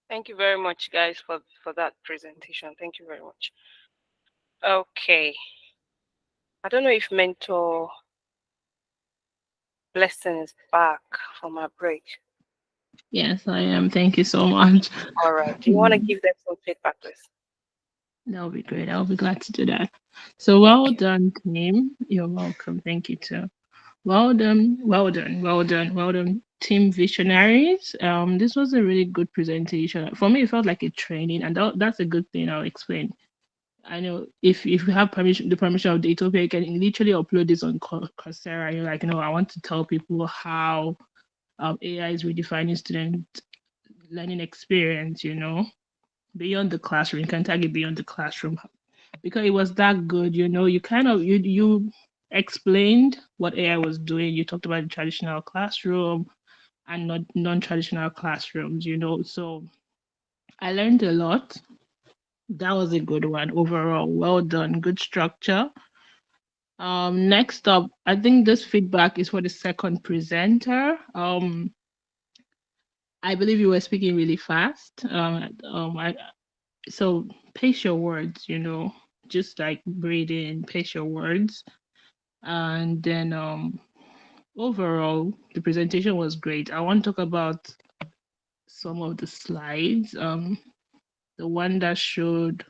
Thank you very much, guys, for that presentation. Thank you very much. Okay. I don't know if Mentor Blessing is back from our break. Yes, I am. Thank you so much. All right. Do you want to give them some feedback, please? That'll be great. I'll be glad to do that. So well done, team. You're welcome. Thank you too. Well done, well done, well done, well done, team visionaries. This was a really good presentation. For me, it felt like a training, and that's a good thing. I'll explain. I know if you have permission, the permission of Daytopia, you can literally upload this on Coursera. You're like, I want to tell people how AI is redefining student learning experience. Beyond the classroom. You can tag it beyond the classroom because it was that good. You kind of you explained what AI was doing. You talked about the traditional classroom and not non-traditional classrooms. So I learned a lot. That was a good one overall. Well done. Good structure. Next up, I think this feedback is for the second presenter. I believe you were speaking really fast. So pace your words, just like breathe in, pace your words. And then overall, the presentation was great. I want to talk about some of the slides. The one that showed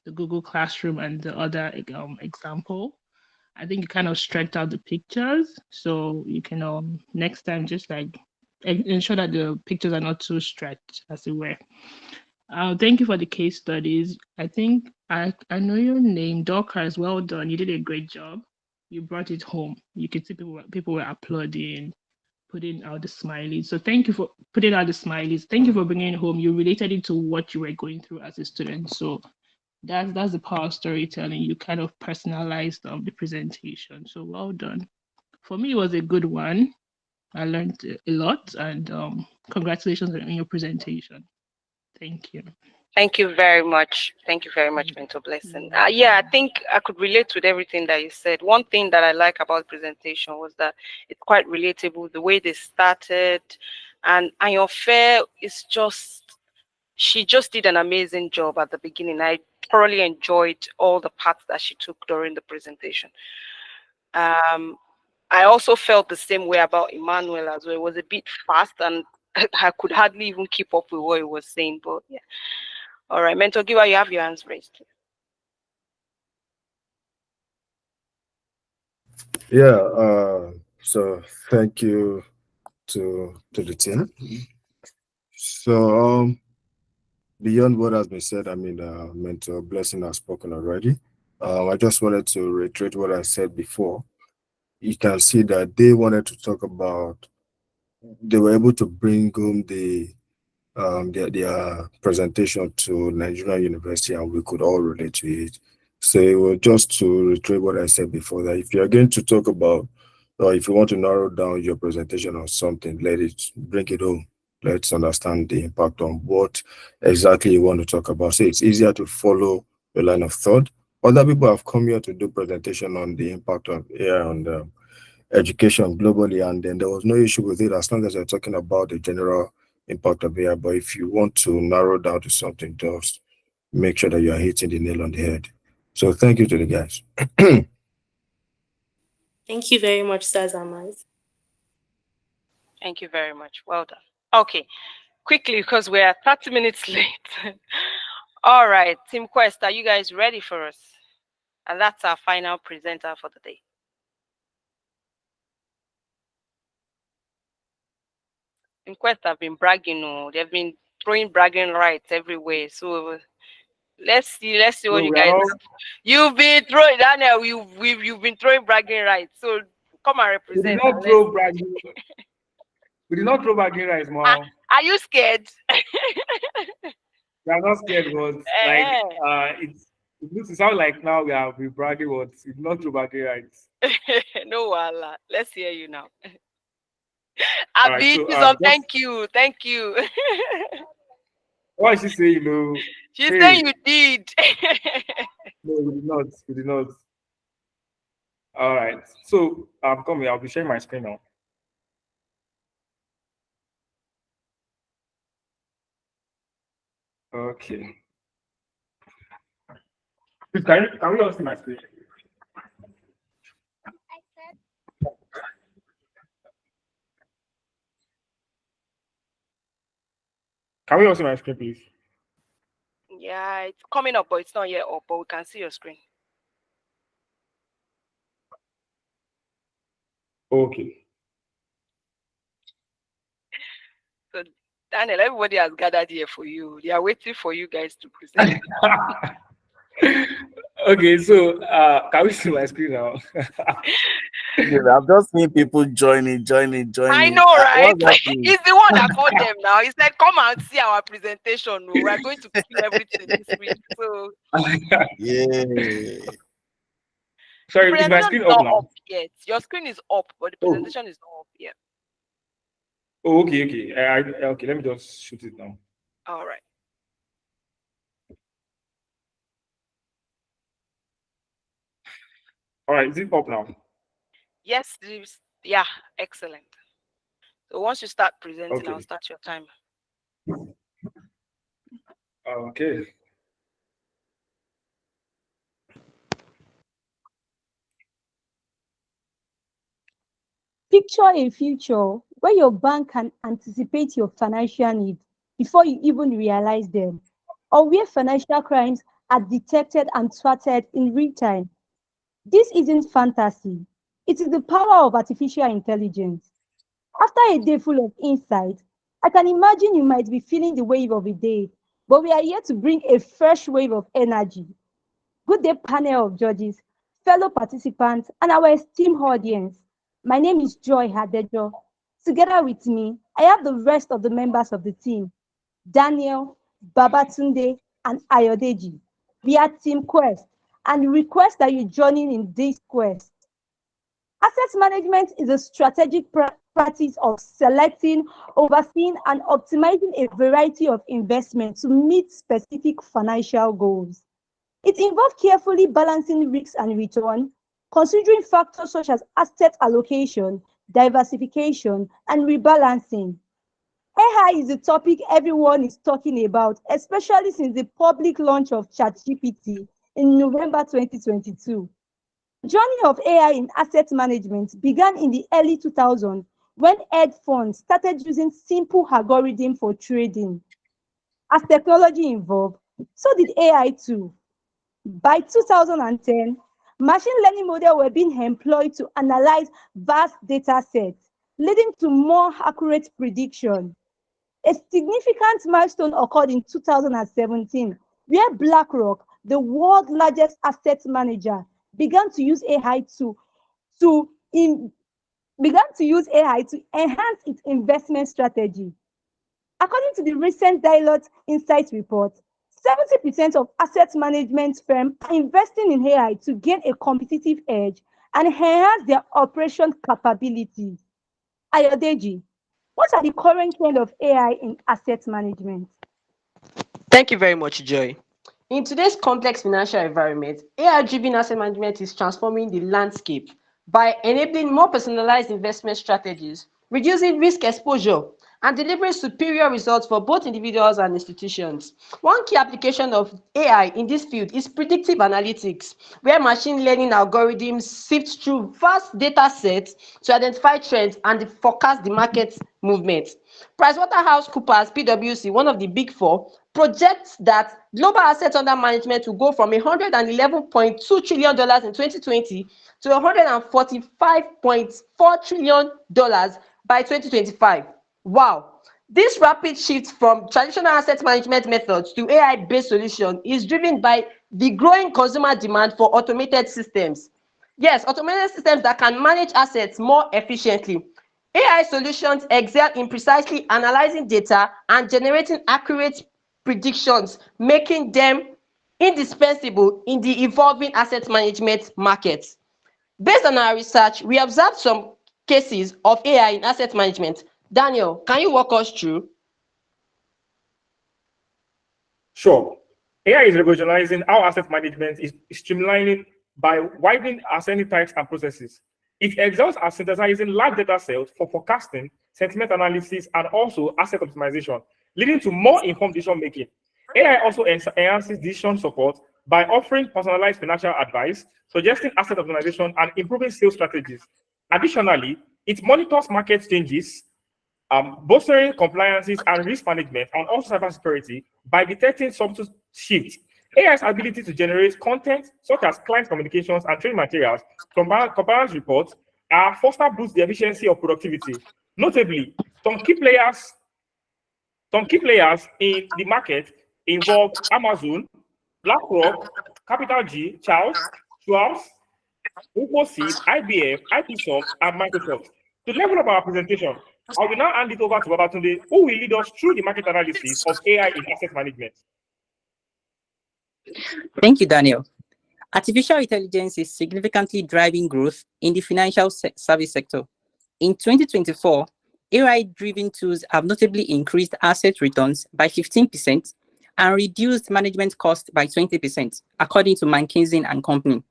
the Google Classroom and the other example. I think you kind of stretched out the pictures. So you can next time just like ensure that the pictures are not too stretched, as it were. Thank you for the case studies. I think I know your name, Dorcas. Well done. You did a great job. You brought it home. You could see people were applauding, putting out the smileys. So thank you for putting out the smileys. Thank you for bringing it home. You related it to what you were going through as a student. So that's the power of storytelling. You kind of personalized the presentation. So well done. For me, it was a good one. I learned a lot, and congratulations on your presentation. Thank you. Thank you very much. Thank you very much, Mentor Blessing. Yeah, I think I could relate with everything that you said. One thing that I like about the presentation was that it's quite relatable, the way they started. And Ayonfe is she just did an amazing job at the beginning. I thoroughly enjoyed all the parts that she took during the presentation. I also felt the same way about Emmanuel as well. It was a bit fast and I could hardly even keep up with what he was saying, but yeah. All right, Mentor Giver, you have your hands raised. Yeah, so thank you to the team. So beyond what has been said, Mentor Blessing has spoken already. I just wanted to reiterate what I said before. You can see that they wanted to talk about, they were able to bring home their presentation to Nigerian University, and we could all relate to it. So it was just to reiterate what I said before, that if you're going to talk about, or if you want to narrow down your presentation on something, bring it home. Let's understand the impact on what exactly you want to talk about. So it's easier to follow your line of thought. Other people have come here to do presentation on the impact of AI on the education globally, and then there was no issue with it as long as you're talking about the general impact of AI. But if you want to narrow down to something, just make sure that you are hitting the nail on the head. So thank you to the guys. Thank you very much, Sazamaz. Thank you very much. Well done. Okay, quickly, because we're 30 minutes late. All right, Team Quest, are you guys ready for us? And that's our final presenter for the day. Team Quest have been bragging. They've been throwing bragging rights everywhere. So let's see what you guys have. You've been throwing, Daniel, you've been throwing bragging rights. So come and represent. We did not throw bragging. We did not throw bragging rights, Mom. Are you scared? We are not scared, but like it looks to sound like now we are bragging words. We did not throw bragging rights. No, Allah. Let's hear you now. Right, Abi, thank you. What is she saying? She's Hey. saying you did. No, you did not. You did not. All right. So I'm coming. I'll be sharing my screen now. Okay. Please, can we all see my screen? Can we all see my screen, please? Yeah, it's coming up, but it's not yet up, but we can see your screen. Okay. So, Daniel, everybody has gathered here for you. They are waiting for you guys to present. Okay, so can we see my screen now? I've just seen people joining. I know, right? What's happening? He's the one that called them now. He said, "Come and see our presentation. We are going to kill everything this week." So, Yeah. Sorry, the is my presentation screen is up not now? up yet. Your screen is up, but the presentation is not up yet. Oh, okay. Okay, let me just shoot it now. All right. All right, is it up now? Yes, yeah, excellent. So once you start presenting, Okay. I'll start your timer. Okay. Picture a future where your bank can anticipate your financial needs before you even realize them, or where financial crimes are detected and thwarted in real time. This isn't fantasy, it is the power of artificial intelligence. After a day full of insight, I can imagine you might be feeling the wave of a day, but we are here to bring a fresh wave of energy. Good day, panel of judges, fellow participants, and our esteemed audience. My name is Joy Hadejo. Together with me, I have the rest of the members of the team, Daniel, Babatunde, and Ayodeji. We are Team Quest, and request that you join in this quest. Asset management is a strategic practice of selecting, overseeing, and optimizing a variety of investments to meet specific financial goals. It involves carefully balancing risks and return, considering factors such as asset allocation, diversification, and rebalancing. AI is a topic everyone is talking about, especially since the public launch of ChatGPT in November 2022. The journey of AI in asset management began in the early 2000s when hedge funds started using simple algorithms for trading. As technology evolved, so did AI too. By 2010, machine learning models were being employed to analyze vast data sets, leading to more accurate prediction. A significant milestone occurred in 2017, where BlackRock, the world's largest asset manager, began to use AI to enhance its investment strategy. According to the recent Deloitte Insights report, 70% of asset management firms are investing in AI to gain a competitive edge and enhance their operation capabilities. Ayodeji, what are the current trend of AI in asset management? Thank you very much, Joy. In today's complex financial environment, AI-driven asset management is transforming the landscape by enabling more personalized investment strategies, reducing risk exposure, and delivering superior results for both individuals and institutions. One key application of AI in this field is predictive analytics, where machine learning algorithms sift through vast data sets to identify trends and forecast the market movement. PricewaterhouseCoopers, PwC, one of the big four, projects that global assets under management will go from $111.2 trillion in 2020 to $145.4 trillion by 2025. Wow. This rapid shift from traditional asset management methods to AI-based solutions is driven by the growing consumer demand for automated systems. Yes, automated systems that can manage assets more efficiently. AI solutions excel in precisely analyzing data and generating accurate predictions, making them indispensable in the evolving asset management market. Based on our research, we observed some cases of AI in asset management. Daniel, can you walk us through? Sure. AI is revolutionizing how asset management is streamlining by widening asset types and processes. It excels at synthesizing large data sets for forecasting, sentiment analysis, and also asset optimization, leading to more informed decision making. AI also enhances decision support by offering personalized financial advice, suggesting asset optimization, and improving sales strategies. Additionally, it monitors market changes, bolstering compliances and risk management, and also cybersecurity by detecting subtle shifts. AI's ability to generate content such as client communications and training materials, compliance reports, foster boost the efficiency of productivity. Notably, some key players in the market involve Amazon, BlackRock, Capital G, Charles, Schwab, Infosys, IBM, IPsoft, and Microsoft. To level up our presentation, I will now hand it over to Babatunde, who will lead us through the market analysis of AI in asset management. Thank you, Daniel. Artificial intelligence is significantly driving growth in the financial service sector. In 2024, AI-driven tools have notably increased asset returns by 15% and reduced management costs by 20%, according to McKinsey & Company.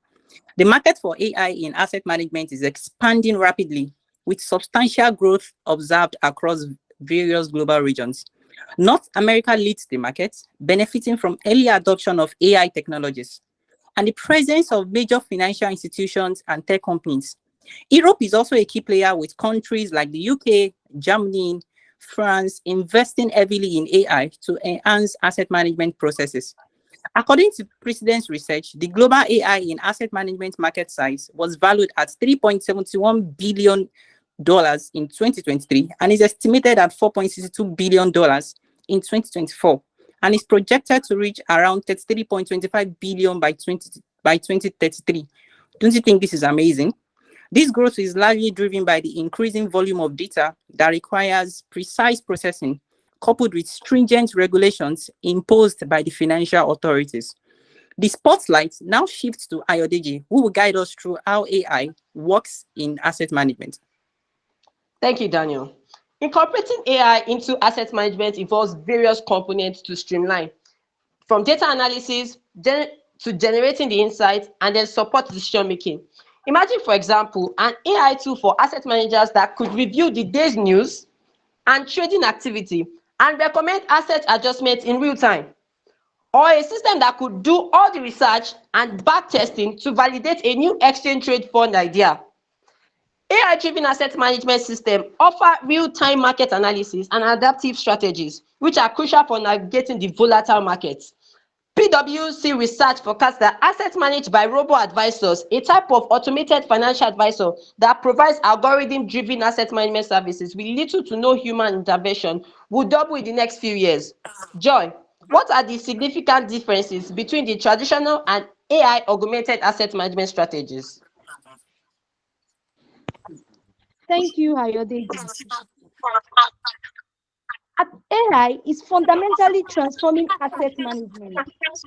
The market for AI in asset management is expanding rapidly, with substantial growth observed across various global regions. North America leads the market, benefiting from early adoption of AI technologies and the presence of major financial institutions and tech companies. Europe is also a key player, with countries like the UK, Germany, France investing heavily in AI to enhance asset management processes. According to Precedence Research, the global AI in asset management market size was valued at $3.71 billion in 2023 and is estimated at $4.62 billion in 2024 and is projected to reach around $33.25 billion by 2033. Don't you think this is amazing? This growth is largely driven by the increasing volume of data that requires precise processing, coupled with stringent regulations imposed by the financial authorities. The spotlight now shifts to Ayodeji, who will guide us through how AI works in asset management. Thank you, Daniel. Incorporating AI into asset management involves various components to streamline, from data analysis to generating the insights and then support decision making. Imagine, for example, an AI tool for asset managers that could review the day's news and trading activity and recommend asset adjustments in real time, or a system that could do all the research and back testing to validate a new exchange trade fund idea. AI-driven asset management systems offer real-time market analysis and adaptive strategies, which are crucial for navigating the volatile markets. PwC research forecasts that assets managed by robo-advisors, a type of automated financial advisor that provides algorithm-driven asset management services with little to no human intervention, will double in the next few years. Joy, what are the significant differences between the traditional and AI-augmented asset management strategies? Thank you, Ayodeji. AI is fundamentally transforming asset management,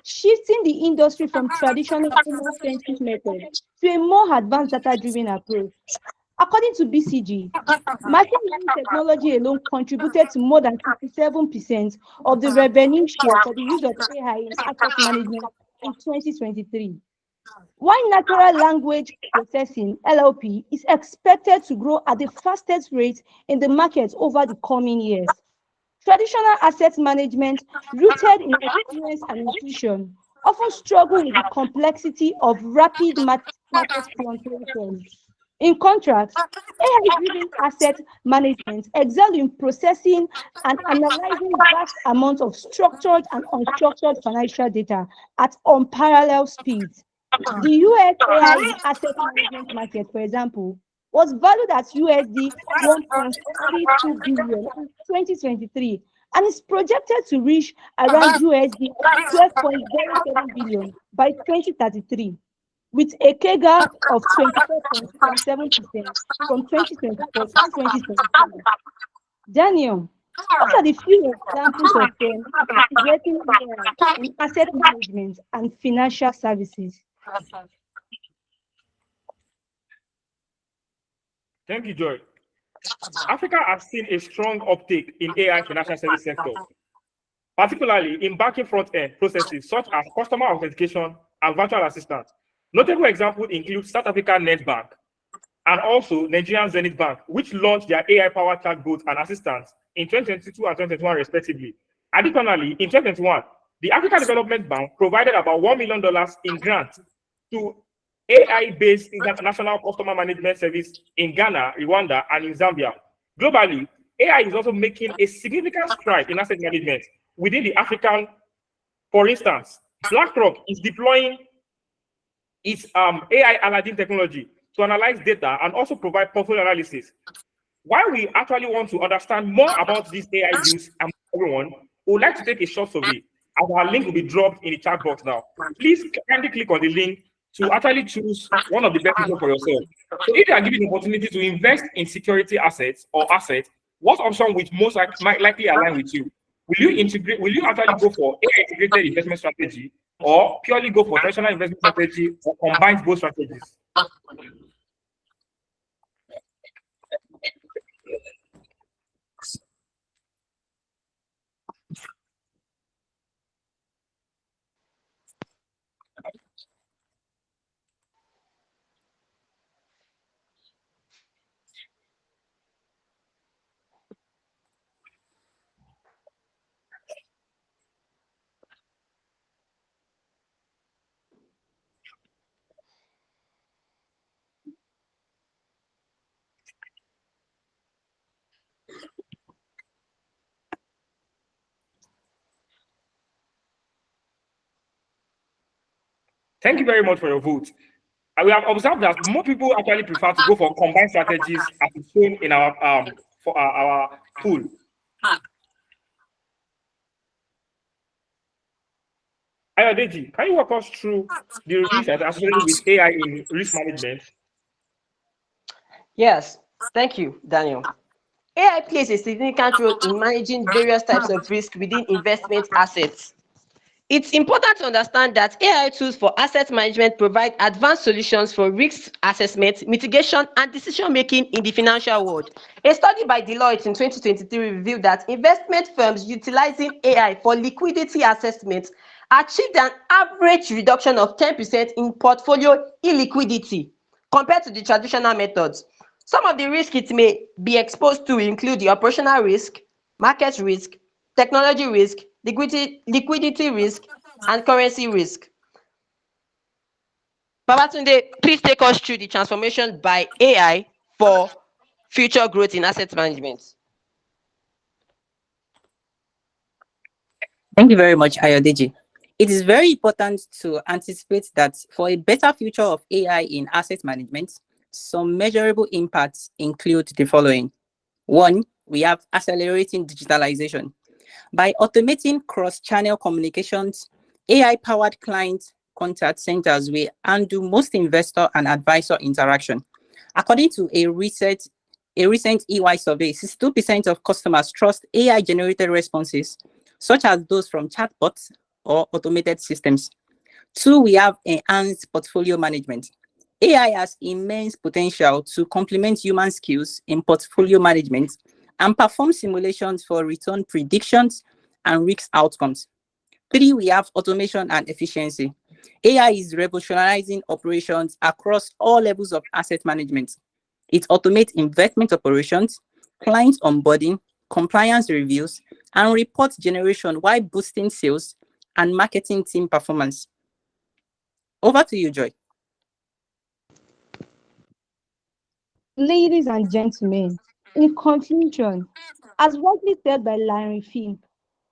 shifting the industry from traditional human-centric methods to a more advanced data-driven approach. According to BCG, machine learning technology alone contributed to more than 57% of the revenue share for the use of AI in asset management in 2023. While natural language processing, NLP, is expected to grow at the fastest rate in the market over the coming years. Traditional asset management, rooted in experience and intuition, often struggle with the complexity of rapid market fluctuations. In contrast, AI-driven asset management excel in processing and analyzing vast amounts of structured and unstructured financial data at unparalleled speeds. The US AI in asset management market, for example, was valued at USD 1.32 billion in 2023 and is projected to reach around USD 12.07 billion by 2033, with a CAGR of 24.7% from 2024 to 2025. Daniel, what are the few examples of integrating AI in asset management and financial services? Thank you, Joy. Africa has seen a strong uptake in AI financial service sector. particularly in banking front-end processes such as customer authentication and virtual assistance. Notable examples include South African Netbank and also Nigerian Zenith Bank, which launched their AI-powered chatbots and assistants in 2022 and 2021 respectively. Additionally, in 2021, the African Development Bank provided about $1 million in grants to AI-based international customer management service in Ghana, Rwanda, and in Zambia. Globally, AI is also making a significant stride in asset management within the African. For instance, BlackRock is deploying its AI Aladdin technology to analyze data and also provide portfolio analysis. While we actually want to understand more about these AI use and everyone, we would like to take a short survey, and our link will be dropped in the chat box now. Please kindly click on the link to actually choose one of the best options for yourself. So if you are given the opportunity to invest in security assets or assets, what option which most might likely align with you? Will you actually go for AI integrated investment strategy or purely go for traditional investment strategy or combine both strategies? Thank you very much for your vote. We have observed that more people actually prefer to go for combined strategies as it's shown in our for our pool. Ayodeji, can you walk us through the research associated with AI in risk management? Yes, thank you, Daniel. AI plays a significant role in managing various types of risk within investment assets. It's important to understand that AI tools for asset management provide advanced solutions for risk assessment, mitigation, and decision-making in the financial world. A study by Deloitte in 2023 revealed that investment firms utilizing AI for liquidity assessment achieved an average reduction of 10% in portfolio illiquidity compared to the traditional methods. Some of the risks it may be exposed to include the operational risk, market risk, technology risk, liquidity risk, and currency risk. Babatunde, please take us through the transformation by AI for future growth in asset management. Thank you very much, Ayodeji. It is very important to anticipate that for a better future of AI in asset management, some measurable impacts include the following. One, we have accelerating digitalization. By automating cross-channel communications, AI-powered client contact centers will undo most investor and advisor interaction. According to a recent EY survey, 62% of customers trust AI-generated responses, such as those from chatbots or automated systems. Two, we have enhanced portfolio management. AI has immense potential to complement human skills in portfolio management and perform simulations for return predictions and risk outcomes. Three, we have automation and efficiency. AI is revolutionizing operations across all levels of asset management. It automates investment operations, client onboarding, compliance reviews, and report generation while boosting sales and marketing team performance. Over to you, Joy. Ladies and gentlemen, in conclusion, as rightly said by Larry Fink,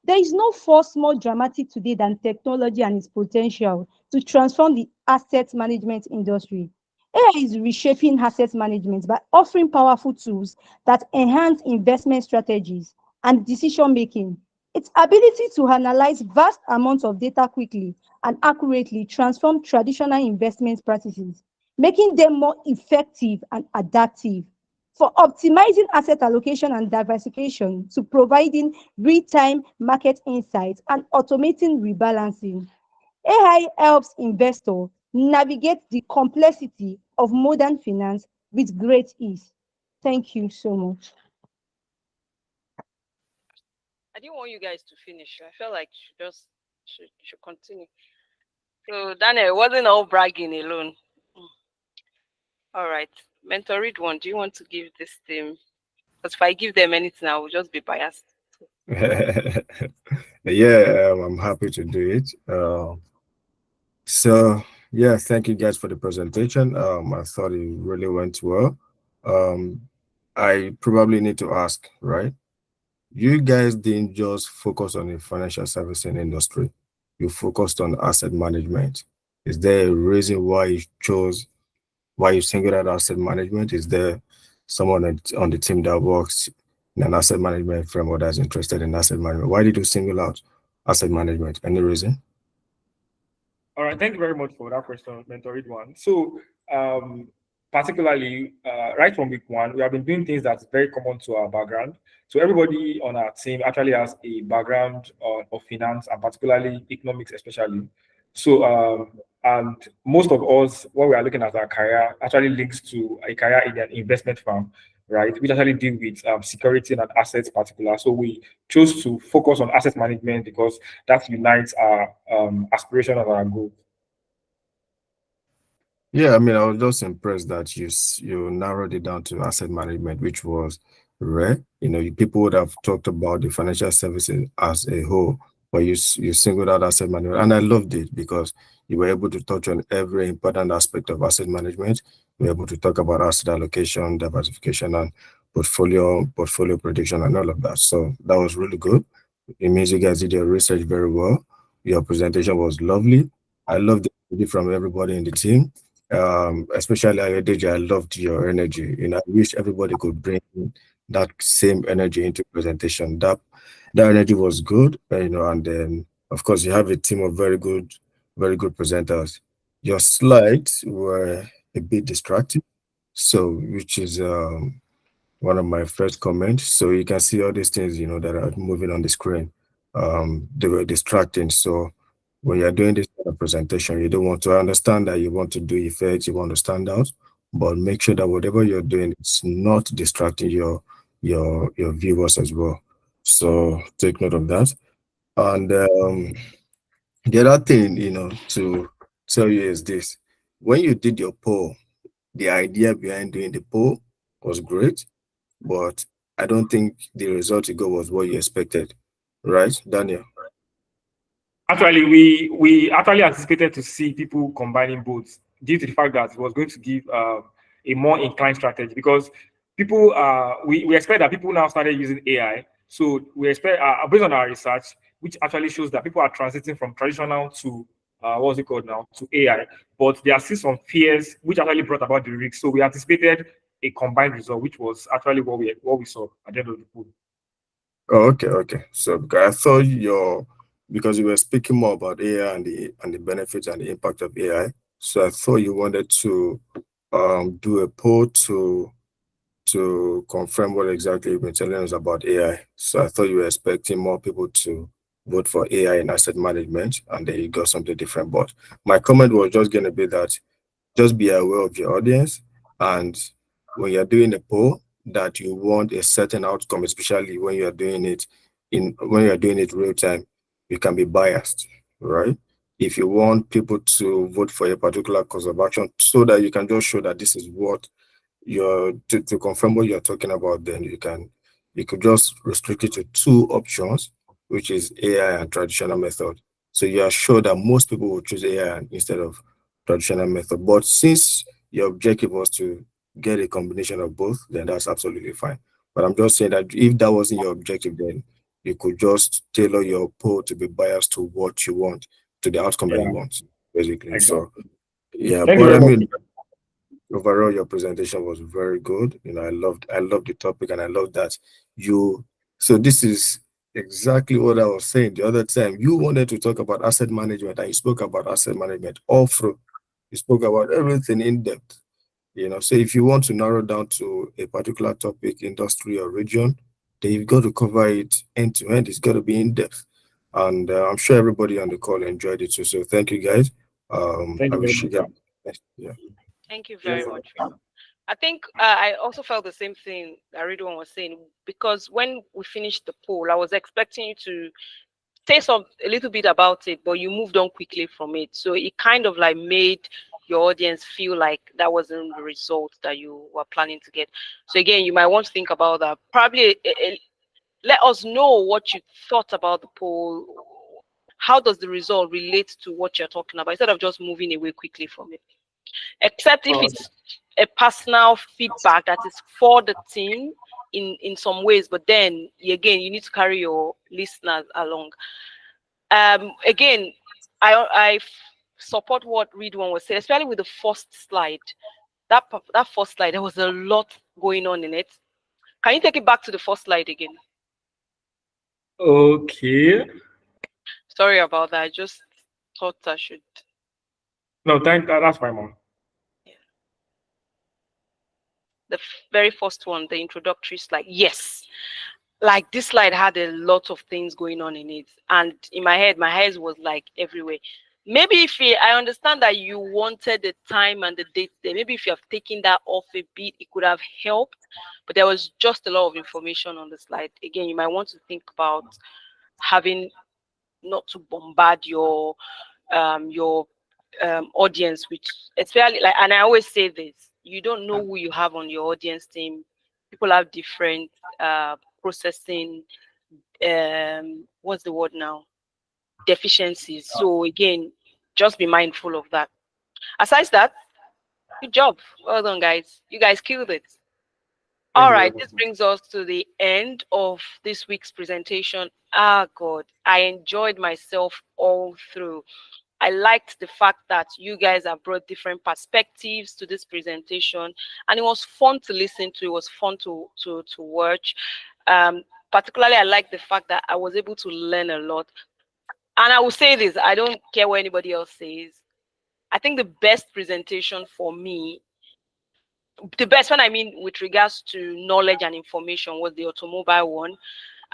there is no force more dramatic today than technology and its potential to transform the asset management industry. AI is reshaping asset management by offering powerful tools that enhance investment strategies and decision making. Its ability to analyze vast amounts of data quickly and accurately transform traditional investment practices, making them more effective and adaptive. For optimizing asset allocation and diversification to providing real-time market insights and automating rebalancing. AI helps investors navigate the complexity of modern finance with great ease. Thank you so much. I didn't want you guys to finish. I felt like should continue. So Daniel, it wasn't all bragging alone. All right. Mentor read one. Do you want to give this team? Because if I give them anything, I will just be biased. Yeah, I'm happy to do it. So yeah, thank you guys for the presentation. I thought it really went well. Um, I probably need to ask, right? You guys didn't just focus on the financial servicing industry. You focused on asset management. Is there a reason why you chose, why you singled out asset management? Is there someone on the team that works in an asset management firm or that's interested in asset management? Why did you single out asset management? Any reason? All right, thank you very much for that question, Mentor one. So, particularly right from week one, we have been doing things that's very common to our background. So everybody on our team actually has a background of finance and particularly economics, especially. So, and most of us, what we are looking at our career actually links to a career in an investment firm, right? Which actually deal with security and assets particular. So we chose to focus on asset management because that unites our aspiration and our goal. Yeah, I mean, I was just impressed that you narrowed it down to asset management, which was rare. People would have talked about the financial services as a whole, but you singled out asset management, and I loved it because you were able to touch on every important aspect of asset management. You were able to talk about asset allocation, diversification, and portfolio prediction, and all of that. So that was really good. It means you guys did your research very well. Your presentation was lovely. I loved it from everybody in the team, especially Ayodeji. I loved your energy. I wish everybody could bring that same energy into presentation. That energy was good, and then of course you have a team of very good presenters. Your slides were a bit distracting, so which is one of my first comments. So you can see all these things, that are moving on the screen. They were distracting. So when you're doing this kind of presentation, you don't want to understand that you want to do effects, you want to stand out, but make sure that whatever you're doing is not distracting your viewers as well. So take note of that. And the other thing, to tell you is this: when you did your poll, the idea behind doing the poll was great, but I don't think the result you got was what you expected, right, Daniel? Actually, we actually anticipated to see people combining both due to the fact that it was going to give a more inclined strategy because people we expect that people now started using AI. So we expect based on our research, which actually shows that people are transiting from traditional to what's it called now to AI, but there are still some fears which actually brought about the risk. So we anticipated a combined result, which was actually what we saw at the end of the pool. Oh, okay. So because I thought because you were speaking more about AI and the benefits and the impact of AI, so I thought you wanted to do a poll to confirm what exactly you've been telling us about AI. So I thought you were expecting more people to vote for AI in asset management, and then you got something different. But my comment was just going to be that just be aware of your audience, and when you're doing a poll, that you want a certain outcome, especially when you're doing it real time, you can be biased, right? If you want people to vote for a particular course of action so that you can just show that this is what to confirm what you're talking about, then you could just restrict it to two options, which is AI and traditional method. So you are sure that most people will choose AI instead of traditional method. But since your objective was to get a combination of both, then that's absolutely fine. But I'm just saying that if that wasn't your objective, then you could just tailor your poll to be biased to what you want, to the outcome that Yeah, you want, basically. So exactly. yeah, Thank you but I very much. mean, overall your presentation was very good. I loved the topic, and I love that you so this is exactly what I was saying the other time. You wanted to talk about asset management, and you spoke about asset management all through. You spoke about everything in depth. So if you want to narrow down to a particular topic, industry or region, then you've got to cover it end to end. It's got to be in depth, and I'm sure everybody on the call enjoyed it too. So thank you guys. Thank I you very wish you much, guys sir. the best. Yeah. Thank you Yes, very sir. much. I think I also felt the same thing that Ridwan was saying, because when we finished the poll, I was expecting you to say a little bit about it, but you moved on quickly from it. So it kind of like made your audience feel like that wasn't the result that you were planning to get. So again, you might want to think about that. Probably let us know what you thought about the poll. How does the result relate to what you're talking about, instead of just moving away quickly from it? Except if it's a personal feedback that is for the team in some ways, but then again, you need to carry your listeners along. Again, I support what Ridwan was saying, especially with the first slide. That first slide, there was a lot going on in it. Can you take it back to the first slide again? Okay. Sorry about that. I just thought I should. No, that's fine, mom. The very first one, the introductory slide. Yes. Like this slide had a lot of things going on in it. And in my head was like everywhere. Maybe I understand that you wanted the time and the date there. Maybe if you have taken that off a bit, it could have helped. But there was just a lot of information on the slide. Again, you might want to think about having not to bombard your audience, which especially like, and I always say this, you don't know who you have on your audience team. People have different processing, what's the word now, deficiencies. So again, just be mindful of that. Aside that, good job, well done guys, you guys killed it. All right, this brings us to the end of this week's presentation. Ah, God, I enjoyed myself all through. I liked the fact that you guys have brought different perspectives to this presentation, and it was fun to listen to. It was fun to watch. Particularly, I like the fact that I was able to learn a lot. And I will say this: I don't care what anybody else says. I think the best presentation for me, the best one I mean with regards to knowledge and information, was the automobile one.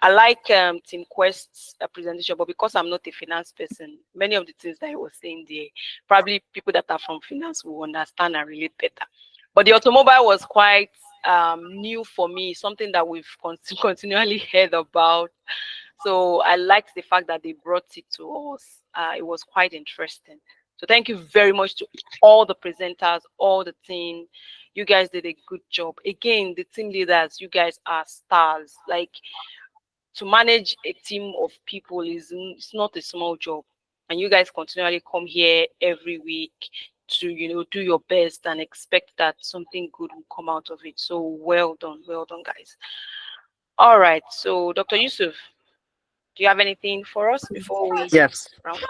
I like Team Quest's presentation, but because I'm not a finance person, many of the things that he was saying there, probably people that are from finance will understand and relate better. But the automobile was quite new for me, something that we've continually heard about. So I liked the fact that they brought it to us. It was quite interesting. So thank you very much to all the presenters, all the team. You guys did a good job. Again, the team leaders, you guys are stars. Like, to manage a team of people it's not a small job, and you guys continually come here every week to do your best and expect that something good will come out of it. So well done, guys. All right, so Dr. Yusuf, do you have anything for us before we Yes, round?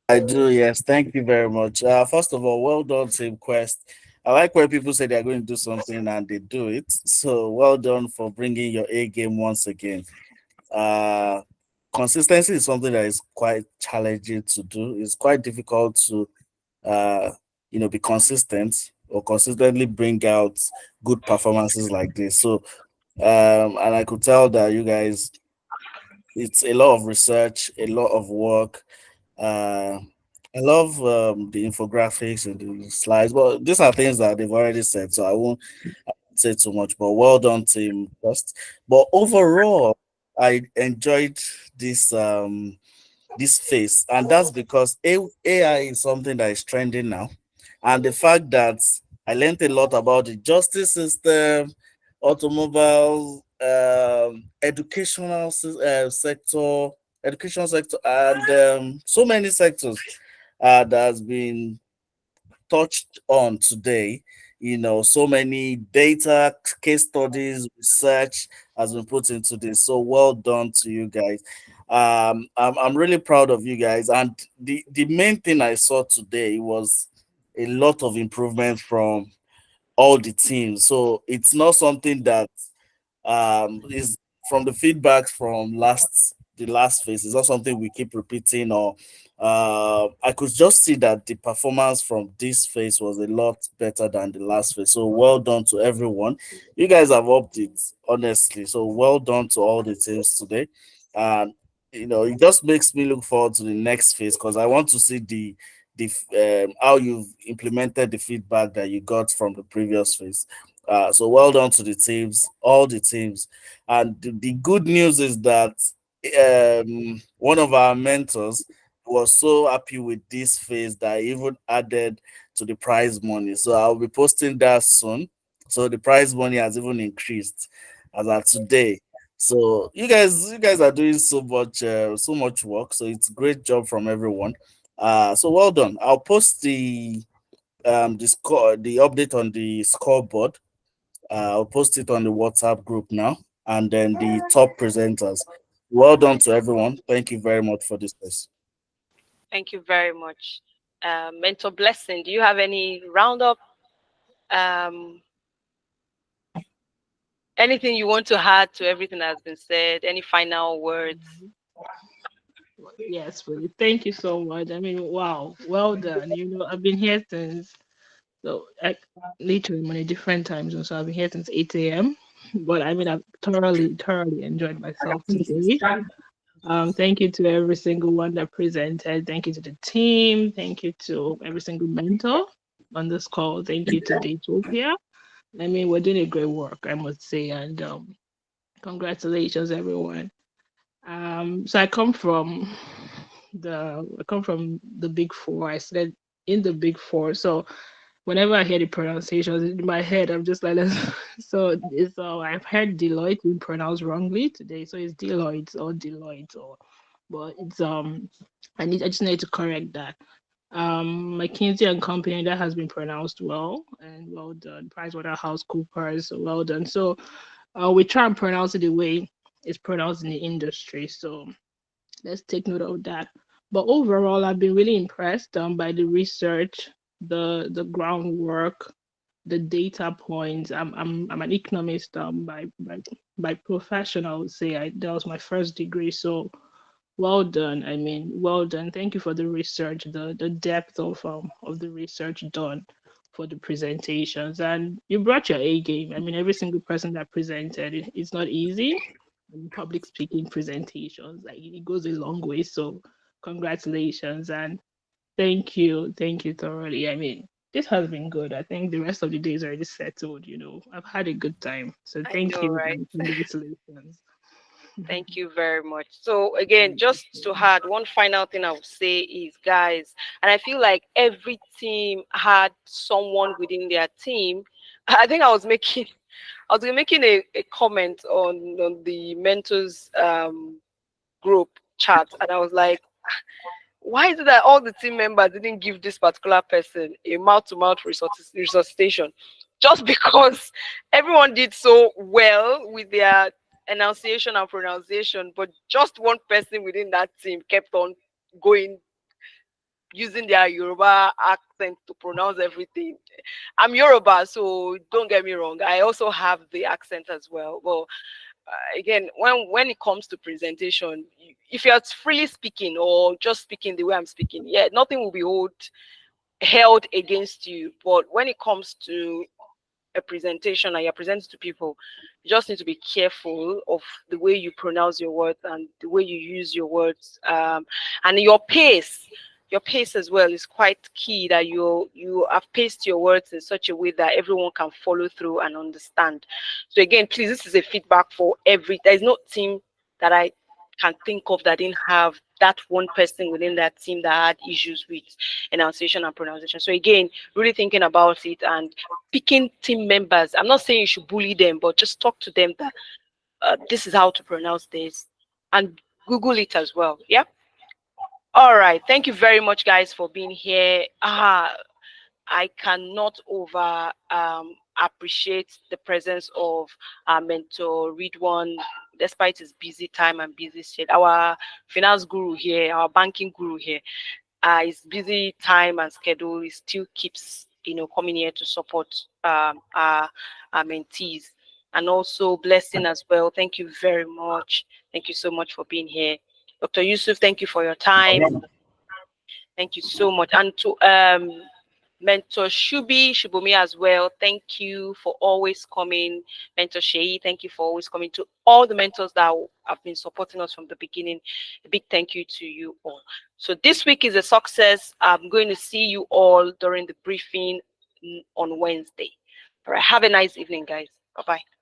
I do. Yes, thank you very much. First of all, well done, Team Quest. I like when people say they're going to do something and they do it. So well done for bringing your A game once again. Uh, Consistency is something that is quite challenging to do. It's quite difficult to, uh, be consistent or consistently bring out good performances like this. So, and I could tell that you guys, it's a lot of research, a lot of work. Uh, I love the infographics and the slides, but these are things that they've already said, so I won't say too much. But well done, team. First, but overall, I enjoyed this phase, and that's because AI is something that is trending now, and the fact that I learned a lot about the justice system, automobile, sector, education sector, and so many sectors that has been touched on today. So many data, case studies, research has been put into this. So well done to you guys. I'm really proud of you guys. And the main thing I saw today was a lot of improvement from all the teams. So it's not something that is from the feedback from the last phase. It's not something we keep repeating, or I could just see that the performance from this phase was a lot better than the last phase. So well done to everyone. You guys have upped it, honestly. So well done to all the teams today. And it just makes me look forward to the next phase, because I want to see the how you've implemented the feedback that you got from the previous phase. So well done to the teams, all the teams. And the good news is that one of our mentors was so happy with this phase that he even added to the prize money. So I'll be posting that soon. So the prize money has even increased as of today. So you guys are doing so much work. So it's great job from everyone. So well done. I'll post the update on the scoreboard. I'll post it on the WhatsApp group now, and then the top presenters. Well done to everyone. Thank you very much for this. Thank you very much. Mentor Blessing, do you have any roundup? Anything you want to add to everything that has been said? Any final words? Yes, please. Thank you so much. I mean, wow, well done. I've been here since literally many different times, so I've been here since 8 a.m. But I mean, I've thoroughly enjoyed myself today. Thank you to every single one that presented. Thank you to the team. Thank you to every single mentor on this call. Thank you to Daytopia. I mean, we're doing a great work, I must say, and congratulations, everyone. So I come from the Big Four. I started in the Big Four, so whenever I hear the pronunciations in my head, I'm just like, so I've heard Deloitte being pronounced wrongly today, so it's Deloitte, but it's I just need to correct that. McKinsey and Company, that has been pronounced well, and well done. PricewaterhouseCoopers, well done. So we try and pronounce it the way it's pronounced in the industry. So let's take note of that. But overall, I've been really impressed by the research, the groundwork, the data points. I'm an economist by profession. I would say that was my first degree. So well done. I mean, well done. Thank you for the research, the depth of the research done for the presentations. And you brought your A game. I mean, every single person that presented, it's not easy. Public speaking presentations, like it goes a long way. So congratulations and thank you thoroughly. I mean, this has been good. I think the rest of the day is already settled. I've had a good time. So thank I know, you right? and congratulations. Thank you very much. So again, just to add one final thing I would say is, guys, and I feel like every team had someone within their team. I think I was making a comment on the mentors group chat, and I was like, why is it that all the team members didn't give this particular person a mouth-to-mouth resuscitation? Just because everyone did so well with their enunciation and pronunciation, but just one person within that team kept on going, using their Yoruba accent to pronounce everything. I'm Yoruba, so don't get me wrong. I also have the accent as well. Well, again, when it comes to presentation, if you're freely speaking or just speaking the way I'm speaking, yeah, nothing will be held against you. But when it comes to a presentation and you're presenting to people, you just need to be careful of the way you pronounce your words and the way you use your words, and your pace. Your pace as well is quite key, that you have paced your words in such a way that everyone can follow through and understand. So again, please, this is a feedback for there's no team that I can think of that didn't have that one person within that team that had issues with enunciation and pronunciation. So again, really thinking about it and picking team members. I'm not saying you should bully them, but just talk to them that this is how to pronounce this, and Google it as well. Yeah. All right. Thank you very much, guys, for being here. I cannot over appreciate the presence of our mentor Ridwan, despite his busy time and busy schedule. Our finance guru here, our banking guru here, his busy time and schedule, he still keeps coming here to support our mentees. And also Blessing as well. Thank you very much. Thank you so much for being here. Dr. Yusuf, thank you for your time. Thank you so much. And to Mentor Shubumi as well. Thank you for always coming. Mentor Shei, thank you for always coming. To all the mentors that have been supporting us from the beginning, a big thank you to you all. So this week is a success. I'm going to see you all during the briefing on Wednesday. All right, have a nice evening, guys. Bye-bye.